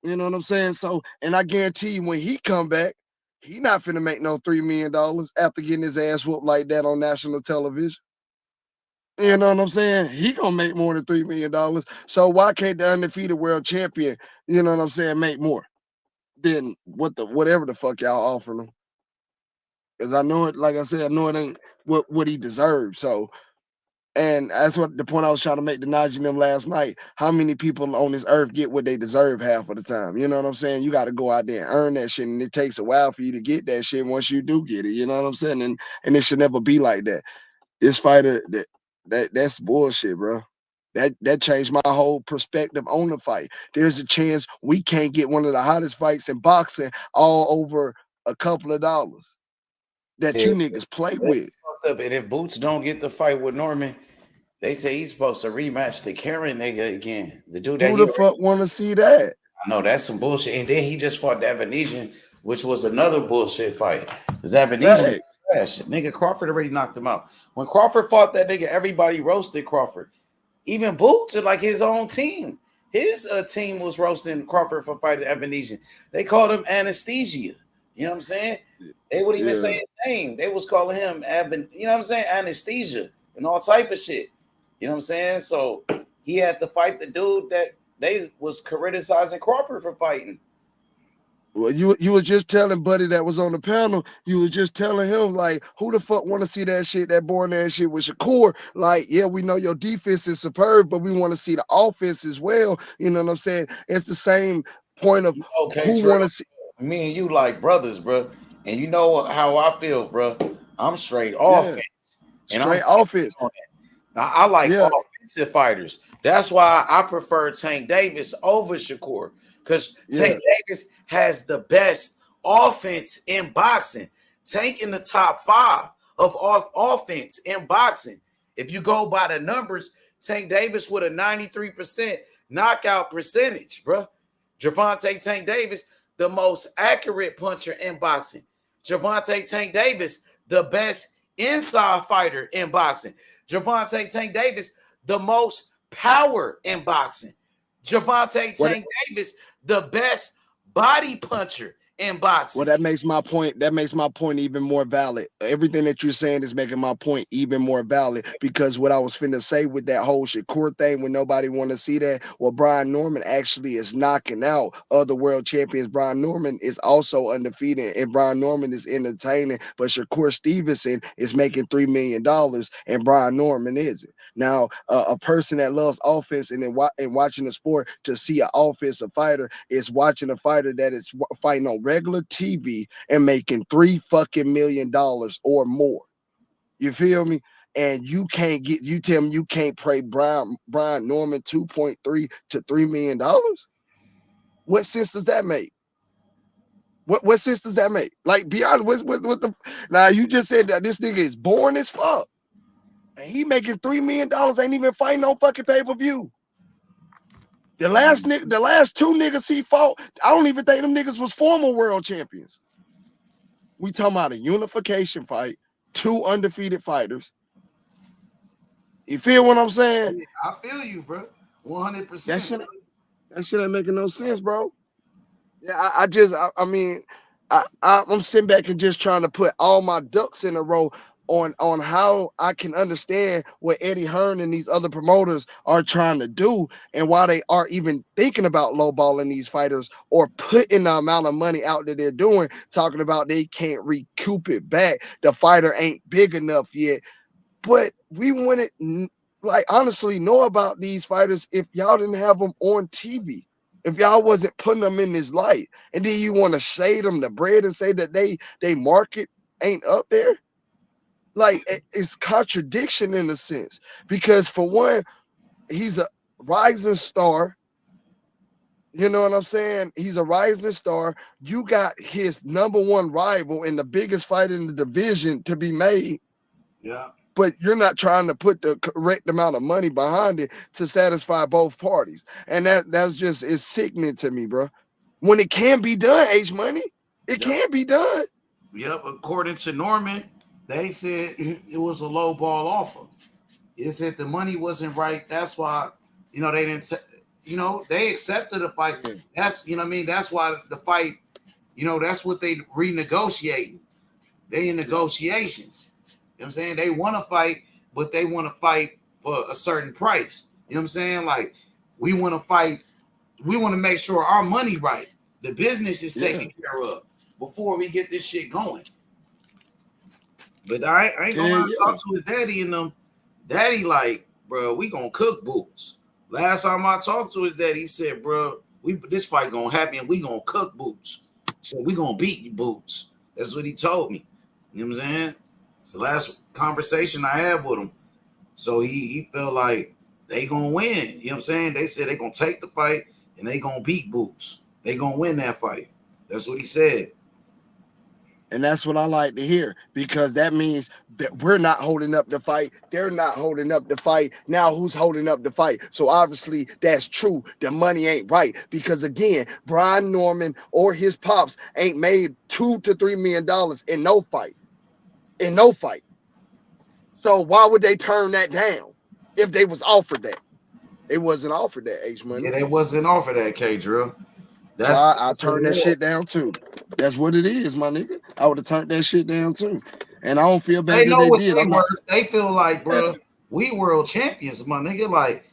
You know what I'm saying? So, and I guarantee you when he come back, he not finna make no $3 million after getting his ass whooped like that on national television. You know what I'm saying? He gonna make more than $3 million. So why can't the undefeated world champion, you know what I'm saying, make more than whatever the fuck y'all offering him? Because I know it, like I said, I know it ain't what he deserves. So, and that's what the point I was trying to make to Najee and them last night. How many people on this earth get what they deserve half of the time? You know what I'm saying? You got to go out there and earn that shit, and it takes a while for you to get that shit once you do get it. You know what I'm saying? And it should never be like that. This fighter that's bullshit, bro. That changed my whole perspective on the fight. There's a chance we can't get one of the hottest fights in boxing all over a couple of dollars that you niggas play with. And if Boots don't get the fight with Norman, they say he's supposed to rematch the Karen nigga again. The dude that Who the fuck want to see that? I know that's some bullshit. And then he just fought Davenesian, which was another bullshit fight. Davenesian trash. Nigga Crawford already knocked him out. When Crawford fought that nigga, everybody roasted Crawford. Even Boots, like his own team. His team was roasting Crawford for fighting Davenesian. They called him Anesthesia. You know what I'm saying? They wouldn't even say his name. They was calling him you know what I'm saying? Anesthesia and all type of shit. You know what I'm saying? So he had to fight the dude that they was criticizing Crawford for fighting. Well, you was just telling Buddy that was on the panel, you was just telling him, like, who the fuck want to see that shit, that boring ass shit with Shakur? Like, yeah, we know your defense is superb, but we want to see the offense as well. You know what I'm saying? It's the same point of who want to see. Me and you like brothers, bro. And you know how I feel, bro. I'm straight offense. And straight offense. I like offensive fighters. That's why I prefer Tank Davis over Shakur. Because Tank Davis has the best offense in boxing. Tank in the top 5 of offense in boxing. If you go by the numbers, Tank Davis with a 93% knockout percentage, bro. Gervonta Tank Davis, the most accurate puncher in boxing. Gervonta Tank Davis, the best inside fighter in boxing. Gervonta Tank Davis, the most power in boxing. Gervonta Tank Davis, the best body puncher in boxing. Well, that makes my point. That makes my point even more valid. Everything that you're saying is making my point even more valid, because what I was finna say with that whole Shakur thing, when nobody want to see that, well, Brian Norman actually is knocking out other world champions. Brian Norman is also undefeated, and Brian Norman is entertaining, but Shakur Stevenson is making $3 million, and Brian Norman isn't. Now, a person that loves offense and watching the sport to see an offensive fighter is watching a fighter that is fighting on regular TV and making $3 million or more. You feel me? And you tell me you can't pay Brian Norman 2.3 to $3 million? What sense does that make? What sense does that make? Like, be honest, what the now you just said that this nigga is born as fuck. And he making $3 million, ain't even fighting on fucking pay-per-view. The last two niggas he fought, I don't even think them niggas was former world champions. We talking about a unification fight, 2 undefeated fighters. You feel what I'm saying? I feel you, bro. 100%. That shit ain't making no sense, bro. Yeah, I'm sitting back and just trying to put all my ducks in a row on how I can understand what Eddie Hearn and these other promoters are trying to do, and why they are even thinking about lowballing these fighters or putting the amount of money out that they're doing, talking about they can't recoup it back. The fighter ain't big enough yet. But we wouldn't, like, honestly know about these fighters if y'all didn't have them on TV. If y'all wasn't putting them in this light, and then you want to shade them the bread and say that they market ain't up there, like it's contradiction in a sense. Because for one, he's a rising star. You know what I'm saying? He's a rising star. You got his number one rival in the biggest fight in the division to be made. Yeah. But you're not trying to put the correct amount of money behind it to satisfy both parties. And that's just it's sickening to me, bro. When it can be done, H Money, it can be done. Yep. According to Norman, they said it was a low ball offer. It said the money wasn't right. That's why, they didn't. They accepted the fight. That's what I mean. That's why the fight. That's what they renegotiating. They in negotiations. You know what I'm saying? They want to fight, but they want to fight for a certain price. You know what I'm saying? Like, we want to fight. We want to make sure our money right. The business is taken care of before we get this shit going. But I ain't gonna lie, talk to his daddy and them. Daddy like, bro, we gonna cook Boots. Last time I talked to his daddy, he said, bro, this fight gonna happen. We gonna cook Boots. So we gonna beat you, Boots. That's what he told me. You know what I'm saying? It's the last conversation I had with him. So he felt like they gonna win. You know what I'm saying? They said they gonna take the fight and they gonna beat Boots. They gonna win that fight. That's what he said. And that's what I like to hear, because that means that we're not holding up the fight. They're not holding up the fight. Now who's holding up the fight? So obviously that's true. The money ain't right, because again, Brian Norman or his pops ain't made $2 to $3 million in no fight. In no fight. So why would they turn that down if they was offered that? They wasn't offered that, H Money. Yeah, they wasn't offered that, K Drill. So I turned that shit down too. That's what it is, my nigga. I would have turned that shit down too. And I don't feel bad they that know they what did. They feel like, bro, we world champions, my nigga. Like,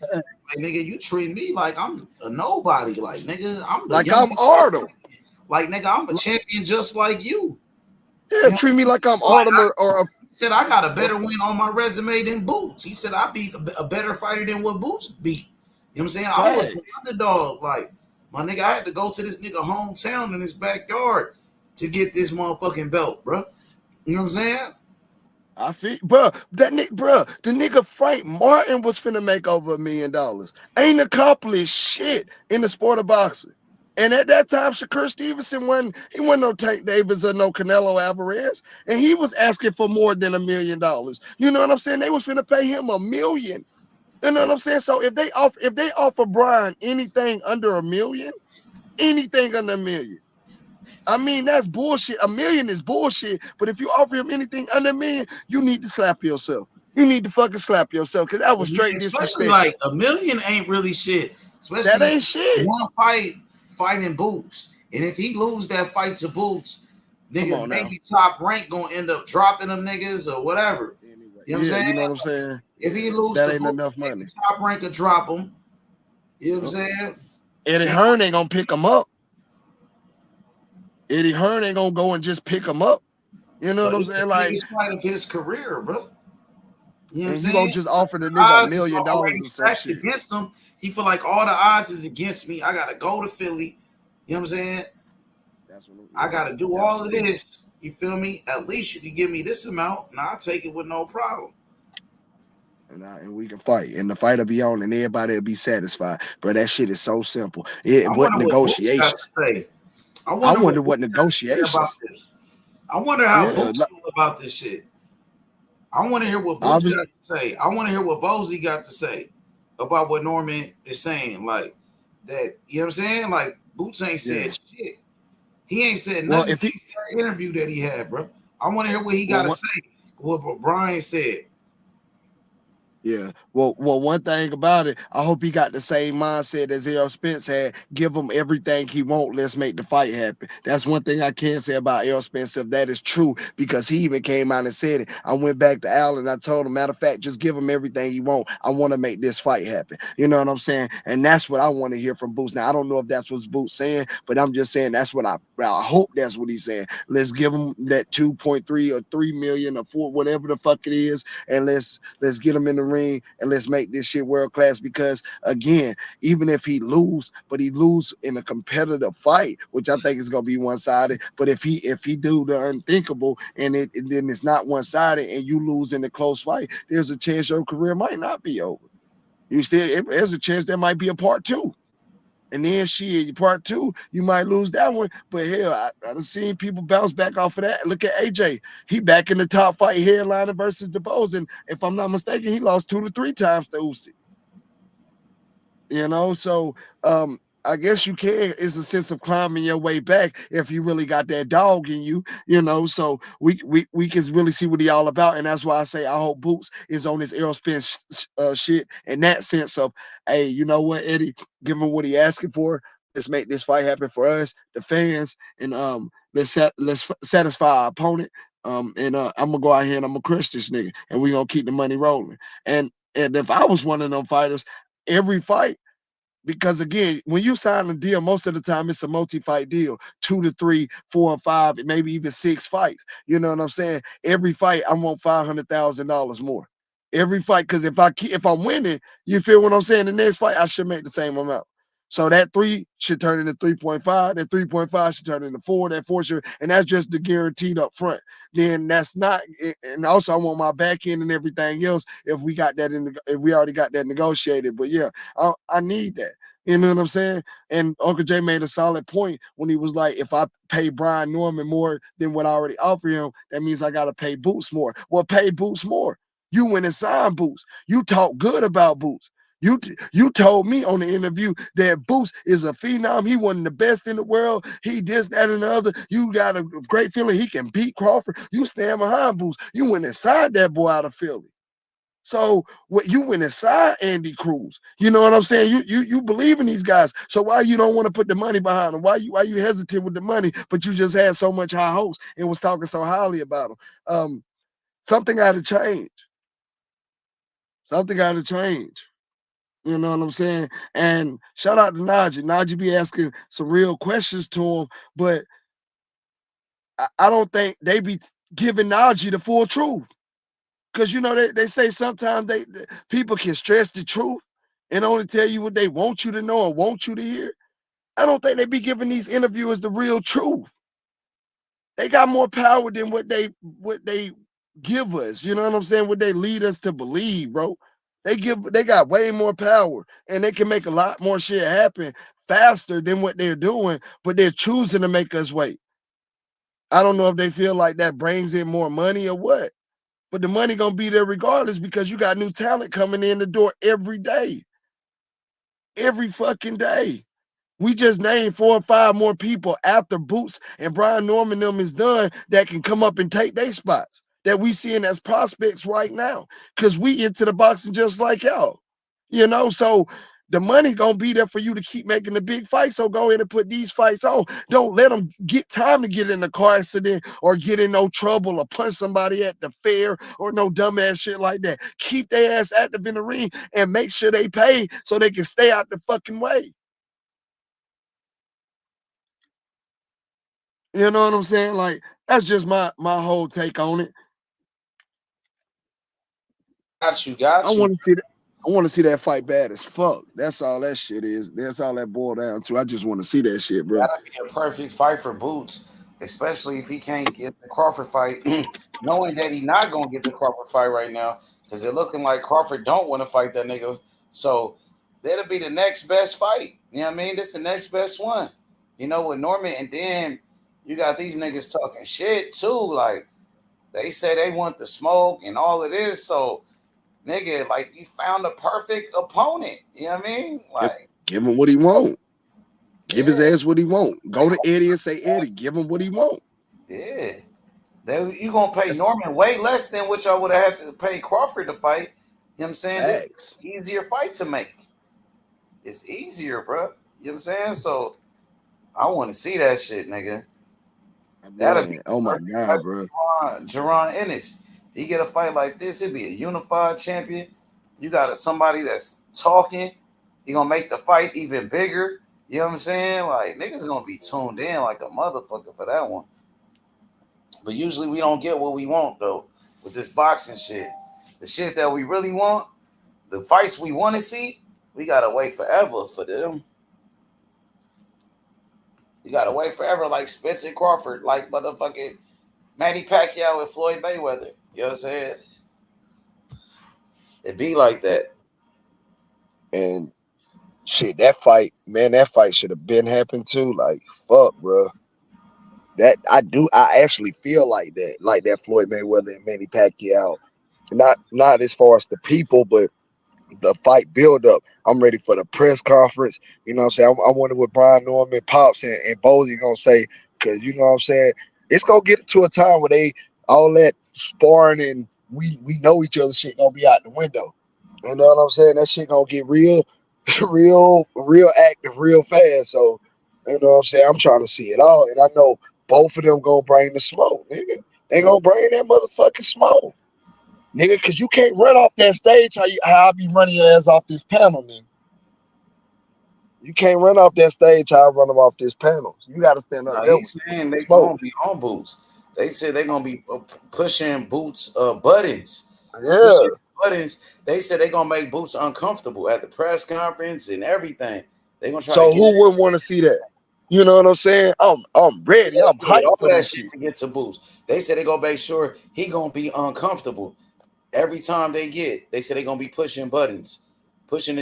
nigga, you treat me like I'm a nobody. Like, nigga, I'm the like I'm Artem. Like, nigga, I'm a champion just like you. Yeah, treat me like I'm Artem or said I got a better win on my resume than Boots. He said I beat a better fighter than what Boots beat. You know what I'm saying? I was the underdog. Like, my nigga, I had to go to this nigga hometown in his backyard to get this motherfucking belt, bro. You know what I'm saying? I feel, bro, the nigga Frank Martin was finna make over $1 million. Ain't accomplished shit in the sport of boxing. And at that time, Shakur Stevenson wasn't no Tank Davis or no Canelo Alvarez, and he was asking for more than $1 million. You know what I'm saying? They was finna pay him $1 million. You know what I'm saying? So if they offer Brian anything under $1 million, anything under $1 million, I mean, that's bullshit. $1 million is bullshit. But if you offer him anything under $1 million, you need to slap yourself. You need to fucking slap yourself, because that was straight disrespect. Like $1 million ain't really shit. Especially that ain't shit. One fighting Boots, and if he lose that fight to Boots, nigga, maybe Top Rank gonna end up dropping them niggas or whatever. You know what I'm saying? You know what I'm saying? If he lose, that ain't enough money. Top Rank to drop him. You know what I'm saying? Eddie Hearn ain't gonna pick him up. Eddie Hearn ain't gonna go and just pick him up. You know what I'm saying? Like, he's fight of his career, bro. You know what I'm saying? You gonna just offer the nigga $1 million or some shit against him. He feel like all the odds is against me. I gotta go to Philly. You know what I'm saying? I gotta do all of this. You feel me? At least you can give me this amount, and I'll take it with no problem. And we can fight, and the fight will be on, and everybody will be satisfied. But that shit is so simple. What negotiations? I wonder what negotiations. About this. I wonder how Boots feel about this shit. I want to hear what Boots got to say. I want to hear what Bozy got to say about what Norman is saying. Like that, you know what I'm saying? Like, Boots ain't said shit. He ain't said nothing in the interview that he had, bro. I want to hear what he got to say. What Brian said. Yeah. Well, one thing about it, I hope he got the same mindset as Errol Spence had. Give him everything he want. Let's make the fight happen. That's one thing I can say about Errol Spence, if that is true, because he even came out and said it. I went back to Al and I told him, matter of fact, just give him everything he want. I want to make this fight happen. You know what I'm saying? And that's what I want to hear from Boots. Now, I don't know if that's what Boots saying, but I'm just saying that's what I hope that's what he's saying. Let's give him that 2.3 or 3 million or 4, whatever the fuck it is, and let's get him in the ring ring and let's make this shit world class. Because again, even if he lose, but he lose in a competitive fight, which I think is gonna be one sided. But if he do the unthinkable and then it's not one sided and you lose in a close fight, there's a chance your career might not be over. There's a chance there might be a part two. And then part two, you might lose that one. But hell, I've seen people bounce back off of that. Look at AJ. He back in the top fight headliner versus DeBose. And if I'm not mistaken, he lost 2 to 3 times to Usyk. So I guess you can. It's a sense of climbing your way back if you really got that dog in you. So we can really see what he all about, and that's why I say I hope Boots is on his Aerospin shit in that sense of, hey, you know what, Eddie, give him what he asking for. Let's make this fight happen for us, the fans, and let's satisfy our opponent. I'm gonna go out here and I'm gonna crush this nigga, and we gonna keep the money rolling. And if I was one of them fighters, every fight. Because again, when you sign a deal, most of the time it's a multi-fight deal, 2 to 3, 4 and 5, maybe even 6 fights. You know what I'm saying? Every fight, I want $500,000 more. Every fight, because if I'm winning, you feel what I'm saying? The next fight, I should make the same amount. So that 3 should turn into 3.5. That 3.5 should turn into 4. That 4 should, and that's just the guaranteed up front. Then that's not, and also I want my back end and everything else if we got that if we already got that negotiated. But yeah, I need that. You know what I'm saying? And Uncle Jay made a solid point when he was like, if I pay Brian Norman more than what I already offer him, that means I got to pay Boots more. Well, pay Boots more. You went and signed Boots. You talk good about Boots. You told me on the interview that Boots is a phenom. He wasn't the best in the world. He this, that, and the other. You got a great feeling he can beat Crawford. You stand behind Boots. You went and signed that boy out of Philly. So what you went inside Andy Cruz, you know what I'm saying? You believe in these guys. So why you don't want to put the money behind them? Why you hesitant with the money, but you just had so much high hopes and was talking so highly about them? Something got to change. Something got to change. You know what I'm saying? And shout out to Najee. Najee be asking some real questions to him, but I don't think they be giving Najee the full truth. Because they say sometimes people can stress the truth and only tell you what they want you to know or want you to hear. I don't think they be giving these interviewers the real truth. They got more power than what they give us. You know what I'm saying? What they lead us to believe, bro. They got way more power and they can make a lot more shit happen faster than what they're doing, but they're choosing to make us wait. I don't know if they feel like that brings in more money or what. But the money gonna be there regardless because you got new talent coming in the door every day. Every fucking day. We just named 4 or 5 more people after Boots and Brian Norman them is done that can come up and take their spots that we seeing as prospects right now. Cause we into the boxing just like y'all. So the money gonna be there for you to keep making the big fights. So go ahead and put these fights on. Don't let them get time to get in a car accident or get in no trouble or punch somebody at the fair or no dumbass shit like that. Keep their ass active in the ring and make sure they pay so they can stay out the fucking way. You know what I'm saying? Like, that's just my whole take on it. Got you. I want to see that. I want to see that fight bad as fuck. That's all that shit is. That's all that boiled down to. I just want to see that shit, bro. That'd be a perfect fight for Boots, especially if he can't get the Crawford fight, knowing that he's not gonna get the Crawford fight right now, because they're looking like Crawford don't want to fight that nigga. So that'll be the next best fight. You know what I mean? This is the next best one. With Norman, and then you got these niggas talking shit too. Like they say they want the smoke and all of this. So nigga, like you found the perfect opponent. You know what I mean? Like give him what he want. Give his ass what he want. Go to Eddie and say, Eddie, give him what he want. Yeah. You gonna pay Norman way less than what y'all would have had to pay Crawford to fight. You know what I'm saying? This is an easier fight to make. It's easier, bro. You know what I'm saying? So I want to see that shit, nigga. That'll be oh my god, bro. Jaron Ennis. If he get a fight like this, he'd be a unified champion. You got somebody that's talking. He gonna make the fight even bigger. You know what I'm saying? Like niggas gonna be tuned in like a motherfucker for that one. But usually we don't get what we want though with this boxing shit. The shit that we really want the fights we want to see, we gotta wait forever for them. You gotta wait forever, like Spencer Crawford, like motherfucking Manny Pacquiao and Floyd Mayweather. You know what I'm saying? It be like that. And shit, that fight should have been happened too. Like, fuck, bro. That I actually feel like that Floyd Mayweather and Manny Pacquiao. Not as far as the people, but the fight build up. I'm ready for the press conference. You know what I'm saying? I wonder what Brian Norman, Pops, and Bozy gonna say, because you know what I'm saying? It's gonna get to a time where they all that sparring and we know each other shit gonna be out the window. You know what I'm saying? That shit gonna get real, real active real fast. So, you know what I'm saying? I'm trying to see it all. And I know both of them gonna bring the smoke, nigga. They gonna bring that motherfucking smoke. Nigga, cause you can't run off that stage how I be running your ass off this panel, nigga. You can't run off that stage how I run them off this panel. You gotta stand up Now there he's with saying they smoke. gonna be on Boots. They said they gonna be pushing Boots buttons. Yeah. Pushing buttons. They said they gonna make Boots uncomfortable at the press conference and everything. They gonna try So to get who wouldn't want to see that? You know what I'm saying? I'm ready. I'm hyped all for that this shit shit. to get to Boots. They said they gonna make sure he gonna be uncomfortable every time they get. They said they gonna be pushing his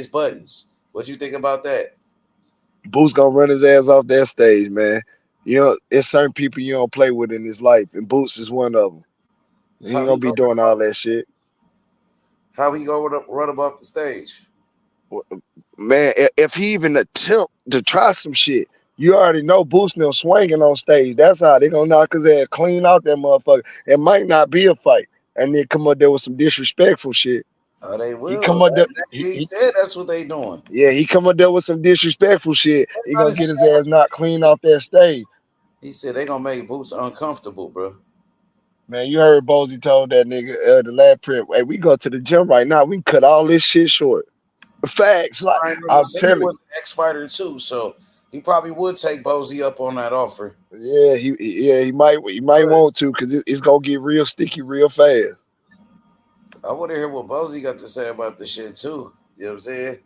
buttons. What you think about that? Boots gonna run his ass off that stage, man. You know, it's certain people you don't play with in this life, and Boots is one of them. He ain't gonna be doing all that shit. How he go run up off the stage? Man, if he even attempt to try some shit, you already know Boots them swinging on stage. That's how they gonna knock his ass clean out that motherfucker. It might not be a fight, and then come up there with some disrespectful shit. Oh, they will. He come up there. He said that's what they doing. Yeah, he come up there with some disrespectful shit. He gonna get his ass knocked clean off that stage. He said they gonna make Boots uncomfortable, bro. Man, you heard Bozy told that nigga the lab prep. Hey, we go to the gym right now. We can cut all this shit short. Facts, like I'm telling you. Was an ex-fighter too, so he probably would take Bozy up on that offer. Yeah, he might want to, because it's gonna get real sticky real fast. I want to hear what Bozy got to say about this shit too. You know what I'm saying?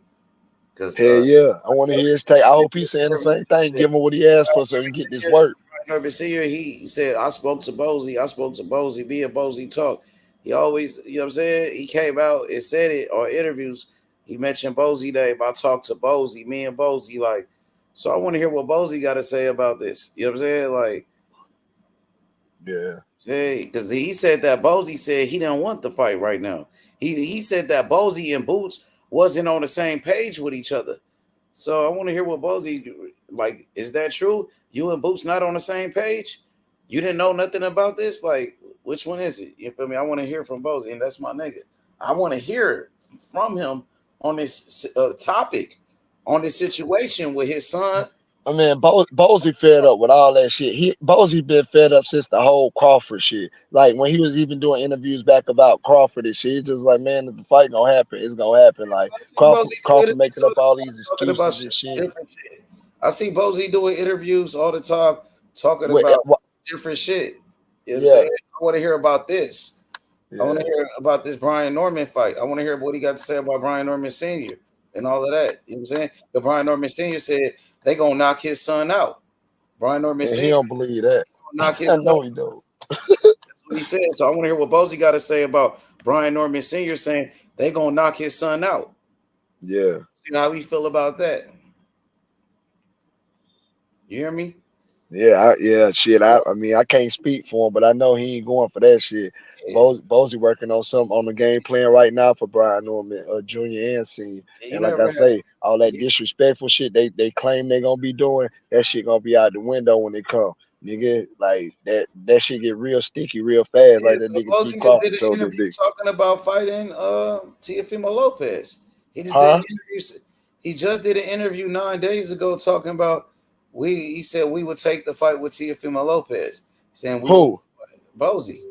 Because Hell yeah, I want to hear his take. I hope he's saying the same thing. Give him what he asked for, so he can get this work. He said, I spoke to Bozy. Me and Bozy talk. He always, you know what I'm saying? He came out and said it on interviews. He mentioned Bozy name. I talked to Bozy, me and Bozy, like, so I want to hear what Bozy got to say about this. You know what I'm saying? Like, yeah. Because he said that Bozy said he didn't want the fight right now. He said that Bozy and Boots wasn't on the same page with each other. So I want to hear what Bozy, like, is that true? You and Boots not on the same page? You didn't know nothing about this? Like, which one is it? You feel me? I want to hear from Bozy, and that's my nigga. I want to hear from him on this topic, on this situation with his son. I mean, Bozy fed up with all that shit. Bozy been fed up since the whole Crawford shit. Like when he was even doing interviews back about Crawford and shit, he's just like, man, if the fight gonna happen, it's gonna happen. Like Crawford making up all these excuses and shit. I see Bozy doing interviews all the time, talking about different shit. You know what I'm saying? I want to hear about this. Yeah. I want to hear about this Brian Norman fight. I want to hear what he got to say about Brian Norman Sr. and all of that. You know what I'm saying? The Brian Norman Sr. said they gonna knock his son out. Brian Norman Sr. He don't believe that. Knock his I know he don't. That's what he said. So I want to hear what Bozy got to say about Brian Norman Sr. saying they gonna knock his son out. Yeah. See how we feel about that. You hear me? Yeah, shit. I mean, I can't speak for him, but I know he ain't going for that shit. Yeah. Bozy working on something on the game plan right now for Brian Norman, Junior and Senior. And like I say, all that disrespectful shit they claim they gonna be doing, that shit gonna be out the window when they come. Nigga, like that shit get real sticky real fast. Yeah, like that nigga Keith Crawford told that nigga. Talking about fighting Teofimo Lopez. He just did an interview 9 days ago talking about. He said we would take the fight with Teofimo Lopez. Saying Bozy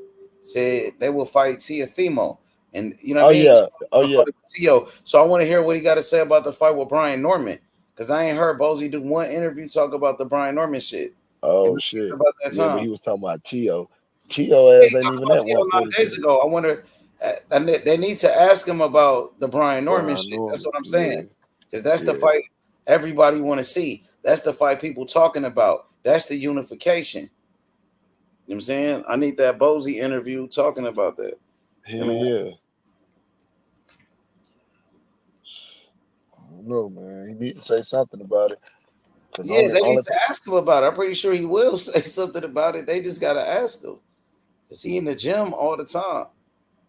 said they will fight Teofimo, and you know what I mean. Tio. So I want to hear what he got to say about the fight with Brian Norman, because I ain't heard Bozy do one interview talk about the Brian Norman shit. Oh shit! About that time. But he was talking about Tio. Tio ass ain't even at 146. 9 days ago. I wonder And they need to ask him about the Brian Norman shit. That's what I'm saying. Because that's the fight everybody want to see. That's the fight people talking about. That's the unification. You know what I'm saying? I need that Bozy interview talking about that. Hell yeah. I don't know, man. He need to say something about it. Yeah, they need to ask him about it. I'm pretty sure he will say something about it. They just gotta ask him. Cause he in the gym all the time.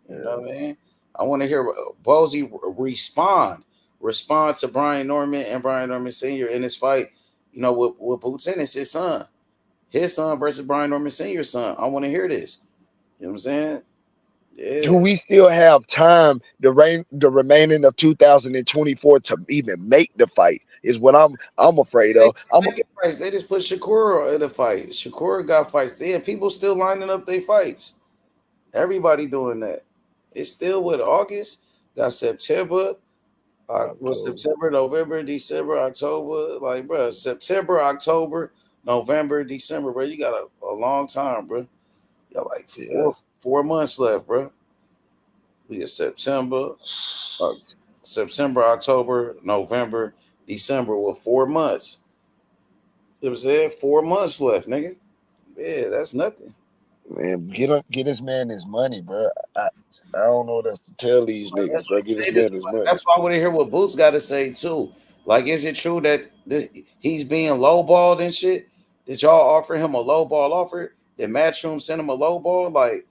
You know what I mean? I want to hear Bozy respond to Brian Norman and Brian Norman Sr. in this fight, you know, with Boots Ennis, his son versus Brian Norman Sr.'s son. I want to hear this. You know what I'm saying? Yeah. Do we still have time the remaining of 2024 to even make the fight? Is what I'm afraid of. They just put Shakur in the fight. Shakur got fights. Yeah, people still lining up their fights. Everybody doing that. It's still with August. Got September. September, November, December, October. Like, bro, September, October, November, December, bro. You got a long time, bro. You got like 4 months left, bro. We get September, October, November, December with 4 months. It was there 4 months left, nigga. Yeah, that's nothing. Man, get this man his money, bro. I don't know what else to tell these niggas, bro. Get this man his money. That's why I want to hear what Boots got to say too. Like, is it true that he's being lowballed and shit? Did y'all offer him a lowball offer? Did Matchroom send him a lowball? Like,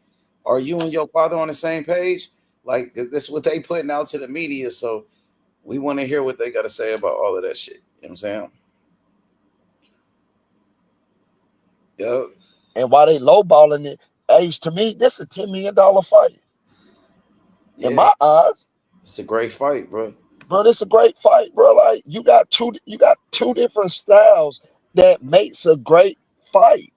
are you and your father on the same page? Like, this is what they putting out to the media. So we want to hear what they got to say about all of that shit. You know what I'm saying? Yep. And while they lowballing it, Ace, to me, this is a $10 million fight. In my eyes. It's a great fight, bro. Bro, this is a great fight, bro. Like, you got two different styles that makes a great fight.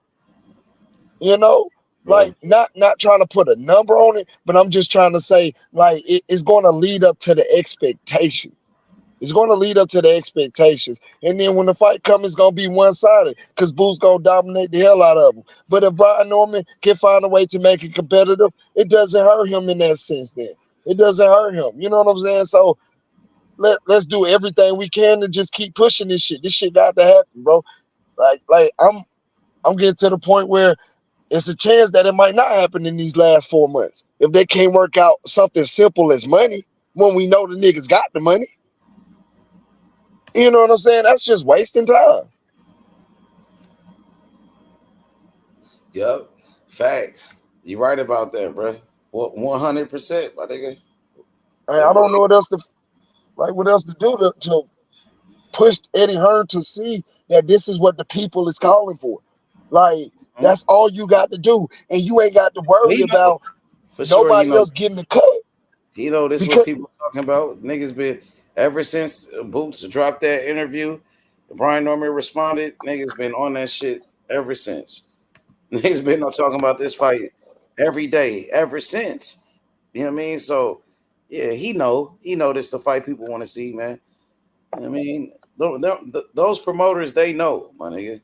You know? Like, not trying to put a number on it, but I'm just trying to say, like, it's going to lead up to the expectations. It's going to lead up to the expectations. And then when the fight comes, it's going to be one-sided because Boo's going to dominate the hell out of him. But if Brian Norman can find a way to make it competitive, it doesn't hurt him in that sense then. It doesn't hurt him. You know what I'm saying? So let's do everything we can to just keep pushing this shit. This shit got to happen, bro. Like I'm getting to the point where it's a chance that it might not happen in these last 4 months. If they can't work out something simple as money when we know the niggas got the money. You know what I'm saying? That's just wasting time. Yep. Facts. You right about that, bro. What 100%, my nigga. I don't know what else to do to push Eddie Hearn to see that this is what the people is calling for. Like, that's all you got to do. And you ain't got to worry about nobody else getting the cut. You know, this is what people talking about. Niggas been ever since Boots dropped that interview, Brian Norman responded, niggas been on that shit ever since. Niggas been talking about this fight every day, ever since. You know what I mean? So, yeah, he know this the fight people want to see, man. You know what I mean? Those promoters, they know, my nigga.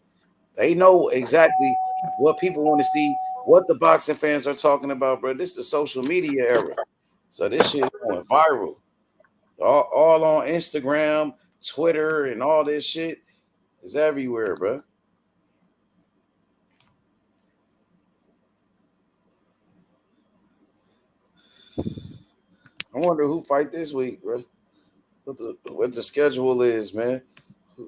They know exactly what people want to see, what the boxing fans are talking about, bro. This is the social media era. So this shit is going viral. All on Instagram, Twitter, and all this shit is everywhere, bro. I wonder who fight this week, bro. What the schedule is, man.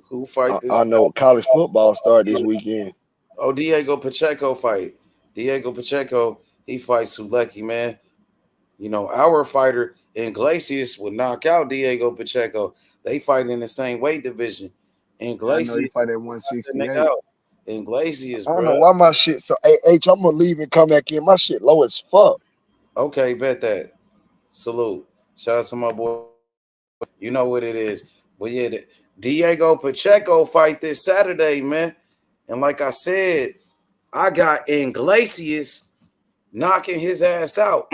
Who fight this? I know college football start this weekend. Oh, Diego Pacheco fight. Diego Pacheco, he fights Sulecki, man. You know, our fighter Iglesias would knock out Diego Pacheco. They fight in the same weight division. Iglesias, I know he fight at 168. Iglesias, I don't bro. know why my shit so H. I'm gonna leave and come back in. My shit low as fuck. Okay, bet that. Salute. Shout out to my boy. You know what it is. But yeah, Diego Pacheco fight this Saturday, man. And like I said, I got Iglesias knocking his ass out.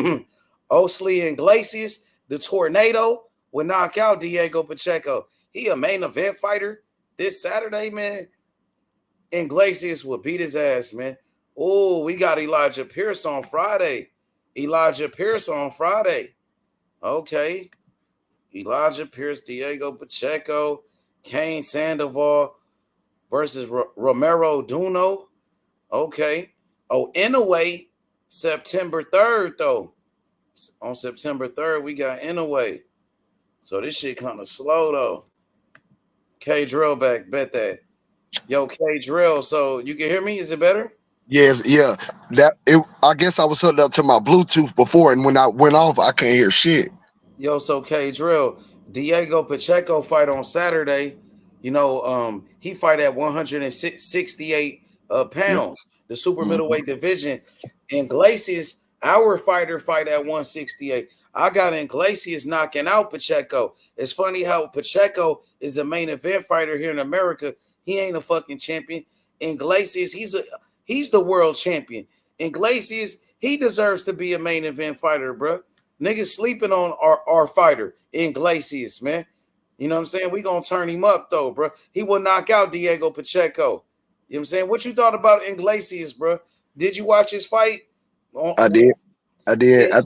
Osleys Iglesias, the tornado, will knock out Diego Pacheco. He a main event fighter this Saturday, man. Iglesias will beat his ass, man. Oh, we got Elijah Pierce on Friday. Elijah Pierce on Friday. Okay. Elijah Pierce, Diego Pacheco, Kane Sandoval versus Romero Duno. Okay. Oh, Inouye, September 3rd, though. On September 3rd, we got Inouye. So this shit kind of slow, though. K Drill back, bet that. Yo, K Drill, so you can hear me? Is it better? Yes, yeah. I guess I was hooked up to my Bluetooth before, and when I went off, I couldn't hear shit. Yo, so K Drill, Diego Pacheco fight on Saturday. You know, he fight at 168 Yeah. pounds, the super Mhm. middleweight division. Iglesias, our fighter, fight at 168. I got Iglesias knocking out Pacheco. It's funny how Pacheco is a main event fighter here in America. He ain't a fucking champion. Iglesias, he's the world champion. Iglesias, he deserves to be a main event fighter, bro. Niggas sleeping on our fighter, Iglesias, man. You know what I'm saying? We gonna turn him up though, bro. He will knock out Diego Pacheco. You know what I'm saying? What you thought about Iglesias, bro? Did you watch his fight? I did. I did. Yeah, I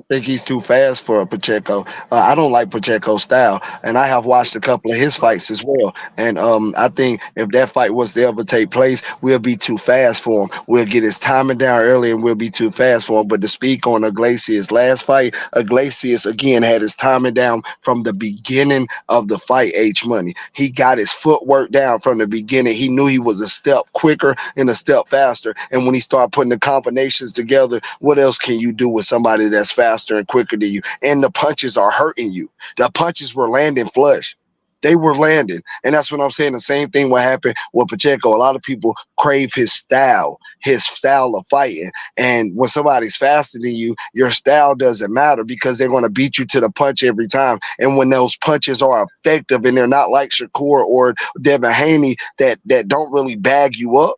think he's too fast for Pacheco. I don't like Pacheco's style, and I have watched a couple of his fights as well. And I think if that fight was to ever take place, we'll be too fast for him. We'll get his timing down early, and we'll be too fast for him. But to speak on Iglesias' last fight, Iglesias again had his timing down from the beginning of the fight. H Money. He got his footwork down from the beginning. He knew he was a step quicker and a step faster. And when he started putting the combinations together, what else can you do with somebody that's faster and quicker than you? And the punches are hurting you. The punches were landing flush. They were landing. And that's what I'm saying. The same thing what happened with Pacheco. A lot of people crave his style of fighting. And when somebody's faster than you, your style doesn't matter because they're going to beat you to the punch every time. And when those punches are effective and they're not like Shakur or Devin Haney that don't really bag you up,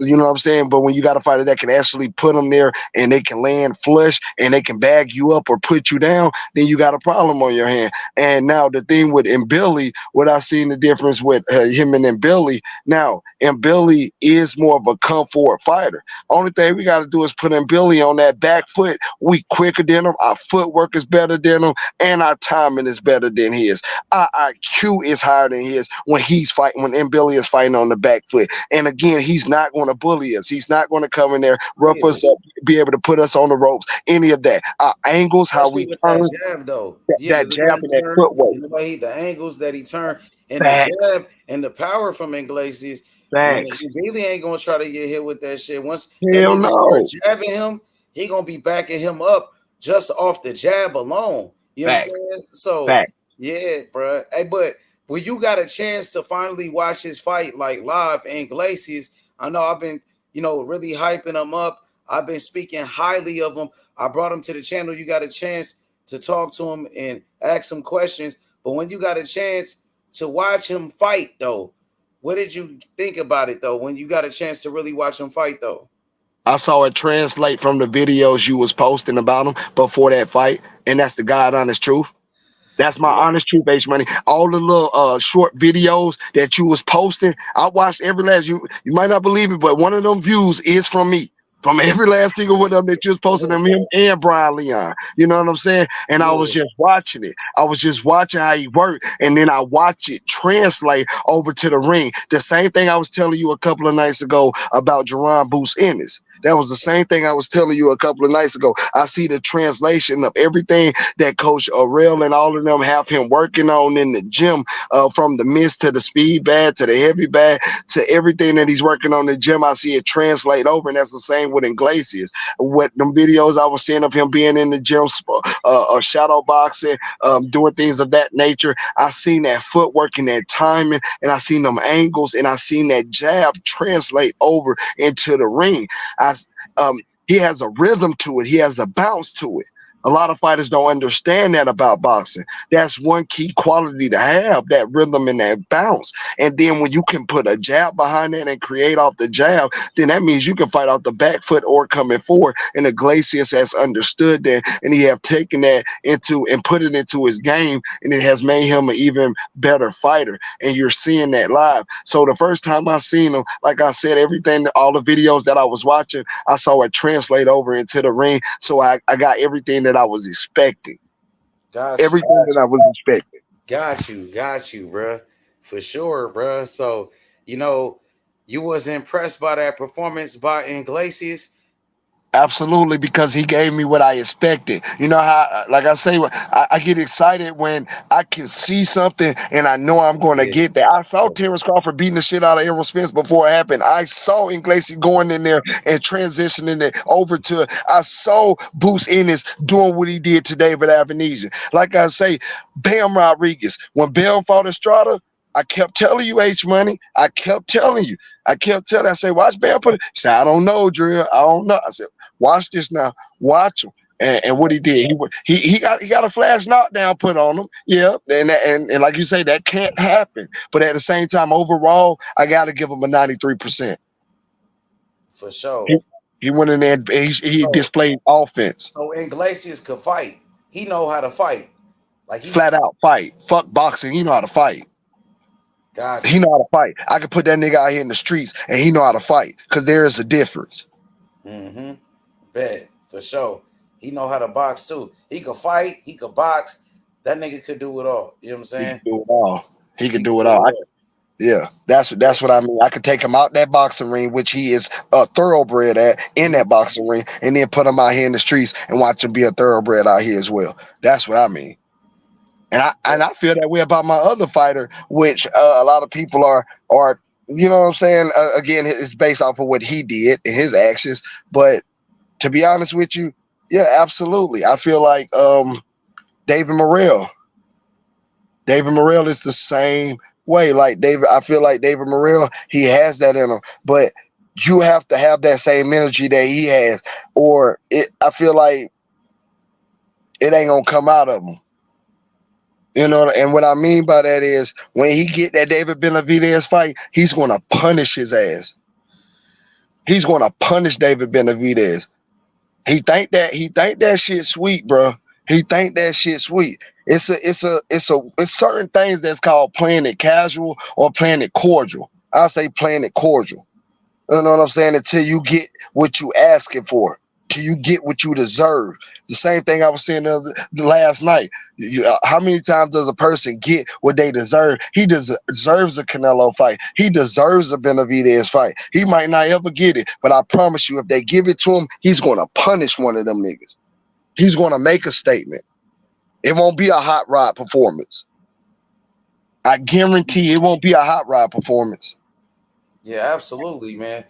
you know what I'm saying? But when you got a fighter that can actually put them there and they can land flush and they can bag you up or put you down, then you got a problem on your hand. And now the thing with Billy, what I seen the difference with him and Billy. Now, Billy is more of a come forward fighter. Only thing we got to do is put Billy on that back foot. We quicker than him. Our footwork is better than him, and our timing is better than his. Our IQ is higher than his when he's fighting. When Billy is fighting on the back foot, and again, he's not going to bully us. He's not going to come in there, rough us up, be able to put us on the ropes, any of that. Our angles, how we with turn, that jab though. Yeah, that the way jab and he that turned, footwork. the way the angles that he turned, and Facts. the jab and the power from Iglesias. Facts. He really ain't gonna try to get hit with that shit. Once that Hell nigga start no. jabbing him, he gonna be backing him up just off the jab alone. You know Facts. what I'm saying? So Facts. yeah, bro. Hey, but when you got a chance to finally watch his fight like live in Iglesias, I know I've been, really hyping him up. I've been speaking highly of him. I brought him to the channel. You got a chance to talk to him and ask him questions. But when you got a chance to watch him fight, though, what did you think about it, though, when you got a chance to really watch him fight, though? I saw it translate from the videos you was posting about him before that fight, and that's the God honest truth. That's my honest truth, H Money. All the little short videos that you was posting, I watched every last. You might not believe it, but one of them views is from me. From every last single one of them that you was posting, them him and Brian Leon. You know what I'm saying? And I was just watching it. I was just watching how he worked, and then I watched it translate over to the ring. The same thing I was telling you a couple of nights ago about Jaron Ennis. That was the same thing I was telling you a couple of nights ago. I see the translation of everything that Coach Arell and all of them have him working on in the gym, from the mist to the speed bag to the heavy bag to everything that he's working on in the gym. I see it translate over, and that's the same with Iglesias. What them videos I was seeing of him being in the gym, or shadow boxing, doing things of that nature, I seen that footwork and that timing, and I seen them angles, and I seen that jab translate over into the ring. He has a rhythm to it. He has a bounce to it. A lot of fighters don't understand that about boxing. That's one key quality to have, that rhythm and that bounce. And then when you can put a jab behind that and create off the jab, then that means you can fight off the back foot or coming forward. And Iglesias has understood that, and he have taken that into and put it into his game, and it has made him an even better fighter. And you're seeing that live. So the first time I seen him, like I said, everything, all the videos that I was watching, I saw it translate over into the ring. So I got everything that I was expecting. Everything that I was expecting. Got you, bruh. For sure, bruh. So, you was impressed by that performance by Iglesias? Absolutely, because he gave me what I expected. You know how, like I say, I get excited when I can see something and I know I'm going to get that. I saw Terrence Crawford beating the shit out of Errol Spence before it happened. I saw Iglesias going in there and transitioning it over to. I saw Boots Ennis doing what he did to David Avenesian. Like I say, Bam Rodriguez. When Bam fought Estrada, I kept telling you, H Money. I kept telling you. I say, watch Bam put it. He said, I don't know, Drill. I don't know. I said, watch this now. Watch him. And what he did, he got a flash knockdown put on him. Yeah. And like you say, that can't happen. But at the same time, overall, I got to give him a 93%. For sure. He went in there and he displayed offense. So Iglesias could fight. He know how to fight. Flat out fight. Fuck boxing. He know how to fight. Gotcha. He know how to fight. I could put that nigga out here in the streets and he know how to fight because there is a difference. Mm-hmm. Bet. For sure. He know how to box too. He could fight. He could box. That nigga could do it all. You know what I'm saying? He could do it all. He could do it all. Yeah, that's what I mean. I could take him out that boxing ring, which he is a thoroughbred at in that boxing ring, and then put him out here in the streets and watch him be a thoroughbred out here as well. That's what I mean. And I feel that way about my other fighter, which a lot of people are you know what I'm saying? Again, it's based off of what he did and his actions. But to be honest with you, yeah, absolutely. I feel like David Morrell. David Morrell is the same way. Like David, I feel like David Morrell, he has that in him. But you have to have that same energy that he has, or I feel like it ain't gonna come out of him. You know, and what I mean by that is when he get that David Benavidez fight, he's gonna punish his ass. He's gonna punish David Benavidez. He think that shit sweet, bro. He think that shit sweet. It's certain things that's called playing it casual or playing it cordial. I say playing it cordial. You know what I'm saying? Until you get what you asking for, till you get what you deserve. The same thing I was saying the last night. How many times does a person get what they deserve? He deserves a Canelo fight. He deserves a Benavidez fight. He might not ever get it, but I promise you, if they give it to him, he's going to punish one of them niggas. He's going to make a statement. It won't be a hot rod performance. I guarantee it won't be a hot rod performance. Yeah, absolutely, man.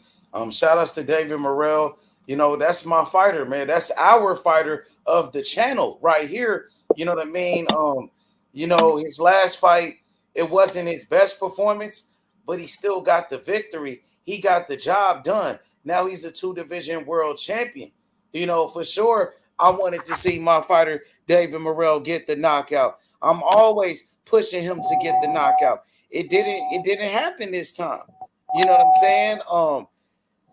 Shout outs to David Morrell. You know, that's my fighter, man. That's our fighter of the channel right here. You know what I mean? His last fight, it wasn't his best performance, but he still got the victory. He got the job done. Now he's a 2-division world champion. You know, for sure, I wanted to see my fighter, David Morrell, get the knockout. I'm always pushing him to get the knockout. It didn't happen this time. You know what I'm saying?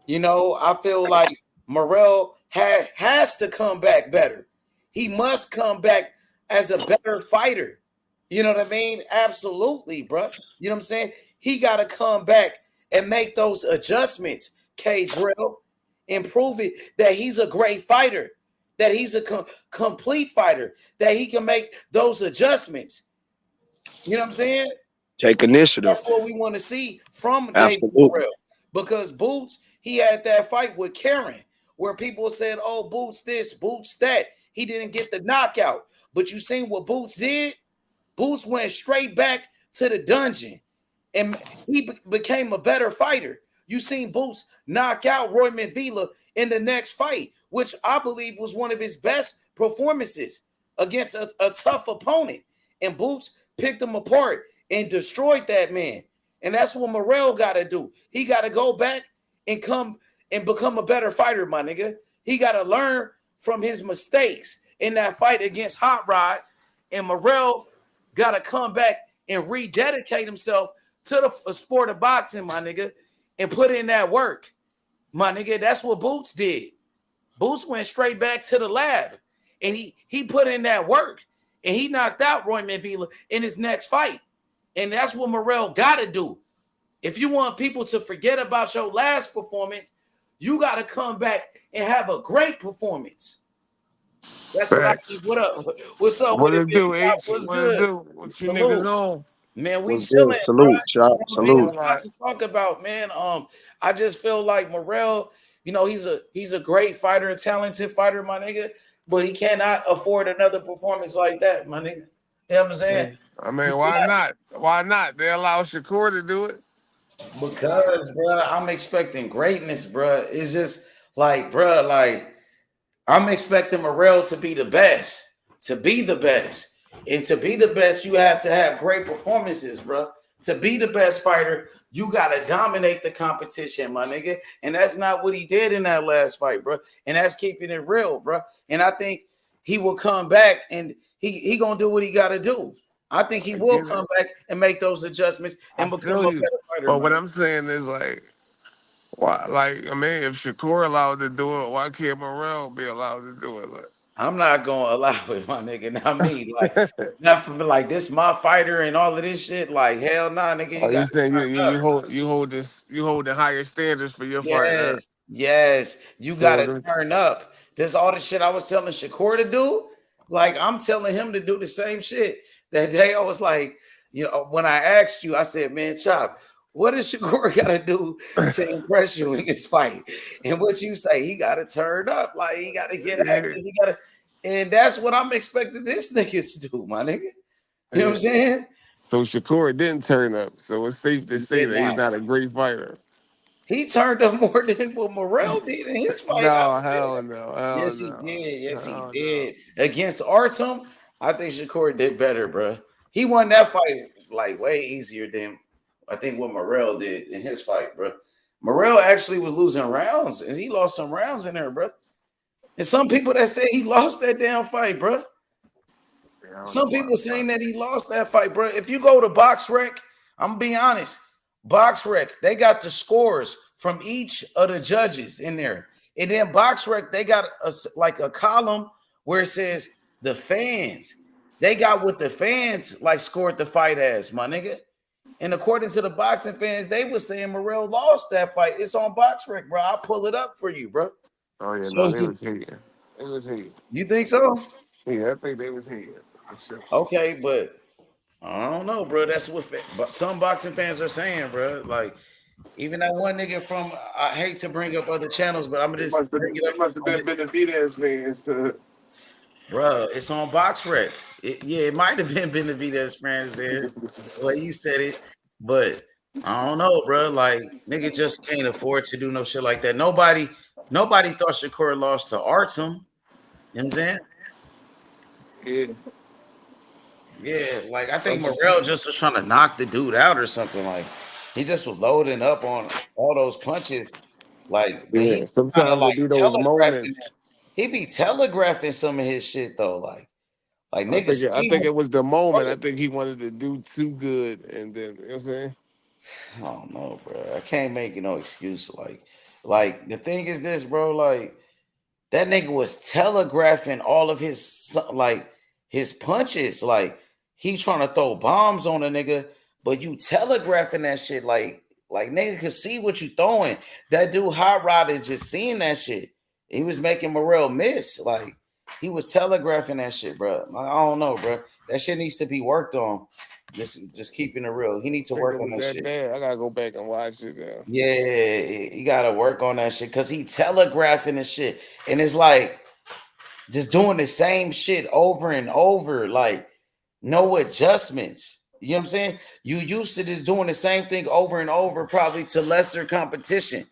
I feel like Morrell has to come back better. He must come back as a better fighter. You know what I mean? Absolutely, bro. You know what I'm saying? He got to come back and make those adjustments, K-Drill, and prove it that he's a great fighter, that he's a complete fighter, that he can make those adjustments. You know what I'm saying? Take initiative. That's what we want to see from David Morrell. Because Boots, he had that fight with Karen where people said, oh, Boots this, Boots that. He didn't get the knockout. But you seen what Boots did? Boots went straight back to the dungeon and he became a better fighter. You seen Boots knock out Roy Mavila in the next fight, which I believe was one of his best performances against a tough opponent. And Boots picked him apart and destroyed that man. And that's what Morrell got to do. He got to go back and come and become a better fighter, my nigga. He got to learn from his mistakes in that fight against Hot Rod, and Morrell got to come back and rededicate himself to the sport of boxing, my nigga, and put in that work, my nigga. That's what Boots did. Boots went straight back to the lab, and he put in that work, and he knocked out Roy Manvila in his next fight. And that's what Morrell got to do. If you want people to forget about your last performance, you got to come back and have a great performance. That's what I think. What up? What's up? What it do, H? H? What's What good? it do? What you niggas on? Man, we What's good? chilling, Salute, bro. y'all. Man, there's Salute. a lot to talk about, man. I just feel like Morrell, you know, he's a great fighter, a talented fighter, my nigga, but he cannot afford another performance like that, my nigga. You know what I'm saying? I mean, why not? Why not? They allow Shakur to do it. Because, bro, I'm expecting greatness, bro. It's just like, bro, like I'm expecting Morrell to be the best, to be the best. And to be the best, you have to have great performances, bro. To be the best fighter, you got to dominate the competition, my nigga. And that's not what he did in that last fight, bro. And that's keeping it real, bro. And I think he will come back and he going to do what he got to do. I think he will come back and make those adjustments and become a better fighter. But what I'm saying is like, why? Like, I mean, if Shakur allowed to do it, why can't Morrell be allowed to do it? Like, I'm not gonna allow it, my nigga. Not me. Like, not for me. Like, this my fighter and all of this shit. Like, hell nah, nigga. oh, You you got saying you hold the higher standards for your fight? Huh? Yes. You gotta turn up. This all the shit I was telling Shakur to do. Like, I'm telling him to do the same shit. That day I was like, you know, when I asked you, I said, man, Chop, what does Shakur gotta do to impress you in this fight? And what you say, he gotta turn up, like he gotta get active, he gotta, and that's what I'm expecting this nigga to do, my nigga. You know what I'm saying? So Shakur didn't turn up, so it's safe to say that he's not a great fighter. He turned up more than what Morrell did in his fight. No, hell no. Yes, he did. Yes, he did. Against Artem, I think Shakur did better, bro. He won that fight like way easier than I think what Morrell did in his fight, bro. Morrell actually was losing rounds, and he lost some rounds in there, bro. And some people that say he lost that damn fight, bro. Some people saying that he lost that fight, bro. If you go to BoxRec, I'm gonna be honest. BoxRec, they got the scores from each of the judges in there. And then BoxRec, they got a column where it says the fans. They got what the fans like scored the fight as, my nigga. And according to the boxing fans, they were saying Morrell lost that fight. It's on BoxRec, bro. I'll pull it up for you, bro. Oh yeah, So no, they was hating. They was hating. You think so? Yeah, I think they was hating. Sure. Okay, but I don't know, bro. That's what some boxing fans are saying, bro. Like, even that one nigga from, I hate to bring up other channels, but I'm just bring it up. It must have been Benavidez fans to. Bro, it's on BoxRec. It might have been Benavidez fans there. Well, you said it, but I don't know, bro. Like, nigga just can't afford to do no shit like that. Nobody thought Shakur lost to Artem. You know what I'm saying? Yeah. Yeah, like I think Morrell just was trying to knock the dude out or something. Like he just was loading up on all those punches. Like, yeah, sometimes like be those moments. He be telegraphing some of his shit though. Like niggas. I think it was the moment. I think he wanted to do too good, and then you know what I'm saying. I don't know, bro. I can't make no excuse. Like the thing is this, bro. Like that nigga was telegraphing all of his his punches. Like he trying to throw bombs on a nigga, but you telegraphing that shit. Like nigga could see what you throwing. That dude Hot Rod is just seeing that shit. He was making Morrell miss. Like he was telegraphing that shit, bro. I don't know, bro. That shit needs to be worked on. Just keeping it real. He needs to work on that shit. Bad. I gotta go back and watch it now. Yeah, you gotta work on that shit because he telegraphing the shit, and it's like just doing the same shit over and over, like no adjustments. You know what I'm saying? You used to just doing the same thing over and over, probably to lesser competition,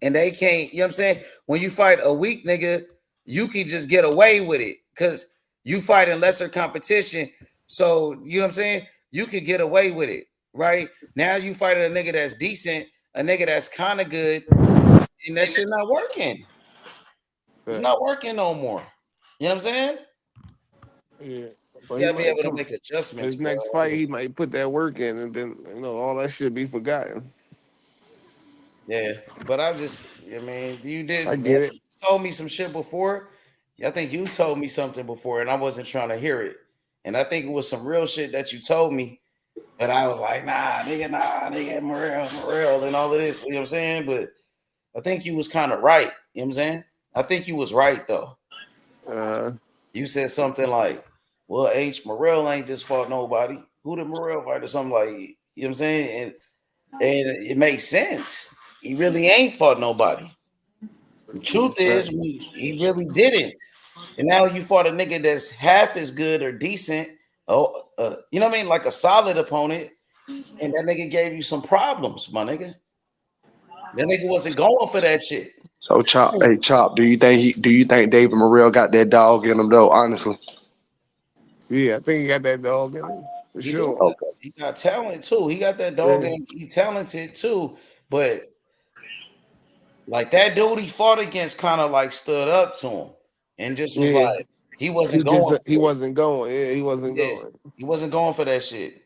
and they can't. You know what I'm saying? When you fight a weak nigga, you can just get away with it because you fight in lesser competition. So you know what I'm saying? You could get away with it, right? Now you fight a nigga that's decent, a nigga that's kind of good, and that shit not working. It's not working no more. You know what I'm saying? Yeah, but You he gotta be might able to come. make adjustments, His bro. next fight, he might put that work in, and then all that shit be forgotten. Yeah, but I mean, you I did, man. get it. You told me some shit before. I think you told me something before, and I wasn't trying to hear it. And I think it was some real shit that you told me, but I was like, nah, nigga, Morel, and all of this. You know what I'm saying? But I think you was kind of right. You know what I'm saying? I think you was right though. You said something like, "Well, Morel ain't just fought nobody. Who did Morel fight?" Or something like, you know what I'm saying? And it makes sense. He really ain't fought nobody. The truth is, he really didn't. And now you fought a nigga that's half as good or decent. Oh, you know what I mean? Like a solid opponent, and that nigga gave you some problems, my nigga. That nigga wasn't going for that shit. So Chop, do you think David Morrell got that dog in him though? Honestly, Yeah, I think he got that dog in him for He do. sure. He got talent too. He got that dog Yeah. in him. He talented too. But like that dude he fought against kind of like stood up to him and just was Yeah, like, he wasn't going he for it. wasn't going. Yeah, he wasn't Yeah. going. He wasn't going for that shit.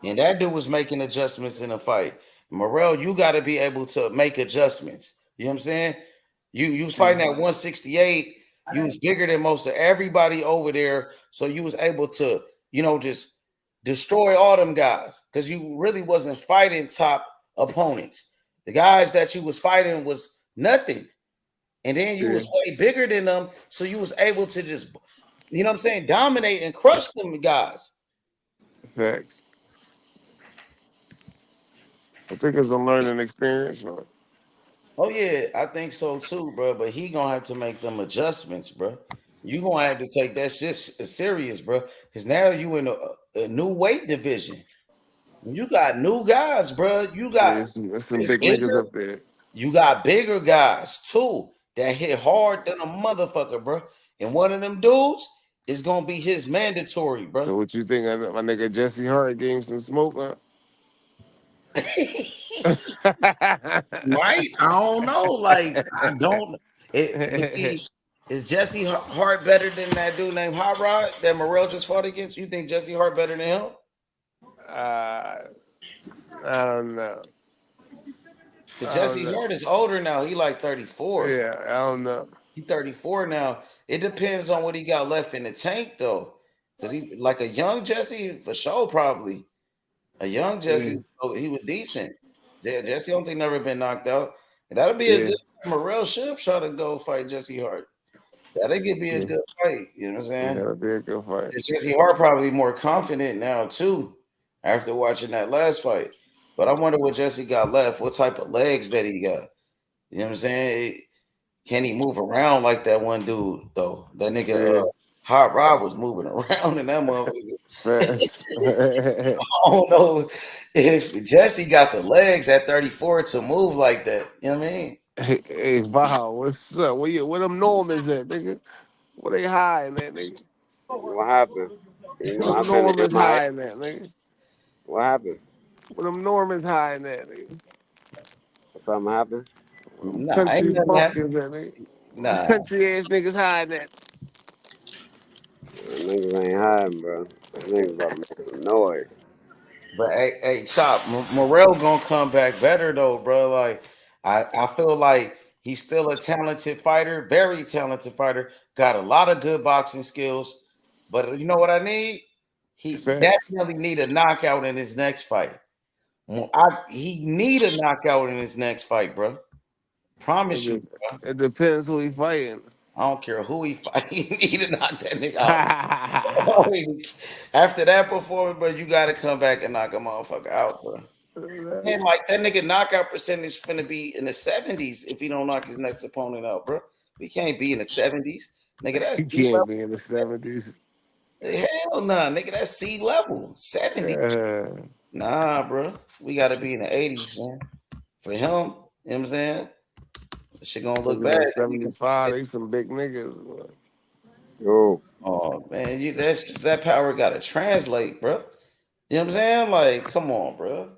And that dude was making adjustments in the fight. Morrell, you got to be able to make adjustments. You know what I'm saying? You was fighting at 168. You was bigger than most of everybody over there. So you was able to, just destroy all them guys. Because you really wasn't fighting top opponents. The guys that you was fighting was nothing. And then you was way bigger than them. So you was able to just, dominate and crush them guys. Facts. I think it's a learning experience, man. Oh yeah, I think so too, bro. But he gonna have to make them adjustments, bro. You gonna have to take that shit serious, bro. Because now you in a new weight division. You got new guys, bro. You got There's some big niggas bigger. up there. You got bigger guys too that hit hard than a motherfucker, bro. And one of them dudes is gonna be his mandatory, bro. So what you think? My nigga Jesse Hart gave him some smoke, huh? Right? I don't know. Like I don't. But see, is Jesse Hart better than that dude named Hot Rod that Morrell just fought against? You think Jesse Hart better than him? I don't know. Because Jesse Hart is older now. He like 34. Yeah, I don't know. He 34 now. It depends on what he got left in the tank though. Because he like a young Jesse for sure, probably. A young Jesse, he was decent. Jesse don't think never been knocked out. And that'll be a good Morrell should try to go fight Jesse Hart. That'll be a good fight. You know what I'm saying? That'll be a good fight. Jesse Hart probably more confident now too, after watching that last fight. But I wonder what Jesse got left. What type of legs that he got? You know what I'm saying? Can he move around like that one dude though? That nigga Hot Rod was moving around in that motherfucker. I don't know if Jesse got the legs at 34 to move like that. You know what I mean? Hey, wow, what's up? Where them Normans at, nigga? Where they hiding at, nigga? What happened? You know, Where them I've been in Normans my. hiding at, nigga? What happened? Where them Normans hiding at, nigga? Something happened? Where them Nah, country ain't nothing happened. bumpkins at, nigga? Where them Nah. country ass niggas hiding at? Niggas ain't hiding, bro. Niggas about to make some noise. But hey, Chop, Morrell gonna come back better though, bro. Like I feel like he's still a talented fighter, very talented fighter. Got a lot of good boxing skills. But you know what I need? He definitely need a knockout in his next fight. He need a knockout in his next fight, bro. Promise you, bro. It depends who he fighting. I don't care who he fight. He need to knock that nigga out. After that performance, bro, you gotta come back and knock a motherfucker out, bro. Man, like that nigga knockout percentage finna be in the 70s if he don't knock his next opponent out, bro. We can't be in the 70s. Nigga, that's He C can't level. be in the 70s. Hell nah, nigga, that's C level. 70. Nah, bro. We gotta be in the 80s, man. For him, you know what I'm saying? That shit gonna look bad. At 75, they some big niggas. Bro. Oh man, that power gotta translate, bro. You know what I'm saying? Like, come on, bro.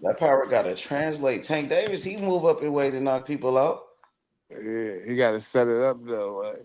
That power gotta translate. Tank Davis, he move up in weight to knock people out. Yeah, he got to set it up though. Like.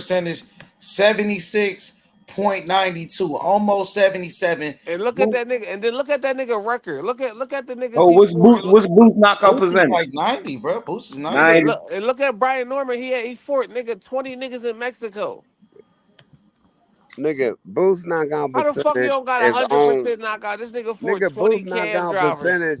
percentage 76.92, almost 77. And look at that nigga, and then look at that nigga record. Look at the niggas Oh, he fought. what's Boots knockout Boots is percentage? like 90, bro. Boots is 90. 90. And look at Brian Norman. He fought nigga 20 niggas in Mexico. Nigga, Boost knockout How the fuck you percentage don't got is on. 100% knockout? This nigga fought Nigga, 20 Boost cab knockout drivers. percentage.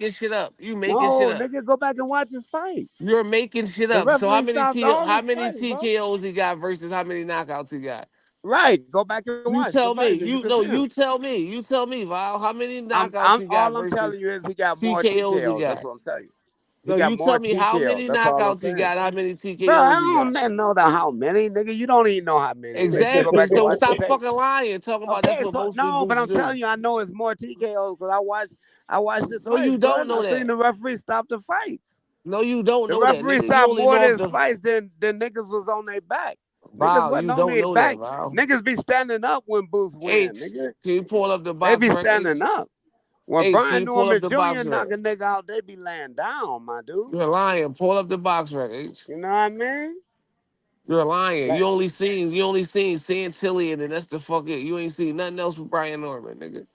making shit up. You making shit No, up. nigga, go back and watch his fights. You're making shit The up. So how referee many stopped all how his many fights, bro. TKOs he got versus how many knockouts he got? Right, go back and You watch the tell me. fights, and you You can no. see him. You tell me. You tell me, Val. How many knockouts he got All I'm versus telling you is he got more TKOs he TKOs. That's got? what I'm telling you. He No, got you more tell me how TKOs. many That's all I'm knockouts he saying. got. How many Bro, I TKOs he got? don't know the how many, nigga. You don't even know how many. Unless you go Exactly. back and So watch the stop fucking tapes. lying. Talking about that's Okay, what so most no, but people I'm do. telling you, I know it's more TKOs because I watched this No, fights, you bro, don't and I know seen that. the referee stop the fights. No, you don't The know that, referee nigga. You stopped only more know of if his the fights than niggas was on their back. Niggas Val. wasn't You on don't their know that, back. Val. Niggas be standing up when Boots win, H. nigga. Can you pull up the They box be rec standing H? up. When H, can Brian you pull up Norman the Jr. box rec? knock a nigga out, they be laying down, my dude. You're lying. Pull up the box rec, H. You know what I mean? You're lying. Like, You only seen Santilli, and then that's the fucking. You ain't seen nothing else with Brian Norman, nigga.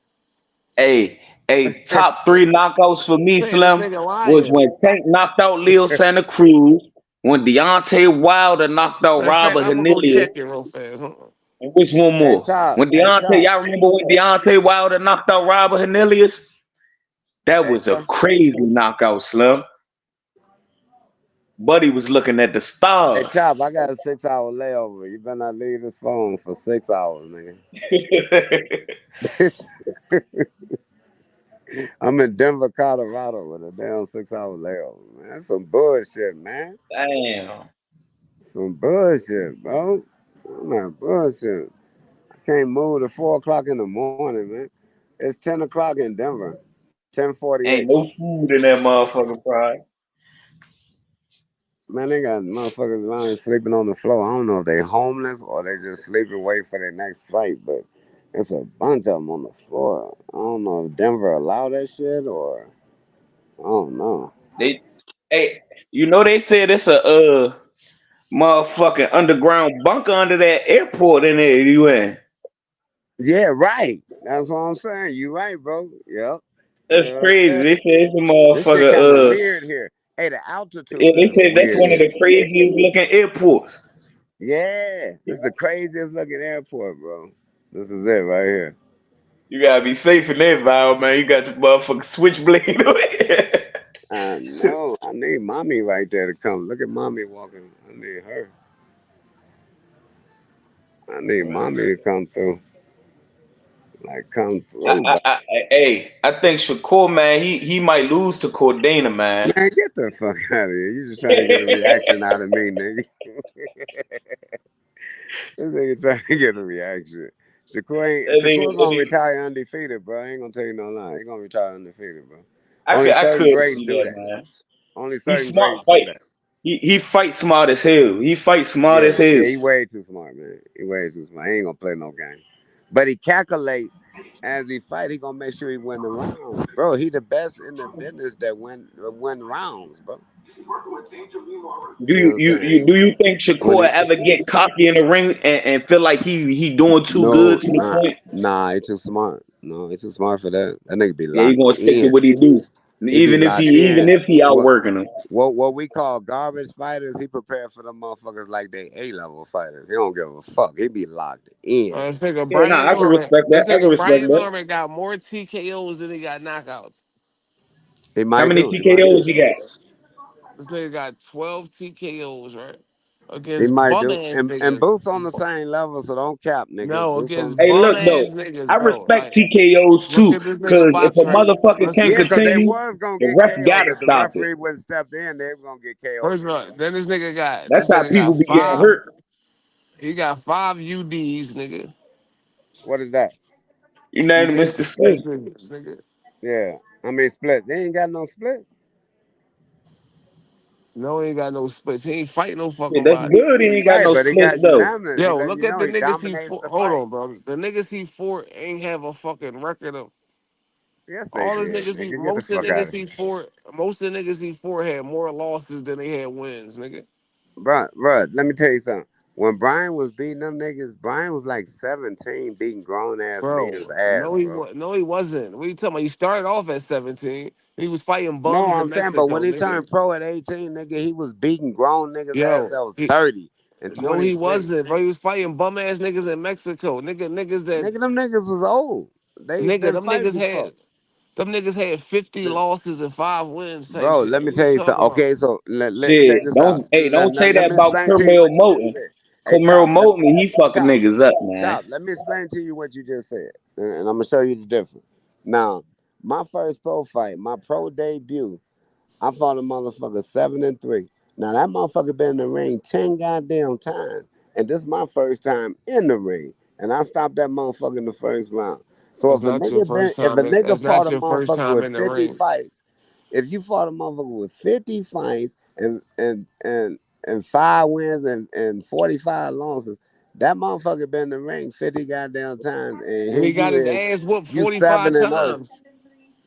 Hey, top 3 knockouts for me, Saying this Slim, nigga was lying. when Tank knocked out Leo Santa Cruz, when Deontay Wilder knocked out Matter of fact, Robert I'm gonna go Hanilius, check it real fast. Hold on. and which one hey, more? Top. When Hey, Deontay, Top. y'all remember when Deontay Wilder knocked out Robert Hanilius? That Hey, was a crazy knockout, Slim. Buddy was looking at the Hey, stars. Top, I got a 6-hour layover. You better not leave this phone for 6 hours, nigga. I'm in Denver, Colorado with a damn 6-hour layover, man. That's some bullshit, man. Damn. Some bullshit, bro. I'm not bullshit. I can't move to 4 o'clock in the morning, man. It's 10 o'clock in Denver. Ain't 10:48. no food in that motherfucking fry. Man, they got motherfuckers around sleeping on the floor. I don't know if they homeless or they just sleeping waiting for their next fight, but it's a bunch of them on the floor. I don't know if Denver allow that shit or I don't know. They, hey, they said it's a motherfucking underground bunker under that airport in there you in. Yeah, right. That's what I'm saying. You right, bro. Yep. That's crazy. They said it's a This shit kind of motherfucker. weird here. Hey, the Yeah, altitude they kind of said that's weird one of here. the craziest looking airports. Yeah, this is the craziest looking airport, bro. This is it right here. You gotta be safe in that vibe, man. You got the motherfucking switchblade. I know. I need mommy right there to come. Look at mommy walking. I need her. I need mommy to come through. Like, come through, bro. Hey, I think Shakur, man, he might lose to Cordana, man. Man, get the fuck out of here. You just trying to get a reaction out of me, nigga. This nigga trying to get a reaction. That Shakur's gonna nigga, retire undefeated, bro. I ain't gonna tell you no lie. He gonna retire undefeated, bro. I could Only I certain could greats see do that, that. man. Only He's certain smart greats do fight. that. He fight smart as hell. He fight smart Yeah, as hell. yeah, he way too smart, man. He way too smart. He ain't gonna play no game. But he calculate as he fight, he gonna make sure he win the rounds. Bro, he the best in the business that win rounds, bro. Do You know you, what I'm you, saying? you do you think When Shakur he ever get cocky in the ring and feel like he doing too no, good to the point? he too smart. No, he too smart for that. That nigga be Yeah, he locked gonna stick to in. what he do. He be locked in. Even if he What outworking him. what we call garbage fighters, he prepared for them motherfuckers like they A-level fighters. He don't give a fuck. He be locked in. This nigga Yeah, nah, Brian I can Norman. respect This that. I can nigga respect Brian that. Norman got more TKOs than he got knockouts. He How might many do. He might TKOs do. he got? This nigga got 12 TKOs, right? He Against might bum do. ass And niggas. Boots on the same level, so don't cap, nigga. No, Boots on. against Hey, bum look ass though, niggas, I bro. respect Like, TKOs look too, at this nigga cause if box a right. motherfucker Let's can Yeah, see. because they continue, was gonna the get ref KO'd. gotta If the stop it. referee wouldn't step in, they were gonna get KO'd First of anyway. all, then That's this how nigga people got be getting five. hurt. He got 5 UDs, nigga. What is that? Unanimous decision. Decisions, nigga. Yeah. I mean splits. They ain't got no splits. No, he ain't got no splits. He ain't fighting no Yeah, fucking that's body. good. He ain't got Right, no but he splits got though. unanimous. He Yo, let look you at know the he niggas he dominates fought. the Hold fight. on, bro. The niggas he fought ain't have a fucking record of. Yes, they All his did, niggas, nigga. Get the most of fuck the out niggas of here. he fought, most of the niggas he fought had more losses than they had wins, nigga. Bro, let me tell you something. When Brian was beating them niggas, Brian was like 17 beating grown ass men's Bro, ass, bro. no, he wasn't. What you talking about? He started off at 17. He was fighting No, bums I'm in saying, but when Mexico, he nigga. turned pro at 18, nigga, he was beating grown niggas ass Yo, that was 30 and no, he 26. wasn't, bro. He was fighting bum ass niggas in Mexico, niggas that Nigga, them niggas was old. They nigga, been fighting before. them niggas had 50 losses and 5 wins type Bro, shit. let me What you tell you talking something. about? Okay, so Shit, check this out. don't say Let that me about explain to you Kermel what you just Moton. said. Hey, Kermel Chop, Moton, he fucking Chop, niggas up, man. Chop, let me explain to you what you just said. And I'm going to show you the difference. Now, my first pro fight, my pro debut, I fought a motherfucker 7-3. Now that motherfucker been in the ring 10 goddamn times. And this is my first time in the ring. And I stopped that motherfucker in the first round. So That's not your first if a time. nigga That's not fought a your first motherfucker time with in the 50 ring. fights, if you fought a motherfucker with 50 fights and 5 wins and 45 losses, that motherfucker been in the ring 50 goddamn times. And And here he got you his is, ass whooped you 45 7-0. times.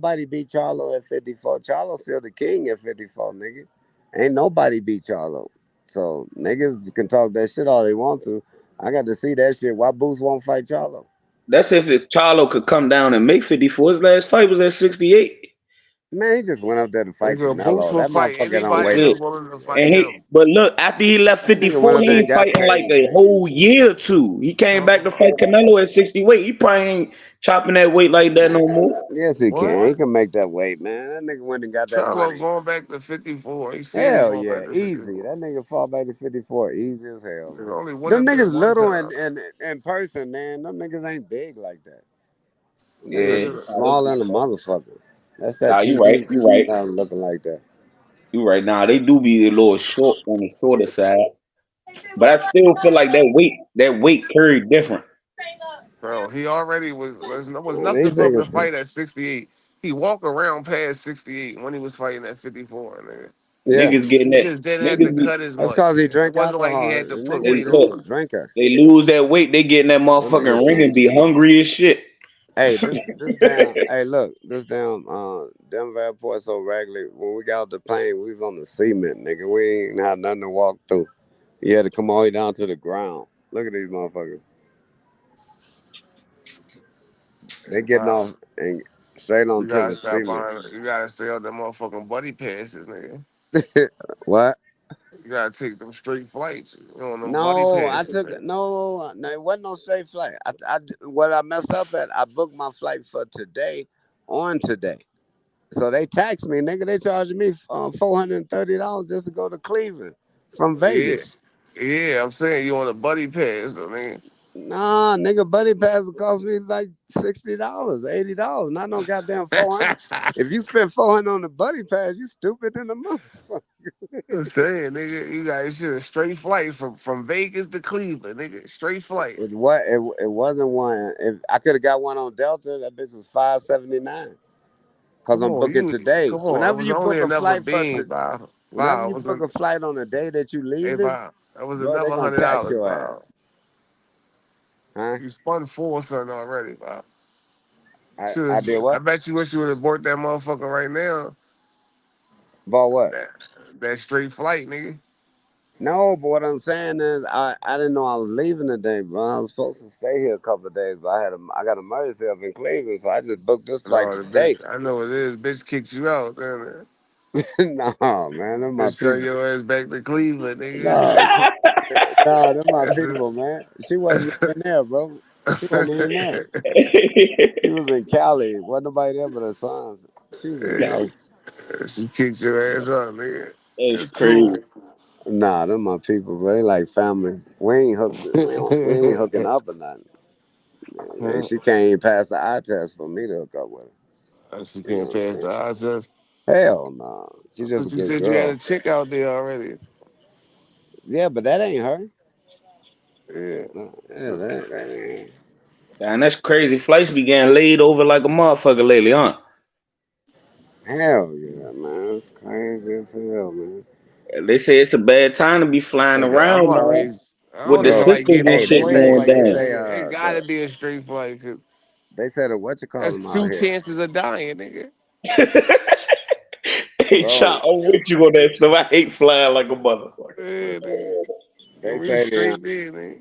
nobody beat Charlo at 54. Charlo still the king at 54, nigga. Ain't nobody beat Charlo. So niggas can talk that shit all they want to. I got to see that shit. Why Boots won't fight Charlo? That's if Charlo could come down and make 54. His last fight was at 68. Man, he just went up there to fight Nigga, Boots Canelo. will That fight motherfucker don't anybody weigh. that's Look, willing to fight and him. but look, after he left That nigga went 54, up there he and ain't got fighting like paid, a whole year or two. He came back to fight Canelo at 60 weight. He probably ain't chopping that weight like that no more. Yes, he What? can. He can make that weight, man. That nigga went and got that Charlo money. going back to 54. He said he Hell going yeah, back to easy. 54. That nigga fall back to 54, easy as hell, He man. only went Them up there niggas one little time. and in person, man. Them niggas ain't big like that. Them Yeah, niggas Nigga, small and a motherfucker. That's that nah, you right. TV You right. looking like that. You right. Now they do be a little short on the shorter side, but I still feel like that weight carry different. bro, he already was Man, nothing these for him to niggas, fight at 68. He walked around past 68 when he was fighting at 54. Nigga. yeah. Niggas getting He that. just didn't have to Niggas be cut as That's much. cause he It drink wasn't like he alcohol. had to The put nigga they weight is look. a on. drinker. They lose that weight. They getting that Them motherfucking niggas ring and is. be hungry as shit. Hey, this damn. Hey, look, this damn. Denver airport so regular. When we got off the plane, we was on the cement, nigga. We ain't had nothing to walk through. You had to come all the way down to the ground. Look at these motherfuckers. They getting Wow. off and straight You onto gotta the stop cement. buying. You gotta stay on them motherfucking buddy passes, nigga. What? You gotta take them straight flights. You on them buddy No, I passes, took man. no. It wasn't no straight flight. What I messed up at. I booked my flight for today on today. So they taxed me, nigga. They charged me $430 just to go to Cleveland from Yeah, Vegas. yeah. I'm saying you on a buddy pass, though, nigga. Nah, nigga, buddy pass will cost me like $60, $80, not no goddamn 400. If you spend 400 on the buddy pass, you stupid in the motherfucker. I'm saying, nigga, you got shit a straight flight from Vegas to Cleveland, nigga. Straight flight. It wasn't one. If I could have got one on Delta, that bitch was $579. Cause Come I'm on, booking today. come on. It Whenever was you only book a another flight bean, Bob. whenever Bob, you book a flight on the day that you hey, leaving, Bob. That was bro, they another gonna tax $100, your Bob. ass. Huh? You spun four something already, Bob. I did I what? bet you wish you would have bought that motherfucker right now. Bought what? That straight flight, nigga. No, but what I'm saying is I didn't know I was leaving today, bro. I was supposed to stay here a couple of days, but I got a emergency up in Cleveland, so I just booked this flight No, the bitch, today. I know what it is. Bitch kicked you out, damn it. No, man, them my Bitch send people. your ass back to Cleveland, No, nigga. no, them my That's people, man. She wasn't even there, bro. She wasn't even there. it. She was in Cali. Wasn't nobody there but her sons. She was in Yeah, Cali. she kicked your ass out, nigga. That's It's cool. crazy. Nah, them my people, bro. They like family. We ain't hooking up or nothing. Man, she can't even pass the eye test for me to hook up with her. She You know can't what I'm pass saying? the eye test. Hell no. She I just a thought you good said you had a girl. chick out there already. Yeah, but that ain't her. Yeah. No, yeah, that ain't And that's crazy. Flights be getting laid over like a motherfucker lately, huh? her. Hell yeah, man. It's crazy as hell, man. They say it's a bad time to be flying Nigga, I'm around now always. I with don't the even Bro, like systems getting and on hey, shit planes going like they that, down. say nigga. It gotta be a straight flight, cause they said what you call that's them out two here, chances of dying, nigga. Hey, bro. Chop, I'm with you on that stuff. I hate flying like a motherfucker. Yeah, nigga. They We say straight there, nigga.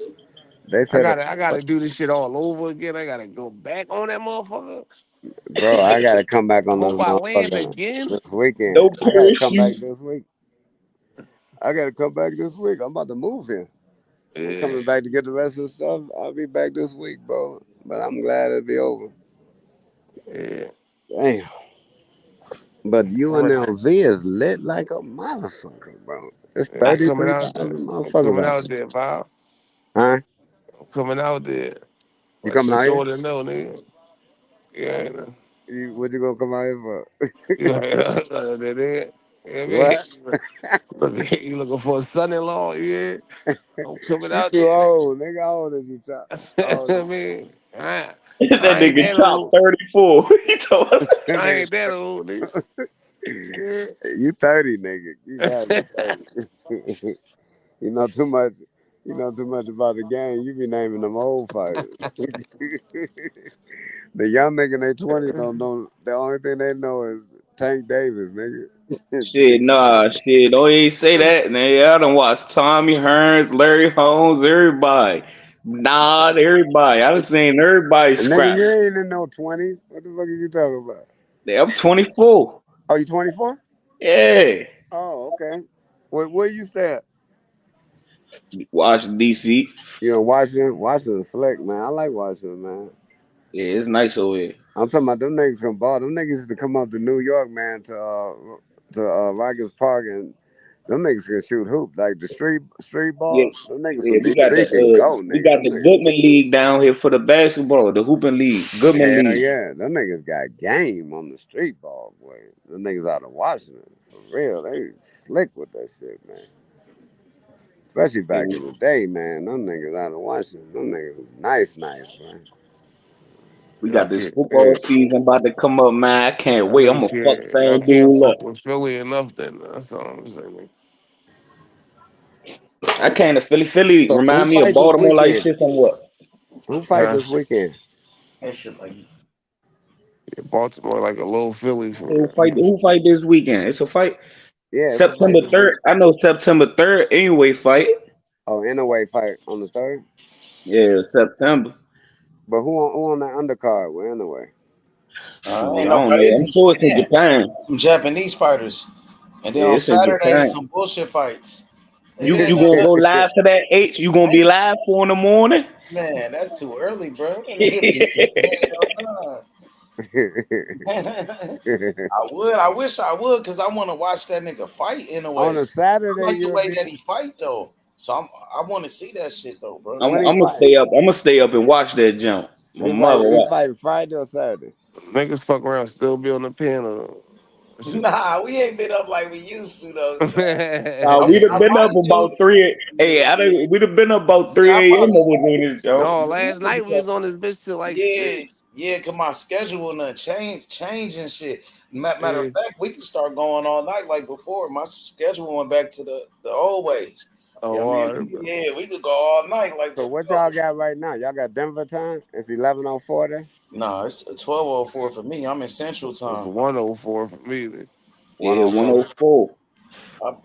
they I said gotta, I what, gotta do this shit all over again. I gotta go back on that motherfucker. bro. I gotta come back I on hope those I land motherfuckers again. this weekend. No I gotta come back parachute. this week. I gotta come back this week. I'm about to move here. I'm Yeah, coming back to get the rest of the stuff. I'll be back this week, bro. But I'm glad it'll be over. yeah. Damn. But I'm, gonna- UNLV is lit like a motherfucker, bro. It's I'm coming out there. 33,000 I'm motherfuckers coming out out there. there, Bob. Huh? I'm coming out there. You Let coming your out here? daughter know, nigga. Yeah, know. What you gonna come out here for? Yeah, that. Yeah, man. What? You looking for a son-in-law? Yeah. I'm coming You out too there. old, nigga. How old is you, Chop? How old I is mean, That I ain't nigga that Chop old. 34. He told us. that I nigga? ain't that old, nigga. Yeah. You 30, nigga. You gotta be 30. You know too much. You know too much about the game. You be naming them old fighters. The young nigga in their 20s don't know. The only thing they know is Tank Davis, nigga. Shit, nah, shit. Don't even say that, man. I done watched Tommy Hearns, Larry Holmes, everybody. Nah, everybody. I done seen everybody Nigga, scrap. you ain't in no 20s. What the fuck are you talking about? I'm 24. Oh, you 24? Yeah. Oh, okay. Where you stay at? Washington, D.C. You know, Washington. Washington's slick, man. I like Washington, man. Yeah, it's nice over here. I'm talking about them niggas from ball. Them niggas used to come up to New York, man, to Rikers Park, and them niggas can shoot hoop like the street Yeah, ball. Them niggas yeah. from DC can go, We nigga. got Them the niggas. Goodman League down here for the basketball, the hooping league, Goodman Hell League. yeah, them niggas got game on the street ball, boy. Them niggas out of Washington, for real. They slick with that shit, man. Especially Yeah, back in the day, man. Them niggas out of Washington, them niggas nice, man. we Real got this shit. football Yeah. season about to come up, man. I can't I wait. I'm mean, gonna fuck shit, y'all can't FanDuel up. fuck with Philly enough. Then that's all I'm saying. I can't. Philly So who remind me of fight this Baltimore like weekend? shit somewhat. Who fight Huh? this weekend? That shit like Yeah, Baltimore like a little Philly for who real. fight? Who fight this weekend? It's a fight. Yeah, it's a fight September this 3rd. weekend. I know September 3rd. Anyway, fight. Oh, anyway, fight on the 3rd. Yeah, September. But who on that undercard? Well, anyway. Shoot, Ain't I don't nobody. know. It's I'm sure it's in in Japan. some Japanese fighters, and then Yeah, on it's in Saturday Japan. some bullshit fights. It's You getting gonna good. go live for that H? You gonna be live 4 in the morning? Man, that's too early, bro. That nigga be hell nah. I would. I wish I would, cause I want to watch that nigga fight in a On way. a I Saturday, like the you'll way be. that he fight though. So I want to see that shit though, bro. I'm, When he I'm gonna fight? stay up. I'm gonna stay up and watch that jump. My mother He what? fighting Friday or Saturday? Niggas fuck around, still be on the panel. Shit. Nah, we ain't been up like we used to though. We'd have I been up might do. about three. Hey, we'd have been up about Yeah, I 3 a.m. probably. over doing this show. No, last night we was on this bitch till like Yeah, 6. yeah, cause my schedule and change and shit. Matter of Yeah. fact, we can start going all night like before. My schedule went back to the old ways. Yeah, Oh, I mean, all right, bro. we could go all night like So what before. y'all got right now? Y'all got Denver time? It's 11:04 there. Nah, it's 12:04 for me. I'm in Central It's Time. 104 for me. Then. Yeah, 104. 104. I'm,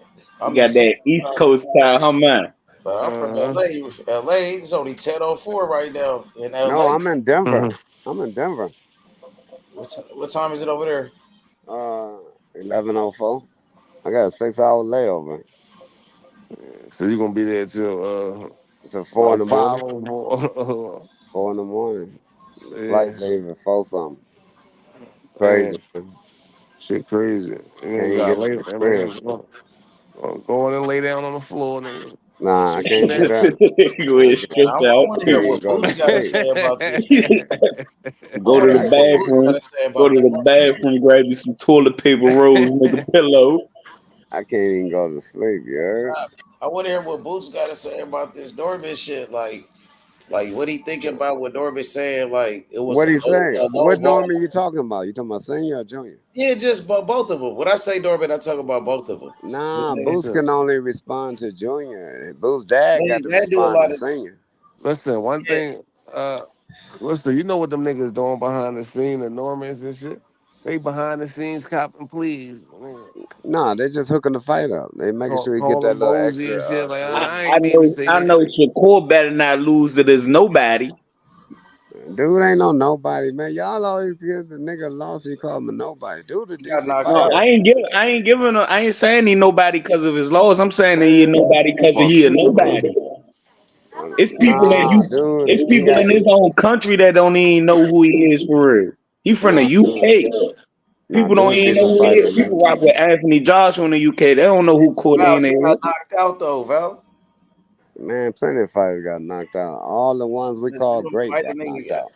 You I'm in got that Central East Time, Coast time, huh, man? but I'm from Uh-huh. LA. LA, it's only 10:04 right now in No, LA. I'm in Denver. Mhm. I'm in Denver. What time is it over there? 11:04. I got a 6 hour layover So you gonna be there till to 4 in about the five morning. oh 4 in the morning. four. Flight Yeah. leaving 4 something. Crazy, Man, man. shit crazy. Can't You even gotta get to lay. the I crib. mean, go in and lay down on the floor, nigga. Nah, I Shit like can't do that. that. Go I ahead, can't, Man, I stretch want to can't hear out. even what go to Boots got to sleep. say about this. I Go want to to the hear I what can't. Boots got bathroom. to say Go about to them the Rockets. bathroom. Grab you some toilet paper rolls. Make a pillow. I can't even go to sleep. You heard? I want to hear what Boots got to say about this Norbit shit. Like what he thinking about what Norbit saying? Like it was What he say? a low What ball. Norman you talking about? You talking about senior or junior? Yeah, just both of them. When I say Norbit, I talk about both of them. Nah, Boost Listen, can only respond to junior. Boost dad got to They do a respond to lot of senior. listen. One yeah. thing. Listen. You know what them niggas doing behind the scene, the Normans and shit. They behind the scenes copping pleas. Nigga. Nah, they just hooking the fight up. They making sure he get Call that him little Bozy extra and shit. Like I, I I ain't mean to know. say I this. know. Nigga. Shakur better not lose to this nobody. Dude ain't no nobody, man. Y'all always give the nigga loss. You call him a nobody. Dude, a He got decent knocked No, out. fighter. I ain't giving. I ain't giving. I ain't saying he nobody because of his laws. I'm saying that he a nobody because Fuck he a shit. nobody. It's people that Nah, dude, it's he people got in his own country that don't even know who he is for real. He from the nah, UK. People don't dude, a even know decent who he fighter, is. man. People rock with Anthony Joshua in the UK. They don't know who Val, Cordain he got is. knocked out though, Val. Man, plenty of fighters got knocked out. All the ones we The two call of them great fighting got nigga knocked got out.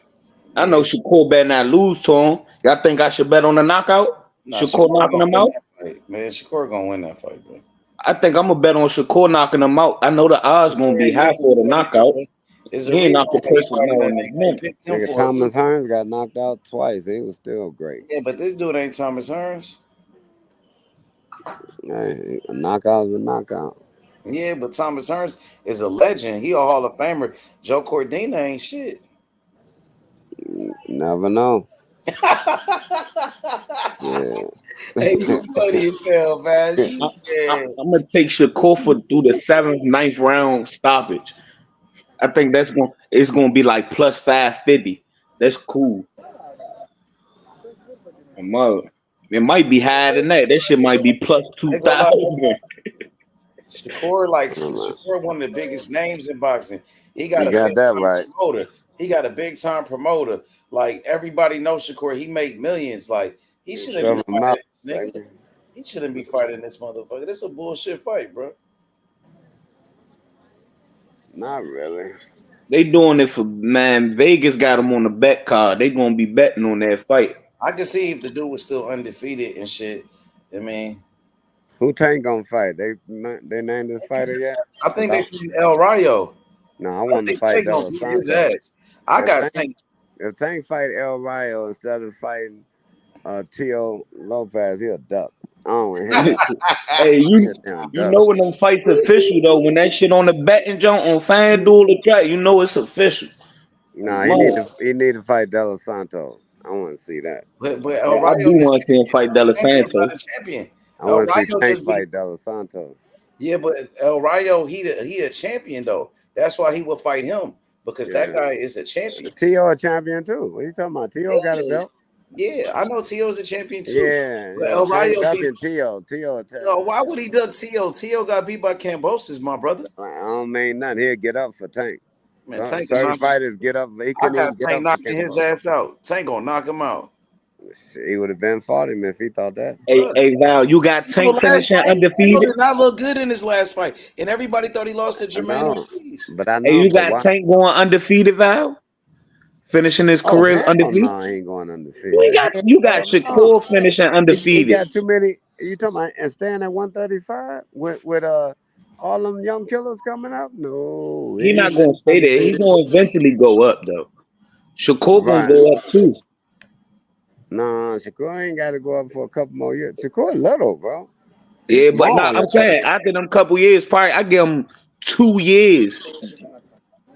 I know yeah. Shakur better not lose to him. Y'all think I should bet on the knockout? Nah, Shakur Shakur knocking gonna him win out? that fight, man. Shakur gonna win that fight, bro. I think I'm gonna bet on Shakur knocking him out. I know the odds gonna Shakur be ain't high losing for to the that nigga, knockout. bro. There's a He ain't reason knocked a why he person fighting out that in a nigga. They minute. picked him Nigga, for a Thomas reason. Hearns got knocked out twice. He was still great. Yeah, but this dude ain't Thomas Hearns. Hey, a knockout's a knockout. Yeah, but Thomas Hearns is a legend. He a Hall of Famer. Joe Cordina ain't shit. Never know. Yeah. Hey, you funny as hell, man. I, You yeah. I'm gonna take Shakur through the seventh, ninth round stoppage. I think it's gonna be like plus 550. That's cool. It might be higher than that. That shit might be plus I two ain't gonna lie. thousand. Shakur, one of the biggest names in boxing. He got You a got big that time right. promoter. He got a big time promoter. Like everybody knows Shakur. He make millions. Like he shouldn't be Shove him out. fighting this nigga. He shouldn't be fighting this motherfucker. This a bullshit fight, bro. Not really. They doing it for man. Vegas got them on the bet card. They gonna be betting on that fight. I can see if the dude was still undefeated and shit. I mean, Who Tank gonna fight? They named this fighter yet? I think they seen El Rayo. No, I I want to think fight Tank gonna Dos beat his Santos. ass. I If got Tank, Tank. if Tank fight El Rayo instead of fighting Tio Lopez, he'll duck. I don't want to hear that. Hey, He'll damn you duck. know when them fights official though. When that shit on the betting joint on FanDuel or track, you know it's official. Nah, Mother. he need to fight De Los Santos. I want to see that. But I El do Rayo the want to see him champion. fight Dos Dela Santos Santos. not a champion. I El want to see Rayo Tank just beat. fight De Los Santos. Yeah, but El Rayo, he a champion though. That's why he would fight him because that Yeah. guy is a champion. Tio a champion too. What are you talking about? Tio got a Yeah, belt. yeah. I know Tio's a champion too. Yeah, But yeah. El Tank Rayo beat. ducking Tio. Tio attack. Why would he duck Tio? Tio got beat by Cambosis, my brother. I don't mean nothing. He'll get up for Tank. Man, Some Tank can certain knock. fighters get up. He I couldn't got even get Tank up for knocking his Kimbo. ass out. Tank gonna knock him out. Shit, he would have been fought him if he thought that. Hey, Bruh. hey Val, you got Tango Tank last finishing fight, Tango undefeated. did not look good in his last fight, and everybody thought he lost to I Jermaine know, Ortiz. but I Hey, know. you But got why? Tank going undefeated, Val, finishing his Oh career hell undefeated. no, he ain't going You undefeated. got you got Hell no. Shakur finishing He undefeated. got too many. You talking about and staying at 135 with all them young killers coming up? No, He he not ain't finishing gonna stay there. He undefeated. gonna eventually go up though. Shakur gonna Right. go up too. No, Shakur ain't got to go up for a couple more years. Shakur little, bro. He's Yeah, but now small I'm at saying 36. after them couple years, probably I give him 2 years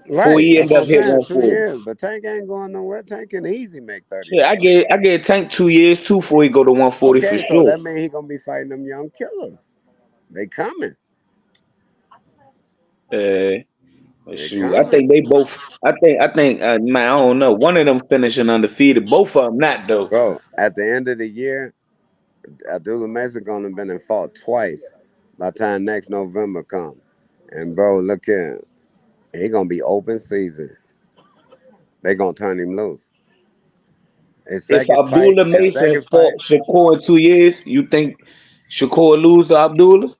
before Right. he That's end what up I'm hitting saying. 140. 2 years. But Tank ain't going nowhere. Tank can easy make Shit, 35. I get Tank 2 years too before he go to 140 for Okay, so sure. that means he gonna be fighting them young killers. They coming. Uh, They shoot, I coming. think they both. I think man, I don't know. One of them finishing undefeated. Both of them not though. Bro, at the end of the year, Abdullah Mesa gonna have been in fought twice by the time next November come. And bro, look here. He gonna be open season. They gonna turn him loose. If Abdullah His Mason second fight, fought Shakur in 2 years, you think Shakur lose to Abdullah?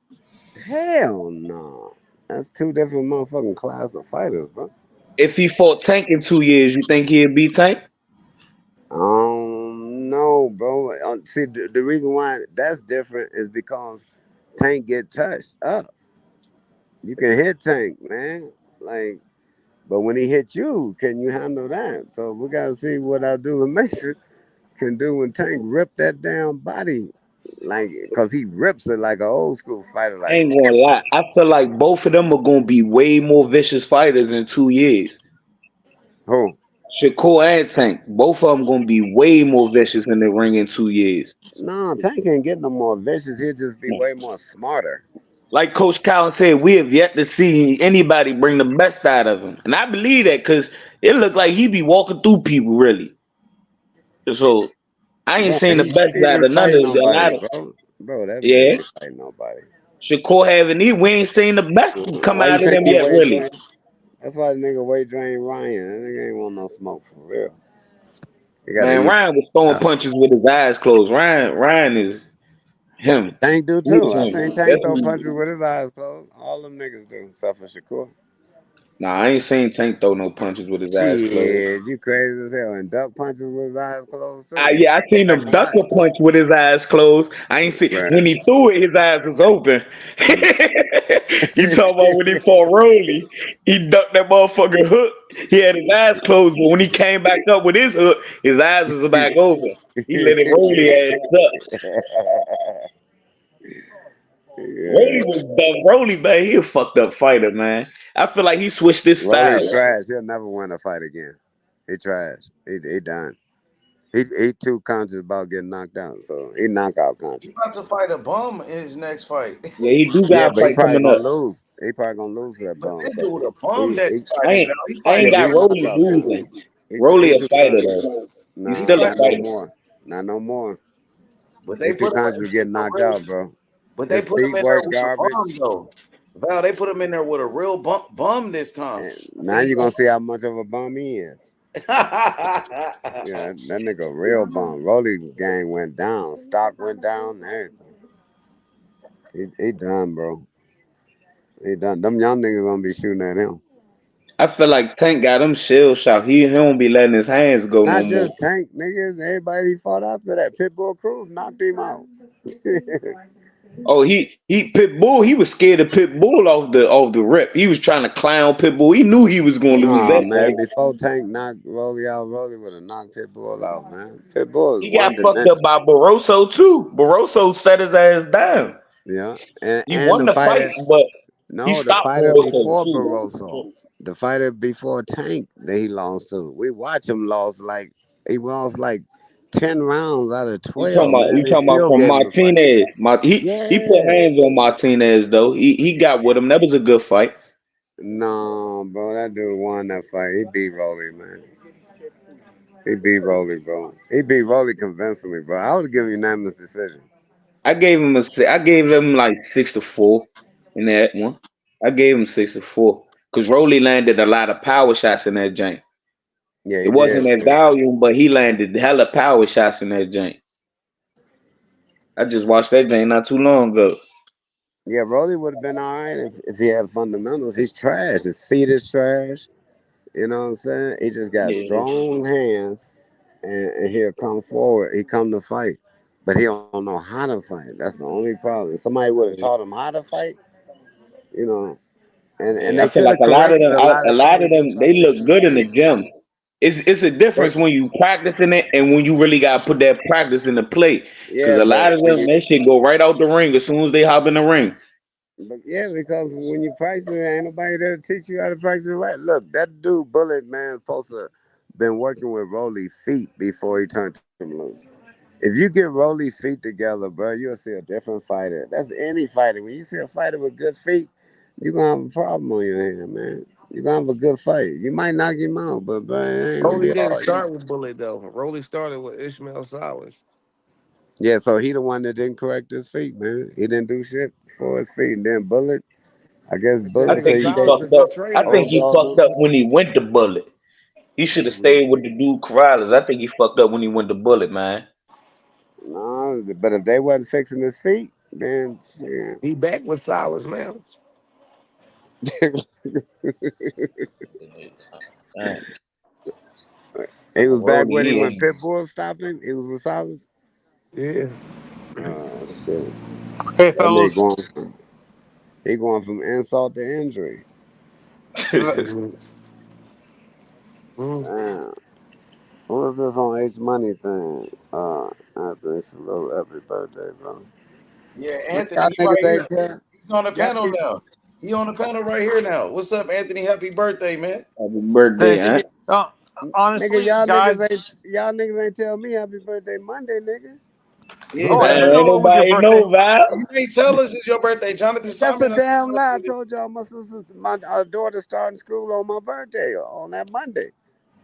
hell no. That's two different motherfucking class of fighters, bro. If he fought Tank in 2 years, you think he'd beat Tank? No, bro. See, the reason why that's different is because Tank get touched up. You can hit Tank, man. Like, but when he hit you, can you handle that? So we gotta see what Abdullah Mason can do when Tank rip that damn body, like, cause he rips it like an old school fighter. I Like, ain't gonna lie. I feel like both of them are gonna be way more vicious fighters in 2 years. who? Shakur and Tank, both of them gonna be way more vicious in the ring in 2 years. No, Tank can't get no more vicious. He'll just be way more smarter. Like Coach Collin said, we have yet to see anybody bring the best out of him, and I believe that because it looked like he be walking through people really. So I ain't Bro, seen the best he out didn't of none fight of a nobody, lot of. bro. Bro, that man Yeah, ain't fight nobody. Shakur haven't. We ain't seen the best come Why you out of think him he yet, weight really. drain? That's why the nigga weight drain Ryan. That nigga ain't want no smoke for real. You gotta Man, eat. Ryan was throwing punches with his eyes closed. Ryan is him. Tank do He's too. I him. seen Tank That's throw who. punches with his eyes closed. All them niggas do, except for Shakur. Nah, I ain't seen Tank throw no punches with his eyes closed. Shit, you crazy as hell. And duck punches with his eyes closed too. Yeah, I Go seen back him and duck watch. a punch with his eyes closed. I ain't see when Bruh. he threw it, his eyes was open. You talking about when he fought Rolly? He ducked that motherfucking hook. He had his eyes closed, but when he came back up with his hook, his eyes was back open. He let it Rolly ass up. Yeah. Rolly was dumb. Rolly, man, he a fucked up fighter, man. I feel like he switched his Rolly style. trash. He'll never win a fight again. He trash. He done. He too conscious about getting knocked out, so he knockout He conscious. about to fight a bum in his next fight. Yeah, he do Yeah, got a but he fight probably coming up. gonna lose. He probably gonna lose that But bum. that dude a bum He, that he I fighting, ain't pal. He I ain't fighting yeah, got he a good. Rolly knockout guy. losing. Rolly He a too fighter conscious. though. He's He Nah, still a not fighting no fighter. good. more. Not no more. But He they too put him in conscious of there getting with a knocked real. out, bro. But they His put him feet in there work with a bum garbage. though. Val, they put him in there with a real bum this time. And I now think he you're gonna. gonna see how much of a bum he is. Yeah, that nigga real bum. Rolly gang went down. Stock went down. And everything. He done, bro. He done. Them young niggas gonna be shooting at him. I feel like Tank got him shell shocked. He don't be letting his hands go no Not more. just Tank, niggas. Everybody he fought after that. Pitbull Cruz knocked him out. Oh, he Pitbull. He was scared of Pitbull off the rip. He was trying to clown Pitbull. He knew he was gonna lose Nah, that man. fight. Before Tank knocked Rolly out, Rolly would have knocked Pitbull out, man. Pitbull is He got one fucked up dimension. by Barroso too. Barroso set his ass down. Yeah, He and won the the fight, fighter. but he No, the stopped fighter Barroso before too. Barroso, the fighter before Tank that he lost to. We watch him he lost like 10 rounds out of You talking 12. about Man, you they talking about still from gave him the fight. Martinez. He put Yeah. hands on Martinez though. He got with him. That was a good fight. No, bro, that dude won that fight. He beat Rolly, man. He beat Rolly, bro. He beat Rolly convincingly, bro. I would give him unanimous decision. I gave him like 6-4 in that one. I gave him 6-4 because Rolly landed a lot of power shots in that jank. Yeah, It he wasn't did. that volume, but he landed hella power shots in that jank. I just watched that jank not too long ago. Yeah, Rolly would have been all right if he had fundamentals. He's trash. His feet is trash. You know what I'm saying? He just got Yeah. strong hands, and he'll come forward. He come to fight, but he don't know how to fight. That's the only problem. Somebody would have taught him how to fight, you know, and Yeah, they I feel could like have corrected a lot a of lot of things just them, by they look fixing his good in the feet. gym. It's a They, difference when you practicing it and when you really gotta put that practice into play. Cause yeah, a but lot of them, that shit go right out the ring as soon as they hop in the ring. yeah, because when you practice it, ain't nobody there to teach you how to practice it right. Look, that dude Bullet man supposed to been working with Rolly feet before he turned him loose. If you get Rolly feet together, bro, you'll see a different fighter. That's any fighter. When you see a fighter with good feet, you're gonna have a problem on your hand, man. You're gonna have a good fight. You might knock him out, but bro, it ain't gonna Rolly be didn't all start easy. with Bullet though. Rolly started with Ishmael Sowers. Yeah, so he the one that didn't correct his feet, man. He didn't do shit for his feet. And then Bullet, I guess That I Bullet nigga said think you he Sowers can't a fucked good up. I trainer think though. he dog fucked no. up when he went to Bullet. He should have stayed with the dude Corrales. I think he fucked up when he went to Bullet, man. No, but if they wasn't fixing his feet, then shit. He back with Sowers now. Man, He was back Rolly, when he he when is. Pitbull stopped him. He was with Solid. Yeah. Oh shit! Hey, That nigga fellas. going from insult to injury. Mm. Damn. Who was this on H Money thing? Anthony salute, happy birthday, bro. Yeah, Man, Anthony, y'all he right niggas here. ain't tell. He's on the Y'all panel niggas, now. He on the panel right here now. What's up, Anthony? Happy birthday, man. Happy birthday, Thank huh? you. nigga, Honestly, guys. y'all niggas ain't tell me happy birthday Monday, nigga. You ain't Oh, I tell Man, didn't us. ain't know it was your nobody birthday. know, Val. You ain't tell us it's your birthday. Jonathan That's a Simon. damn lie. I told y'all my sister, my daughter starting school on my birthday on that Monday.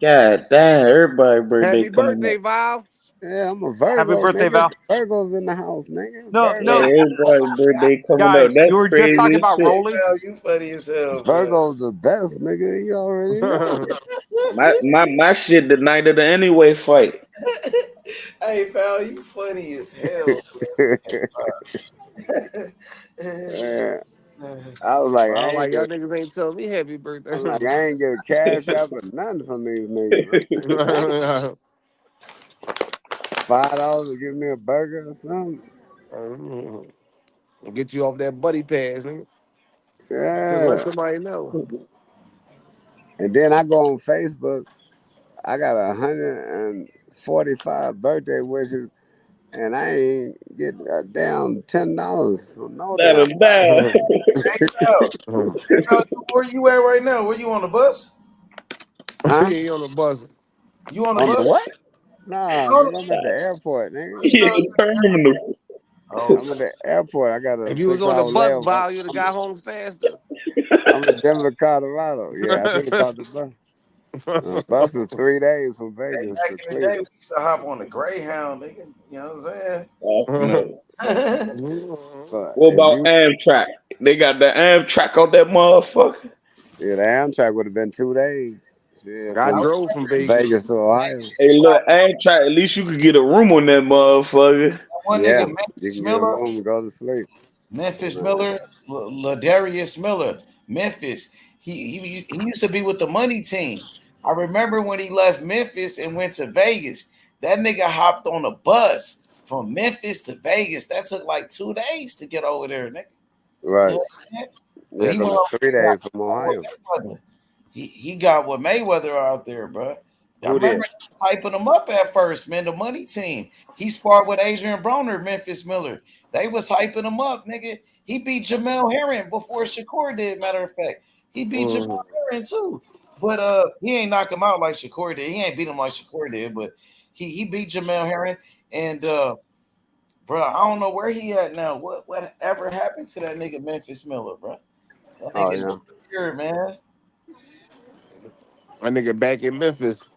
God damn, everybody birthday Happy coming birthday, up. Val. Yeah, I'm a Happy Virgo, birthday, nigga. Val. Virgo's in the house, nigga. No, Yeah, no, Virgo. everybody birthday coming up. guys. That's You were just crazy talking as about shit. Rolly. Well, you funny as hell, bro. Virgo's the best, nigga. You already know. My shit the night of the anyway fight. Hey, pal, you funny as hell, Yeah. I was like, I was like, y'all niggas ain't tell me happy birthday. I'm like, I ain't get a cash out or nothing from these niggas. I'm like, damn, $5 to give me a burger or something. Get you off that buddy pass, nigga. Just let Yeah. somebody know. And then I go on Facebook. I got 145 birthday wishes, and I ain't get a damn $10 from no That a damn body. bad. Pal, where you at right now? Were you on the bus? Huh? He on the bus. You on the On the bus? what? Nah, Oh, nigga, I'm at the airport, nigga. Yeah, the terminal. I'm at the airport. I got a If you was on the 6 hour bus, layover. Val, you'd have got home faster. I'm in Denver, Colorado. Yeah, I should have caught the bus. The bus is 3 days from Hey, Vegas back to in the day, we Cleveland. used to hop on the Greyhound, nigga. You know what I'm saying? But What if about you, Amtrak? They got the Amtrak on that motherfucker. yeah, the Amtrak would have been 2 days. Shit, I from drove from Vegas. Vegas to Ohio. Hey, look, Amtrak. At least you could get a room on that motherfucker. One Yeah, nigga, you Memphis can get a Miller. room and go to sleep. Memphis Man. Miller, Ladarius Miller, Memphis. He used to be with the money team. I remember when he left Memphis and went to Vegas. That nigga hopped on a bus from Memphis to Vegas. That took like 2 days to get over there, nigga. You Right. know what I'm saying? But Yeah, he because went over it's three there, days from Ohio. got Mayweather. He got with Mayweather out there, bro. I Who remember that? hyping him up at first, man. The money team. He sparred with Adrian Broner, Memphis Miller. They was hyping him up, nigga. He beat Jamel Herring before Shakur did. Matter of fact, he beat Jamel Herring too. But he ain't knock him out like Shakur did. He ain't beat him like Shakur did, but he beat Jamel Herring. And bro, I don't know where he at now. Whatever happened to that nigga Memphis Miller, bro? That Oh, nigga yeah. here, man. My nigga back in Memphis.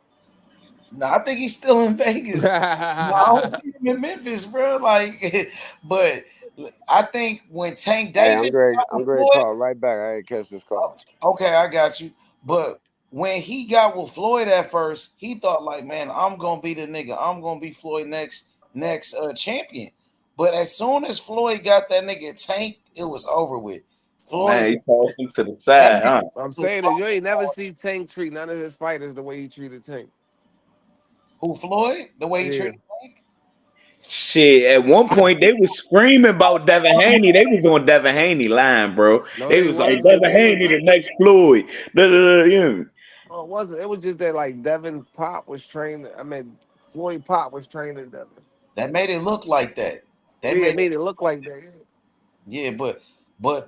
No, I think he's still in Vegas. No, I don't see him in Memphis, bro. Like, but I think when Tank Hey, Davis got I'm with Greg. Floyd, Call right back. I ain't catch this call. okay, I got you. But when he got with Floyd at first, he thought like, man, I'm gonna be the nigga. I'm gonna be Floyd next champion. But as soon as Floyd got that nigga Tank, it was over with. Floyd, Man, he tossed him to the that side, nigga huh? I'm was saying that you ain't never see Tank treat none of his fighters the way he treated Tank. who Floyd, the way he Yeah. treated Tank. Shit, at one point they was screaming about Devin Haney. They was on Devin Haney line, bro. No, They they was like wasn't. Devin They was. Haney the next Floyd. Da, da, da, yeah. Oh, it wasn't. It was just that like Devin Pop was trained. I mean, Floyd Pop was training Devin. That made it look like that. They Yeah, made it made it look like that. Yeah, but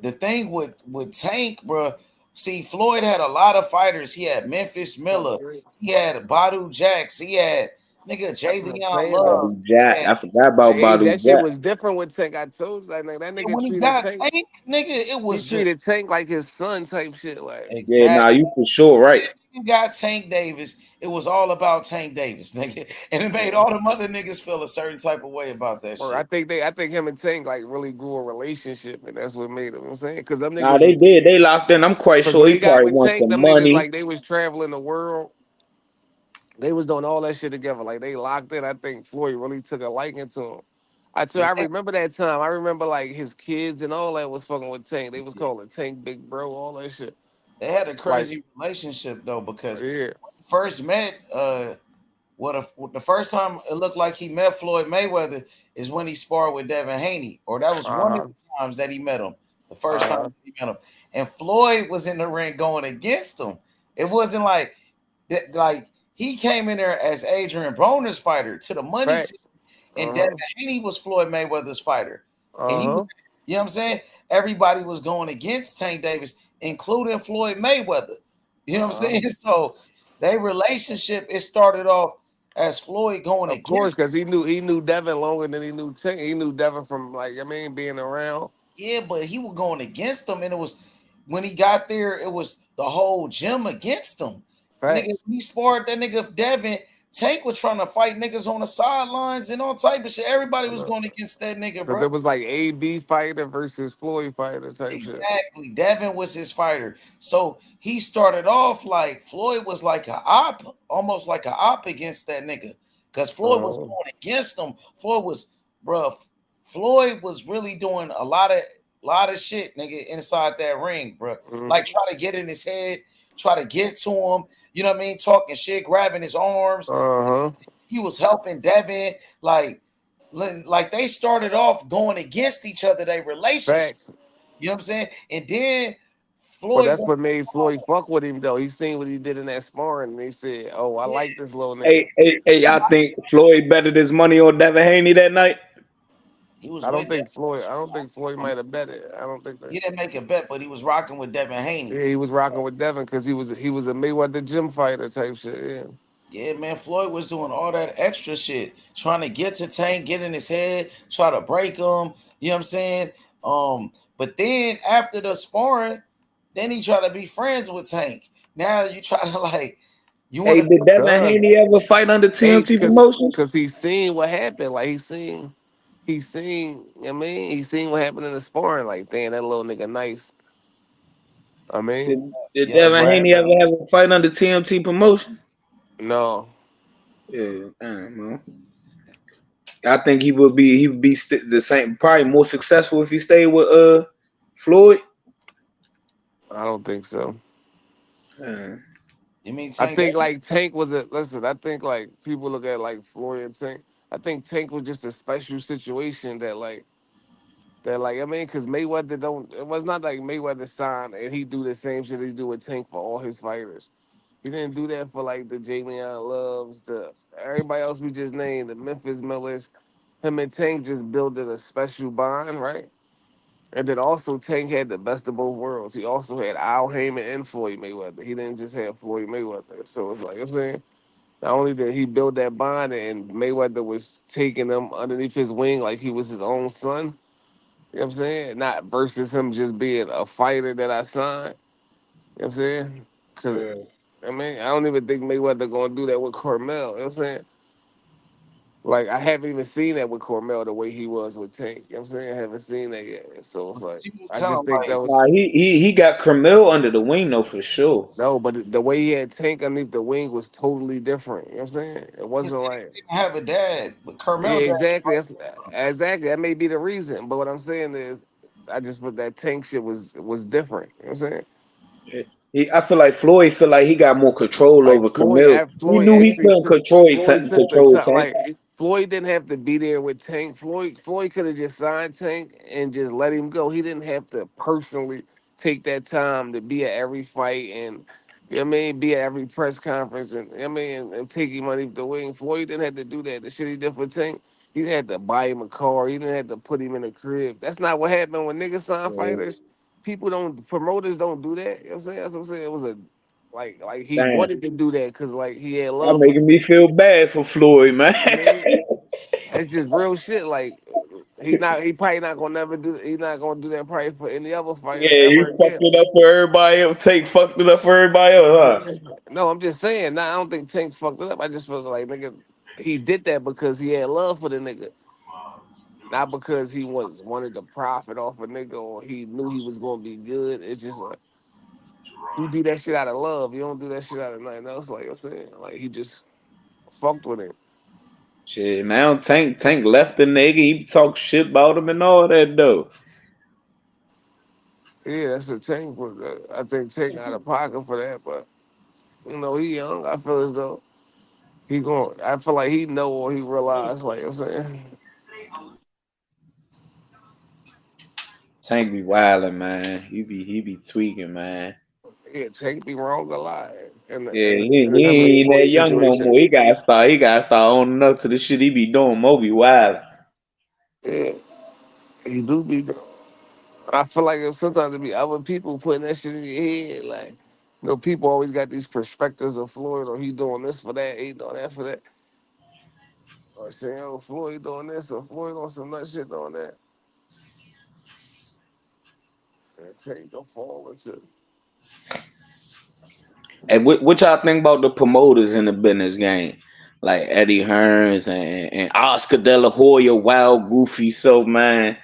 the thing with Tank, bro, see, Floyd had a lot of fighters. He had Memphis Miller, he had Badu Jax, he had nigga Jay That's what I'm Leon saying though. Love. Badu Jack. And I forgot about Hey, Badu that shit Jack. was different with Tank. I told you, like that nigga when he treated got Tank. Tank, nigga, it He was just treated Tank like his son type shit. Like Yeah, nah, exactly. you for sure right. You got Tank Davis. It was all about Tank Davis, nigga, and it made all them other niggas feel a certain type of way about that or I shit. think I think him and Tank like really grew a relationship, and that's what made them. You know what I'm saying, because them Nah, niggas they was, did. They locked in. I'm quite because sure when he he got probably with wants Tank, some them niggas money. like they was traveling the world. They was doing all that shit together. Like they locked in. I think Floyd really took a liking to him. Yeah, I remember that time. I remember like his kids and all that was fucking with Tank. They was calling Tank Big Bro, all that shit. they had a Like, crazy relationship though because yeah. when he first met the first time it looked like he met Floyd Mayweather is when he sparred with Devin Haney, or that was one of Uh-huh. the times that he met him. The first Uh-huh. time he met him, and Floyd was in the ring going against him. It wasn't like that. Like he came in there as Adrian Broner's fighter to the money team, Facts. and Devin Uh-huh. Haney was Floyd Mayweather's fighter, and he Uh-huh. was. You know what I'm saying? Everybody was going against Tank Davis, including Floyd Mayweather. You know what I'm Uh-huh. saying? So their relationship, it started off as Floyd going Of course, against. because he knew Devin longer than he knew Tank. He knew Devin from like I mean being around. Yeah, but he was going against them, and it was when he got there, it was the whole gym against him. Nigga, Facts. he sparred that nigga Devin. Tank was trying to fight niggas on the sidelines and all type of shit. Everybody was going against that nigga, Because bro. it was like AB fighter versus Floyd fighter type shit. Exactly. Devin was his fighter. So he started off like Floyd was like a op, almost like a op against that nigga. Because Floyd was Uh-huh. going against him. Floyd was, bro. Floyd was really doing a lot of shit, nigga, inside that ring, bro. Like try to get in his head, try to get to him. You know what I mean? Talking shit, grabbing his arms. Uh-huh. He was helping Devin, like they started off going against each other, their relationship. Facts. You know what I'm saying? And then But Floyd that's went, what made Floyd fuck with him though. He seen what he did in that sparring, and they said, "Oh, I yeah, like this little nigga." Hey, y'all think Floyd betted his money on Devin Haney that night? he was I don't with think Devin. Floyd. I don't think Floyd might have bet it. I don't think that. He didn't make a bet, but he was rocking with Devin Haney. Yeah, he was rocking with Devin because he was a Mayweather gym fighter type shit. Yeah. Yeah, man, Floyd was doing all that extra shit, trying to get to Tank, get in his head, try to break him. You know what I'm saying? But then after the sparring, then he tried to be friends with Tank. Now you try to like, you want Hey, to. did Devin Cause, Haney ever fight under hey, TMT Promotions? cause he's seen what happened. Like he seen. I mean, he seen what happened in the sparring. Like, damn, that little nigga nice. I mean, Did Yeah, that's Devin what Haney ever happened. have a fight under TMT Promotion? No, Yeah, damn, man. I think he would be the same, probably more successful if he stayed with Floyd. I don't think so. Uh, you mean I Tank? think like Tank was a listen. I think like people look at like Floyd and Tank. I think Tank was just a special situation that I mean, because Mayweather don't. It was not like Mayweather signed and he do the same shit he do with Tank for all his fighters. He didn't do that for like the Jalen Loves, the everybody else we just named, the Memphis Millers. Him and Tank just built a special bond, right? And then also Tank had the best of both worlds. He also had Al Heyman and Floyd Mayweather. He didn't just have Floyd Mayweather. So it's like I'm saying, not only did he build that bond and Mayweather was taking him underneath his wing like he was his own son. You know what I'm saying? Not versus him just being a fighter that I signed. You know what I'm saying? Because, yeah. I mean, I don't even think Mayweather going to do that with Carmel. You know what I'm saying? Like, I haven't even seen that with Carmel the way he was with Tank. You know what I'm saying? I haven't seen that yet. So it's like, He was I kind just of think like that was, Nah, he got Carmel under the wing though for sure. no, but the way he had Tank underneath the wing was totally different. You know what I'm saying? It his wasn't Tank like, didn't have a dad, but yeah, Carmel dad. exactly. Exactly. That may be the reason. But what I'm saying is, I just put that Tank shit was different. You know what I'm saying? I feel like Floyd feel like he got more control Like over Camille. He Floyd knew he actually couldn't took Floyd took the control top. Tank. Like Floyd didn't have to be there with Tank. Floyd could have just signed Tank and just let him go. He didn't have to personally take that time to be at every fight and you know what I mean, be at every press conference and you know what I mean and take him underneath the wing. Floyd didn't have to do that. The shit he did for Tank, he didn't have to buy him a car. He didn't have to put him in a crib. That's not what happened when niggas sign Yeah. fighters. People don't promoters don't do that. You know what I'm saying? That's what I'm saying. It was a like he Damn, wanted to do that because like he had y'all love for the making me nigga. feel bad for Floyd, man. I mean, it's just real shit. Like he probably not gonna never do. He's not gonna do that probably for any other Yeah, fighter he ever fucked again. it up for everybody else. Tank fucked it up for everybody else, huh? No, I'm just saying. Nah, I don't think Tank fucked it up. I just feel like nigga, he did that because he had love for the nigga, not because he wanted to profit off a nigga or he knew he was gonna be good. It's just like you do that shit out of love. You don't do that shit out of nothing else. Like I'm saying, like he just fucked with it. Shit, now Tank left the nigga. He talk shit about him and all that though. Yeah, that's the Tank. I think Tank out of pocket for that, but you know he young. I feel as though he going. I feel like he know or he realize. Like I'm saying, Tank be wildin', man. He be tweaking, man. yeah, Tank be wrong a lot, and Yeah, and he and the ain't Floyd that young no situation. more. He gotta start owning up to the shit he be doing. Mo be wild. Yeah, he do be. I feel like if sometimes it be other people putting that shit in your head. Like, people always got these perspectives of Floyd, or he's doing this for that, he doing that for that, or saying, oh, Floyd doing this, or Floyd on some nut shit doing that. And Tank don't fall into. And what y'all think about the promoters in the business game? Like Eddie Hearns and Oscar De La Hoya, wild, goofy, so man,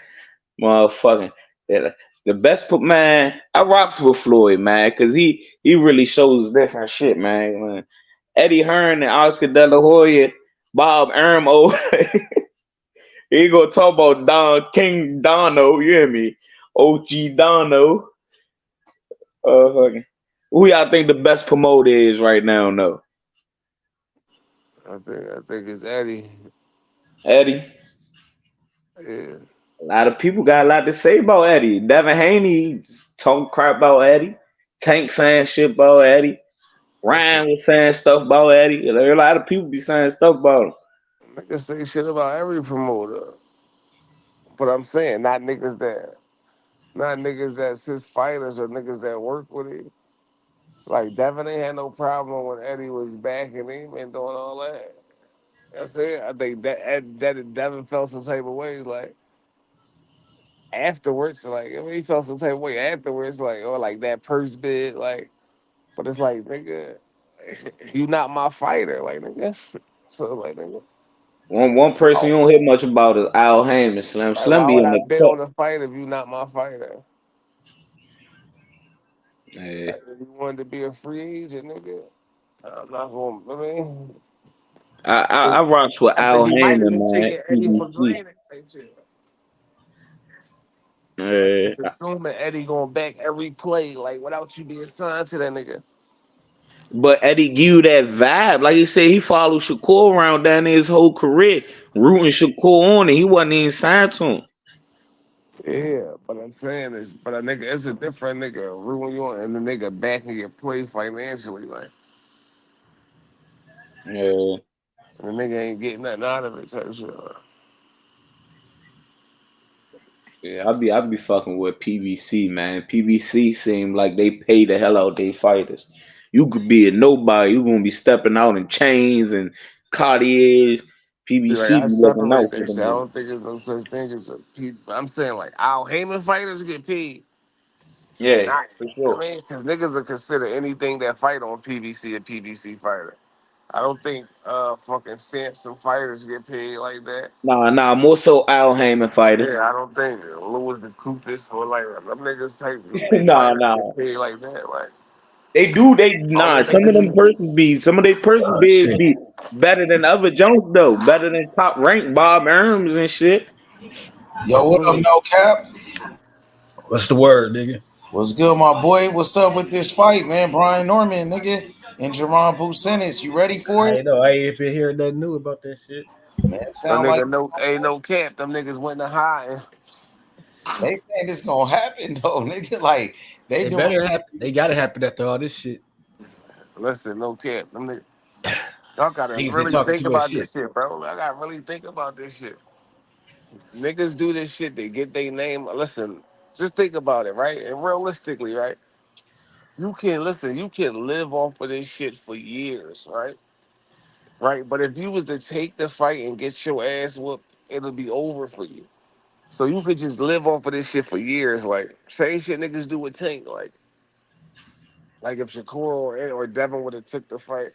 motherfucking. The best put man, I rocks with Floyd, man, cause he really shows different shit, man. Eddie Hearn and Oscar De La Hoya, Bob Ermo, he gonna talk about Don King Dono, you hear me? OG Dono. Fucking. Who y'all think the best promoter is right now, though? I think it's Eddie. Eddie. Yeah. A lot of people got a lot to say about Eddie. Devin Haney talking crap about Eddie. Tank saying shit about Eddie. Listen, Ryan was saying stuff about Eddie. A lot of people be saying stuff about him. niggas say shit about every promoter, but I'm saying not niggas that's his fighters or niggas that work with him. Like Devin ain't had no problem when Eddie was backing him and doing all that. That's it. I think that Devin felt some type of ways like afterwards. Like I mean, he felt some type of way afterwards, like or like that purse bid, like. But it's like nigga, you not my fighter, like nigga. So like nigga, One person you don't hear much about is Al Heyman. Slim like why be would in I the bid cut. on the fight if you not my fighter? Yeah. Like, if you wanted to be a free agent, nigga, I'm not going. I mean, I rocks with I Al think he might have Heyman, been man. taking Eddie for PBC. granted. Type shit. Like Yeah. just assuming Eddie going back every play, like without you being signed to that nigga. But Eddie give you that vibe. Like he said, he followed Shakur around down there his whole career, rooting Shakur on, and he wasn't even signed to him. Yeah, but I'm saying is, but a nigga, it's a different nigga ruin you and the nigga backing your play financially, like, Yeah. and the nigga ain't getting nothing out of it type shit. Yeah, I be fucking with PBC, man. PBC seem like they pay the hell out they fighters. You could be a nobody, you gonna be stepping out in chains and Cartiers. See, like PBC I be looking separate out for that shit. them I niggas. don't think there's no such thing as a people. I'm saying like Al Heyman fighters get paid. Yeah, Not, for I sure. mean, because niggas will consider anything that fight on PBC a PBC fighter. I don't think fucking Samson fighters get paid like that. Nah, more so Al Heyman fighters. Yeah, I don't think Louis the Coopus or like them niggas type big fighters Nah. get paid like that. Like They only nah. Some of niggas them who persons be some of their person bids Shit. be better than other Jones though, better than top ranked Bob Arums and shit. Yo, what up, no cap? What's the word, nigga? What's good, my boy? What's up with this fight, man? Brian Norman, nigga, and Jaron Ennis. You ready for I it? ain't know. I ain't been hearing nothing new about that shit. Man, it a sound like nigga no ain't no cap. Them niggas went to high. they saying this gonna happen though, nigga. Like they It doing. better happen. They gotta happen after all this shit. Listen, no cap. Them niggas, y'all gotta Niggas been really talking think too much about shit. this shit, bro. I gotta really think about this shit. Niggas do this shit. They get their name. Listen, just think about it, right? And realistically, right? You can listen. You can live off of this shit for years, right? Right. But if you was to take the fight and get your ass whooped, it'll be over for you. So you could just live off of this shit for years, like same shit niggas do with Tank, like if Shakur or Devin would have took the fight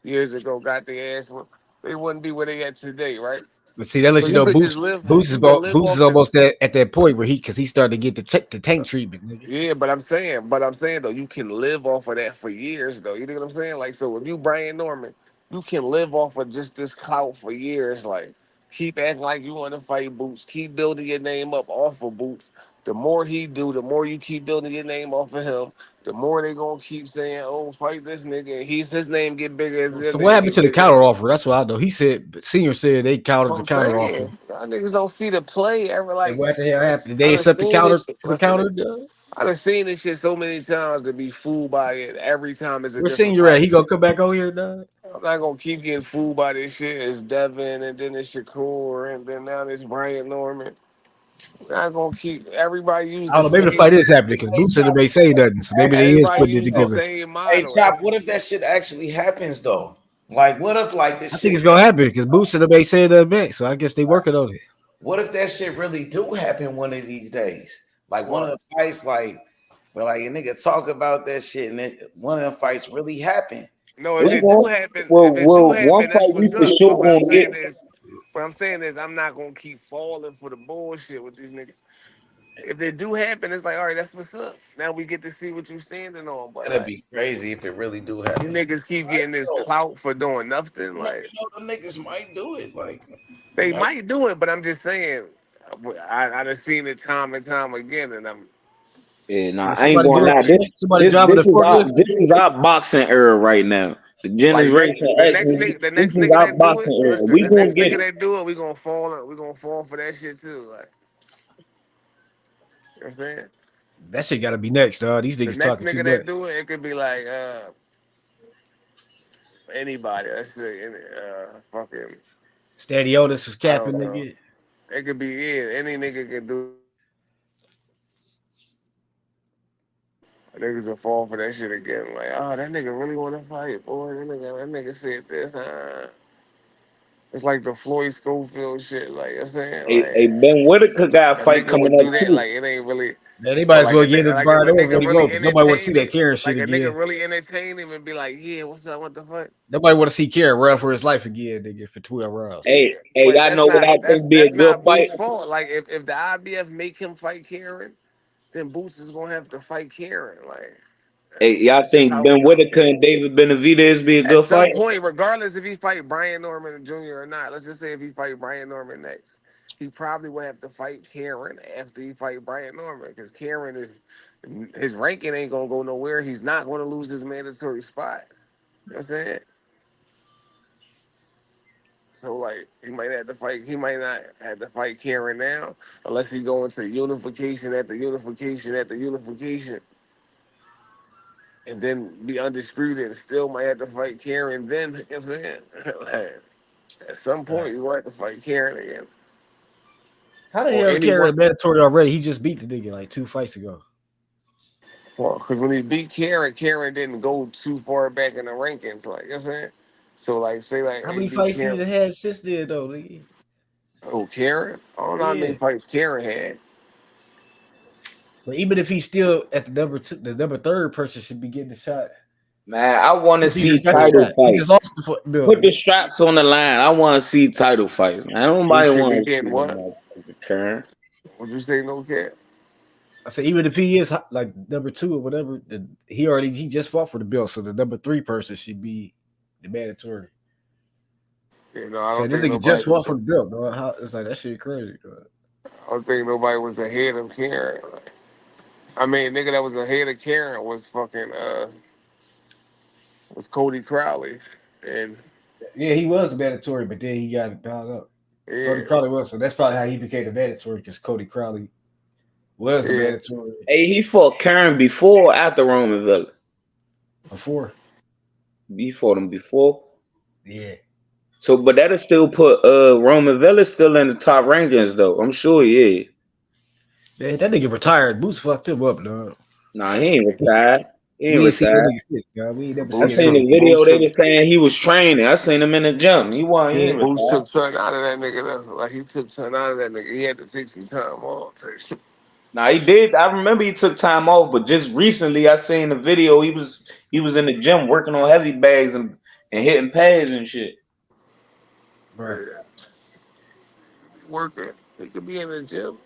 years ago, got their ass whooped, they wouldn't be where they at today, right? But see, that So lets you you know could just Boost live. Boost is You can live Boost is off the. almost at that point where he started to get the tank treatment, nigga. Yeah, but I'm saying though, you can live off of that for years though. You know what I'm saying? Like, so if you Brian Norman, you can live off of just this clout for years. Like, keep acting like you want to fight Boots. Keep building your name up off of Boots. The more he do, the more you keep building your name off of him. The more they gonna keep saying, "Oh, fight this nigga." His name get bigger as that So what nigga happened get to the bigger. counter offer? That's what I know. He said Senior said they That's countered what the I'm counter offer. saying. Y'all niggas don't see the play ever. And Like, what the hell happened? Did I they done accept the seen counter this. Shit. the Listen, counter? I done seen this shit so many times to be fooled by it. Every time it's a Where's different Senior at? fight. He gonna come back over here, dog? I'm not gonna keep getting fooled by this shit. It's Devin, and then it's Shakur, and then now it's Brian Norman. I'm not gonna keep everybody use I don't the know. Maybe the same. fight is happening because Boots said they say nothing, so maybe they is Everybody putting it use the together. same Hey, model. Chop, what if that shit actually happens though? Like, what if like I this think shit? it's gonna happen because Boots said they said the event, so I guess they working on it. What if that shit really do happen one of these days? Like one of What? the fights, like, well, like a nigga talk about that shit, and one of them fights really happen. No, if It's it That do going happen, well, if it do one happen, that's fight we what's for up. sure But gonna get. what I'm saying is, I'm not gonna keep falling for the bullshit with these niggas. If they do happen, it's like, all right, that's what's up. Now we get to see what you standing on. But that'd like, be crazy if it really do you happen. niggas keep getting this clout for doing nothing. You never Like, know, the niggas might do it. Like, they might might do it, but I'm just saying, I done seen it time and time again, and I'm Yeah, nah, Or I ain't somebody going doing now. somebody driving a forklift. This is our boxing era right now. The like generation X. the This next is nigga our that do it. boxing era. Listen, We the gonna next get nigga it. that do it, we gonna fall for that shit too. Like, you know what I'm saying? That shit got to be next, dog. These The niggas next talking too nigga much. that do it, it could be like anybody. Let's say fucking Steady Otis was I don't capping, know. nigga. It could be any nigga can do. niggas will fall for that shit again. Like, oh, that nigga really want to fight, boy. That nigga said this. It's like the Floyd Schofield shit. Like I'm saying, Hey, like Ben Whitaker got a a fight nigga coming would up do that. too. Like it ain't really. Man, they might So as well get him like if fired a over nigga when he go really because nobody want to see entertained that it, Karen shit like a nigga again. really entertained him and be like, yeah, what's up? What the fuck? Nobody want to see Karen run for his life again, nigga, for 12 rounds. Hey, But y'all that's know what not I think be a that's good not fight? Boots' fault. Like if the IBF make him fight Karen, then Boots is gonna have to fight Karen. Like Hey, y'all that's just think how Ben it go. Whitaker and David Benavidez be a At good some fight? point, regardless if he fight Brian Norman Jr. or not, let's just say if he fight Brian Norman next, he probably will have to fight Karen after he fight Brian Norman because Karen is his ranking ain't gonna go nowhere. He's not gonna lose his mandatory spot. You know what I'm saying? So like he might have to fight. He might not have to fight Karen now unless he go into unification at the unification at the unification, and then be undisputed and still might have to fight Karen. Then you know what I'm saying. Like, at some point, you want to fight Karen again. How the Or hell anyone. Karen mandatory already? He just beat the nigga like 2 fights ago. Well, because when he beat Karen, Karen didn't go too far back in the rankings. Like you know what I'm saying. So like say like How he many beat fights he Karen. had since then though, nigga? Oh, Karen. I don't know how many Yeah. fights Karen had. But even if he's still at the number two, the number third person should be getting the shot. Man, I want to If he see just got the title shot, he just fights. lost the Put building. the straps on the line. I want to see title fights. Man, He nobody should want be to see getting no what? motherfucker Karen. Would you say no cat? I said even if he is like number two or whatever, he just fought for the belt, so the number three person should be the mandatory. You know, I So don't this think nigga just nobody fought was. for the belt, dog. How, it's like that shit crazy, dog. I don't think nobody was ahead of Karen. I mean, nigga that was ahead of Karen was fucking was Cody Crowley, and Yeah, he was the mandatory, but then he got bound up. Cody yeah, Crowley was, so that's probably how he became the mandatory because Cody Crowley was the yeah. mandatory Hey, he fought Karen before or after Roman Villa? before. He fought him before. Yeah, So, but that'll still put Roman Villa still in the top rankings though. I'm sure, yeah. man, that nigga retired. Boots fucked him up, dog. Nah, he ain't retired. He ain't We ain't seen that retired. nigga shit, dog. We ain't never I seen Boost that seen took the nigga. video. Boost They took were saying he was training. I seen him in the gym. He Yeah, ain't Boost retired. took something out of that nigga. Like he took something out of that nigga. He had to take some time off. Nah, he did. I remember he took time off, but just recently I seen the video. He was in the gym working on heavy bags and hitting pads and shit. bro. Working. He could be in the gym.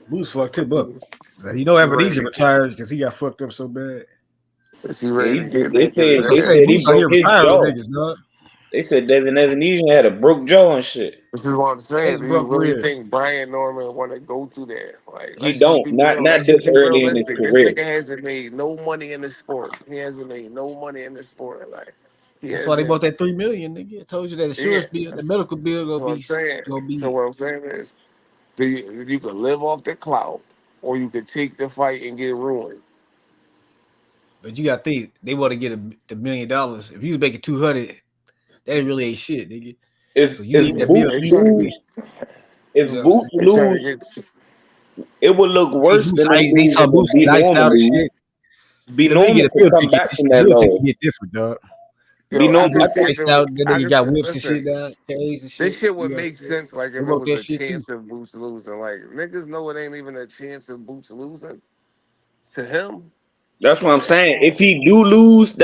Boots fucked him up. Is Like, you know, he ready Ebenezer to retired because he got fucked up so bad. Is he Yeah, ready he to broke. get They naked said in So I'm they the saying said ring? he Boots out broke here his retiring with jaw. niggas, dog. They said Devin Evan had a broke jaw and shit. This is what I'm saying. And Do you broke really ribs. think Brian Norman want to go through that? Like, He let's just don't. be Not real. not Let's just this be early in his realistic. This career. nigga hasn't made no money in the sport. He hasn't made no money in the sport. Like, he That's why they hasn't. bought that 3 million, nigga. I told you that Yeah, insurance bill, the that's, medical bill that's gonna what I'm be saying. gonna So be. what I'm saying is, you could live off the clout, or you could take the fight and get ruined. But you gotta think they want to get the $1 million. If you was making 200, that really ain't shit, nigga. If So you if need that Boots bill They to get trying to paid. get. lose, You know if what I'm saying? Boots They trying to lose, get. it would look See worse Boots, than it they lose saw if Boots B get iced Norman out and lose. shit. B But if they get Norman a could bill come ticket, back from the that bill ticket loss. get different, dog. B Yo, See I Norman, could I Boots see think if iced it was. out, that I nigga could got whips and shit listen. now, chains and This shit. shit You would know what make I'm saying? sense like They if it want was that a shit too. chance of Boots losing. Like niggas know it ain't even a chance of Boots losing to him. that's what I'm Like, saying. If he do lose,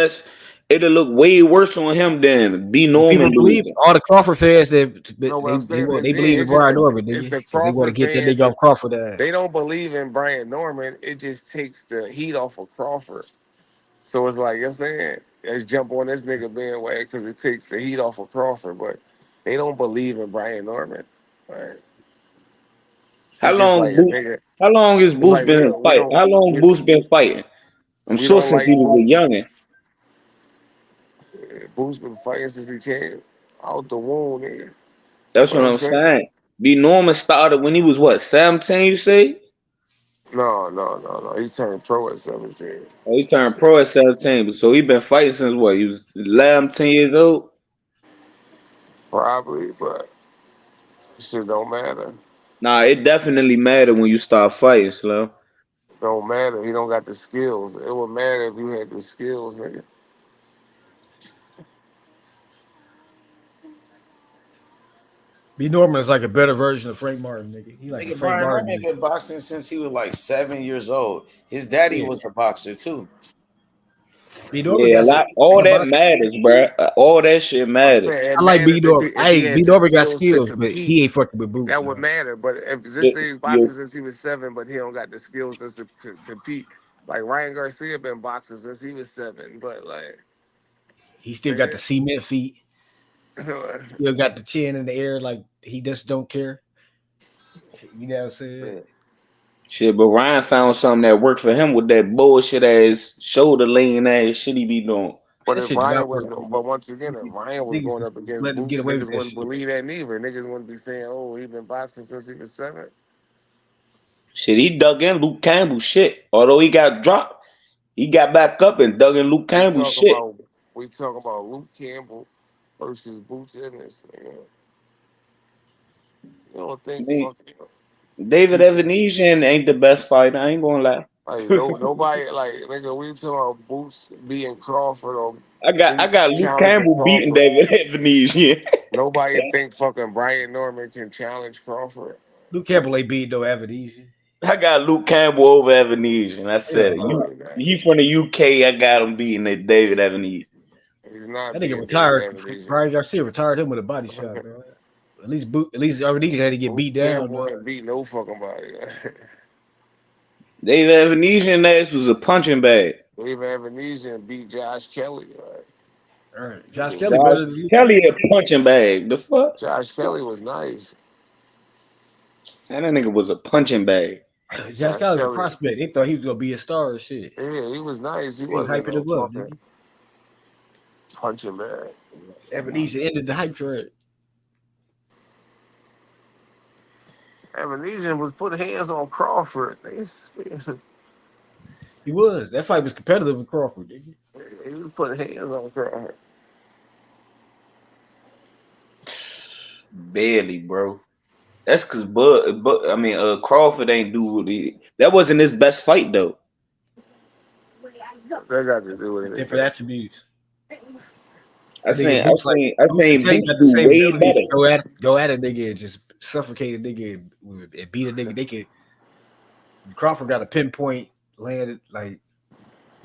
it'll look way worse on him than B But Norman people believe losing. all the Crawford fans that no, what I'm saying is, they yeah, believe in it's just Brian Norman, it's nigga, the because they want to Crawford get that fans nigga that off Crawford ass. they don't believe in Brian Norman. It just takes the heat off of Crawford. So it's like, you know what I'm saying? Let's jump on this nigga bandwagon because it takes the heat off of Crawford, but they don't believe in Brian Norman. Like, How it's just like long a Boots? nigga. How long is It's Boots like been fighting? How long we, Boots been fighting? I'm we sure don't since he like was a Boots. youngin. Boots been fighting since he came out the womb, nigga. That's What what I'm I'm saying? saying. B Norman started when he was what, 17? You say? No. He turned pro at 17. Oh, he turned pro at 17, so he been fighting since what? He was 11, 10 years old. Probably, but shit don't matter. Nah, it definitely mattered when you start fighting, Slim. Don't matter. He don't got the skills. It would matter if you had the skills, nigga. B. Norman is like a better version of Frank Martin, nigga. He like a Nigga, Frank Brian Martin. Norman been boxing since he was like 7 years old. His daddy was a boxer too. B. Norman Yeah, got some all that boxing. matters, bro. All that shit I'm matters. saying it I like B. matters Norman. if he Hey, B. had the Norman got skills to skills, but compete. he ain't fucking with Boots. That would Man. matter. But if this You, thing's you, boxing since he was 7, but he don't got the skills to compete. Like Ryan Garcia been boxing since he was 7, but like He still got the cement feet. Still got the chin in the air, like he just don't care. You know what I'm saying? shit, but Ryan found something that worked for him with that bullshit ass shoulder lean ass shit he be doing. But That if shit do Ryan not was, work. but once again, if Ryan was Niggas going up just against let him get Boots, away with niggas that wouldn't shit. believe that neither. Niggas wouldn't be saying, "Oh, he been boxing since he was 7." Shit, he dug in Luke Campbell shit. Although he got dropped, he got back up and dug in Luke We Campbell talk shit. about Luke Campbell versus Boots Ennis. Nigga. You don't I think mean, fucking David Evanesian ain't the best fighter. I ain't gonna lie. like nobody like nigga? We talking about Boots beating Crawford or I Boots got Luke challenging Campbell beating Crawford. David Evanesian. Nobody think fucking Brian Norman can challenge Crawford. Luke Campbell ain't beat no Evan. I got Luke Campbell over Evanesian. I said Hell it. no. He from the UK. I got him beating David Evanesian. He's not That nigga beating David retired. Evanesian. Brian Garcia retired him with a body shot, bro. At least Evan had to get Luke beat down, Campbell bro. ain't beat no fucking body. David Evanesian ass was a punching bag. David Evanesian beat Josh Kelly. Right? All right. Josh Kelly better than Luke Kelly Campbell. a punching bag. The fuck? Josh Kelly was nice. And that nigga was a punching bag. Josh Josh Kelly's a Kelly, prospect. They thought he was gonna be a star or shit. yeah, he was nice. He They wasn't hyping no him up, fucking nigga. punching bag. Ebenezer ended the hype train. Evanesian was putting hands on Crawford. He was. That fight was competitive with Crawford, nigga. He was putting hands on Crawford. Barely, bro. That's cause Crawford ain't do what he. That wasn't his best fight though. That got to do with Different it. attributes. I That nigga seen I Boots like seen I Boots can seen tell you Boots got the do same way ability better. to go at a nigga and just suffocate a nigga and beat a nigga. They can Crawford got a pinpoint landed like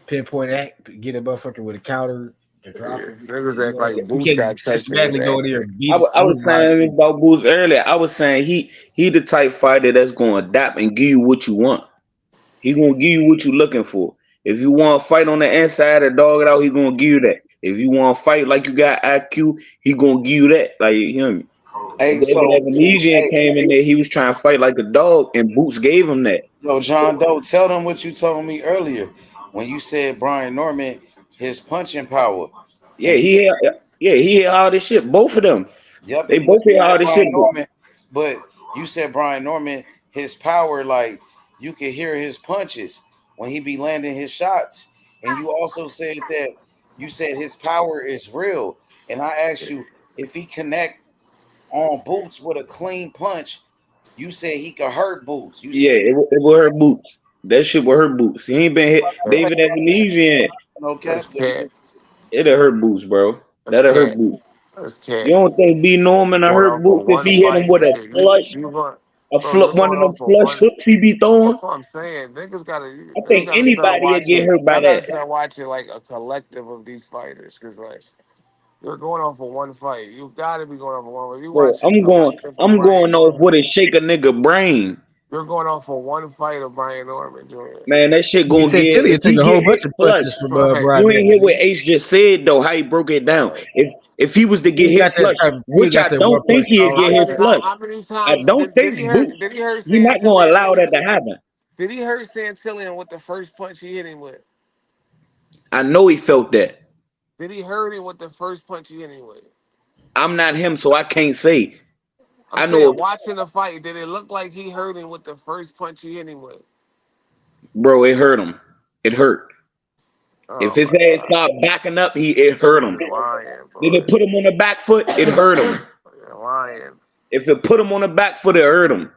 pinpoint act, get a motherfucker with a counter to drop him. Niggas act You know, like you Boots can't got just touched in his systematically go in there acting. and beat I was his saying about Boots earlier. I was saying he the type fighter that's gonna adapt and give you what you want. He gonna give you what you looking for. If you want to fight on the inside and dog it out, he gonna give you that. If you want to fight like you got IQ, he gonna give you that. Like you hear me? Hey, David so Evanesian came in there. He was trying to fight like a dog, and Boots gave him that. yo, John Doe, tell them what you told me earlier when you said Brian Norman, his punching power. Yeah, he had all this shit. Both of them, Yep, they but both you had said all this shit. Brian Norman, but you said Brian Norman, his power, like you could hear his punches when he be landing his shots. And you also said that you said his power is real. And I asked you if he connect on Boots with a clean punch, you said he could hurt Boots. You Yeah, said it was her boots. That shit was her boots. He ain't been hit. David Evanesian, no cap. That's cat. it'll hurt boots, bro. That's That'll hurt cat. burt. That's You cat. don't think B Norman will Going hurt off for boots if one he hit him fight, with a nigga. flush, You going, a bro? You're one of going them off for flush one. hooks he be throwing? That's what I'm saying. I Niggas think gotta start anybody will get watching. hurt by Y'all gotta that. start watching like a collective of these fighters, cause like you're going off for one fight. You gotta be going off for one. If you Bro, watch a collective of I'm Brian going off Norman, what it shake a nigga brain. you're going off for one fight of Brian Norman, Jr. Man, that shit Nigga gonna said get Tilly if took he a get whole hit bunch of flush. punches from Right. Brian You ain't hear Norman, what nigga. Ace just said though, how he broke it down. Right. If he was to get He ain't hit got that flush, type of he ain't which I got that don't one think punch he'll power. get hit flush. How many I times don't did he think hurt? Boots Did he hurt he not gonna Santillan? allow that to happen. Did he hurt Santillan with the first punch he hit him with? I know he felt that. Did he hurt him with the first punch he hit him with? I'm not him, so I can't say. I'm I saying, know, watching the fight, did it look like he hurt him with the first punch he hit him with? bro, it hurt him. It hurt. If Oh his my head god, stopped backing up, it hurt him. you're lying, Did boy. it put him on the back foot? It hurt him. You're lying. If it put him on the back foot, it hurt him.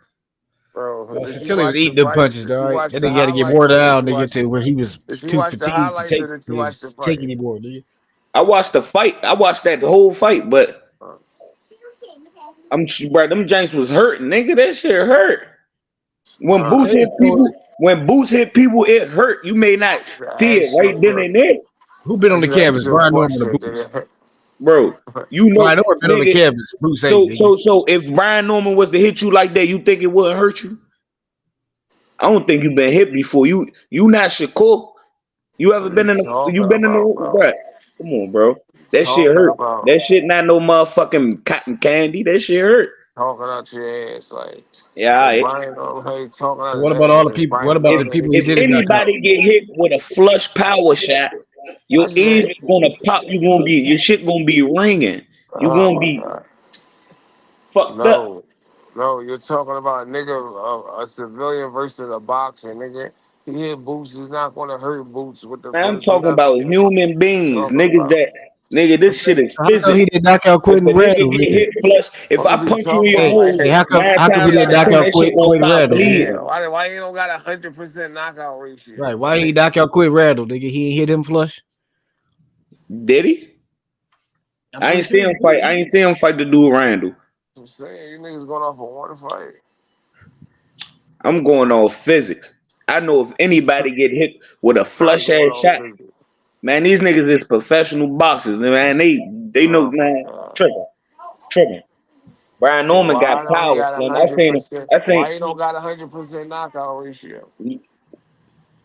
Bro, did you Until he was watch the eating them fight? punches, Did you dog. watch That the nigga got to get highlights more or did down, you nigga, watch to where he was did you too watch the fatigued to highlights or take did you watch the take fight? anymore, nigga. I watched the fight. I watched that whole fight, but bro, them James was hurting, nigga. That shit hurt. When I'm boots saying, hit people, it hurt. You may not see it Ask you right a then and question. there, Who been on the Just ask canvas? you a Brian Norman or question, Boots? nigga. bro. You know, Brian Norman been on the nigga. canvas. Boots ain't, So, nigga. so, so, if Brian Norman was to hit you like that, you think it wouldn't hurt you? I don't think you've been hit before. You not Shakur. You ever What are been you in the? You talking been in about, the? bro? Bruh, come on, bro. That shit Talking hurt. about That shit not no motherfucking cotton candy. That shit hurt. talking out your ass like Yeah, if alright. Brian O'Hay talking So out what his about all ass the if people? What Brian about If the Norman people hit he if didn't you. knock out? anybody get hit with a flush power shot, I your just ears said, is gonna pop. Your shit gonna be ringing. You oh gonna my be god. fucked up. No. No, you're talking about nigga a civilian versus a boxer, nigga. He hit Boots, he's not gonna hurt Boots with the Man, I'm first. He's talking not about gonna human beings, talking niggas about. that nigga. This shit is How come physics. he didn't knock out If a Quentin nigga Randall? get Nigga? hit flush, if What I is he punch you in talking your about? Hey, nose, hey, nine how come he times didn't out of knock ten, out that shit gonna Quentin stop Randall? Yeah, Nigga? bleeding. why you don't got 100% knockout ratio? Right? Why he knock out Quentin Randall? Nigga, he ain't hit him flush. Did he? I'm I pretty ain't see sure he him fight. I did. ain't see him fight the dude Randall. I'm saying you niggas going off of one fight. I'm going off physics. I know if anybody get hit with a Not flush going ass off shot, physics. man, these niggas is professional boxers, man. They know, Oh my man, god. tripping. Brian So Norman got why don't he power, got man. hundred percent? I Why he seen don't got 100% knockout ratio?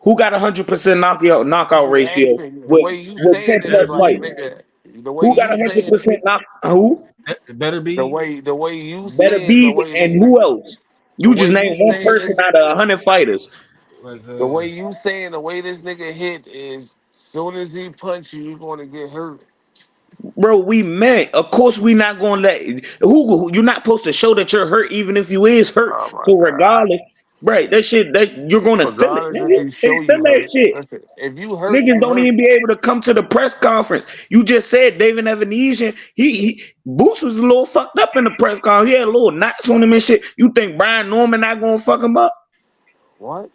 who got 100% I'm knockout just ratio asking. The with way you with 10 saying it plus is Better like be. fights. nigga. The way Who got you saying 100% knock? Who It better the be. way you better saying the be way this and who nigga else? the You just way named you one saying person this out of 100 fighters. Like, the way you saying the way this nigga hit is soon as he punch you, you're gonna get hurt. Bro, we met. Of course, we not gonna let you're not supposed to show that you're hurt, even if you is hurt. Oh my So god. regardless, right? That shit that you're gonna feel it, Regardless if nigga. you They show feel you that hurt, shit. listen, if you hurt, Niggas you don't hurt. even be able to come to the press conference. You just said David Evanesian. He Boots was a little fucked up in the press conference. He had a little knots on him and shit. You think Brian Norman not gonna fuck him up? What?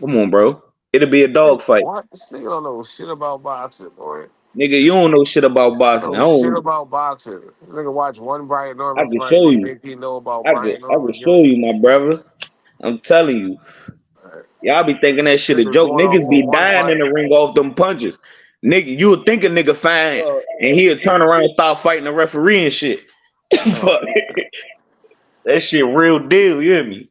Come on, bro. It'll be a dog fight. What? This nigga don't know shit about boxing, boy. Nigga, you don't know shit about boxing. Know I shit don't. about boxing. This nigga watch one Brian I Norman can fight and show he you. think he know about I Brian can Norman. show you, my brother. I'm telling you. Y'all be thinking that This shit a nigga joke. going off Niggas on be one dying in fight. the ring off them punches. Nigga, you would think a nigga fine and he'll turn around and start fighting the referee and shit. Oh Fuck. my god. That shit real deal, you hear me?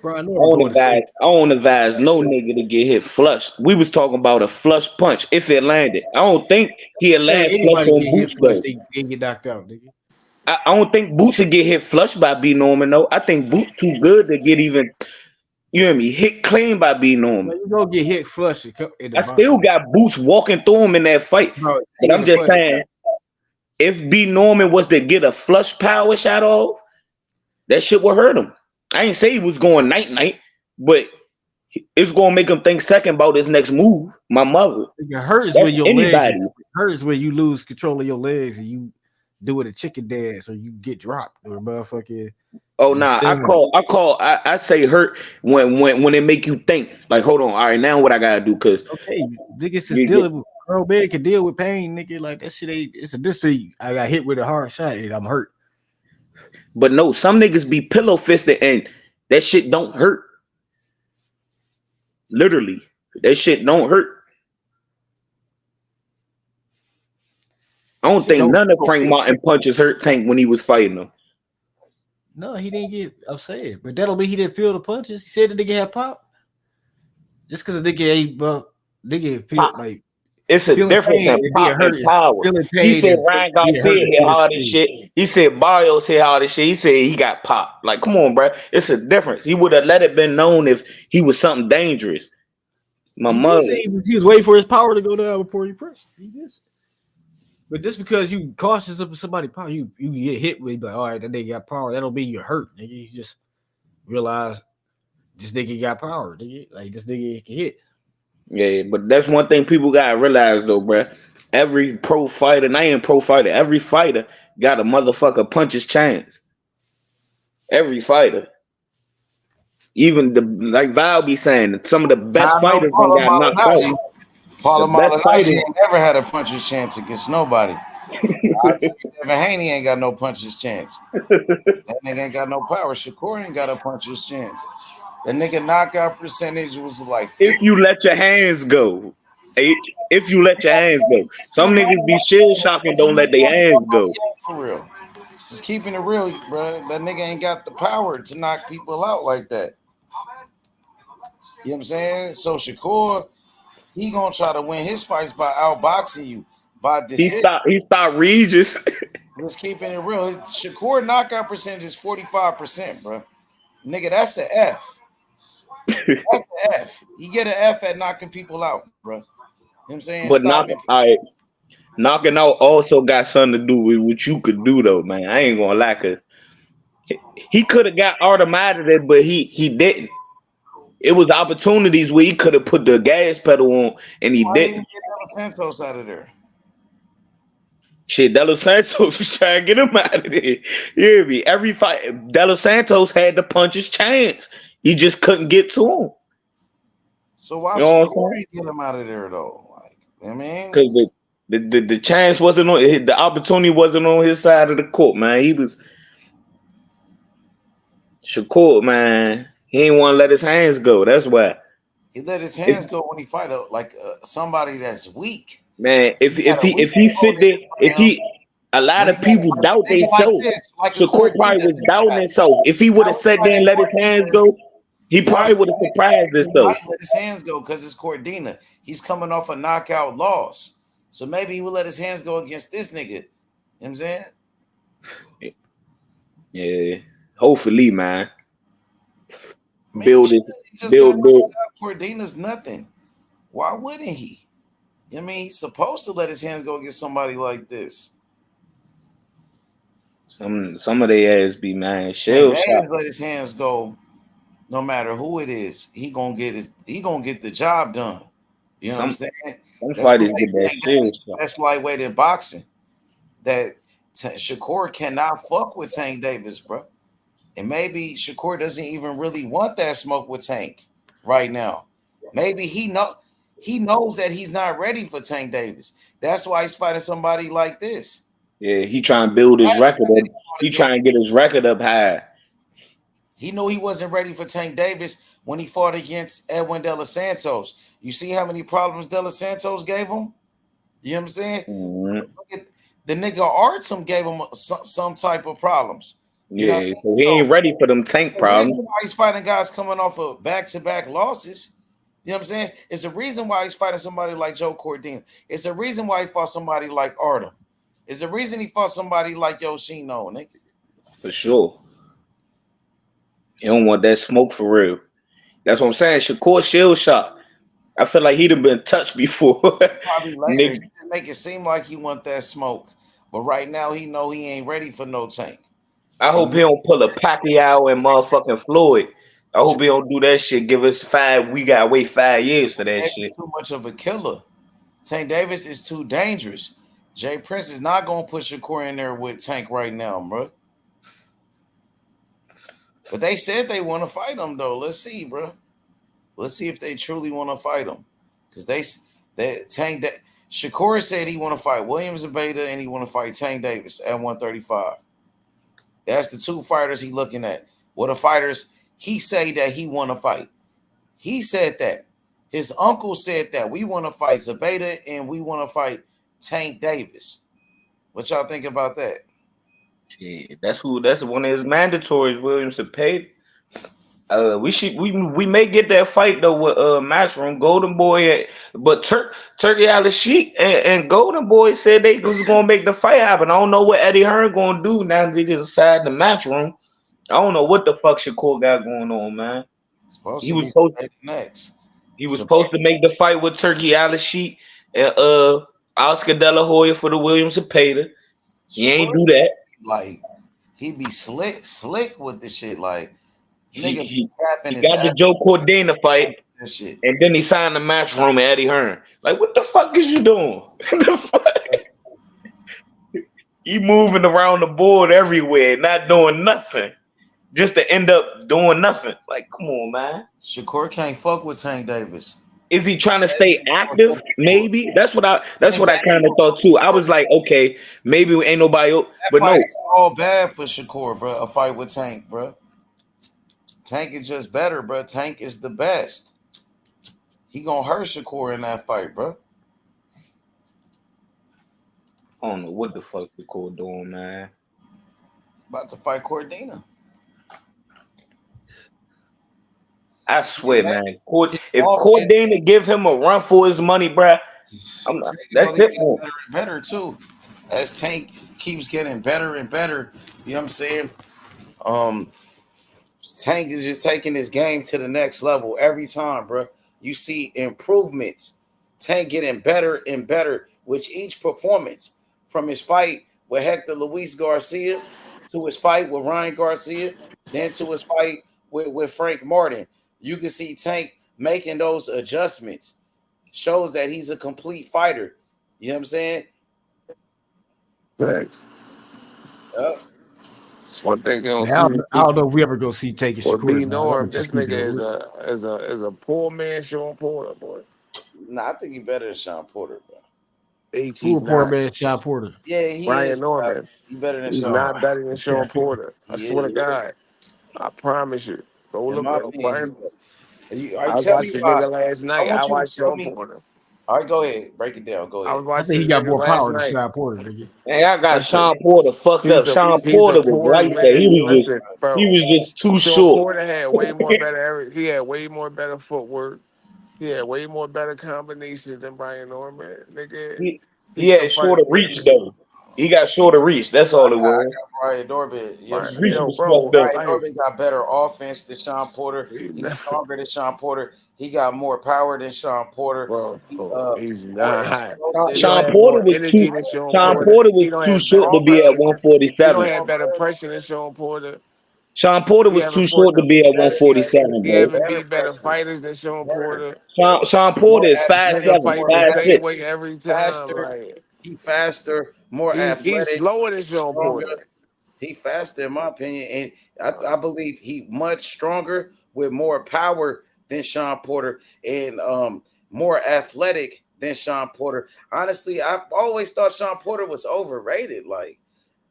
Brian Norman going to say. I don't advise no nigga to get hit flush. We was talking about a flush punch if it landed. I don't think he'll I'm saying land flush anybody on get hit Boots flush, though. they get knocked out, nigga. I don't think Boots would get hit flush by B Norman though. I think Boots too good to get even, you hear me, hit clean by B Norman. Well, you gonna get hit flush in the I still boxing, got Boots walking through him in that fight. bro. But Taking I'm the just punch. saying, if B Norman was to get a flush power shot off, that shit would hurt him. I ain't say he was going night night, but it's gonna make him think second about his next move. My mother. It hurts That's when your legs. anybody. Hurts when you lose control of your legs and you do it a chicken dance or you get dropped or motherfucker. Oh You nah, stand. I say hurt when it make you think. Like, hold on, all right, now what I gotta do? Cause Okay, niggas is you, dealing with grown man can deal with pain, nigga. Like that shit ain't. It's a mystery. I got hit with a hard shot and I'm hurt. but no, some niggas be pillow fisted and that shit don't hurt. Literally, that shit don't hurt. I don't Shit think don't. none of Frank Martin punches hurt Tank when he was fighting him. No, he didn't get upset, but that don't mean he didn't feel the punches. He said the nigga had pop. Just because a nigga ain't, but nigga feel like It's a feeling difference pain in and being pop and hurt is power. feeling He pain said and Ryan being hurt Garcia is hit two different hard as things. shit. He said Barrios hit hard as shit. He said he got popped. Like, come on, bro. It's a difference. He would have let it been known if he was something dangerous. My He did mother. say he was waiting for his power to go down before he pressed. He did. But just because you cautious of somebody power, you get hit with like, all right, that nigga got power. That don't mean you're hurt, nigga. You just realize this nigga got power, nigga. Like this nigga can hit. Yeah, but that's one thing people gotta realize though, bruh. Every pro fighter, and I ain't pro fighter, every fighter got a motherfucker puncher's chance. Every fighter. Even the like Val be saying that some of the best I know fighters done Paulo got knocked Malignaggi. out. The Paulo best Malignaggi fighters, ain't never had a puncher's chance against nobody. I tell you, Devin Haney ain't got no puncher's chance. That nigga ain't got no power. Shakur ain't got a puncher's chance. The nigga knockout percentage was like if 50. you let your hands go. If you let your hands go. Some niggas be shell shocking, don't let their hands go. For real. Just keeping it real, bro. That nigga ain't got the power to knock people out like that. You know what I'm saying? So Shakur, he gonna try to win his fights by outboxing you by decision. He stopped Regis. Just keeping it real. His Shakur knockout percentage is 45%, bro. Nigga, that's an F. That's an F. You get an F at knocking people out, bro. You know what I'm saying? But knocking out also got something to do with what you could do though, man. I ain't gonna lie, cause he could have got automated, but he didn't. It was opportunities where he could have put the gas pedal on and he Why didn't didn't. get Dos Santos out of there? Shit, De Los Santos was trying to get him out of there. You hear me? Every fight, De Los Santos had to punch his chance. He just couldn't get to him. So why You know Shakur what I'm saying? ain't get him out of there though? Like, I mean, Because the chance wasn't on, the opportunity wasn't on his side of the court, man. He was Shakur, man. He ain't want to let his hands go. That's why. he let his hands go when he fight somebody that's weak. Man, if He got a weak he sit there, opponent in front of him. a lot When he of got people doubt a nigga like themselves. this, like a Shakur probably Cordina, was doubting himself. If he would have sat there and let his hands go, he probably would have surprised he himself. might let his hands go because it's Cordina. He's coming off a knockout loss. So maybe he will let his hands go against this nigga. You know what I'm saying? Yeah, hopefully, man. Man, Build it, he just got build. knocked out. Cordina's nothing. Why wouldn't he? I mean, he's supposed to let his hands go against somebody like this. Some of they ass be, man, And shell Davis shot. let his hands go. No matter who it is, he gonna get the job done. You know what I'm Some saying? That's what fighters get makes that Tank shell Davis the shot. best lightweight in boxing. That Shakur cannot fuck with Tank Davis, bro. And maybe Shakur doesn't even really want that smoke with Tank right now. Maybe he knows that he's not ready for Tank Davis. That's why he's fighting somebody like this. Yeah, he trying to build his record up. He trying to get his record up high. He knew he wasn't ready for Tank Davis when he fought against Edwin De Los Santos. You see how many problems De Los Santos gave him? You know what I'm saying? Mm-hmm. Look at the nigga Artem gave him some type of problems. You know, Yeah, so he ain't ready for them it's tank the reason problems. why he's fighting guys coming off of back-to-back losses. You know what I'm saying? It's the reason why he's fighting somebody like Joe Cordina. It's the reason why he fought somebody like Artem. It's the reason he fought somebody like Yoshino, nigga. For sure. He don't want that smoke for real. That's what I'm saying. Shakur shell shot. I feel like he'd have been touched before. Probably later. Nigga, He just make it seem like he want that smoke. But right now he know he ain't ready for no Tank. I hope he don't pull a Pacquiao and motherfucking Floyd. I hope he don't do that shit. Give us 5. We gotta wait 5 years for that shit. Too much of a killer. Tank Davis is too dangerous. Jay Prince is not gonna put Shakur in there with Tank right now, bro. But they said they want to fight him though. Let's see, bro. Let's see if they truly want to fight him. Because Shakur said he want to fight Williams Beta and he want to fight Tank Davis at 135. That's the two fighters he looking at. What the fighters he say that he want to fight. He said that. His uncle said that we want to fight Zabeta and we want to fight Tank Davis. What y'all think about that? Yeah, that's one of his mandatories, Williams to pay. We may get that fight though with Matchroom Golden Boy, but Turkey Alice Sheik and Golden Boy said they was gonna make the fight happen. I don't know what Eddie Hearn gonna do now that they decide the Matchroom. I don't know what the fuck Shakur got going on, man. Supposed He to was be supposed next. he was supposed to make the fight with Turkey Alice Sheik and Oscar De La Hoya for the Williams Cepeda. He ain't do that. Like he be slick with the shit. Like He nigga be tapping he his got the ass. Joe Cordina fight. shit. And then he signed the Matchroom and Eddie Hearn. Like, what the fuck is you doing? The fuck? You moving around the board everywhere, not doing nothing, just to end up doing nothing. Like, come on, man. Shakur can't fuck with Tank Davis. Is he trying to stay active? Maybe that's what I kind of thought too. I was like, okay, maybe ain't nobody else, That but fight no. is all bad for Shakur, bro. A fight with Tank, bro. Tank is just better, bro. Tank is the best. He gonna hurt Shakur in that fight, bro. I don't know what the fuck the court doing, man. About to fight Cordina. I swear, man. His If offense Cordana give him a run for his money, bruh, I'm not. Tank is That's only it getting for him. better and better too. As Tank keeps getting better and better, you know what I'm saying? Um, Tank is just taking his game to the next level every time, bro. You see improvements. Tank getting better and better with each performance. From his fight with Hector Luis Garcia to his fight with Ryan Garcia, then to his fight with Frank Martin. You can see Tank making those adjustments. Shows that he's a complete fighter. You know what I'm saying? Thanks. Yep. It's one thing you don't Man, see. I don't know if we ever go see Tank and Or Shakur, B man. I'm Norm, just this keep nigga it is real. a poor man Sean Porter, boy. Nah, I think he's better than Sean Porter, bro. H, Who he's a poor not. man, Sean Porter? Yeah, he Brian is. Norman, He better than he's Sean not Porter. better than Sean Porter. I He swear to is. God. I promise you. Go In look my up opinion, Brian. he's I I tell watched me the why. nigga last I night. I want you to watched tell Sean me. Porter. All right, go ahead. Break it down. Go I was ahead. I watching think he this got nigga more last power than night. Sean Porter, nigga. Man, I got Listen, Sean Porter fucked up. Sean he's the Porter was poorest gangster. man. Listen, He bro. was just too Sean short. Porter had way more better. He had way more better footwork. He had way more better combinations than Brian Norman. Nigga, He he could had fight. shorter reach though. He got shorter reach. That's I all it got was. Brian Norbit. You know what I'm His saying? reach Yo, was bro, fucked up. Brian like, Norbit got better offense than Sean Porter. He's stronger than Sean Porter. He got more power than Sean Porter. bro, He, he's more not. explosive. He don't Sean have Porter more was energy too. than Sean Sean Porter. Porter was He don't too have better short to be at pressure. He don't 147. have better pressure than Sean Porter. Sean Porter He was haven't too fought short to the. be at Better, 147, He bro. haven't better beat better pressure. fighters than Sean Better. Porter. Sean More Porter is Nigga 5'7", fight more the same 5'6". way every time. faster. Like He faster, more he's athletic, slower than Sean stronger. Porter. He faster, in my opinion, and I believe he much stronger with more power than Sean Porter and more athletic than Sean Porter. Honestly, I've always thought Sean Porter was overrated. Like,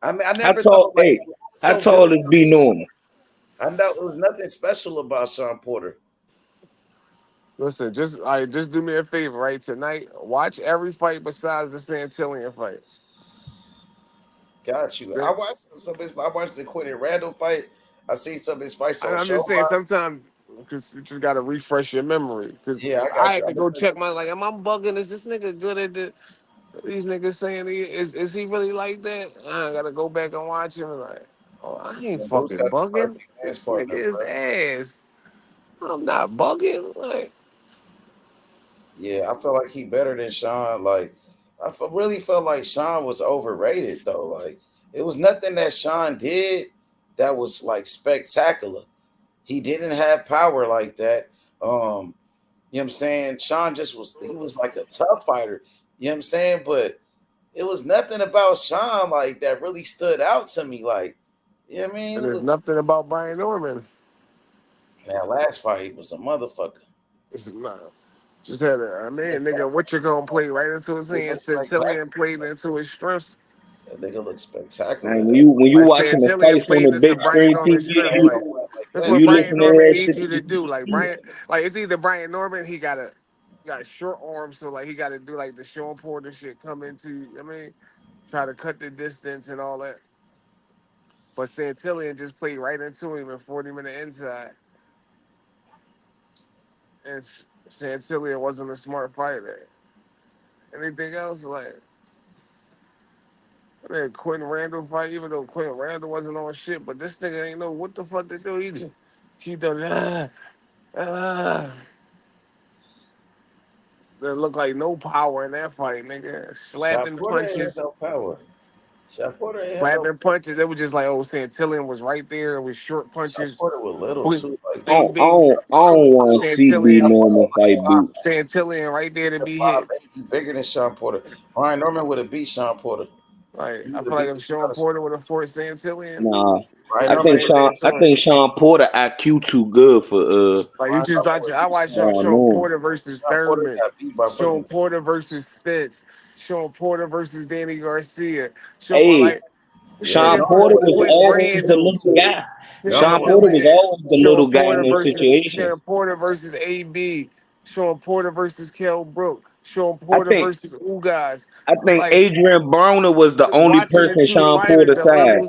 I mean, I How never tall? thought like Hey, he was how so good. tall is B Norman? I know it was nothing special about Sean Porter. Listen, just do me a favor, right? Tonight, watch every fight besides the Santillian fight. Got you. I watched some of his. I watched the Quentin Randall fight. I seen some of his fights on I'm just saying, Showtime. sometimes because you just gotta refresh your memory. Because Yeah, I I got you. had to go check my like, am I bugging? Is this nigga good at the? These niggas saying is he really like that? I gotta go back and watch him. Like, oh, I ain't Boots fucking got the bugging. perfect dance This nigga partner, is bro. ass. I'm not bugging. Like, Yeah, I feel like he better than Sean. Like, really felt like Sean was overrated though. Like, it was nothing that Sean did that was like spectacular. He didn't have power like that. You know what I'm saying? Sean just was. He was like a tough fighter. You know what I'm saying? But it was nothing about Sean like that really stood out to me. Like, you know what I mean? and It there's was nothing about Brian Norman. that last fight. He was a motherfucker. This is not. Just had a man, nigga. What you gonna play right into his It hands? looked spectacular. Centillion played into his strengths. That nigga looked And spectacular. when you Like watching the Santillian fights on played the into big Brian screen Norman's TV, strengths. Like that's when what you Brian listen to Norman that needs you to do. Like shit, Brian, like it's either Brian Norman, he got short arms, so like he got to do like the Sean Porter shit, come into. I mean, try to cut the distance and all that. But Santillion just played right into him in 40-minute inside, and Santillion wasn't a smart fighter. Anything else like? Man, Quentin Randall fight, even though Quentin Randall wasn't on shit, but this nigga ain't know what the fuck to do either. He does ah. There looked like no power in that fight, nigga. Now Slapping Porter ain't had punches. no power. Shawn Porter ain't had no. slapping punches. It was just like, oh, Santillan was right there. It was short Shawn punches. Porter was little With too. Like AB, I don't want to see B Santillan, Norman fight Boots. Santillan right there to be hit. 5'8", he bigger than Shawn Porter. Brian Norman would have beat Shawn Porter. Like, He I would feel have like beat if the Sean shit out of Porter would have forced Santillan, Nah, Brian I that's Norman. think same thing. Sean Porter IQ too good for Like you Brian just Norman watch. would I beat watched Shawn Brian Sean Norman. Porter versus Shawn Porter Thurman, got beat by Sean fucking. Porter versus Spence, Sean Porter versus Danny Garcia. Hey, Like this Yeah, nigga Sean Norman Porter would have was beat Quentin always the Randall, little guy. Sean Norman would have Porter was Santillan, always the little guy in this situation. Sean Porter versus AB, Sean Porter versus Kell Brook, Sean I Porter think versus Ugas. I think Like Adrian Broner was the just only watching the person two Sean fighters, Porter tied.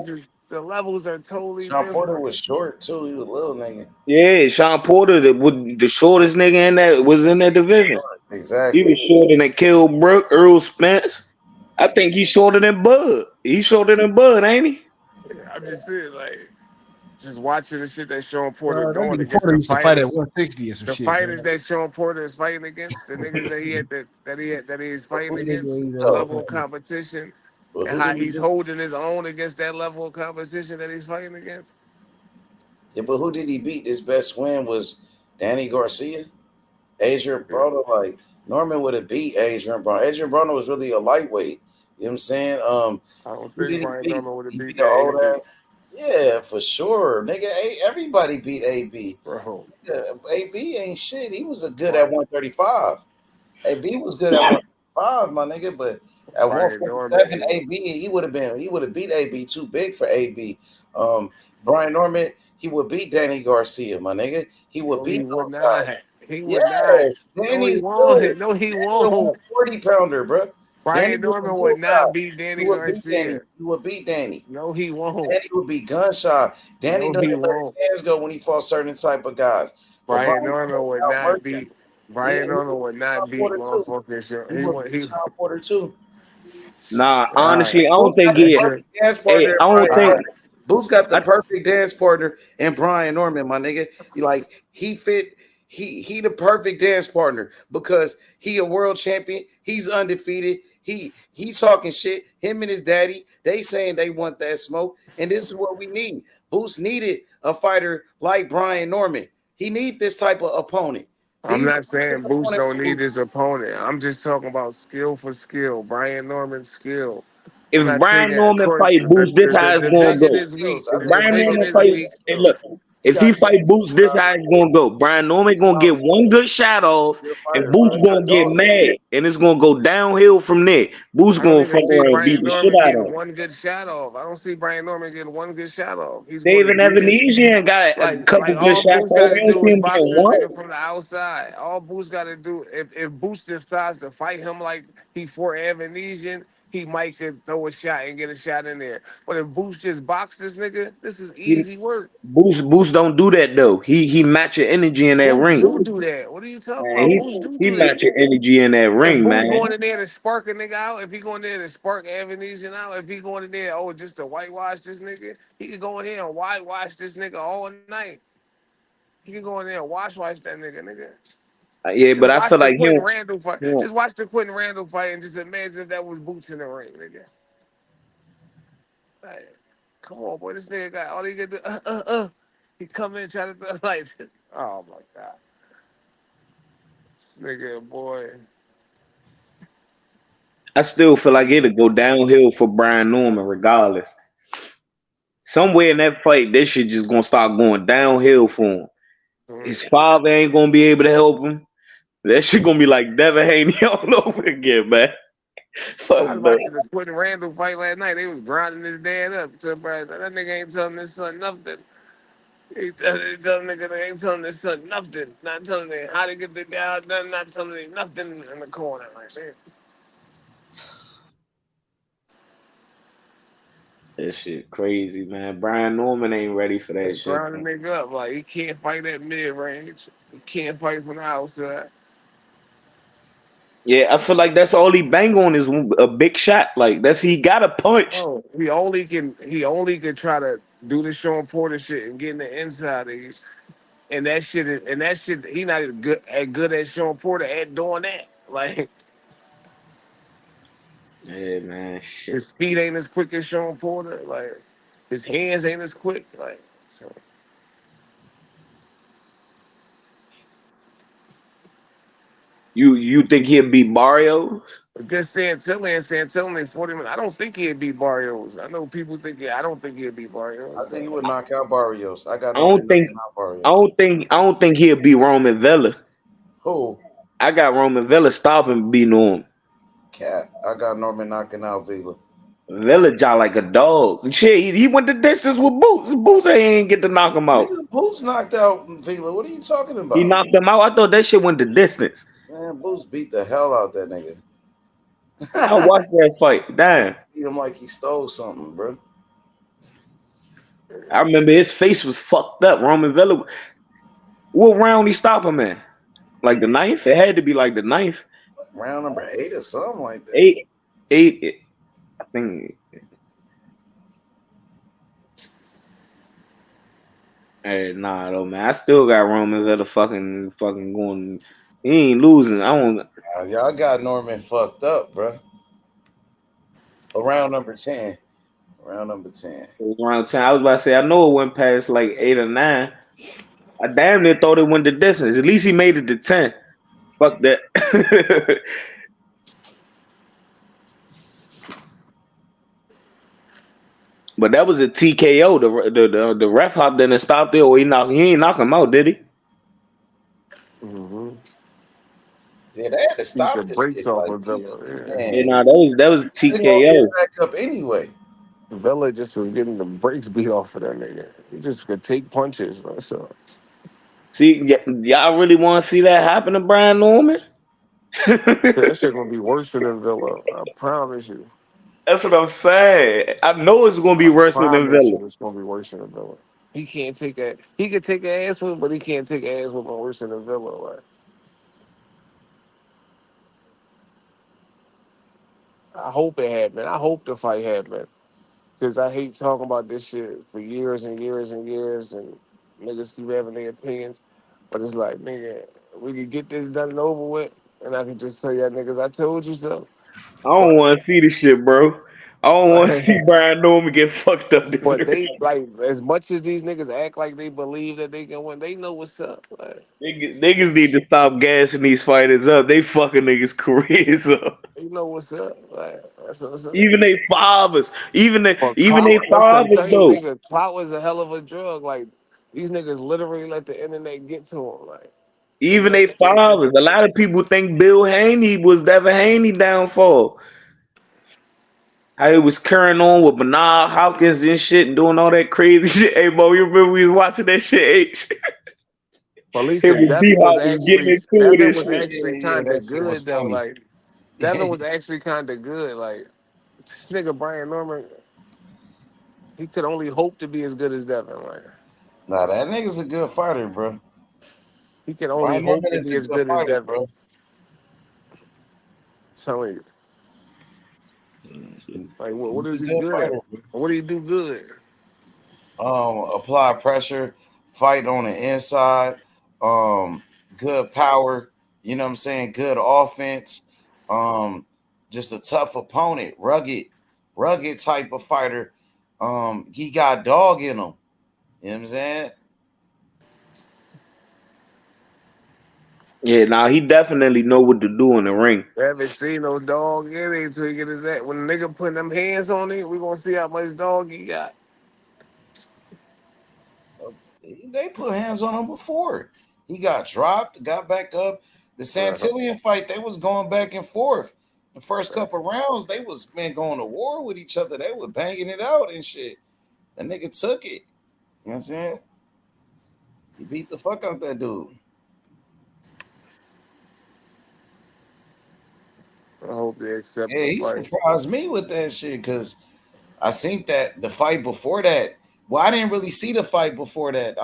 the levels are totally Shawn Porter different. was short too. He was a little nigga. Yeah, Sean Porter, the shortest nigga in that was in that division. He Exactly. was shorter than Kell Brook, Earl Spence. I think he's shorter than Bud. He's shorter than Bud, ain't he? I'm just saying, like, just watching the shit that Sean Porter That doing nigga against Porter the used to fight at fighters. 160 or some The shit, fighters man. that Sean Porter is fighting against, the niggas that he had that he's But fighting who That did nigga he against, ain't beat the though? level of fucking. competition, But and who how did he he's beat? holding his own against that level of competition that he's fighting against. Yeah, but who did he beat? His best win was Danny Garcia. Adrian Broner, like Norman would have beat Adrian Broner. Adrian Broner was really a lightweight. You know what I'm saying? I don't Who think did he Brian beat? Norman would have He beat beat the that old AB, ass. Yeah, for sure, nigga. Everybody beat AB. bro. Yeah, AB ain't shit. He was a good at Brian, 135. AB was good at 135, my nigga. But at Brian Norman 147, is. AB he would have beat AB too big for AB. Um, Brian Norman he would beat Danny Garcia, my nigga. He would No, he beat would those not. guys. He would not. Yes, No, he Danny won't. would. No, he Danny a won't. 140 pounder, bro. Danny Brian was a Norman would little not guy. beat He Danny would beat Danny. Garcia. He would beat Danny. No, he won't. Danny would be gunshot. Danny No, he doesn't let his won't. hands go when he fought certain type of guys. But Brian Brian Norman would Norman not outworked him. beat. Yeah, Brian he would Norman would beat not Sean beat Porter too. motherfucking shit. He He would would. beat He. Sean Porter too. Nah, All honestly, right. I Boots don't think got the That he. shit. perfect dance Hey, partner in I don't Brian All think. right. Norman. Boots got the I, perfect dance partner in Brian Norman, my nigga. He fit. He the perfect dance partner because he a world champion. He's undefeated. He talking shit. Him and his daddy, they saying they want that smoke, and this is what we need. Boots needed a fighter like Brian Norman. He need this type of opponent. I'm These not saying Boost opponent don't need his opponent. I'm just talking about skill for skill. Brian Norman's skill. I'm if not saying Brian that. Of Norman course, fight Boots, this the how it's gonna division go. is weak. skills. I If The think Brian Brian division Norman is Norman fight, got weak. hey, skills. look, He if got he fight Boots, this how it's gonna go. Brian Norman he's gonna get solid. one good shot off, Good and fighter, Boots bro. He got gonna get dog. mad, and it's gonna go downhill from there. Boots I don't gonna even fuck see around and beat Brian the shit Norman out getting of him. one good shot off. I don't see Brian Norman getting one good shot off. He's going to David do this. Evanesian got a couple Like good all shots Boost off. got I to don't do see is him box getting this one. nigga from the outside. All Boost got to do if Boost decides to fight him like he fought Evanesian, he might could throw a shot and get a shot in there. But if Boost just box this nigga, this is He, easy work. Boost don't do that though. He match your energy in that Boost ring. do that. What are you talking Man, about? Boost he do match that. your energy in that If ring, Boo's man. going in there to spark a nigga out, if he going in there to spark Evanesian out, if he going in there, just to whitewash this nigga, he could go in here and whitewash this nigga all night. He could go in there and wash that nigga. Yeah, Just but I watch feel the like Quentin Randall fight. he don't. Just watch the Quentin Randall fight and just imagine if that was Boots in the ring, nigga. Like, come on, boy, this nigga got all he can do. He come in try to like, oh my god, this nigga, boy. I still feel like it'll go downhill for Brian Norman regardless. Somewhere in that fight, this shit just gonna start going downhill for him. His father ain't gonna be able to help him. That shit gonna be like Devin Haney all over again, man. I Fuck was that. watching the Quentin Randall fight last night. They was grinding his dad up. So, bro, that nigga ain't telling his son nothing. He telling nigga they ain't telling his son nothing. Not telling him how to get the job done. Not telling him nothing in the corner. Like, man. That shit crazy, man. Brian Norman ain't ready for They that shit, grinding man. nigga up. Like, he can't fight at mid range. He can't fight from the outside. Yeah, I feel like that's all he bang on is a big shot. Like he got a punch. Oh, he only can try to do the Sean Porter shit and get in the inside of these. And that shit, he not as good as Sean Porter at doing that. Like, Yeah, man. Shit. His feet ain't as quick as Sean Porter. Like his hands ain't as quick. Like so. You think he'll beat Barrios? Against Santillan 40 minutes. I don't think he'd beat Barrios. I know people think I don't think he'd beat Barrios. I think he would knock out Barrios. I got I Norman don't think. knocking out Barrios. I don't think he'll beat Roman Vela. Who? I got Roman Vela stopping beating him. Cat. I got Norman knocking out Vila. Vela jaw like a dog. Shit, he went the distance with Boots. Boots ain't get to knock him out. Nigga, Boots knocked out Vila. What are you talking He about? knocked him out. I thought that shit went the distance. Man, Boots beat the hell out that nigga. I watched that fight. Damn. Beat him like he stole something, bro. I remember his face was fucked up. Roman Vela. What round he stop him in? Like the ninth? It had to be like the ninth. Round number 8 or something like that. Eight. I think. Hey, nah, though, man. I still got Romans that are fucking going. He ain't losing. I don't. Y'all got Norman fucked up, bro. Around number 10. Around number 10. It was around 10. I was about to say, I know it went past like 8 or 9. I damn near thought it went the distance. At least he made it to 10. Fuck that. But that was a TKO. The ref hopped in and stopped it, or he ain't knock him out, did he? Mm-hmm. Yeah, they had to stop the this brakes shit. off Like, of Villa. Yeah, nah, that was He's gonna get TKO. back up anyway. Villa just was getting the brakes beat off of that nigga. He just could take punches. That's all. See, y'all really want to see that happen to Brian Norman? That shit gonna be worse than Villa. I promise you. That's what I'm saying. I know it's gonna be I worse than promise Villa. you, it's gonna be worse than Villa. He can't take a. He could take an ass whip, but he can't take an ass whip worse than Villa. Like, I hope it happened. I hope the fight happened. Because I hate talking about this shit for years and years and years, and niggas keep having their opinions. But it's like, nigga, we could get this done and over with, and I can just tell y'all niggas, I told you so. I don't want to see this shit, bro. I don't want to see But, Brian Norman get fucked up this but way. they, like, as much as these niggas act like they believe that they can win, they know what's up. Like, Niggas need to stop gassing these fighters up. They fucking niggas' careers up. they know what's up. Like, that's what I'm saying. Even they fathers. Even they But clout, listen, fathers tell you, though. nigga, clout is a hell of a drug. Like, these niggas literally let the internet get to them. Like, they Even let they that shit get fathers. to A them. lot of people think Bill Haney was Devin Haney downfall. How he was carrying on with Bernard Hopkins and shit and doing all that crazy shit. Hey, Bo, you remember we was watching that shit, H? But at least Him and Devin was D-Hop was getting actually into it Devin and was shit. actually Yeah, kind that of shit was good though. funny. Like Devin was actually kind of good. Like this nigga Brian Norman, he could only hope to be as good as Devin. Like Nah, that nigga's a good fighter, bro. he can only Brian hope Norman to is be a as good good as fighter, Devin. bro. Telling you, like what He's is a he good good at? fighter. What do he do good? Apply pressure, fight on the inside, good power, you know what I'm saying? Good offense, just a tough opponent, rugged type of fighter. He got dog in him. You know what I'm saying? Yeah, now he definitely know what to do in the ring. I haven't seen no dog in it until he get his ass. When the nigga putting them hands on it, we gonna see how much dog he got. They put hands on him before. He got dropped, got back up. The Santillan fight, they was going back and forth. The first couple rounds, they was going to war with each other. They were banging it out and shit. The nigga took it. You know what I'm saying? He beat the fuck out that dude. I hope they accept Yeah, the he fight. surprised me with that shit because I seen that the fight before that. Well, I didn't really see the fight before that,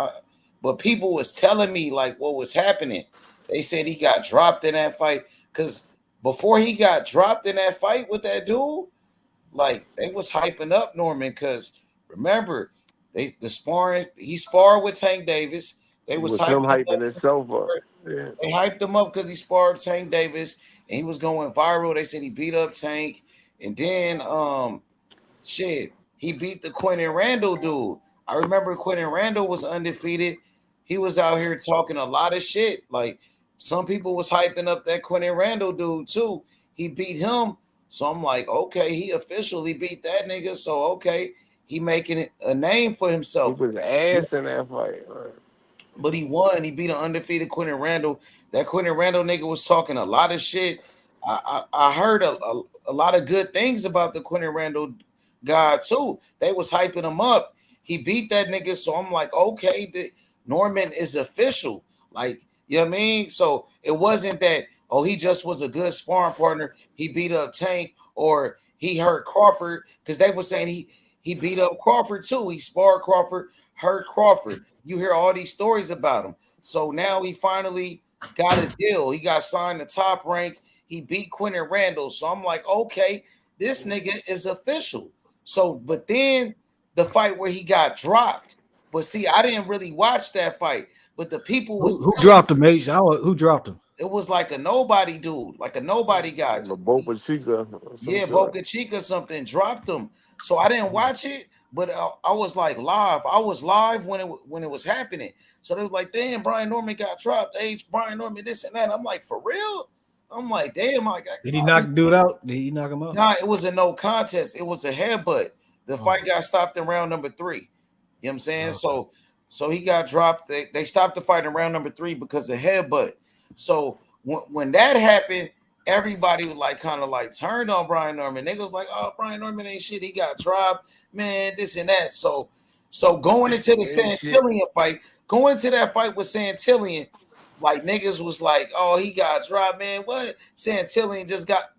but people was telling me like what was happening. They said he got dropped in that fight because before he got dropped in that fight with that dude, like they was hyping up Norman because remember the sparring. He sparred with Tank Davis. They It was was him hyping him hyping up. himself up. Yeah. They hyped him up because he sparred Tank Davis and he was going viral. They said he beat up Tank And then shit, he beat the Quentin Randall dude. I remember Quentin Randall was undefeated. He was out here talking a lot of shit. Like some people was hyping up that Quentin Randall dude too. He beat him. So I'm like, okay, he officially beat that nigga. So okay, he making it a name for He himself. was ass in that fight. But he won. He beat an undefeated Quentin Randall. That Quentin Randall nigga was talking a lot of shit. I heard a lot of good things about the Quentin Randall guy too. They was hyping him up. He beat that nigga. So I'm like, okay, Norman is official. Like, you know what I mean? So it wasn't that, oh, he just was a good sparring partner. He beat up Tank or he hurt Crawford. Because they were saying he beat up Crawford too. He sparred Crawford, hurt Crawford. You hear all these stories about him. So now he finally got a deal. He got signed to Top Rank. He beat Quentin Randall. So I'm like, okay, this nigga is official. So, but then the fight where he got dropped. But see, I didn't really watch that fight. But the people was Who dropped him, H? Who dropped him? it was like a nobody dude, like a nobody guy. Boca Chica. Yeah, Boca Chica something dropped him. So I didn't watch it, but I was like live. I was live when it was happening. So they was like, damn, Brian Norman got dropped. H. Brian Norman, this and that. I'm like, for real? I'm like, damn. Did he knock the dude out? Did he knock him out? Nah, it was a no contest. It was a headbutt. The fight got stopped in round number 3. You know what I'm saying? So he got dropped. They stopped the fight in round number 3 because of headbutt. So when that happened, everybody was like kind of like turned on Brian Norman. Niggas was like, oh, Brian Norman ain't shit. He got dropped, man, this and that. So going into the Santillion fight, going into that fight with Santillion, like niggas was like, oh, he got dropped, man. What? Santillion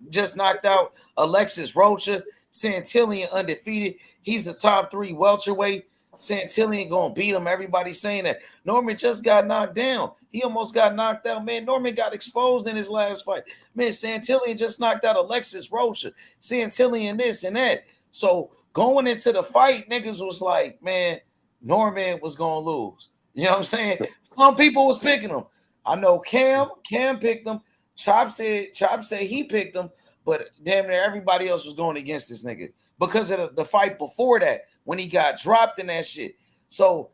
just knocked out Alexis Rocha. Santillion undefeated. He's the top 3 welterweight. Santillion gonna beat him. Everybody's saying that. Norman just got knocked down. He almost got knocked out. Man, Norman got exposed in his last fight. Man, Santillion just knocked out Alexis Rocha. Santillion this and that. So going into the fight, niggas was like, man, Norman was gonna lose. You know what I'm saying? Some people was picking him. I know Cam picked him. Chop said he picked him, but damn near everybody else was going against this nigga because of the fight before that when he got dropped in that shit. So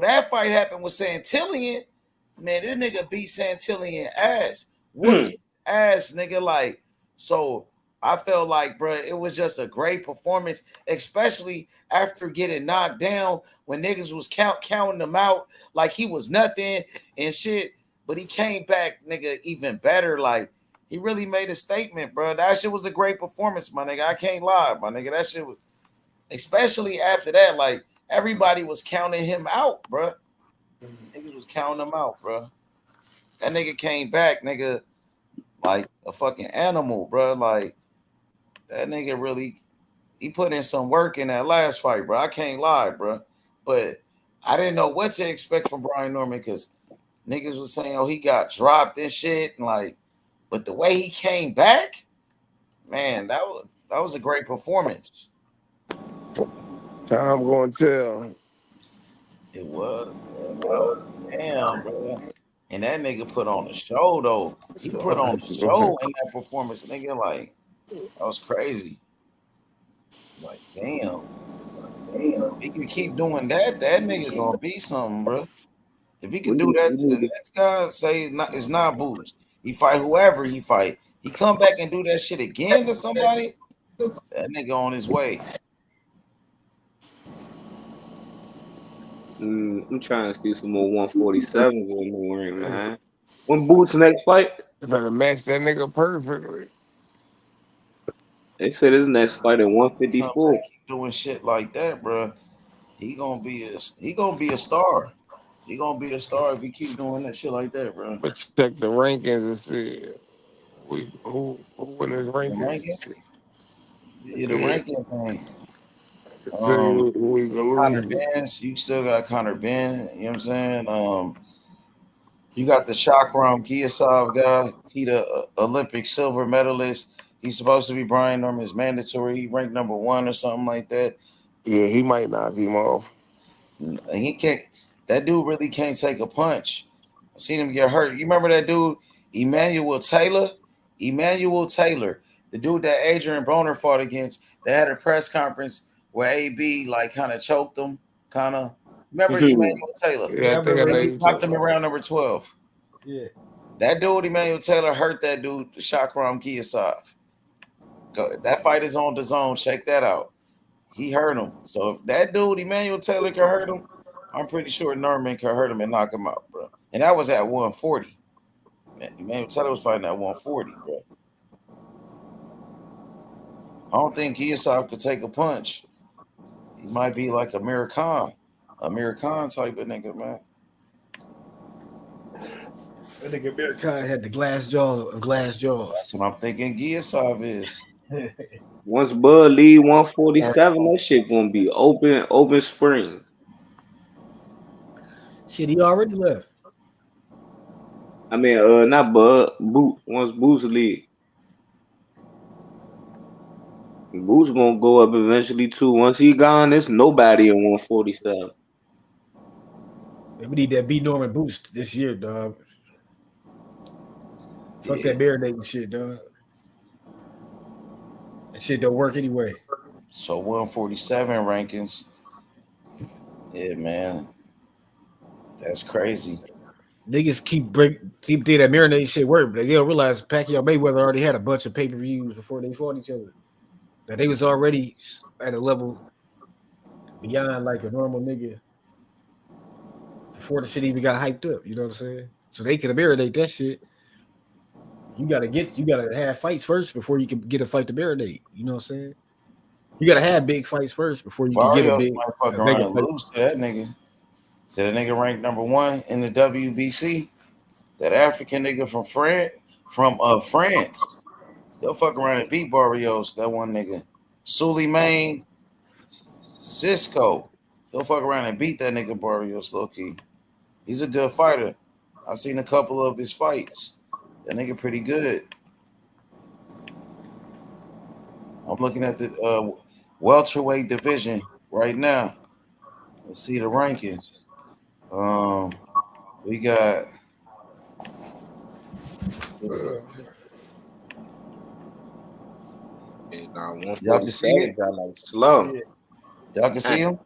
that fight happened with Santillion. Man, this nigga beat Santillion ass. Whooped his ass, nigga. Like, so I felt like, bro, it was just a great performance, especially after getting knocked down when niggas was counting him out like he was nothing and shit. But he came back, nigga, even better. Like, he really made a statement, bro. That shit was a great performance, my nigga. I can't lie, my nigga. That shit was, especially after that, like, everybody was counting him out, bro. Niggas was counting him out, bro. That nigga came back, nigga, like a fucking animal, bro. Like, that nigga really, he put in some work in that last fight, bro. I can't lie, bro. But I didn't know what to expect from Brian Norman because niggas was saying, oh, he got dropped and shit. And like, but the way he came back, man, that was a great performance. Time going to tell. It was. Damn, bro. And that nigga put on a show, though. He put on a show in that performance, nigga. Like, that was crazy. Like, damn. He can keep doing that. That nigga gonna be something, bro. If he can do that to the next guy, say it's not Boots. He fight whoever he fight. He come back and do that shit again to somebody. That nigga on his way. I'm trying to see some more 147s in the ring, man. When Boots next fight? You better match that nigga perfectly. They said his next fight at 154. Keep doing shit like that, bro. He gonna be a star. He gonna be a star if he keep doing that shit like that, bro. But check the rankings and see who win his rankings. Yeah, the ranking thing. Connor Connor Ben, you still got Connor Ben. You know what I'm saying? You got the Shakur Stevenson guy. He the Olympic silver medalist. He's supposed to be Brian Norman's mandatory. He ranked number 1 or something like that. Yeah, he might knock him off. He can't. That dude really can't take a punch. I seen him get hurt. You remember that dude, Emmanuel Taylor? Emmanuel Taylor. The dude that Adrian Broner fought against, they had a press conference where AB like kind of choked him, kind of. Remember Emmanuel Taylor? Yeah, I think I know He you knocked him talking in round number 12. Yeah. That dude, Emmanuel Taylor, hurt that dude, Shakram Giyasov. That fight is on the zone. Check that out. He hurt him. So if that dude, Emmanuel Taylor, can hurt him, I'm pretty sure Norman can hurt him and knock him out, bro. And that was at 140. Man, Emmanuel Taylor was fighting at 140, bro. I don't think Giyasov could take a punch. He might be like Amir Khan type of nigga, man. I think Amir Khan had the glass jaw. That's what I'm thinking Giyasov is. Once Bud leave 147, that shit gonna be open spring. Shit, he already left. I mean, not Bud, Boot. Once Boots leave, Boots gonna go up eventually too. Once he gone, there's nobody in 147. We need that B Norman boost this year, dog. Fuck that marinating shit, dog. That shit don't work anyway. So 147 rankings. Yeah, man. That's crazy. Niggas keep thinking that marinating shit work, but they don't realize Pacquiao Mayweather already had a bunch of pay-per-views before they fought each other. That they was already at a level beyond like a normal nigga before the shit even got hyped up. You know what I'm saying? So they could marinate that shit. You gotta have fights first before you can get a fight to marinate. You know what I'm saying? You gotta have big fights first before you can get a big. might fuck around and lose to that nigga. To that nigga ranked number 1 in the WBC. That African nigga from France. They'll fuck around and beat Barrios, that one nigga. Suleiman Cisco. They'll fuck around and beat that nigga Barrios low-key. He's a good fighter. I've seen a couple of his fights. That nigga pretty good. I'm looking at the welterweight division right now. Let's see the rankings. We got y'all can see it. Like slow. Y'all can see him.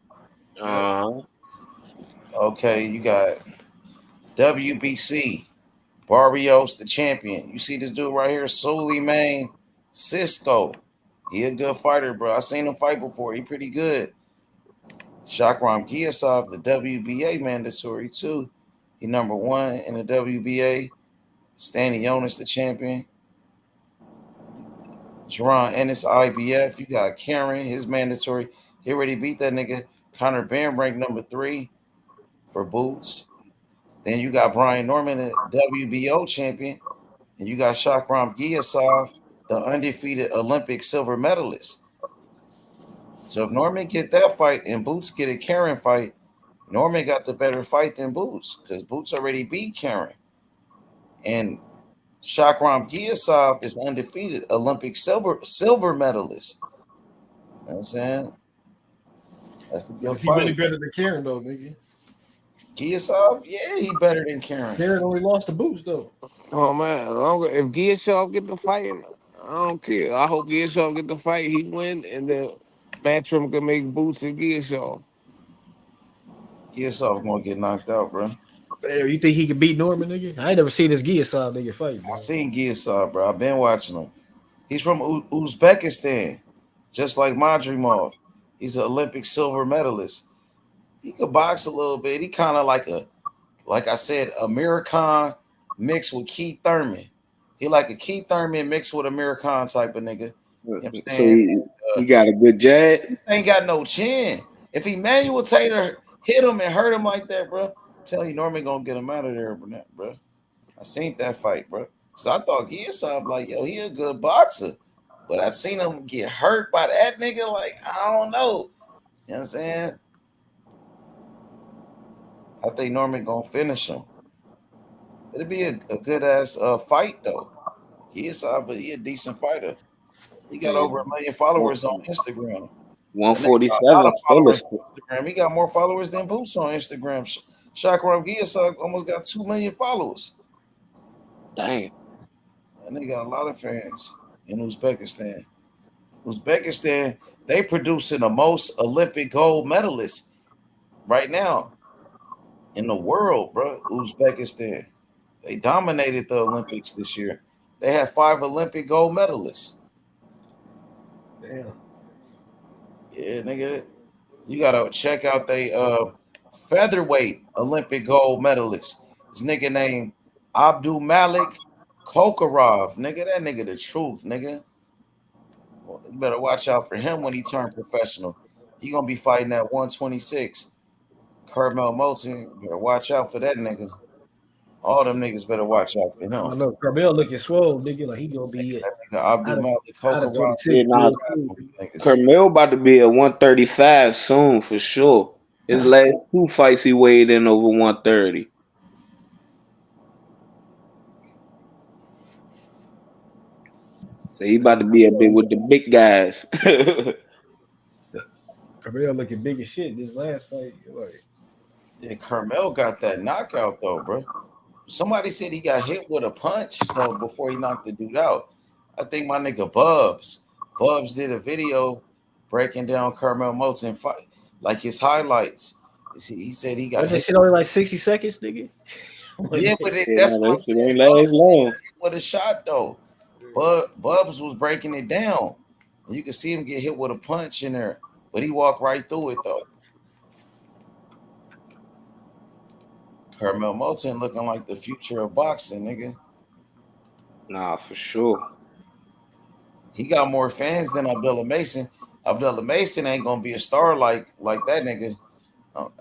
Okay, you got WBC Barrios, the champion. You see this dude right here, Suleiman Cisco. He a good fighter, bro. I seen him fight before. He pretty good. Shakram Giyasov, the WBA mandatory too. He number 1 in the WBA. Stanley Jonas, the champion. Jaron Ennis, IBF. You got Karen, his mandatory. He already beat that nigga. Conor Benn ranked number 3 for Boots. Then you got Brian Norman, the WBO champion. And you got Shakram Giyasov, the undefeated Olympic silver medalist. So if Norman get that fight and Boots get a Karen fight, Norman got the better fight than Boots because Boots already beat Karen. And Shakram Giyasov is undefeated Olympic silver medalist. You know what I'm saying? That's a good Is he fight. really better than Karen though, nigga? Giyasov, yeah, he better than Karen. Karen only lost to Boots though. Oh man, if Giyasov get the fight, I don't care. I hope Giyasov get the fight, he win, and then Matchroom can make Boots and Giyasov. Giyasov gonna get knocked out, bro. Damn, you think he could beat Norman, nigga? I ain't never seen this Giyasov nigga fight, bro. I seen Giyasov, bro. I've been watching him. He's from Uzbekistan, just like Madrimov. He's an Olympic silver medalist. He could box a little bit. He kind of like I said, Amir Khan mixed with Keith Thurman. He like a Keith Thurman mixed with Amir Khan type of nigga. You know what I'm saying? So he got a good jab. He ain't got no chin. If Emmanuel Taylor hit him and hurt him like that, bro, tell you Norman gonna get him out of there, bro. I seen that fight, bro. So I thought Giyasov like, yo, he a good boxer. But I seen him get hurt by that nigga, like, I don't know. You know what I'm saying? I think Norman gonna finish him. It'll be a good ass fight though. But he a decent fighter. He got over 1 million followers on Instagram. 147 followers. Instagram. He got more followers than Boots on Instagram. Shakram Giyasov almost got 2 million followers. Damn. And they got a lot of fans. in Uzbekistan. Uzbekistan, they producing the most Olympic gold medalists right now in the world, bro. Uzbekistan. They dominated the Olympics this year. They had 5 Olympic gold medalists. Damn. Yeah, nigga. You gotta check out they featherweight Olympic gold medalist. This nigga named Abdul Malik Kokarov. Nigga, that nigga the truth, nigga. Well, you better watch out for him when he turned professional. He gonna be fighting at 126. Carmel Moulton, better watch out for that nigga. All them niggas better watch out for I don't him. know. Carmel looking swole, nigga. Like he gonna be Nigga, Abdul out of Malik out of Kokarov. 26 Yeah, nah, real soon. Carmel about to be at 135 soon for sure. His last 2 fights he weighed in over 130. So he about to be up there with the big guys. Carmel looking big as shit this last fight. Like, Yeah, Carmel got that knockout though, bro. Somebody said he got hit with a punch though before he knocked the dude out. I think my nigga Bubs did a video breaking down Carmel Moulton fight, like his highlights. He said he got what that hit. shit only like 60 seconds, nigga? Yeah, but Yeah, that's nah, what I'm that shit saying. ain't last long. With a shot though, Bubs was breaking it down. You could see him get hit with a punch in there, but he walked right through it though. Carmel Moulton looking like the future of boxing, nigga. Nah, for sure. He got more fans than Abdullah Mason. Abdullah Mason ain't gonna be a star like that nigga.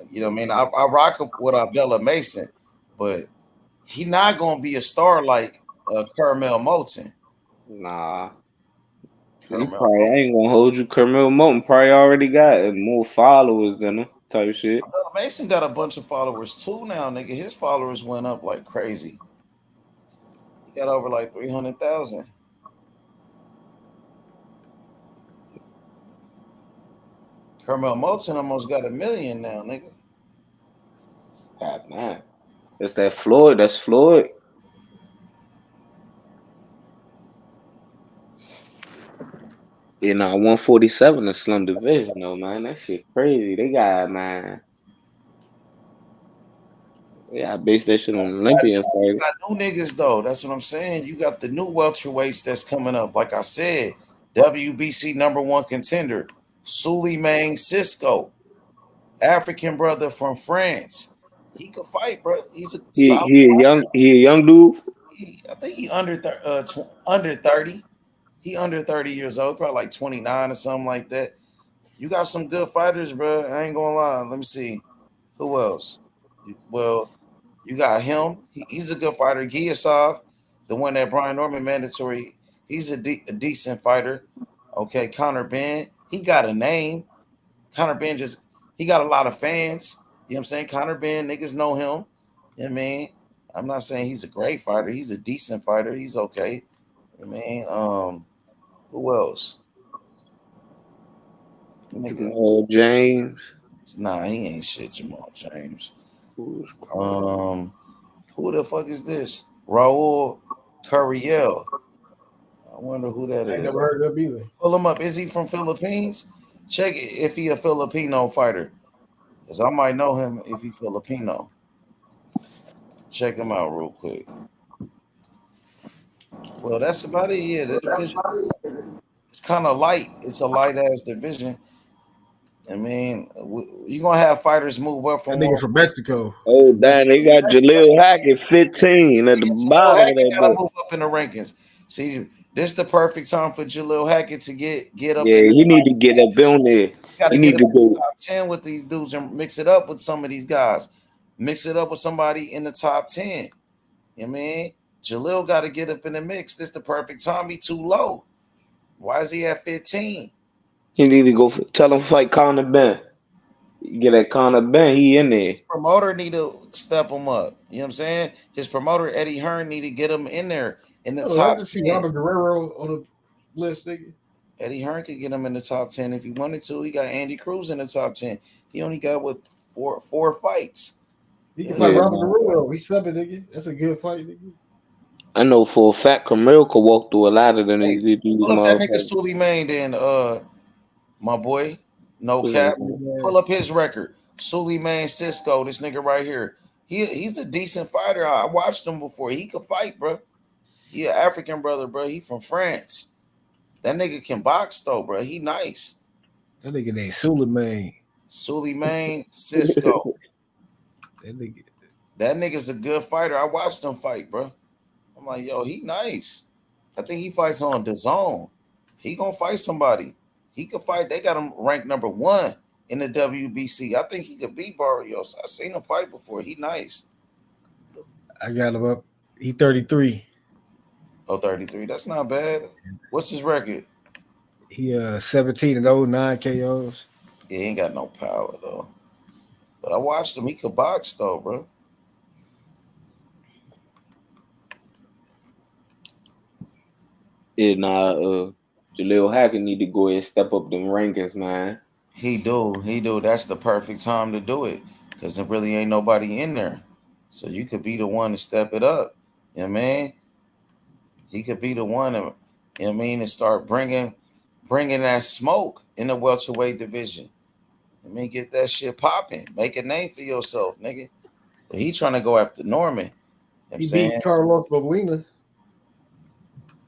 You know what I mean? I rock with Abdullah Mason, but he not gonna be a star like Carmel Moulton. Nah. He Carmel probably Moulton. I ain't gonna hold you. Carmel Moulton probably already got more followers than him, type shit. Abdullah Mason got a bunch of followers too now, nigga. His followers went up like crazy. He got over like 300,000. Carmel Moulton almost got 1 million now, nigga. God man. That's that Floyd. That's Floyd. You know, 147 is Slim Division though, man. That shit crazy. They got man. Yeah, I base that shit on Olympian You fighter. got new niggas though. That's what I'm saying. You got the new welterweights that's coming up. Like I said, WBC #1 contender, Suleiman Cisco, African brother from France. He could fight, bro. He's a solid He a young dude. I think he under 30. He under 30 years old, probably like 29 or something like that. You got some good fighters, bro. I ain't gonna lie. Let me see. Who else? Well, you got him. He's a good fighter. Giasov, the one that Brian Norman mandatory. He's a decent fighter. Okay, Connor Ben. He got a name. Connor Ben he got a lot of fans. You know what I'm saying? Connor Ben, niggas know him. You know what I mean? I'm not saying he's a great fighter. He's a decent fighter. He's okay. You know what I mean? Who else? Jamal James. Nah, he ain't shit, Jamal James. Who the fuck is this? Raul Curiel. I wonder who that I ain't is. never heard of him either. Pull him up. Is he from Philippines? Check if he a Filipino fighter. Because I might know him if he Filipino. Check him out real quick. Well, that's about it. Yeah, the division. It's kind of light. It's a light ass division. I mean, you're gonna have fighters move up from That nigga from Mexico. Oh damn, they got Jaleel Hackett 15 at the bottom of that gotta book. move up in the rankings. See, this is the perfect time for Jaleel Hackett to get up Yeah, in the he need to get up on there. You gotta He get need up to in the go. top 10 with these dudes and mix it up with some of these guys. Mix it up with somebody in the top 10. You know what I mean? Jaleel got to get up in the mix. This is the perfect time. He too low. Why is he at 15? He need to go tell him fight Conor Ben. Get that Conor Ben, he in there. Promoter need to step him up. You know what I'm saying? His promoter Eddie Hearn need to get him in there in the I top just see 10. Robert Guerrero on the list, nigga. Eddie Hearn could get him in the top 10 if he wanted to. He got Andy Cruz in the top 10. He only got four fights. He can fight Robert Guerrero. He's subbing, nigga. That's a good fight, nigga. I know for a fact Camille could walk through a lot of the Hey, niggas that these pull up that nigga motherfuckers. Suleiman then, my boy. No cap. Pull up his record. Suleiman Cisco, this nigga right here. He's a decent fighter. I watched him before. He could fight, bro. He an African brother, bro. He from France. That nigga can box though, bro. He nice. That nigga named Suleiman. Suleiman Cisco. That nigga's a good fighter. I watched him fight, bro. I'm like, yo, he nice. I think he fights on DAZN. He gonna fight somebody. He could fight. They got him ranked number 1 in the WBC. I think he could beat Barrios. I seen him fight before. He nice. I got him up. He 33. Oh, 33. That's not bad. What's his record? He 17-0, 9 KOs. Yeah, he ain't got no power though. But I watched him. He could box though, bro. Yeah, Jaleel Hackett need to go ahead and step up them rankings, man. He do. That's the perfect time to do it because there really ain't nobody in there. So you could be the one to step it up. You know what I mean? He could be the one to, you know what I mean, to start bringing that smoke in the welterweight division. I mean, get that shit popping. Make a name for yourself, nigga. But he trying to go after Norman. You know what I'm He saying? beat Carlos Molina.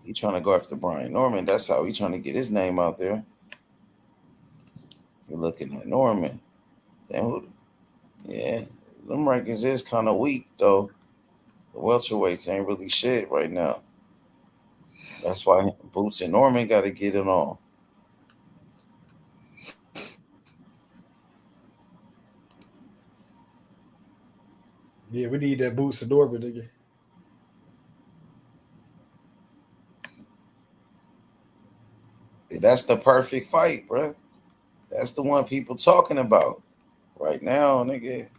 He trying to go after Brian Norman. That's how he trying to get his name out there. You're looking at Norman. Damn, yeah, them rankings is kind of weak though. The welterweights ain't really shit right now. That's why Boots and Norman got to get it on. Yeah, we need that Boots and Norman, nigga. That's the perfect fight, bro. That's the one people talking about right now, nigga.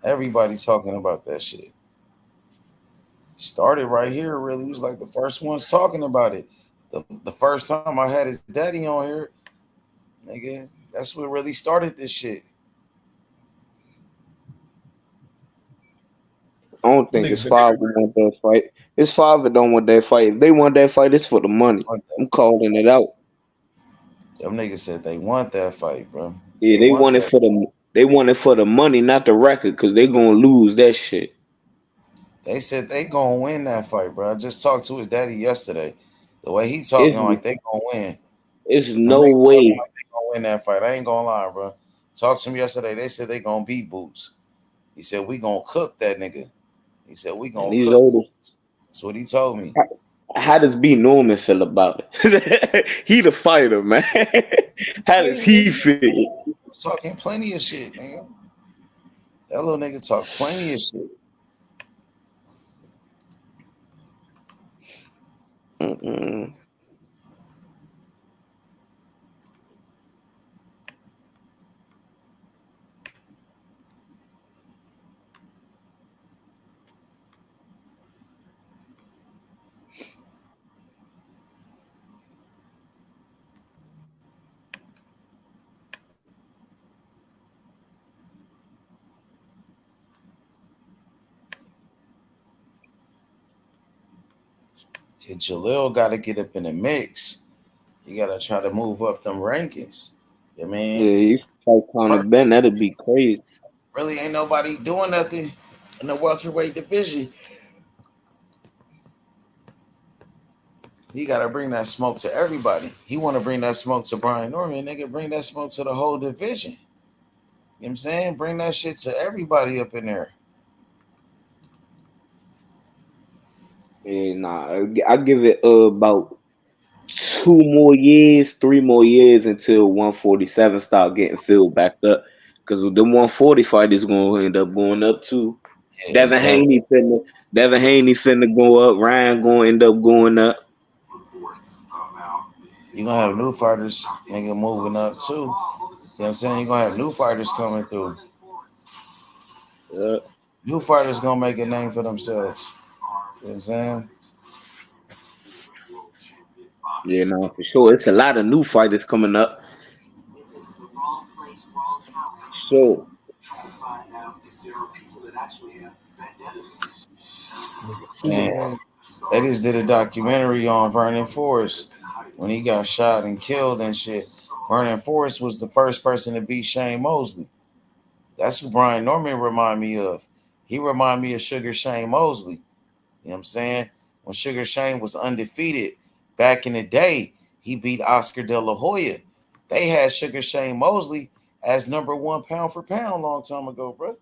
Everybody talking about that shit. Started right here, really. He was like the first ones talking about it. The first time I had his daddy on here, nigga, that's what really started this shit. I don't think his father want that fight. His father don't want that fight. If they want that fight, it's for the money. I'm calling it out. Them niggas said they want that fight, bro. Yeah, they want it for the money, not the record, because they gonna lose that shit. They said they gonna win that fight, bro. I just talked to his daddy yesterday. The way he talking, like they gonna win. It's no way. Like they gonna win that fight. I ain't gonna lie, bro. Talked to him yesterday. They said they gonna beat Boots. He said we gonna cook that nigga. He said we gonna cook. Older. That's what he told me. How does B Norman feel about it? He the fighter, man. How does he feel? Talking plenty of shit, nigga. That little nigga talk plenty of shit. Mm-mm. Yeah, Jaleel got to get up in the mix. You got to try to move up them rankings. I mean, Yeah, you fight Conor Ben, that'd be crazy. Really ain't nobody doing nothing in the welterweight division. He got to bring that smoke to everybody. He want to bring that smoke to Brian Norman. Nigga, bring that smoke to the whole division. You know what I'm saying? Bring that shit to everybody up in there. Yeah, nah, I give it about 3 more years until 147 start getting filled back up. Because the 140 fight is going to end up going up too. Yeah, Devin Haney finna go up. Ryan going to end up going up. You're going to have new fighters, nigga, moving up too. You know what I'm saying? You're going to have new fighters coming through. New fighters going to make a name for themselves. You know what I'm saying? Yeah, no, for sure. It's a lot of new fighters coming up. So, Man, They just did a documentary on Vernon Forrest when he got shot and killed and shit. Vernon Forrest was the first person to beat Shane Mosley. That's who Brian Norman remind me of. He remind me of Sugar Shane Mosley. You know what I'm saying? When Sugar Shane was undefeated back in the day, he beat Oscar De La Hoya. They had Sugar Shane Mosley as number 1 pound for pound long time ago, bro.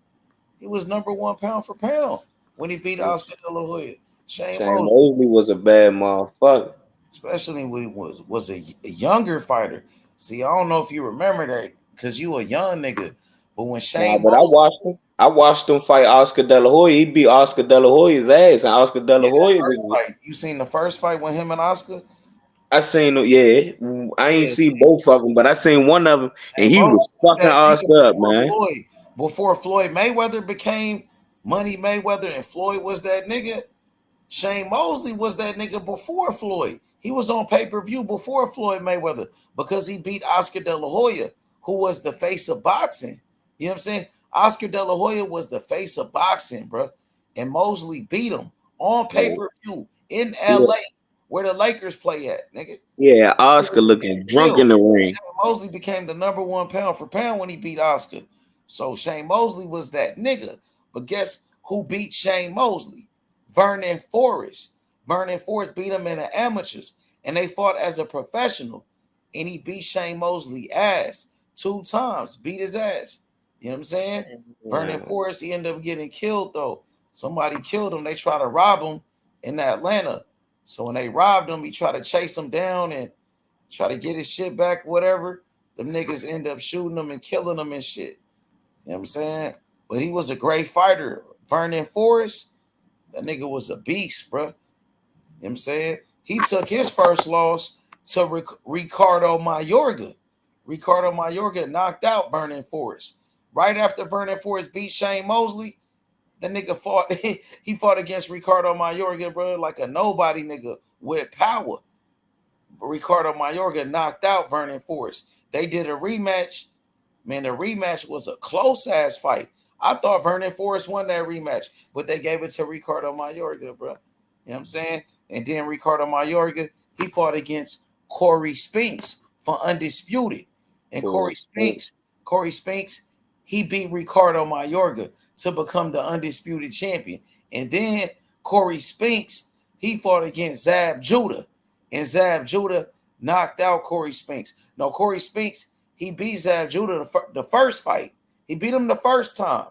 He was number 1 pound for pound when he beat Oscar De La Hoya. Shane Shane Mosley, Mosley was a bad motherfucker. especially when he was a younger fighter. See, I don't know if you remember that because you a young nigga, but when Nah, Shane but I Mosley, watched him. I watched him fight Oscar De La Hoya. He beat Oscar De La Hoya's ass, and Oscar De La yeah, that Hoya first was. fight, you seen the first fight with him and Oscar? I seen him. Yeah, I ain't Yeah, see both of them, but I seen one of them, and Shane he was Mosley was fucking that nigga Oscar up, man. before Floyd Mayweather became Money Mayweather, and Floyd was that nigga. Shane Mosley was that nigga before Floyd. He was on pay-per-view before Floyd Mayweather because he beat Oscar De La Hoya, who was the face of boxing. You know what I'm saying? Oscar De La Hoya was the face of boxing, bro. And Mosley beat him on pay-per-view in Yeah, LA, where the Lakers play at, nigga. yeah, It Oscar was a looking big drunk deal. in the ring. Shane Mosley became the number 1 pound for pound when he beat Oscar. So Shane Mosley was that nigga. But guess who beat Shane Mosley? Vernon Forrest. Vernon Forrest beat him in the amateurs, and they fought as a professional. And he beat Shane Mosley ass 2 times, beat his ass. You know what I'm saying? Vernon Forrest, he ended up getting killed though. Somebody killed him. They tried to rob him in Atlanta. So when they robbed him, he tried to chase him down and try to get his shit back, whatever. Them niggas end up shooting him and killing him and shit. You know what I'm saying? But he was a great fighter. Vernon Forrest, that nigga was a beast, bro. You know what I'm saying? He took his first loss to Ricardo Mayorga. Ricardo Mayorga knocked out Vernon Forrest. Right after Vernon Forrest beat Shane Mosley, the nigga fought, he fought against Ricardo Mayorga, bro, like a nobody nigga with power. Ricardo Mayorga knocked out Vernon Forrest. They did a rematch. Man, the rematch was a close ass fight. I thought Vernon Forrest won that rematch, but they gave it to Ricardo Mayorga, bro. You know what I'm saying? And then Ricardo Mayorga, he fought against Corey Spinks for undisputed. And Corey Spinks, he beat Ricardo Mayorga to become the undisputed champion. And then Corey Spinks, he fought against Zab Judah. And Zab Judah knocked out Corey Spinks. No, Corey Spinks, he beat Zab Judah the first fight. He beat him the first time.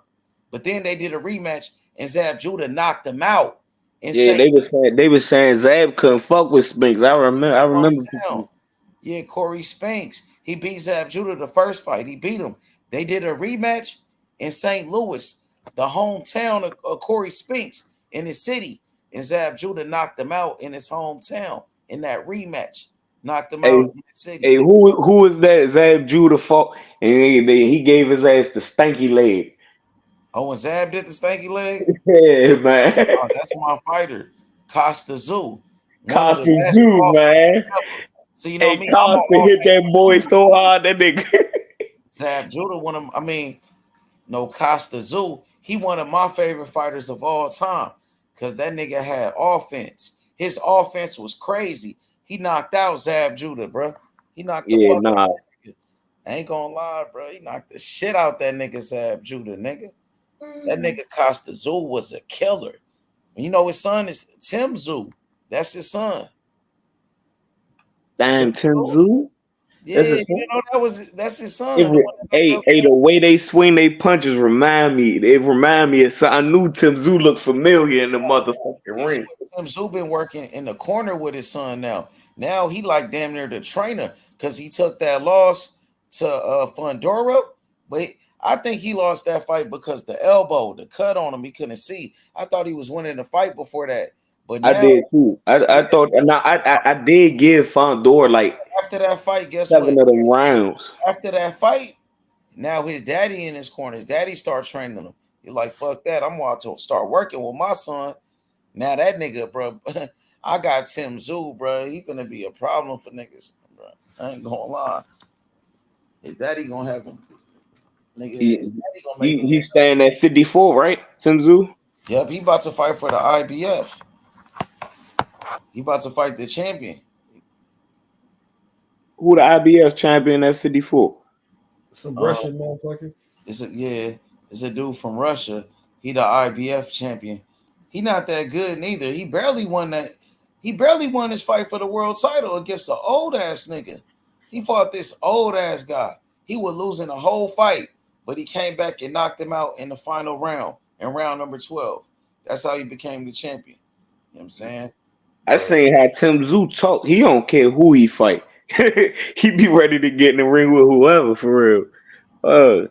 But then they did a rematch, and Zab Judah knocked him out. Yeah, they was saying Zab couldn't fuck with Spinks. I remember. Yeah, Corey Spinks. He beat Zab Judah the first fight. He beat him. They did a rematch in St. Louis, the hometown of Corey Spinks in his city. And Zab Judah knocked him out in his hometown in that rematch. Knocked him out in the city. Hey, who was that Zab Judah fought? And he gave his ass the stanky leg. Oh, and Zab did the stanky leg? Yeah, man. Oh, that's my fighter, Costa Zoo. Costa Zoo, man. So you know me, Costa hit that boy so hard, that nigga. Zab Judah, Costa Zoo, he one of my favorite fighters of all time because that nigga had offense. His offense was crazy. He knocked out Zab Judah, bro. He knocked the fuck out that nigga. I ain't gonna lie, bro. He knocked the shit out that nigga Zab Judah, nigga. That nigga Costa Zoo was a killer. You know his son is Tim Zoo. That's his son. Damn, Tim Zoo? Yeah, you know that's his son. The way they swing they punches remind me. It remind me of so I knew Tim Zoo looked familiar in the motherfucking ring. Tim Zoo been working in the corner with his son now. Now he like damn near the trainer because he took that loss to Fundora. But I think he lost that fight because the elbow, the cut on him, he couldn't see. I thought he was winning the fight before that. But now, I did too. I thought I did give Fondor like after that fight, guess 7 what? of them rounds. After that fight, now his daddy in his corner. His daddy starts training him. He's like, fuck that. I'm about to start working with my son. Now that nigga, bro, I got Tim Zoo, bro. He gonna be a problem for niggas, bro. I ain't gonna lie. His daddy gonna have him. Nigga, He's staying at 54, right? Tim Zoo? Yep, he about to fight for the IBF. He about to fight the champion. Who the IBF champion at 54? Some Russian motherfucker. It's a dude from Russia. He the IBF champion. He not that good neither. He barely won that. He barely won his fight for the world title against an old ass nigga. He fought this old ass guy. He was losing the whole fight, but he came back and knocked him out in the final round, in round number 12. That's how he became the champion. You know what I'm saying? I seen how Tim Zoo talk. He don't care who he fight. He be ready to get in the ring with whoever for real.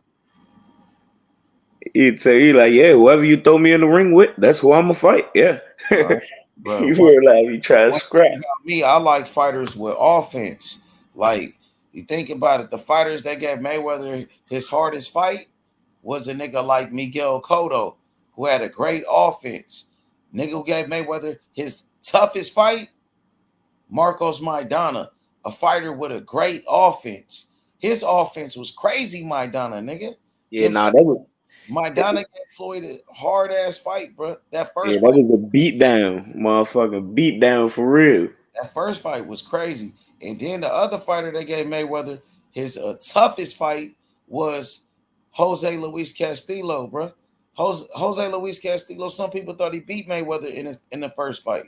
He'd say he like, yeah, whoever you throw me in the ring with, that's who I'm gonna fight. Yeah. Bro, You feel like he try to scrap. Me, I like fighters with offense. Like, you think about it, the fighters that gave Mayweather his hardest fight was a nigga like Miguel Cotto, who had a great offense. Nigga who gave Mayweather his toughest fight, Marcos Maidana, a fighter with a great offense. His offense was crazy, Maidana, nigga. Yeah, nah, that was Maidana gave Floyd a hard ass fight, bro. That yeah, first that fight. was a beat down, motherfucker. Beat down for real. That first fight was crazy. And then the other fighter they gave Mayweather his toughest fight was Jose Luis Castillo, bro. Jose Luis Castillo, some people thought he beat Mayweather in the first fight.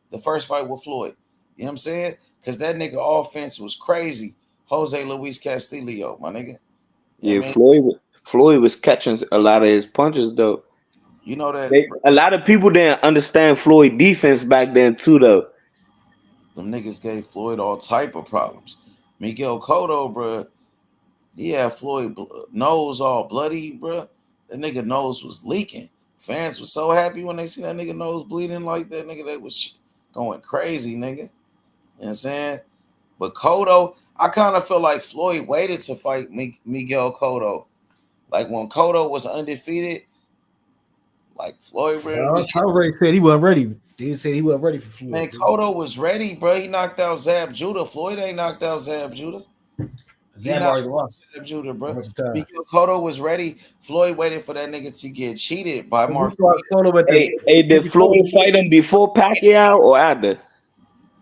The first fight with Floyd. You know what I'm saying? Because that nigga offense was crazy. Jose Luis Castillo, my nigga. You know Yeah, what I mean? Floyd was catching a lot of his punches though. You know that A lot of people didn't understand Floyd defense back then too though. them niggas gave Floyd all type of problems. Miguel Cotto, bro, he had Floyd nose all bloody, bro. That nigga nose was leaking. Fans were so happy when they see that nigga nose bleeding like that, nigga. They was going crazy, nigga. You know what I'm saying? But Cotto, I kind of feel like Floyd waited to fight Miguel Cotto. Like when Cotto was undefeated, like Floyd really. Tyler said he wasn't ready. He said he wasn't ready for Floyd. Man, Cotto was ready, bro. He knocked out Zab Judah. Floyd ain't knocked out Zab Judah. Zab already lost. Zab Judah, bro. Miguel Cotto was ready. Floyd waited for that nigga to get cheated by Mark. Hey, did Floyd fight him before Pacquiao or after?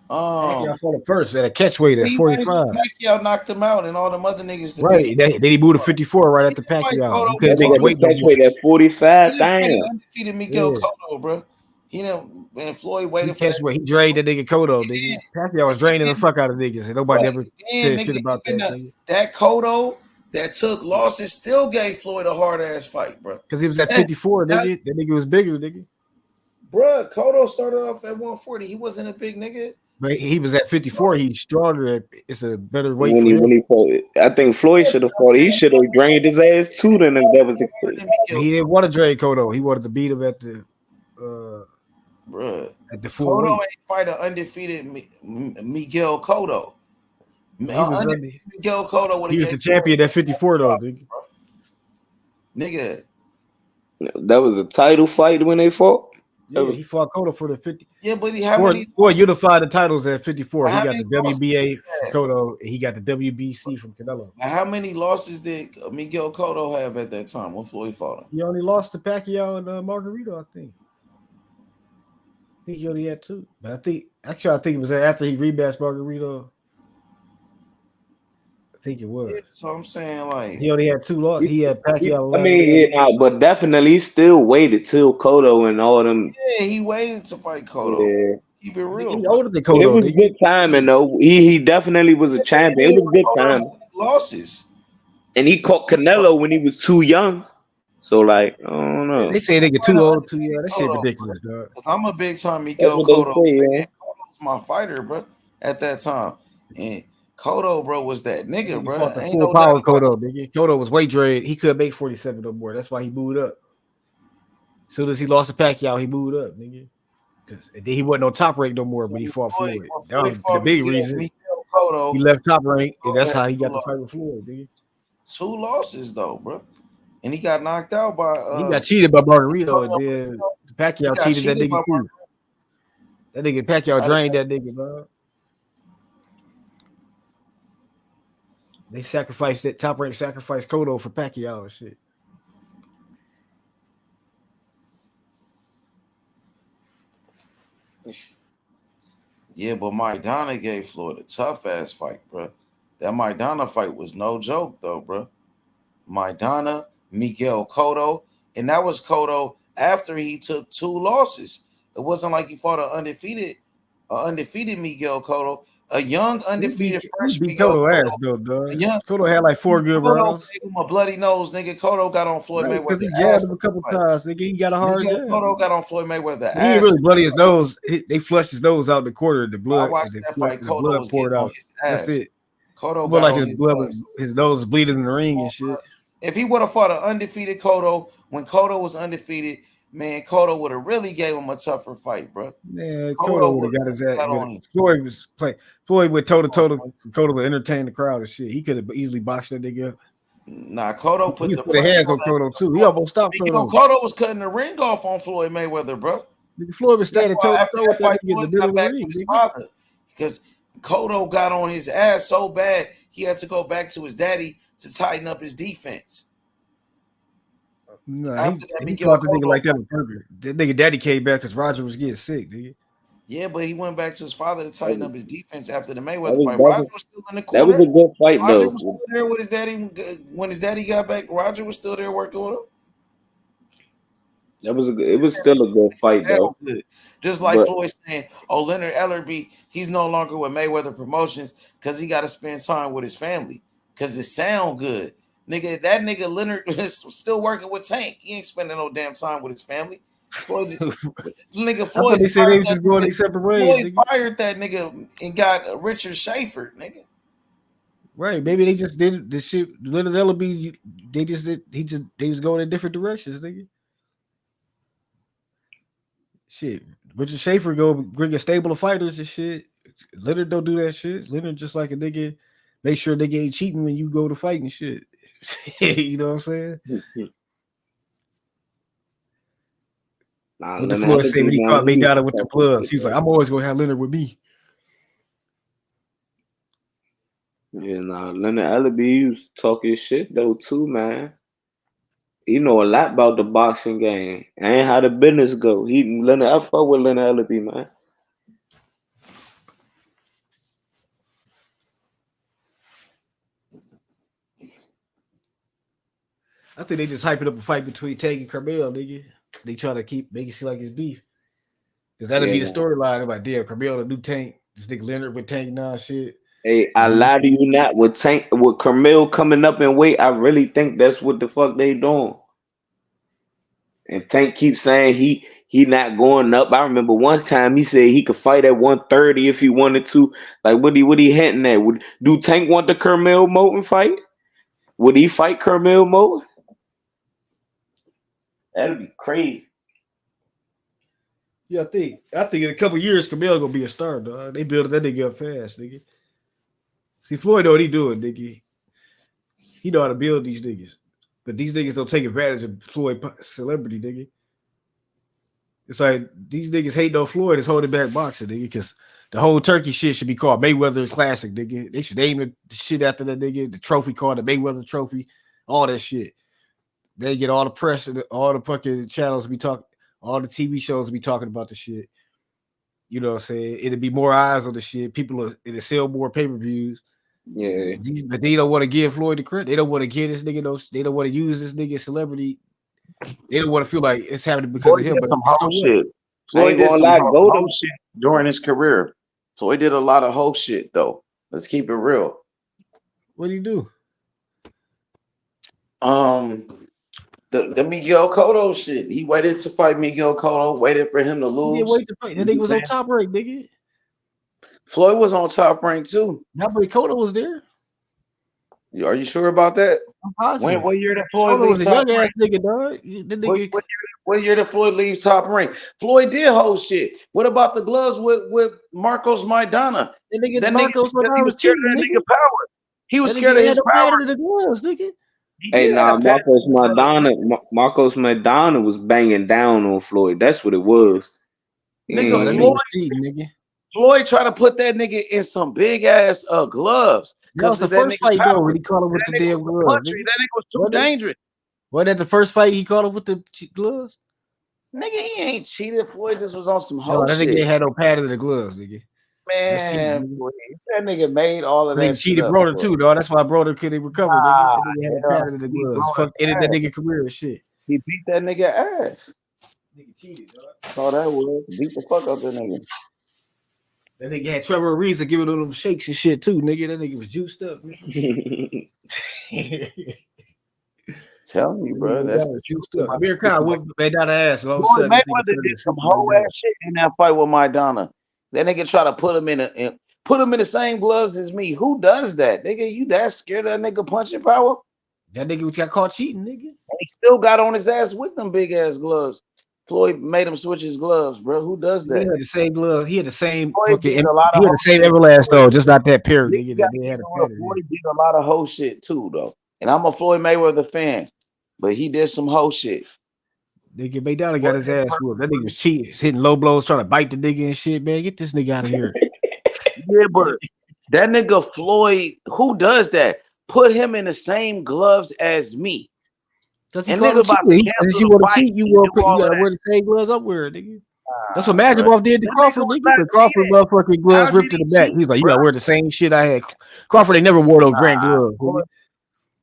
Pacquiao fought him first at a catch weight at 45. Pacquiao knocked him out, and all them other niggas. Right, then he moved to 54 right after Pacquiao. He couldn't make the weight no catch more. weight at 45. Damn. Undefeated Miguel Cotto, bro. He didn't. And Floyd waited for that. He drained that nigga Cotto, nigga. Pacquiao was draining the fuck out of niggas, and nobody ever said shit about that. Nigga. That Cotto that took losses still gave Floyd a hard ass fight, bro. Because he was at 54, nigga. That nigga was bigger, nigga. Bro, Cotto started off at 140. He wasn't a big nigga. But he was at 54. He's stronger. It's a better weight When for him. he fought, I think Floyd should have fought. He should have drained his ass too. Then if that was the case. He didn't want to drain Cotto. He wanted to beat him at the Bruh. At the full Cotto weight. ain't fight an undefeated Miguel Cotto. Miguel Cotto would He have was the champion at 54 though, nigga. Nigga. That was a title fight when they fought. Yeah, he fought Cotto for the 50. Yeah, but he how many Boy unified the titles at 54. He How got the many losses WBA from Cotto. He got the WBC from Canelo. Now, how many losses did Miguel Cotto have at that time when Floyd fought him? He only lost to Pacquiao and Margarito, I think. I think he only had 2. But I think it was after he rematched Margarito. I think it was. Yeah, so I'm saying like He only had 2 losses. He had Pacquiao. I mean, but definitely he still waited till Cotto and all them. Yeah, he waited to fight Cotto. Yeah. Keep it real. He older than But it Cotto. was good timing though. He definitely was a champion. It was good time. Losses. And he caught Canelo when he was too young. So like, I don't know. They say they get too old, too young. That shit ridiculous, dog. Cause I'm a big time Miguel That's what Cotto. they say, Man. yeah. Cotto's my fighter, bro. At that time, and Cotto, bro, was that nigga, He bro. fought the Ain't full no power doubt. Cotto, nigga. Cotto was weight drained. He couldn't make 47 no more. That's why he moved up. As soon as he lost to Pacquiao, he moved up, nigga. And then he wasn't on top rank no more, but he fought Floyd. That was the big reason. Miguel Cotto, He left top rank, and that's how he got the fight with Floyd, nigga. 2 losses though, bro. And he got knocked out by. He got cheated by Margarito, and then Pacquiao got cheated that cheated nigga by too. That nigga Pacquiao drained that nigga, bro. They sacrificed that top rank, sacrificed Cotto for Pacquiao and shit. Yeah, but Maidana gave Floyd a tough ass fight, bro. That Maidana fight was no joke, though, bro. Maidana, Miguel Cotto, and that was Cotto after he took 2 losses. It wasn't like he fought an undefeated Miguel Cotto, a young undefeated He fresh beat Miguel Cotto ass Cotto. though, dog. A young Cotto had like 4 good Cotto rounds. gave him a bloody nose, nigga. Cotto got on Floyd Right, because Mayweather he jabbed ass. him a couple times. Nigga, he got a hard Miguel jab. Cotto got on Floyd Mayweather He ain't ass. really bloody his nose. They flushed his nose out the corner. The I blood, watched the that fight. Cotto blood was poured getting on out. his That's ass. it. It Cotto was got like on his his blood, ass. his nose was bleeding in the ring and shit. If he would have fought an undefeated Cotto when Cotto was undefeated, man, Cotto would have really gave him a tougher fight, bro. Yeah, Cotto Cotto would would have got his have ass. got on him. Floyd was playing. Floyd with toe to toe. Cotto would entertain the crowd and shit. He could have easily boxed that nigga up. Nah, Cotto put He the put his pressure hands on on Cotto too. He almost stopped Miguel Cotto. Cotto was cutting the ring off on Floyd Mayweather, bro. Floyd was That's standing why toe to after toe with that that fight, nigga in the Floyd middle got of the back ring. with his Nigga. father because Cotto got on his ass so bad he had to go back to his daddy to tighten up his defense. Nah, After that, he Miguel caught the nigga Cotto like that fight. on purpose. That nigga daddy came back because Roger was getting sick, nigga. Yeah, but he went back to his father to tighten up his defense after the Mayweather was fight. that Roger was was still in the that was corner. a good fight Roger though. was still there with his daddy when his daddy got back. Roger was still there working with him. It was still a good fight though. Good. Just like But Floyd saying, "Oh, Leonard Ellerby, he's no longer with Mayweather Promotions because he got to spend time with his family because it sound good." Nigga, that nigga Leonard is still working with Tank. He ain't spending no damn time with his family. Floyd, nigga, I thought Floyd they said they fired were that just going nigga. their separate ways, Floyd nigga. fired that nigga and got Richard Schaefer, nigga. Right? Maybe they just did the shit. Little Ellaby, they just did. They was going in different directions, nigga. Shit, Richard Schaefer go bring a stable of fighters and shit. Leonard don't do that shit. Leonard just like a nigga, make sure they ain't cheating when you go to fight and shit. You know what I'm saying? nah, What the Leonard Floyd say when Ellerby, he man, caught he was Mayweather a with the tough plugs? fight, He was like, though. I'm always gonna have Leonard with me. Yeah, nah, Leonard Ellerby used to talk his shit though too, man. He know a lot about the boxing game and how the business go. I fuck with Leonard Ellerby, man. I think they just hyping up a fight between Tank and Carmel, nigga. They try to make it seem like it's beef. Because that'll be the Yeah. storyline about damn Carmel the new Tank. This nigga Leonard with Tank now shit. Hey, I lie to you not with Carmel coming up in weight. I really think that's what the fuck they doing. And Tank keeps saying he not going up. I remember one time he said he could fight at 130 if he wanted to. Like what he hinting at? Do Tank want the Carmel Moten fight? Would he fight Carmel Moten? That'd be crazy. Yeah, I think in a couple years Carmel gonna be a star, dog. They building that nigga up fast, nigga. See, Floyd know what he doing, nigga. He know how to build these niggas. But these niggas don't take advantage of Floyd celebrity, nigga. It's like these niggas hate no Floyd is holding back boxing, nigga, because the whole turkey shit should be called Mayweather Classic, nigga. They should name the shit after that nigga. The trophy called the Mayweather Trophy, all that shit. They get all the press and all the fucking channels be talking, all the TV shows be talking about the shit. You know what I'm saying? It'll be more eyes on the shit. It'll sell more pay-per-views. Yeah. But they don't want to give Floyd the credit. They don't want to give this nigga those. They don't want to use this nigga celebrity. They don't want to feel like it's happening because Floyd of him. did But some so whole what? shit. I Floyd ain't did gonna some lie, whole shit during his career. So he did a lot of whole shit though. Let's keep it real. What do you do? The Miguel Cotto shit. He waited to fight Miguel Cotto, waited for him to He lose. didn't wait to fight. That You know nigga what was I'm on saying? top rank, nigga. Floyd was on top rank too. Now, but Cotto was there. Are you sure about that? I'm positive. What year did Floyd Cotto was leave a top young ass rank? nigga, dog. The nigga. What year did Floyd leave top rank? Floyd did whole shit. What about the gloves with Marcos Maidana? That nigga That nigga, Marcos because he Maidana was was scared cheating, of that nigga. nigga power. He was That scared nigga of ain't his had no power. padding in the gloves, nigga. Hey, nah, Marcos Maidana. Marcos Maidana was banging down on Floyd. That's what it was. Nigga, That nigga was cheating, nigga. Floyd tried to put that nigga in some big ass gloves That was because the of that first nigga fight, though, power. when he caught him with That the nigga damn was gloves, country. nigga. That nigga was too dangerous. Wasn't that the first fight he caught him with the gloves? Nigga, he ain't cheated. Floyd just was on some No, whole that nigga shit. ain't had no padding in the gloves, nigga. Man, that nigga made all of that Nigga shit cheated up. Broder Bro. too, dog. That's why Broder couldn't recover. Nigga. That nigga had a pattern in the gloves. Fuck, ended that nigga career and shit. He beat that nigga ass. Nigga cheated, dog. That's all that was. Beat the fuck up that nigga. That nigga had Trevor Ariza giving them shakes and shit too, nigga. That nigga was juiced up, nigga. Tell me, bro. That's juiced up. Amir Khan whooped Maidana ass. And all of a Floyd sudden, Mayweather did some whole ass shit in that fight with Maidana. That nigga try to put him in the same gloves as me. Who does that? Nigga, you that scared of that nigga punching power? That nigga got caught cheating, nigga. And he still got on his ass with them big ass gloves. Floyd made him switch his gloves, bro. Who does that? He had the same glove. He had the same Floyd fucking. He did had a lot of the same Everlast though, just not that pair, nigga. That they had a pattern. Floyd did a lot of hoe shit too, though. And I'm a Floyd Mayweather fan, but he did some hoe shit. Nigga, Maidana got his ass whooped. That nigga was cheating, hitting low blows, trying to bite the nigga and shit. Man, get this nigga out of here. Yeah, but that nigga Floyd, who does that? Put him in the same gloves as me. Does he And call nigga about to you cancel want the to fight. cheat, you gotta wear the same gloves I'm wearing, nigga. That's what bro. Magimoff did to Crawford, nigga. The Crawford motherfucking gloves ripped to the back. He's like, you gotta wear the same shit I had. Crawford ain't never wore those Grant gloves.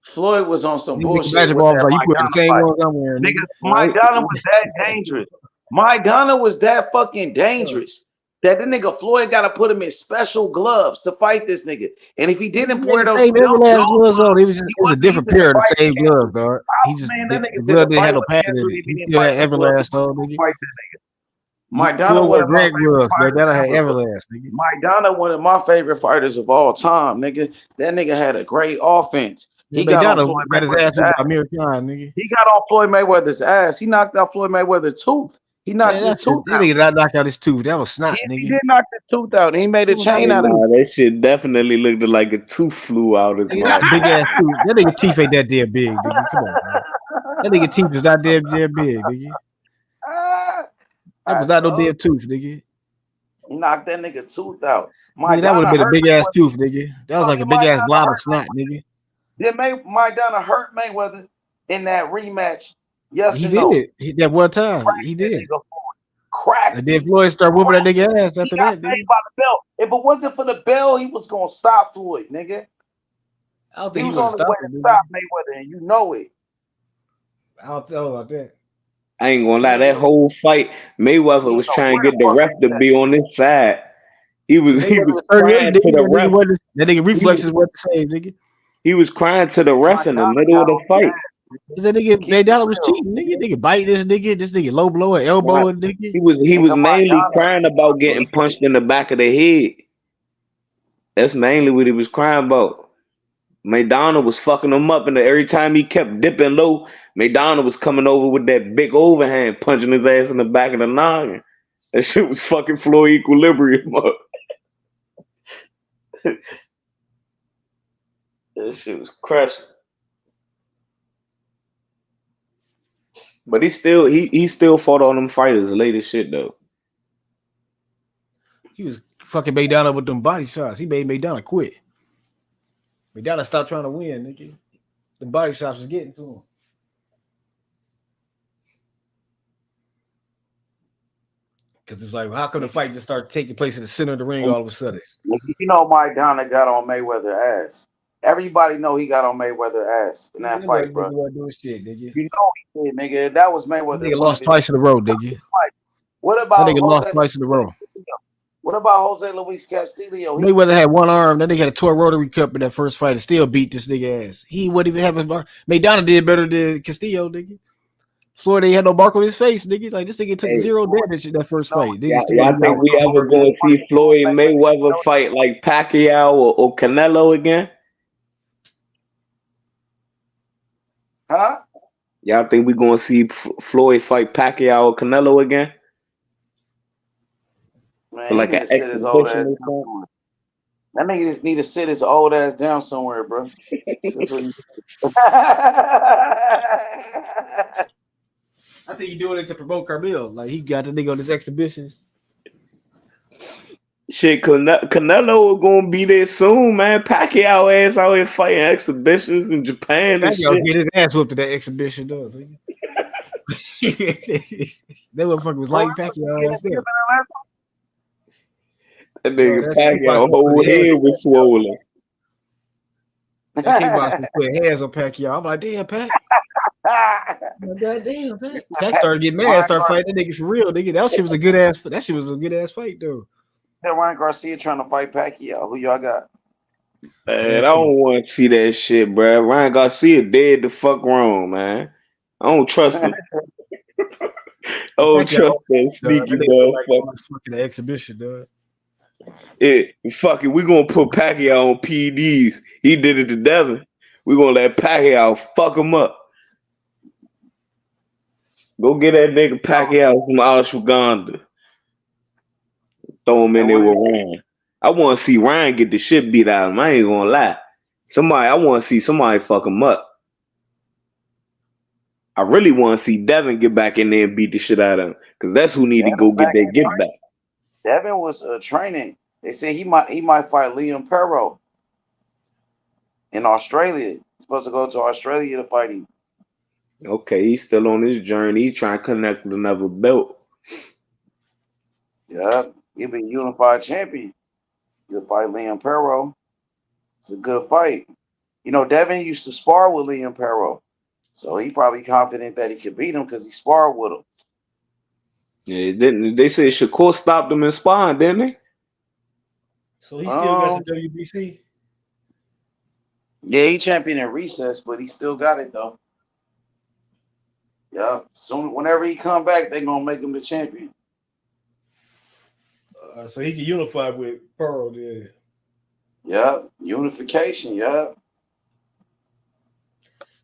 Floyd was on some bullshit. Magimoff was like, you wear the same fight. gloves I'm wearing, Nigga, nigga. Maidana was that dangerous. Maidana was that fucking dangerous. That the nigga Floyd got to put him in special gloves to fight this nigga. And if he didn't wear those gloves on, it was a different pair of the same gloves, dog. He just man, the that nigga glove said didn't have no pattern in it. He still had Everlast on, nigga. Maidana one of my Grant gloves, favorite Maidana had fighters. Everlast, nigga. Maidana one of my favorite fighters of all time, nigga. That nigga had a great offense. He got on Floyd got his Mayweather's ass ass. by Amir Khan, nigga. He got on Floyd Mayweather's ass. He knocked out Floyd Mayweather's tooth. He knocked his tooth That out. nigga not knock out his tooth. That was snot, He nigga. did knock his tooth out. And he made a chain out of it. That shit definitely looked like a tooth flew out his mouth. Big ass tooth. That nigga teeth ain't that damn big, nigga. Come on, man. That nigga teeth is not damn big, nigga. That was not no damn tooth, nigga. He knocked that nigga tooth out. Nigga, that would have been a big ass tooth, nigga. That was like a big ass blob of snot, nigga. Did Maidana hurt Mayweather in that rematch? Yes He or no? did. That one time. He did. Crack. And then Floyd started whooping that nigga ass after that, nigga. Saved by the bell. If it wasn't for the bell, he was gonna stop Floyd, nigga. I don't think he he was would on have his way stopped to him, stop Mayweather, and you know it. I don't know about that. I ain't gonna lie, that whole fight, Mayweather was trying to get the ref to be on his side. He was crying to the ref. That nigga reflexes weren't the same, nigga. He was crying to the ref in the middle of the fight. Cause that nigga Maidana was cheating, nigga bite this nigga low blow and elbow and nigga. He was mainly crying about getting punched in the back of the head. That's mainly what he was crying about. Maidana was fucking him up, and every time he kept dipping low, Maidana was coming over with that big overhand, punching his ass in the back of the noggin. That shit was fucking Floyd equilibrium up. That shit was crushing. But he still fought on them fighters late as shit though. He was fucking Maidana with them body shots. He made Maidana quit. Maidana stopped trying to win, nigga. The body shots was getting to him. Because it's like, how come the fight just started taking place in the center of the ring all of a sudden? You know Maidana got on Mayweather ass. Everybody know he got on Mayweather ass in that fight, bro. Doing shit, nigga. You know he did, nigga. That was Mayweather. That nigga lost twice in a row, nigga. What about that nigga lost twice in a row? What about Jose Luis Castillo? Mayweather had one arm. That nigga had a tour rotary cup in that first fight and still beat this nigga ass. He wouldn't even have his mark. Maidana did better than Castillo, nigga. Floyd ain't had no mark on his face, nigga. Like this nigga took zero damage in that first fight. Y'all think we ever going to see Floyd Mayweather fight like Pacquiao or Canelo again? Huh? Y'all think we gonna see Floyd fight Pacquiao or Canelo again? Man, for like an his old ass exhibition down or somewhere. That nigga just need to sit his old ass down somewhere, bro. That's what he I think he doing it to promote Carmel. Like he got the nigga on his exhibitions. Shit, Canelo gonna be there soon, man. Pacquiao ass out here fighting exhibitions in Japan and Pacquiao shit. get his ass whooped at that exhibition, though. Nigga. That motherfucker was like Pacquiao ass. That Yo, nigga that Pacquiao kickboxer whole put hands head on was Pacquiao. swollen. That kickboxer put hands on Pacquiao. I'm like, damn, Pac. God damn, Pac. Pac started getting mad, started fighting that nigga for real. Nigga, that shit was a good ass. That shit was a good ass fight though. Ryan Garcia trying to fight Pacquiao. Who y'all got? Man, I don't want to see that shit, bro. Ryan Garcia dead the fuck wrong, man. I don't trust him. I don't Pacquiao, trust that that sneaky nigga look like motherfucker. on the fucking exhibition, dog. Fuck it, we gonna put Pacquiao on PEDs. He did it to Devin. We gonna let Pacquiao fuck him up. Go get that nigga Pacquiao from Ashwagandha. Throw him in there with Ryan. I want to see Ryan get the shit beat out of him. I ain't gonna lie. I want to see somebody fuck him up. I really want to see Devin get back in there and beat the shit out of him, because that's who need to go get that get back. Devin was training. They said he might fight Liam Perro in Australia. He's supposed to go to Australia to fight him. Okay, he's still on his journey. He's trying to connect with another belt. Yeah, he'll be unified champion. He'll fight Liam Perro. It's a good fight. You know, Devin used to spar with Liam Perro, so he probably confident that he could beat him because he sparred with him. Yeah, they said Shakur stopped him in sparring, didn't they? So he still got the WBC. Yeah, he champion in recess, but he still got it though. Yeah, soon whenever he come back, they gonna make him the champion. So he can unify with Pearl there. Yeah, unification. Yeah.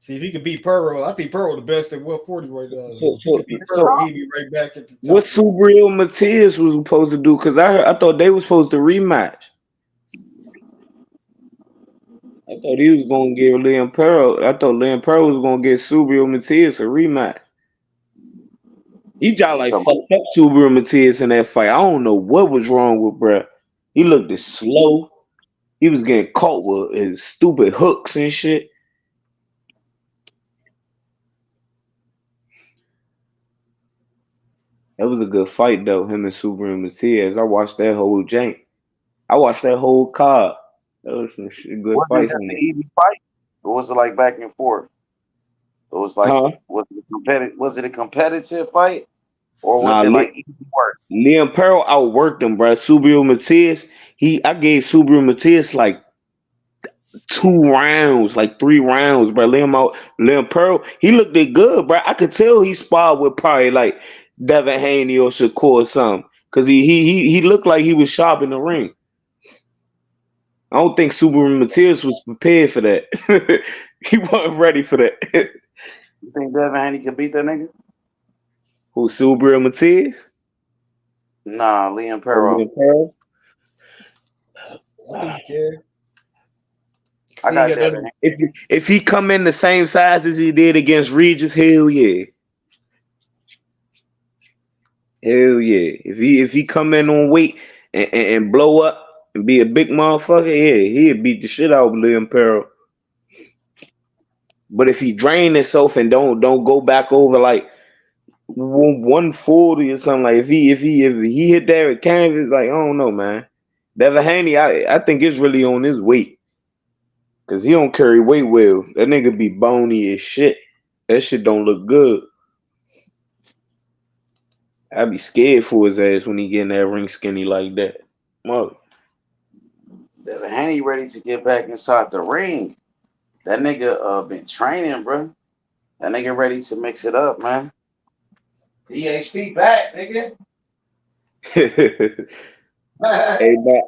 See if he could beat Pearl. I think Pearl the best at 140 right now. If he could beat Pearl, he'd be right back at the top. What Subriel Matias was supposed to do? Because I thought they were supposed to rematch. I thought he was gonna give Liam Pearl. I thought Liam Pearl was gonna get Subriel Matias a rematch. He just like fucked up Subriel Matias in that fight. I don't know what was wrong with bruh. He looked slow. He was getting caught with his stupid hooks and shit. That was a good fight though, him and Subriel Matias. I watched that whole jank. I watched that whole card. That was some good fights. Was it an easy fight, or was it like back and forth? It was like, was it a competitive fight, or was it like easy work? Liam Pearl outworked him, bro. Subriel Matias, I gave Subriel Matias like 2 rounds, like 3 rounds, bro. Liam Pearl, he looked good, bro. I could tell he sparred with probably like Devin Haney or Shakur or something, because he looked like he was sharp in the ring. I don't think Subriel Matias was prepared for that. He wasn't ready for that. You think Devin Haney could beat that nigga? Who, Subriel Matias? Nah, Liam Perro. Liam Pearl? I think he can. I got Devin. If he come in the same size as he did against Regis, hell yeah. Hell yeah. If he come in on weight and blow up and be a big motherfucker, yeah, he'd beat the shit out of Liam Pearl. But if he drain himself and don't go back over like 140 or something, like if he hit that with canvas, like I don't know, man. Devin Haney, I think it's really on his weight. Cause he don't carry weight well. That nigga be bony as shit. That shit don't look good. I be scared for his ass when he get in that ring skinny like that. Mother. Devin Haney ready to get back inside the ring. That nigga been training, bro. That nigga ready to mix it up, man. DHP back, nigga.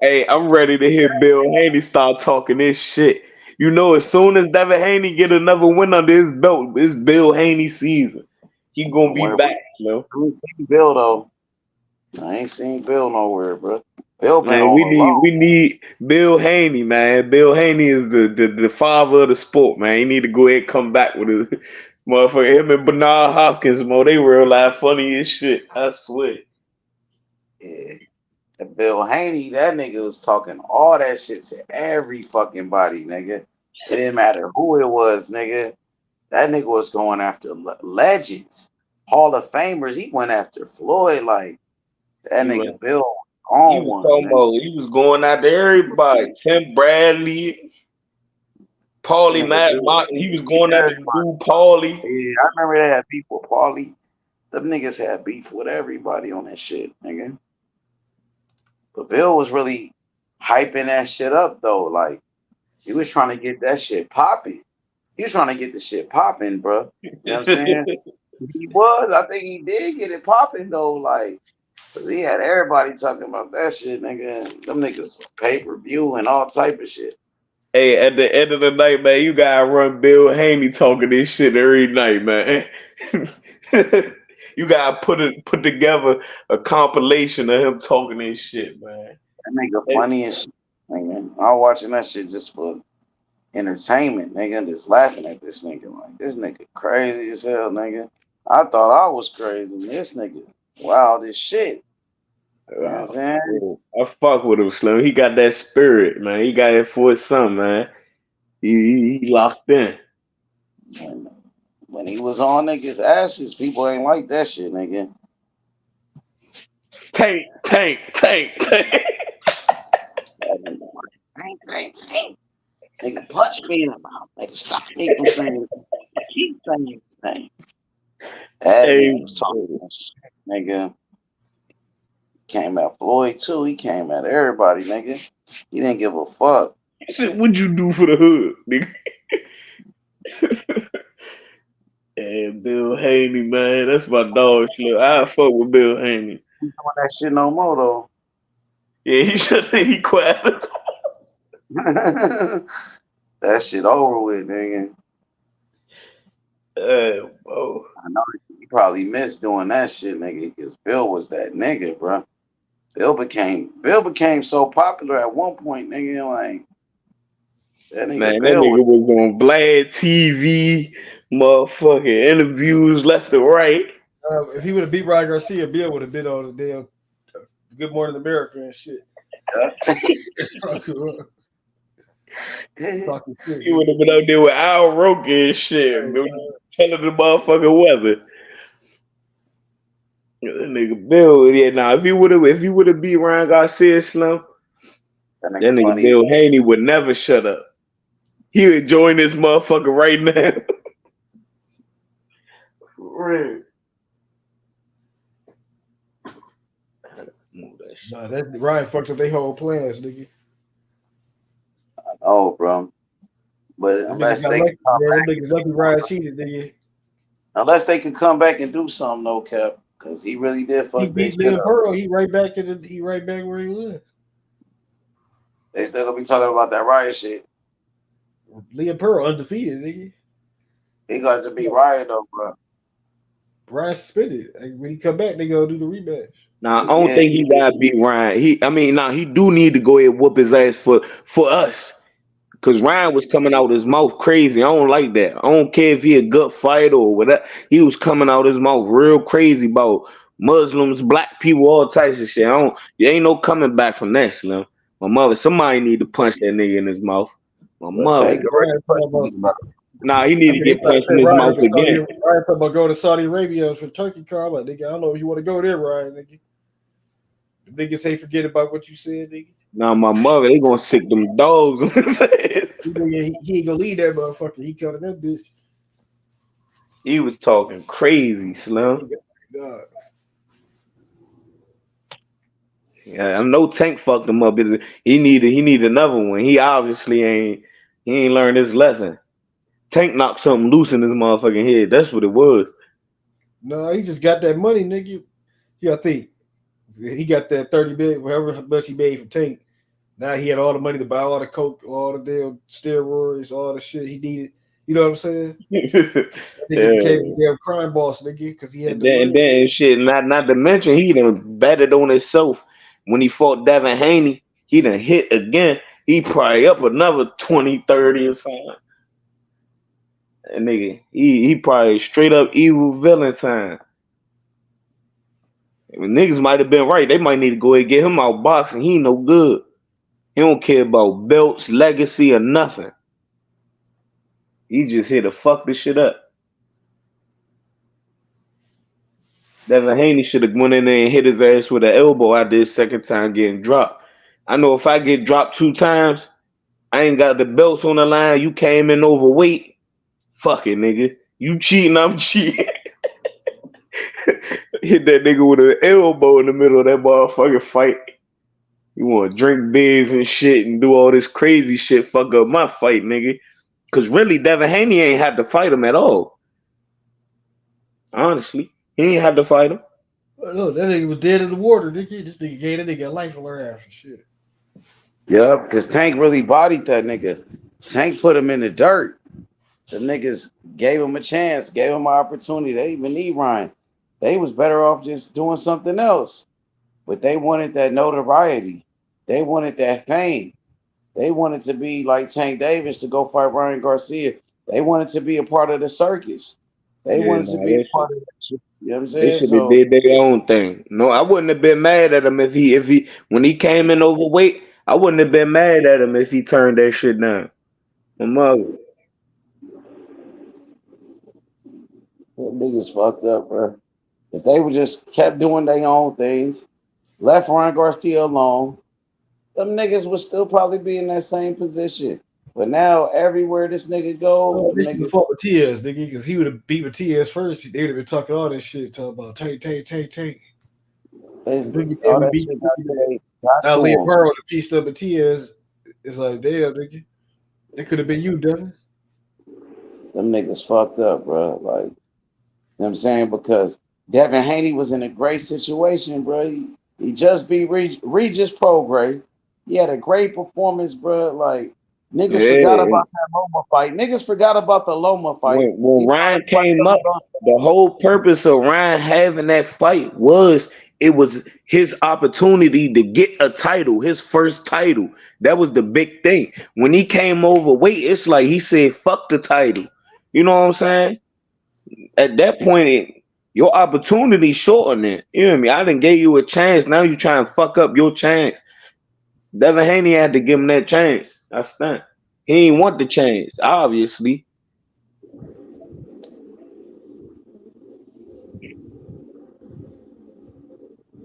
Hey, I'm ready to hear Bill Haney start talking this shit. You know, as soon as Devin Haney get another win under his belt, it's Bill Haney season. He gonna be back, yo. I ain't seen Bill though. I ain't seen Bill nowhere, bro. Bill been Man, on we need Bill Haney, man. Bill Haney is the father of the sport, man. He need to go ahead and come back with it. Motherfucker, him and Bernard Hopkins, they real life funny as shit. I swear. Yeah. Bill Haney, that nigga was talking all that shit to every fucking body, nigga. It didn't matter who it was, nigga. That nigga was going after legends, Hall of Famers. He went after Floyd, like that nigga Bill. He On was one, talking man. about he was going out to everybody. Tim Bradley, That Paulie nigga Matt Bill Martin. He was going out to everybody. do Paulie. Yeah, I remember they had beef with Paulie. Them niggas had beef with everybody on that shit, nigga. But Bill was really hyping that shit up though. Like he was trying to get that shit popping. He was trying to get the shit popping, bro. You know what I'm saying? He was. I think he did get it popping though. Like, 'cause he had everybody talking about that shit, nigga. Them niggas pay per view and all type of shit. Hey, at the end of the night, man, you gotta run Bill Haney talking this shit every night, man. You gotta put together a compilation of him talking this shit, man. That nigga Hey, funny as shit, nigga. I was watching that shit just for entertainment, nigga. Just laughing at this nigga. Like, this nigga crazy as hell, nigga. I thought I was crazy. This nigga wild as shit. You know what I'm saying? I fuck with him, Slim. He got that spirit, man. He got it for his son, man. He locked in. When he was on niggas' asses, people ain't like that shit, nigga. Tank. Tank. Nigga, punch me in the mouth. Nigga, stop me from saying it. Keep saying his name. That Hey, nigga was talking that shit, nigga. Came at Floyd too. He came at everybody, nigga. He didn't give a fuck. he said, "What'd you do for the hood, nigga?" Hey, Bill Haney, man, that's my dog. Slim. I fuck with Bill Haney. He doing that shit no more though. Yeah, he should. He quit. That shit over with, nigga. Bro. I know you probably missed doing that shit, nigga, because Bill was that nigga, bro. Bill became so popular at one point, nigga. Like that nigga Man, that Bill was. nigga was on Vlad TV, motherfucking interviews left and right. If he would have beat Ryan Garcia, Bill would have been on the damn Good Morning America and shit. Talking shit. He would have been out there with Al Roker and shit, telling the motherfucking weather. That nigga Bill, yeah, nah. If he would have beat Ryan Garcia, Slim, That that nigga nigga funny. Bill Haney would never shut up. He would join this motherfucker right now. Real. Nah, that Ryan fucked up their whole plans, nigga. Oh, bro. But unless they can come back, niggas lucky Ryan cheated, nigga. unless they can come back and do something, no cap, because he really did He fuck they beat shit Liam up. Pearl. He right back where he was. They still gonna be talking about that riot shit. Liam Pearl undefeated, nigga. He got to be riot though, bro. Ryan suspended. Like, when he come back, they gonna do the rematch. Nah, I don't think he gotta beat Ryan. He do need to go ahead and whoop his ass for us. Cause Ryan was coming out his mouth crazy. I don't like that. I don't care if he a good fighter or whatever. He was coming out his mouth real crazy about Muslims, black people, all types of shit. There ain't no coming back from that, Slim. My mother, somebody need to punch that nigga in his mouth. My mother. Nah, he need to get punched in his mouth again. Ryan talking about going to Saudi Arabia for Turkey car. I'm like, nigga, I don't know if you want to go there, Ryan, nigga. The niggas say forget about what you said, nigga. Nah, my mother, they gonna sick them dogs on his ass. He ain't gonna leave that motherfucker. He coming that bitch. He was talking crazy, Slim. God. Yeah, I know Tank fucked him up. He need another one. He obviously ain't learned his lesson. Tank knocked something loose in his motherfucking head. That's what it was. No, he just got that money, nigga. I think he got that 30 billion, whatever much he made from Tank. Now he had all the money to buy all the coke, all the damn steroids, all the shit he needed. You know what I'm saying? That nigga became a damn crime boss, nigga, because he had and then shit. Not to mention he done betted on himself when he fought Devin Haney. He done hit again. He probably up another 20, 30 or something. And nigga, he probably straight up evil villain time. I mean, niggas might have been right. They might need to go ahead and get him out boxing. He no good. He don't care about belts, legacy, or nothing. He just here to fuck this shit up. Devin Haney should have went in there and hit his ass with an elbow after his second time getting dropped. I know if I get dropped 2 times, I ain't got the belts on the line. You came in overweight. Fuck it, nigga. You cheating, I'm cheating. Hit that nigga with an elbow in the middle of that motherfucking fight. You want to drink beers and shit and do all this crazy shit, fuck up my fight, nigga. Because really, Devin Haney ain't had to fight him at all. Honestly, he ain't had to fight him. No, that nigga was dead in the water, nigga. This nigga gave that nigga a life on her ass and shit. Yeah, because Tank really bodied that nigga. Tank put him in the dirt. The niggas gave him a chance, gave him an opportunity. They even need Ryan. They was better off just doing something else. But they wanted that notoriety. They wanted that fame. They wanted to be like Tank Davis to go fight Ryan Garcia. They wanted to be a part of the circus. They Yeah, wanted to nah, be a part of that shit. You know what I'm they saying? should have So did their own thing. No, I wouldn't have been mad at him if he when he came in overweight. I wouldn't have been mad at him if he turned that shit down. My mother. niggas fucked up, bro. If they would just kept doing their own thing, left Ryan Garcia alone, them niggas would still probably be in that same position. But now everywhere this nigga go, Oh, them this nigga niggas fought with Matias, nigga, because he would have beat Matias first. They would have been talking all this shit, talking about Tank. Boogie all man would that beat shit got now to Leah him. Pearl the piece of Matias. It's like, damn, nigga. That could have been you, Devin. Them niggas fucked up, bro. Like, you know what I'm saying? Because Devin Haney was in a great situation, bro. He just beat Regis Prograis. He had a great performance, bro. Like, niggas forgot Yeah. about that Loma fight. Niggas forgot about the Loma fight. When He Ryan started came up, fighting the whole purpose of Ryan having that fight was it was his opportunity to get a title, his first title. That was the big thing. When he came overweight, it's like he said, "Fuck the title." You know what I'm saying? At that point, your opportunity shortened. You know what I mean? I didn't give you a chance. Now you try and fuck up your chance. Devin Haney had to give him that chance. That's that. He ain't want the chance, obviously.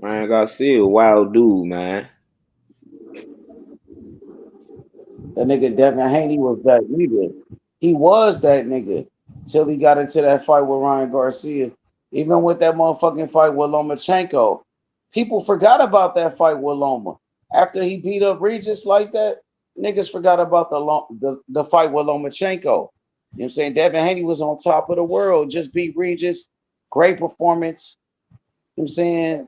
Ryan Garcia, wild dude, man. That nigga Devin Haney was that nigga. He was that nigga till he got into that fight with Ryan Garcia. Even with that motherfucking fight with Lomachenko, people forgot about that fight with Loma. After he beat up Regis like that, niggas forgot about the fight with Lomachenko. You know what I'm saying? Devin Haney was on top of the world, just beat Regis. Great performance. You know what I'm saying?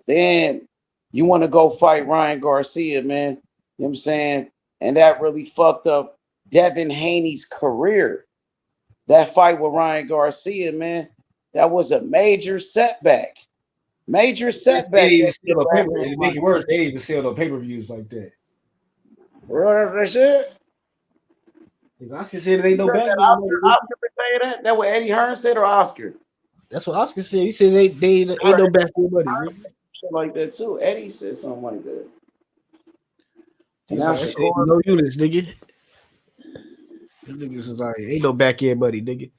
Then you want to go fight Ryan Garcia, man. You know what I'm saying? And that really fucked up Devin Haney's career. That fight with Ryan Garcia, man, that was a major setback. Major They didn't setback even that sell no for paper. Devin And to make Haney. it worse, they didn't even sell no pay-per-views like that. That shit? Oscar said it ain't You no said back that end Oscar, money. Oscar been saying that? That what Eddie Hearn said or Oscar? That's what Oscar said. He said they ain't no back end money, nigga. Shit like that too. Eddie said something like that. He And was now like, that shit ain't Shakur, no units, nigga. Them niggas was like, ain't no back end money, nigga.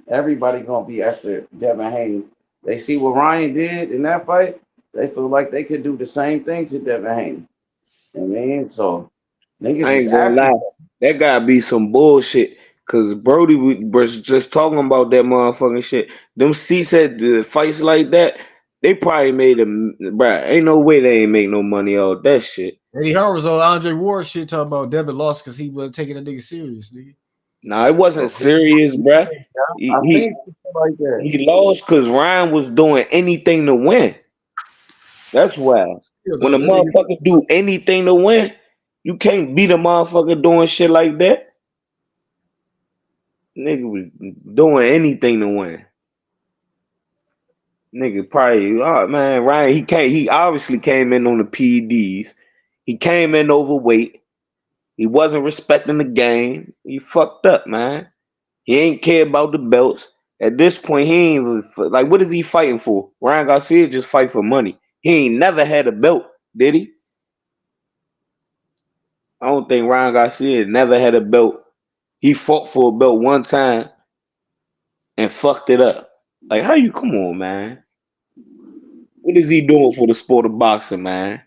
everybody gonna be after Devin Haney. They see what Ryan did in that fight. They feel like they could do the same thing to Devin Haney. I mean, so niggas I is ain't gonna after. lie. That gotta be some bullshit. Cause Brody was just talking about that motherfucking shit. Them seats at the fights like that, they probably made them. Bruh, ain't no way they ain't make no money out that shit. Eddie Howard was on Andre Ward shit talking about Devin lost because he wasn't taking a nigga serious, nigga. Nah, it wasn't serious, bruh. I think like that. He lost cause Ryan was doing anything to win. That's why. Still When a though, that nigga, motherfucker do anything to win, you can't beat a motherfucker doing shit like that. Nigga was doing anything to win. Nigga probably, oh man, Ryan, he obviously came in on the PEDs. He came in overweight. He wasn't respecting the game. He fucked up, man. He ain't care about the belts. At this point, he ain't like, what is he fighting for? Ryan Garcia just fight for money. He ain't never had a belt, did he? I don't think Ryan Garcia never had a belt. He fought for a belt one time and fucked it up. Like, how you come on, man? What is he doing for the sport of boxing, man?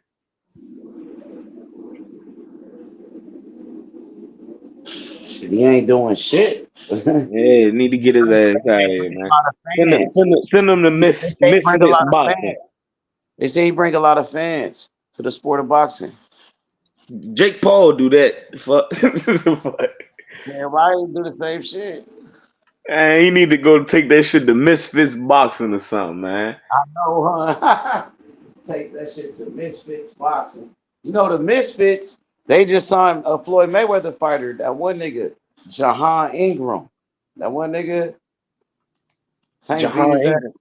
He ain't doing shit. Yeah, need to get his ass out of here, man. Send him to They bring a Misfits lot of Boxing. fans. They say he bring a lot of fans to the sport of boxing. Jake Paul do that. Fuck. Man, why he do the same shit? Man, he need to go take that shit to Misfits Boxing or something, man. I know, huh? Take that shit to Misfits Boxing. You know the Misfits, they just signed a Floyd Mayweather fighter. That one nigga, Jahan Ingram. That one nigga, Tank beat Jahan his ass. Ingram.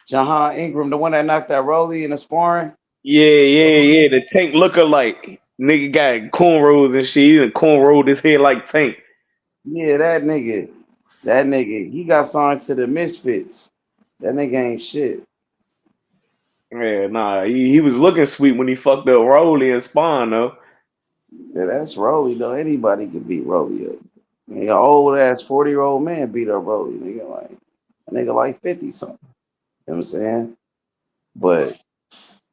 Jahan Ingram, the one that knocked that Rolly in the sparring. Yeah. The Tank lookalike. Nigga got cornrows and shit. He done cornrowed his head like Tank. Yeah, that nigga. That nigga. He got signed to the Misfits. That nigga ain't shit. Yeah, nah. He was looking sweet when he fucked up Rolly and Spawn, though. Yeah, that's Rolly though. Anybody can beat Rolly up. Nigga, old ass 40-year-old man beat up Rolly. Nigga like 50 something. You know what I'm saying? But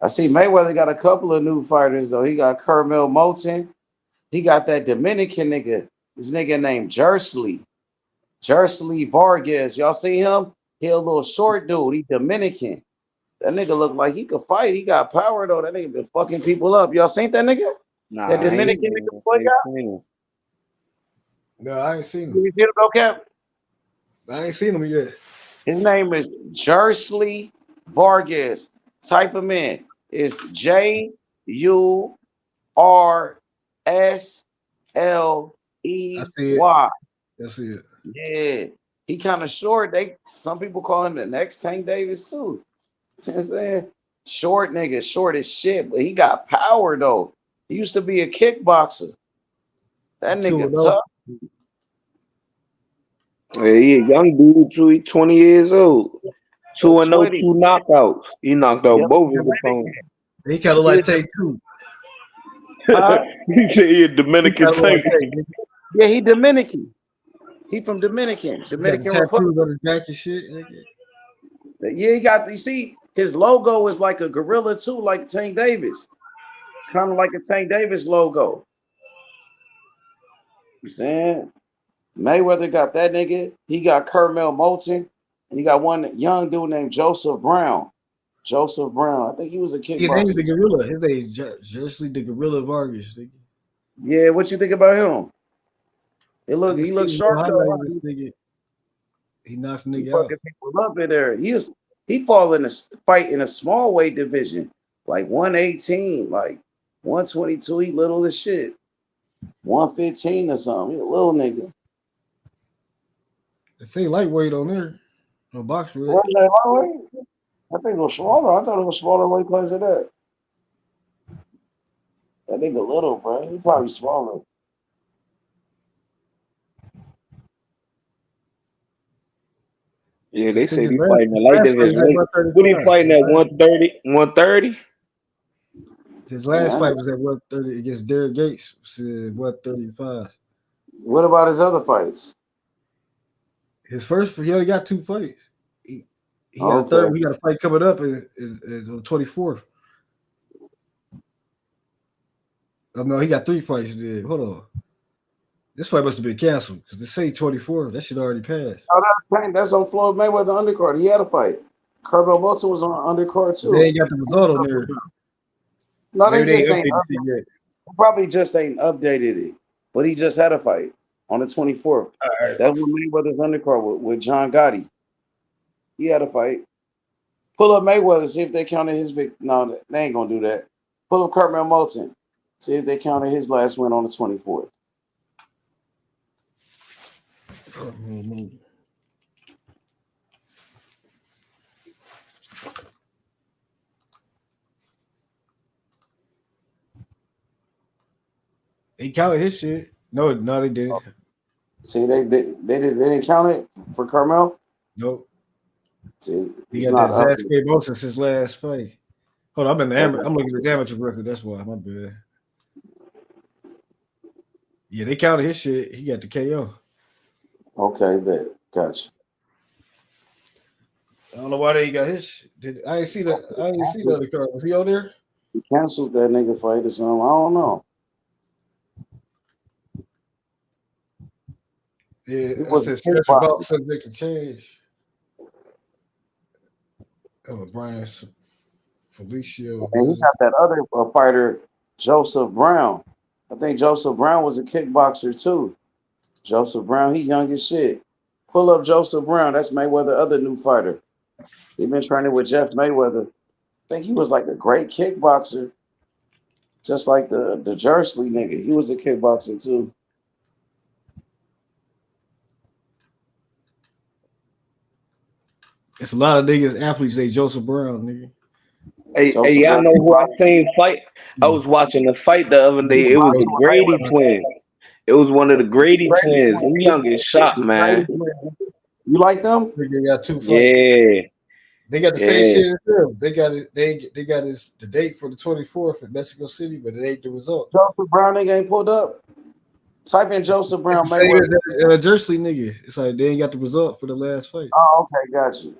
I see Mayweather got a couple of new fighters though. He got Kermel Moulton. He got that Dominican nigga. This nigga named Jersey Vargas. Y'all see him? He a little short dude. He Dominican. That nigga look like he could fight. He got power though. That nigga been fucking people up. Y'all seen that nigga? Nah, That I ain't Dominican seen nigga him. boy I ain't got? seen him. No, I ain't seen him. You see him though, Cap? I ain't seen him yet. His name is Jersey Vargas. Type him in. It's I see it. JURSLEY. I see it. Yeah. He kind of short. Some people call him the next Tank Davis too. You know what I'm saying? Short nigga, short as shit, but he got power though. He used to be a kickboxer. That nigga 2-0. tough. Yeah, he a young dude too. He 20 years old. Yo, 2-0, Twitty. 2 knockouts. He knocked out Yep. both his opponents. He kind of He like a- Tank too. Huh? He said he a He Dominican kind of like Tank. Tank. Yeah, he Dominican. He from Dominican He got the Republic. tattoos on his back and shit. Nigga. Yeah, he got. You see, his logo is like a gorilla too, like Tank Davis, kind of like a Tank Davis logo. You saying Mayweather got that nigga. He got Kermel Moulton, and he got one young dude named Joseph Brown. Joseph Brown. I think he was a His name is kickboxer the too. Gorilla. His name is Jersey the Gorilla Vargas. Nigga. Yeah, what you think about him? I He just looks seen no sharp though. highlight of Huh? this nigga. He knocks the He nigga out. fucking people up in there. He fall in a fight in a small weight division, like 118, like 122. He little as shit. 115 or something. He a little nigga. They say lightweight on there. No box with. What is that lightweight? I think it was smaller. I thought it was smaller weight class than that. That nigga little, bro. He probably smaller. Yeah, I they think say he fighting the his light last fight was division. at What he 135. fighting at 130? 130? His Man, last fight was at 130 against Derek Gates. Was at 135. what about his other fights? His first, he only got 2 fights. He got a Okay. third. He got a fight coming up on the 24th. Oh no, he got 3 fights. There. Hold on. This fight must have been canceled because it say 24. That shit already passed. Oh, that's on Floyd Mayweather undercard. He had a fight. Kermel Moulton was on undercard But they too. ain't got the result on there. No, they Maybe they just ain't ain't updated the shit yet. probably just ain't updated it. But he just had a fight on the 24th. All right. That's when Mayweather's undercard with John Gotti. He had a fight. Pull up Mayweather, see if they counted his big. No, they ain't gonna do that. Pull up Kermel Moulton, see if they counted his last win on the 24th. He counted his shit. No, they didn't. See, they didn't count it for Carmel. Nope. See, He he's got not that up. Zaxby Motion since his last fight. Hold on, I'm looking at the amateur record. That's why. My bad. Yeah, they counted his shit. He got the KO. Okay, bet. Gotcha. I don't know why they got his. I ain't see the. I ain't see the other card. Was he on there? He canceled that nigga fight or something. I don't know. Yeah, He I was said a schedule kickboxer. bout subject to change. Oh, Brian Felicio. And he got that other fighter, Joseph Brown. I think Joseph Brown was a kickboxer too. Joseph Brown, he young as shit. Pull up Joseph Brown. That's Mayweather other new fighter. He been training with Jeff Mayweather. I think he was like a great kickboxer, just like the Jersley nigga. He was a kickboxer too. It's a lot of niggas athletes. They Joseph Brown, nigga. Hey, y'all know who I seen fight? I was watching the fight the other day. It was the Grady twins. It was one of the Grady twins. Them young as shot, man. You like them? They got 2 fights. Yeah. They got the Yeah. same shit as them. They got it. They got the date for the 24th in Mexico City, but it ain't the result. Joseph Brown nigga ain't pulled up. Type in Joseph Brown It's the same Mayweather. as Jersey nigga. It's like they ain't got the result for the last fight. Oh, okay, got you.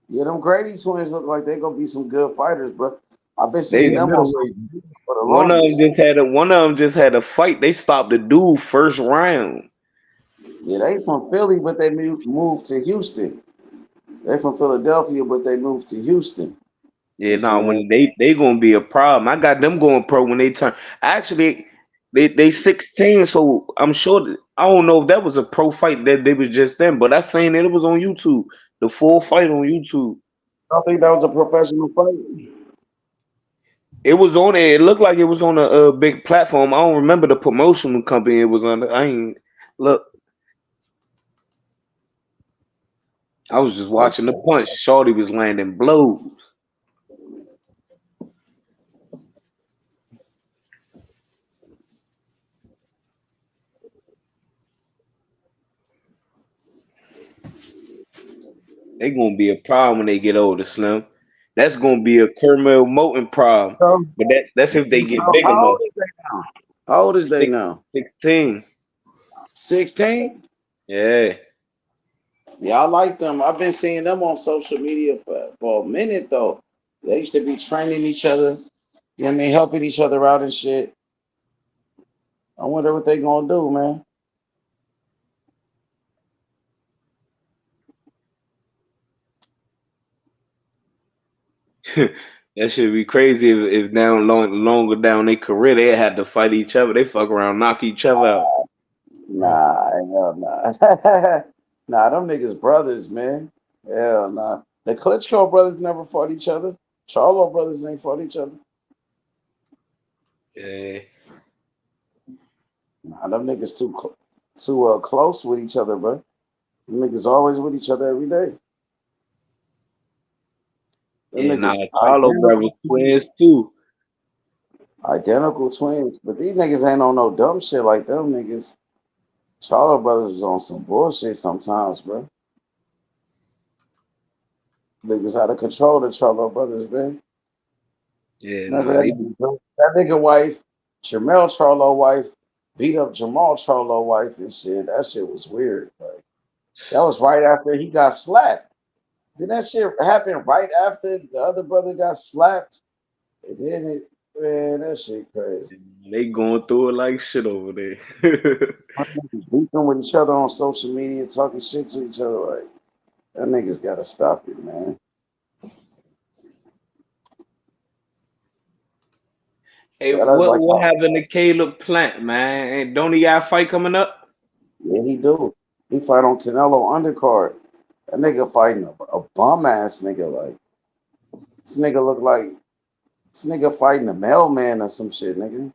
Yeah, them Grady twins look like they gonna be some good fighters, bro. I've been seeing them on social media for the One of them longest. just had a fight. They stopped the dude first round. Yeah, they from Philly, but they moved to Houston. They from Philadelphia, but they moved to Houston. Yeah, You see nah, what when they gonna be a problem. I got them going pro when they turn. Actually, they 16, so I'm sure. I don't know if that was a pro fight that they was just in, but I seen it was on YouTube. The full fight on YouTube. I think that was a professional fight. It was on it. It looked like it was on a big platform. I don't remember the promotional company it was under. I ain't look. I was just watching the punch. Shorty was landing blows. They gonna be a problem when they get older, Slim. That's gonna be a Kermel Moten problem. But that's if they get big How enough. old is they now? How old is they now? 16. 16? Yeah. Yeah, I like them. I've been seeing them on social media for a minute though. They used to be training each other. You know what I mean? Helping each other out and shit. I wonder what they gonna do, man. That should be crazy if longer down their career they had to fight each other. They fuck around, knock each other out. Nah, hell nah. Nah, them niggas brothers, man. Hell nah. The Klitschko brothers never fought each other. Charlo brothers ain't fought each other. Yeah. Nah, them niggas too close with each other, bro. Them niggas always with each other every day. Them Yeah, nah, niggas Charlo brothers twins too. identical twins, but these niggas ain't on no dumb shit like them niggas. Charlo brothers was on some bullshit sometimes, bro. Niggas out of control, the Charlo brothers, man. Yeah, Remember nah, that nigga wife, Jamel Charlo wife, beat up Jamal Charlo wife and shit. That shit was weird. Like that was right after he got slapped. Did that shit happen right after the other brother got slapped? And then man, that shit crazy. they going through it like shit over there. Beefing with each other on social media, talking shit to each other. Like that niggas gotta stop it, man. Hey, That I like. what happened to Caleb Plant, man? And don't he got a fight coming up? Yeah, he do. He fight on Canelo undercard. That nigga fighting a bum ass nigga. Like this nigga look like this nigga fighting a mailman or some shit, nigga. You know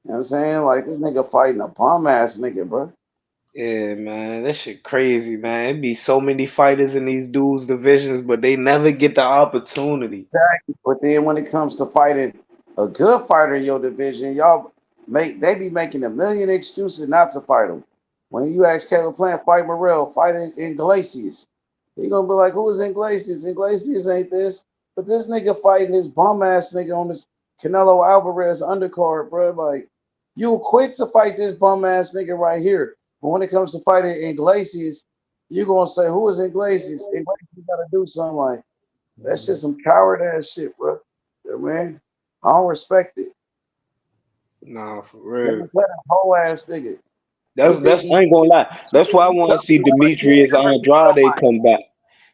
what I'm saying? Like this nigga fighting a bum ass nigga, bro. Yeah, man, that shit crazy, man. It be so many fighters in these dudes divisions, but they never get the opportunity. Exactly. But then when it comes to fighting a good fighter in your division, they be making a million excuses not to fight him. When you ask Caleb Plant, fight Morrell, fight in Iglesias, he gonna be like, who is Iglesias? Iglesias ain't this. But this nigga fighting this bum ass nigga on this Canelo Alvarez undercard, bro. Like, you quick to fight this bum ass nigga right here. But when it comes to fighting Iglesias, You gonna say who is Iglesias? Iglesias gotta do something like that. Shit, some coward ass shit, bro. Yeah, man, I don't respect it. Nah, for Let real. me play that whole ass nigga. He think That's he I ain't gonna lie. That's why I he want tough, to see but he ain't Demetrius never beat Andrade nobody. come back.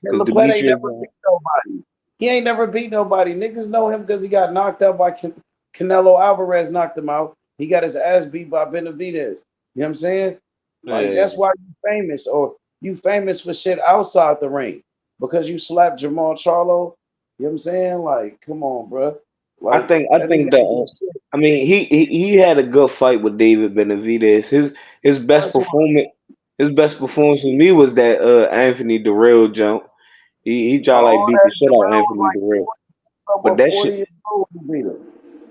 Because Caleb Plant ain't Demetrius, never beat nobody. He ain't never beat nobody. Niggas know him because he got knocked out by Canelo Alvarez. Knocked him out. He got his ass beat by Benavidez. You know what I'm saying? Like yeah. that's why you famous, or you famous for shit outside the ring because you slapped Jamal Charlo. You know what I'm saying? Like, come on, bro. Like I that nigga think that ain't do shit. I mean he had a good fight with David Benavidez. His best First one, performance for me was that Anthony Durrell jump. He tried like all beat the that shit out of Jarrell was Anthony like Durrell. 40, But about 40 years old when he beat him.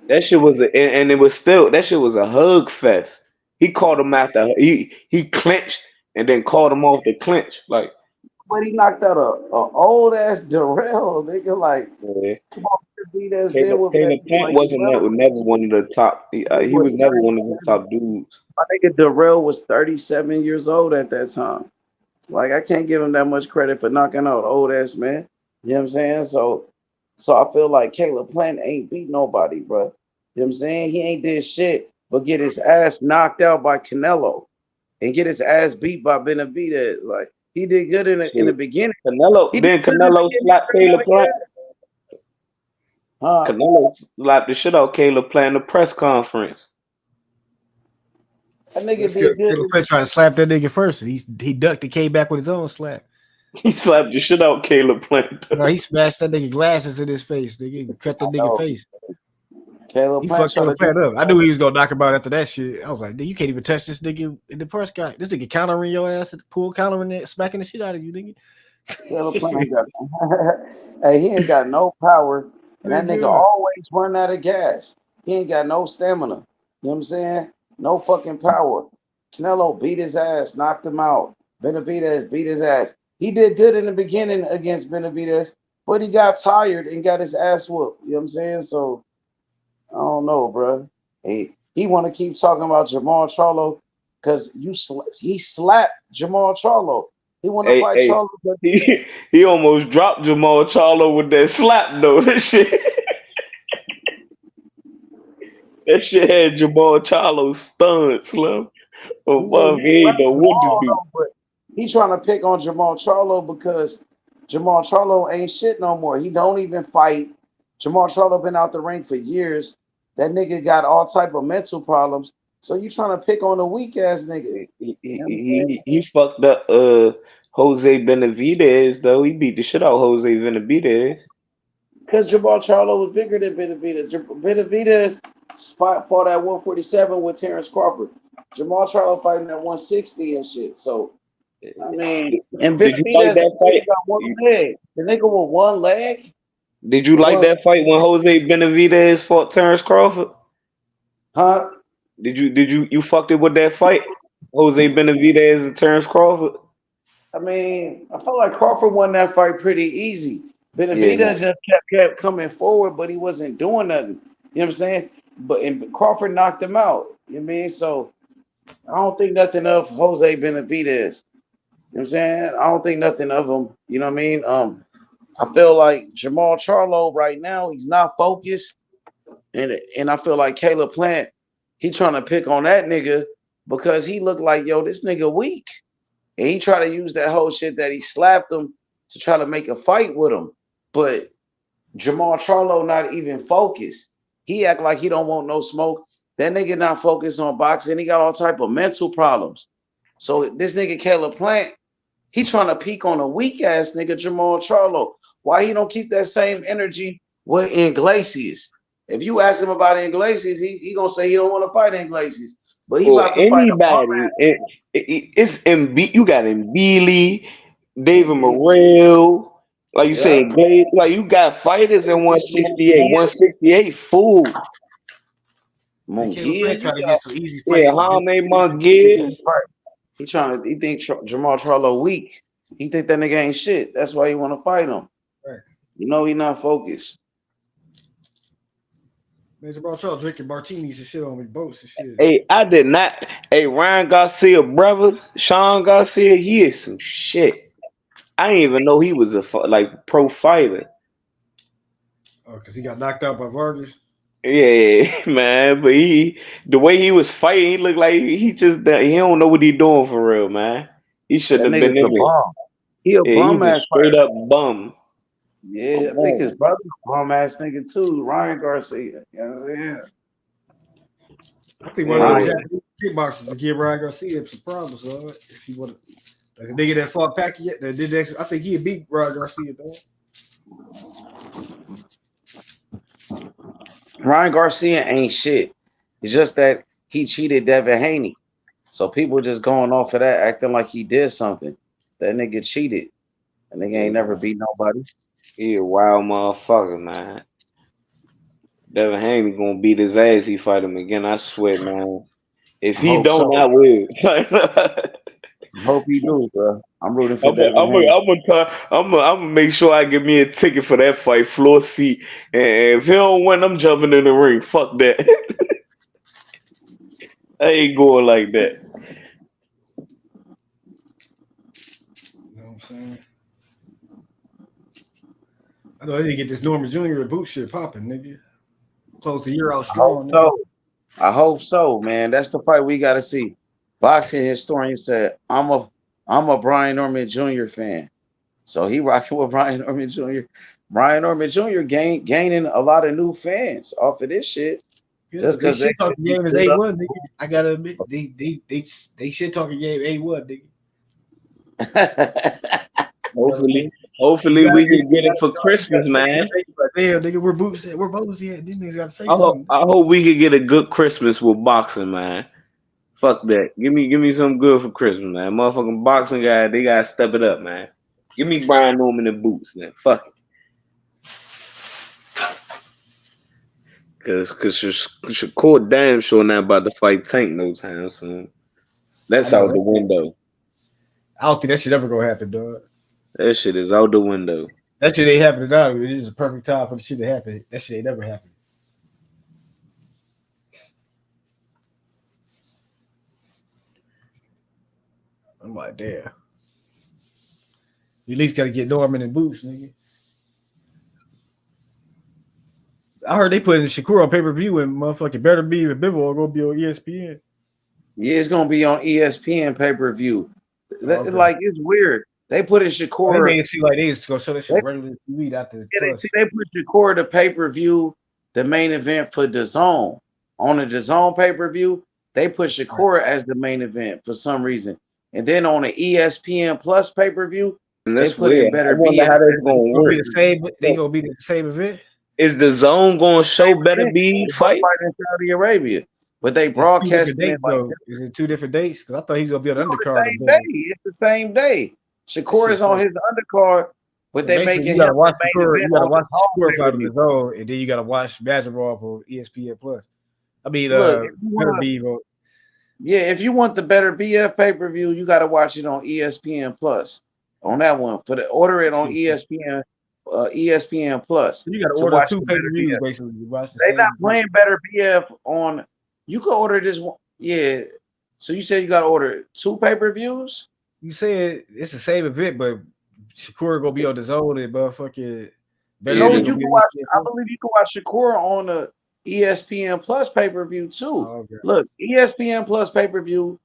that shit was and it was still that shit was a hug fest. He called him after he clinched and then called him off the clinch. Like But he knocked out a old ass Darrell, nigga. Like, yeah. come on, beat has been with that Caleb nigga Plant like wasn't 12 never one of the top. years. He was never one of the top dudes. My nigga Darrell was 37 years old at that time. Like, I can't give him that much credit for knocking out old ass man. You know what I'm saying? So I feel like Caleb Plant ain't beat nobody, bro. You know what I'm saying? He ain't did shit but get his ass knocked out by Canelo and get his ass beat by Benavidez. Like, he did good in the Shit. beginning. He Canelo did then good in the Canelo beginning. slapped Caleb Plant. Huh? Canelo slapped the shit out Caleb Plant in the press conference. That nigga Let's did good. Caleb Plant trying to slap that nigga first. He ducked and came back with his own slap. He slapped the shit out Caleb Plant. No, he smashed that nigga glasses in his face. Nigga cut that nigga No, face. Caleb He Plant fucked trying to Caleb do Plant up. I knew he was gonna knock him out after that shit. I was like, you can't even touch this nigga in the press guy. This nigga countering your ass at the pool, countering it, smacking the shit out of you, nigga. Caleb Plant ain't got. Hey, he ain't got no power, and that nigga Nigga. always run out of gas. He ain't got no stamina. You know what I'm saying? No fucking power. Canelo beat his ass, knocked him out. Benavidez beat his ass. He did good in the beginning against Benavidez, but he got tired and got his ass whooped. You know what I'm saying? So I don't know, bro. He want to keep talking about Jamal Charlo because he slapped Jamal Charlo. He want to fight Hey, Charlo. he almost dropped Jamal Charlo with that slap though. That shit had Jamal Charlo stunned, Slim. Oh, Yeah, fuck, he he ain't slapped know what to Jamal do. though, but he trying to pick on Jamal Charlo because Jamal Charlo ain't shit no more. He don't even fight. Jamal Charlo been out the ring for years. That nigga got all type of mental problems. So you trying to pick on a weak ass nigga? You know what I'm saying? He fucked up Jose Benavidez though. He beat the shit out of Jose Benavidez. Because Jamal Charlo was bigger than Benavidez. Benavidez fought at 147 with Terrence Crawford. Jamal Charlo fighting at 160 and shit. So I mean, and Did you like Benavidez that fight? got one leg. The nigga with one leg. Did you like One, that fight when Jose Benavidez fought Terrence Crawford? huh? You fucked it with that fight? Jose Benavidez and Terrence Crawford? I mean, I felt like Crawford won that fight pretty easy. Yeah, Benavidez no. just kept coming forward, but he wasn't doing nothing. You know what I'm saying? And Crawford knocked him out. You know what I mean? So I don't think nothing of Jose Benavidez. You know what I'm saying? I don't think nothing of him. You know what I mean? I feel like Jamal Charlo right now, he's not focused. And I feel like Caleb Plant, he trying to pick on that nigga because he looked like, yo, this nigga weak. And he tried to use that whole shit that he slapped him to try to make a fight with him. But Jamal Charlo not even focused. He act like he don't want no smoke. That nigga not focused on boxing. He got all type of mental problems. So this nigga Caleb Plant, he trying to peak on a weak ass nigga Jamal Charlo. Why he don't keep that same energy with Iglesias? If you ask him about Iglesias, he gonna say he don't want to fight Iglesias, but he Or about to fight a bum anybody. It's MB. You got Mbili, David ass. Morrell. Like you Yeah. said, Glade. Like you got fighters in 168. 168 full. Man, Caleb Mungia, Plant you trying to get got some easy Yeah, fights for him. Jaime Munguia. he trying to he think Jamal Charlo weak. He think that nigga ain't shit. That's why he want to fight him. Right. You know he not focused. Man, bro, y'all drinking martinis and shit on the boats and shit. Hey, I did not. Hey, Ryan Garcia, brother, Sean Garcia, he is some shit. I didn't even know he was a like pro fighter. Oh, because he got knocked out by Vargas. Yeah, man. But the way he was fighting, he looked like he just he don't know what he doing for real, man. He That shouldn't have been nigga's a in it. bum. He a Yeah, bum he's a ass straight fighter. up bum. Yeah, I think his brother's a bum ass nigga too, Ryan Garcia. You know what I'm saying? I think one of those Yeah. Japanese kickboxers to give Ryan Garcia some problems, if he want to. Like the nigga that fought Pacquiao, that did that, I think he beat Ryan Garcia, though. Ryan Garcia ain't shit. It's just that he cheated Devin Haney. So people just going off of that, acting like he did something. That nigga cheated. That nigga ain't never beat nobody. He a wild motherfucker, man. Devin Haney gonna beat his ass. He fight him again. I swear, man. If I he hope don't, so. I will. I hope he do, bro. I'm rooting for I'm gonna, Devin I'm Haney. gonna, I'm gonna make sure I get me a ticket for that fight, floor seat. And if he don't win, I'm jumping in the ring. Fuck that. I ain't going like that. You know what I'm saying? I know they need to get this Norman Jr. boot shit popping, nigga. Close the year out I hope strong, nigga. so. I hope so, man. That's the fight we gotta see. Boxing historian said, I'm a Brian Norman Jr. fan. So he rocking with Brian Norman Jr. Brian Norman Jr. Gaining a lot of new fans off of this shit. Yeah, Just they because shit talking he game is stood up. A1, nigga. I gotta admit, they shit talking game A1, nigga. You know what I mean? Hopefully we can get it for Christmas, man. Damn, nigga, where Boots at? Where Boots at? These niggas gotta say I hope, something. I hope we can get a good Christmas with boxing, man. Fuck that. Give me something good for Christmas, man. Motherfucking boxing guy, they gotta step it up, man. Give me Brian Norman and Boots, man. Fuck it. Cause Shakur damn sure not about to fight Tank no time soon. That's I know out the that. window. I don't think that shit ever gonna happen, dog. That shit is out the window. That shit ain't happening now. It is a perfect time for the shit to happen. That shit ain't never happened. I'm like, damn. You at least gotta get Norman and Boots, nigga. I heard they put in Shakur on pay-per-view and motherfucking Better Be and Bivol gonna be on ESPN. Yeah, it's gonna be on ESPN pay-per-view. Oh, okay. Like it's weird. They put in They Shakur. made it seem like they was gonna show that shit regularly TV after the plus. They put Shakur the pay-per-view, the main event for DAZN. On the DAZN pay-per-view, they put Shakur as the main event for some reason. And then on the ESPN Plus pay-per-view, And they that's put in weird. I Better wonder Be. how that's gonna Gonna work. be the same. They gonna be the same event. Is the zone gonna show Better Be They both fight? fight in Saudi Arabia, but they It's 2 different broadcasting it dates like though. Is it 2 different dates? Because I thought he was gonna be on the the undercard. same day. It's the same day. Shakur is on his undercard, but So they basically, making you gotta him watch the main Shakur. You event gotta on watch the home Shakur fight on pay-per-view. the zone, and then you gotta watch Mazarov on ESPN Plus. I mean, Look, if you Better wanna, Be. if you want the Better BF pay-per-view, you got to watch it on ESPN Plus. On that one, order it on ESPN Plus You gotta to order watch 2 the Better pay-per-views BF. basically to watch the They same. not playing Better BF on. You can order this one. Yeah. So you said you got to order 2 pay-per-views? You said it's the same event, but Shakur gonna be on the zone and motherfucking Better No, Be you gonna be can on watch. ESPN I Plus. believe you can watch Shakur on the ESPN Plus pay-per-view too. Oh, okay. Look, ESPN Plus pay-per-view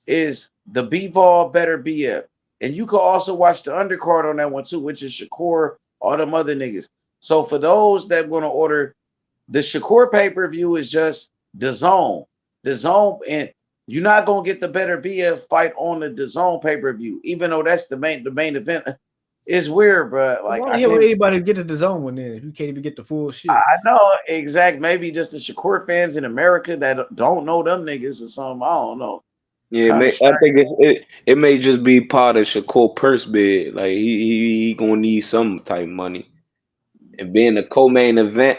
is the B-Ball Better BF. And you can also watch the undercard on that one too, which is Shakur, all them other niggas. So for those that want to order the Shakur pay-per-view is just the zone. The zone, and you're not gonna get the Better BF fight on the zone pay-per-view, even though that's the main event. It's weird, bro. Like Why I the hell can't. would anybody get to the zone when then if you can't even get the full shit? I know exact. Maybe just the Shakur fans in America that don't know them niggas or something. I don't know. Yeah, Kind of I strange. think it may just be part of Shakur purse bid. Like he gonna need some type of money. And being a co-main event,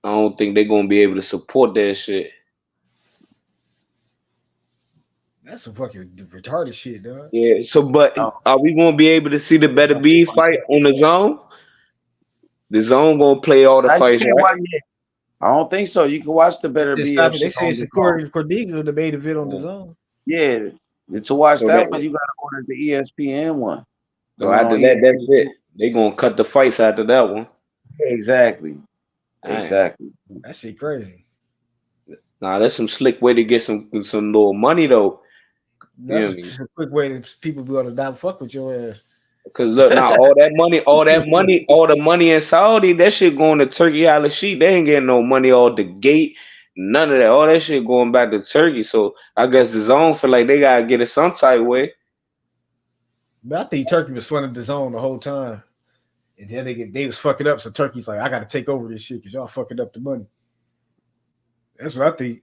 I don't think they're gonna be able to support that shit. That's some fucking retarded shit, dog. Yeah. So, but No. are we gonna be able to see the Better Be fight on the zone? The zone gonna play all the Now you fights, can't right? watch. Yeah. I don't think so. You can watch the better Just stop BF it. They shit say on the zone. Shakur Cordino the main event on the zone. Yeah. To watch So that that one, you gotta order the ESPN one. The so one after on that, that's ESPN. it. They gonna cut the fights after that one. Exactly. Dang. Exactly. That shit crazy. Nah, that's some slick way to get some little money though. You know That's what I mean? a quick way that people be able to not fuck with your ass. Cause look now, all the money in Saudi, that shit going to Turkey Al Sheikh. They ain't getting no money all the gate, none of that. All that shit going back to Turkey. So I guess the zone feel like they gotta get it some type way. But I think Turkey was funding the zone the whole time. And then they was fucking up. So Turkey's like, I got to take over this shit because y'all fucking up the money. That's what I think.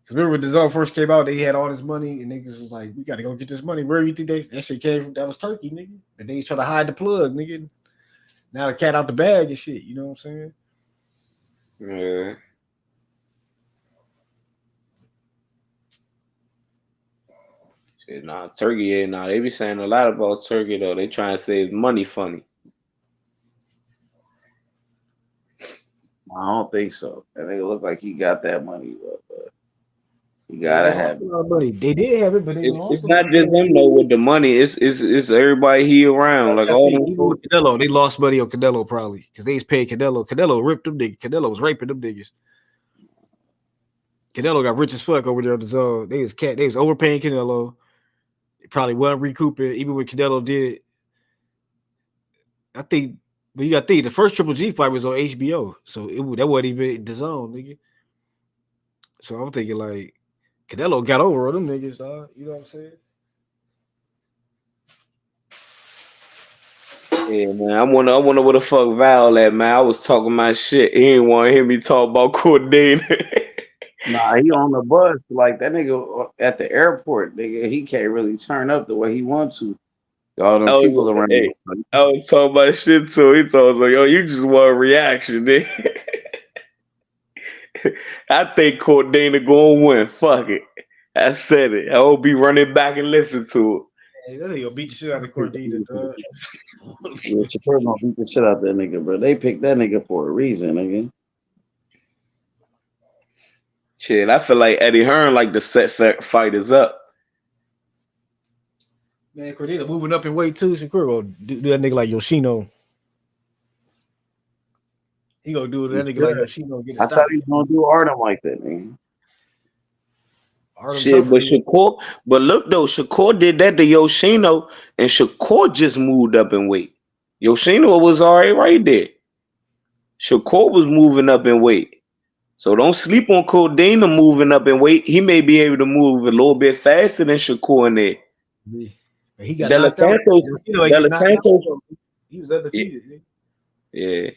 Because remember when the zone first came out, they had all this money, and niggas was like, we got to go get this money. Where you think that shit came from? That was Turkey, nigga. And they trying to hide the plug, nigga. Now the cat out the bag and shit. You know what I'm saying? Yeah. Shit, nah, Turkey, yeah, nah, they be saying a lot about Turkey though. They trying to say it's money funny. I don't think so. That nigga look like he got that money, but you Yeah, they gotta lost have a it. lot of money. They did have it, but they It's lost a lot not of just money. them though with the money. It's everybody he around. Like I all think them even with folks. Canelo, they lost money on Canelo probably because they was paying Canelo. Canelo ripped them niggas. Canelo was raping them niggas. Canelo got rich as fuck over there on the zone. They was overpaying Canelo. They probably wasn't recouping. Even when Canelo did, I think. But you got to think the first Triple G fight was on HBO, so that wasn't even the zone, nigga. So I'm thinking like Canelo got over on them niggas, dog. You know what I'm saying? Yeah, man. I wonder what the fuck Val at, man. I was talking my shit. He ain't want to hear me talk about Cordain. Nah, he on the bus. Like that nigga at the airport, nigga, he can't really turn up the way he wants to. All them people around him. I was talking my shit too. He told us like, yo, you just want a reaction, nigga. I think Cordana gonna win. Fuck it. I said it. I will be running back and listen to it. Hey, that nigga beat the shit out of Cordina, dog. Yeah, Shakur gonna beat the shit out that nigga, bro. They picked that nigga for a reason, nigga. Shit, I feel like Eddie Hearn like the set fighters up. Man, Cordina moving up in weight too. Shakur gonna do that nigga like Yoshino. He gonna do that nigga like Yoshino get a I thought stop. he was gonna do Artem like that, nigga. Artem Shit, tougher. but look though, Shakur did that to Yoshino, and Shakur just moved up in weight. Yoshino was already right there. Shakur was moving up in weight. So don't sleep on Cordana moving up in weight. He may be able to move a little bit faster than Shakur in there. But he got De Los knocked out. Santos, Yoshino ain't De get Los knocked out. Santos, He was undefeated. Nigga. yeah.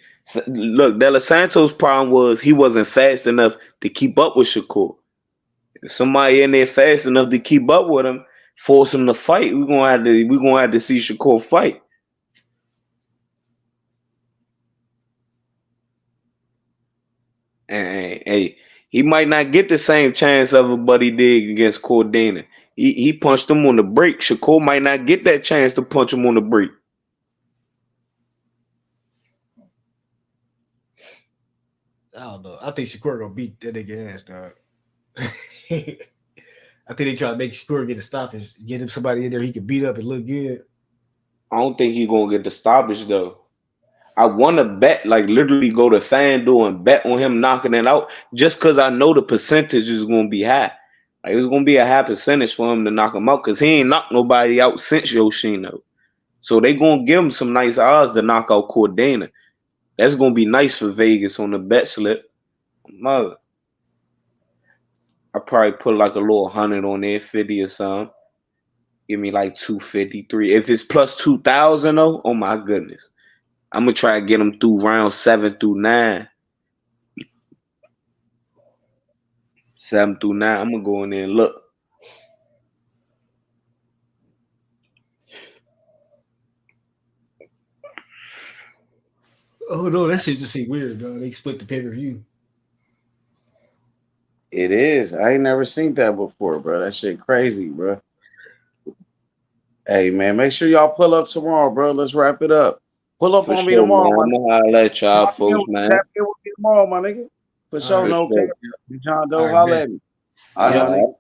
Look, De Los Santos' problem was he wasn't fast enough to keep up with Shakur. If somebody in there fast enough to keep up with him, force him to fight, we're gonna have to see Shakur fight. And hey, he might not get the same chance of it, but he did against Cordana. He punched him on the break. Shakur might not get that chance to punch him on the break. I don't know. I think Shakur gonna beat that nigga ass, dog. I think they try to make Shakur get a stoppage, get him somebody in there he can beat up and look good. I don't think he's gonna get the stoppage though. I want to bet, like literally go to FanDuel and bet on him knocking it out, just because I know the percentage is gonna be high. Like it's gonna be a high percentage for him to knock him out, because he ain't knocked nobody out since Yoshino. So they gonna give him some nice odds to knock out Cordana. That's gonna be nice for Vegas on the bet slip. Mother, I probably put like a little 100 on there, 50 or something. Give me like 253. If it's plus 2,000 though, oh my goodness. I'm gonna try to get them through round 7 through 9. 7 through 9. I'm gonna go in there and look. Oh no, that shit just seem weird, dog. They split the pay-per-view. It is. I ain't never seen that before, bro. That shit crazy, bro. Hey man, make sure y'all pull up tomorrow, bro. Let's wrap it up. Pull up For on me sure, tomorrow, man. my I'm nigga. gonna holler at y'all folks, man. Tap in with me tomorrow, my nigga. For sure, right. no cap. Respect. John Doe, All right, holla bet. at me. All right, Yep. my nigga.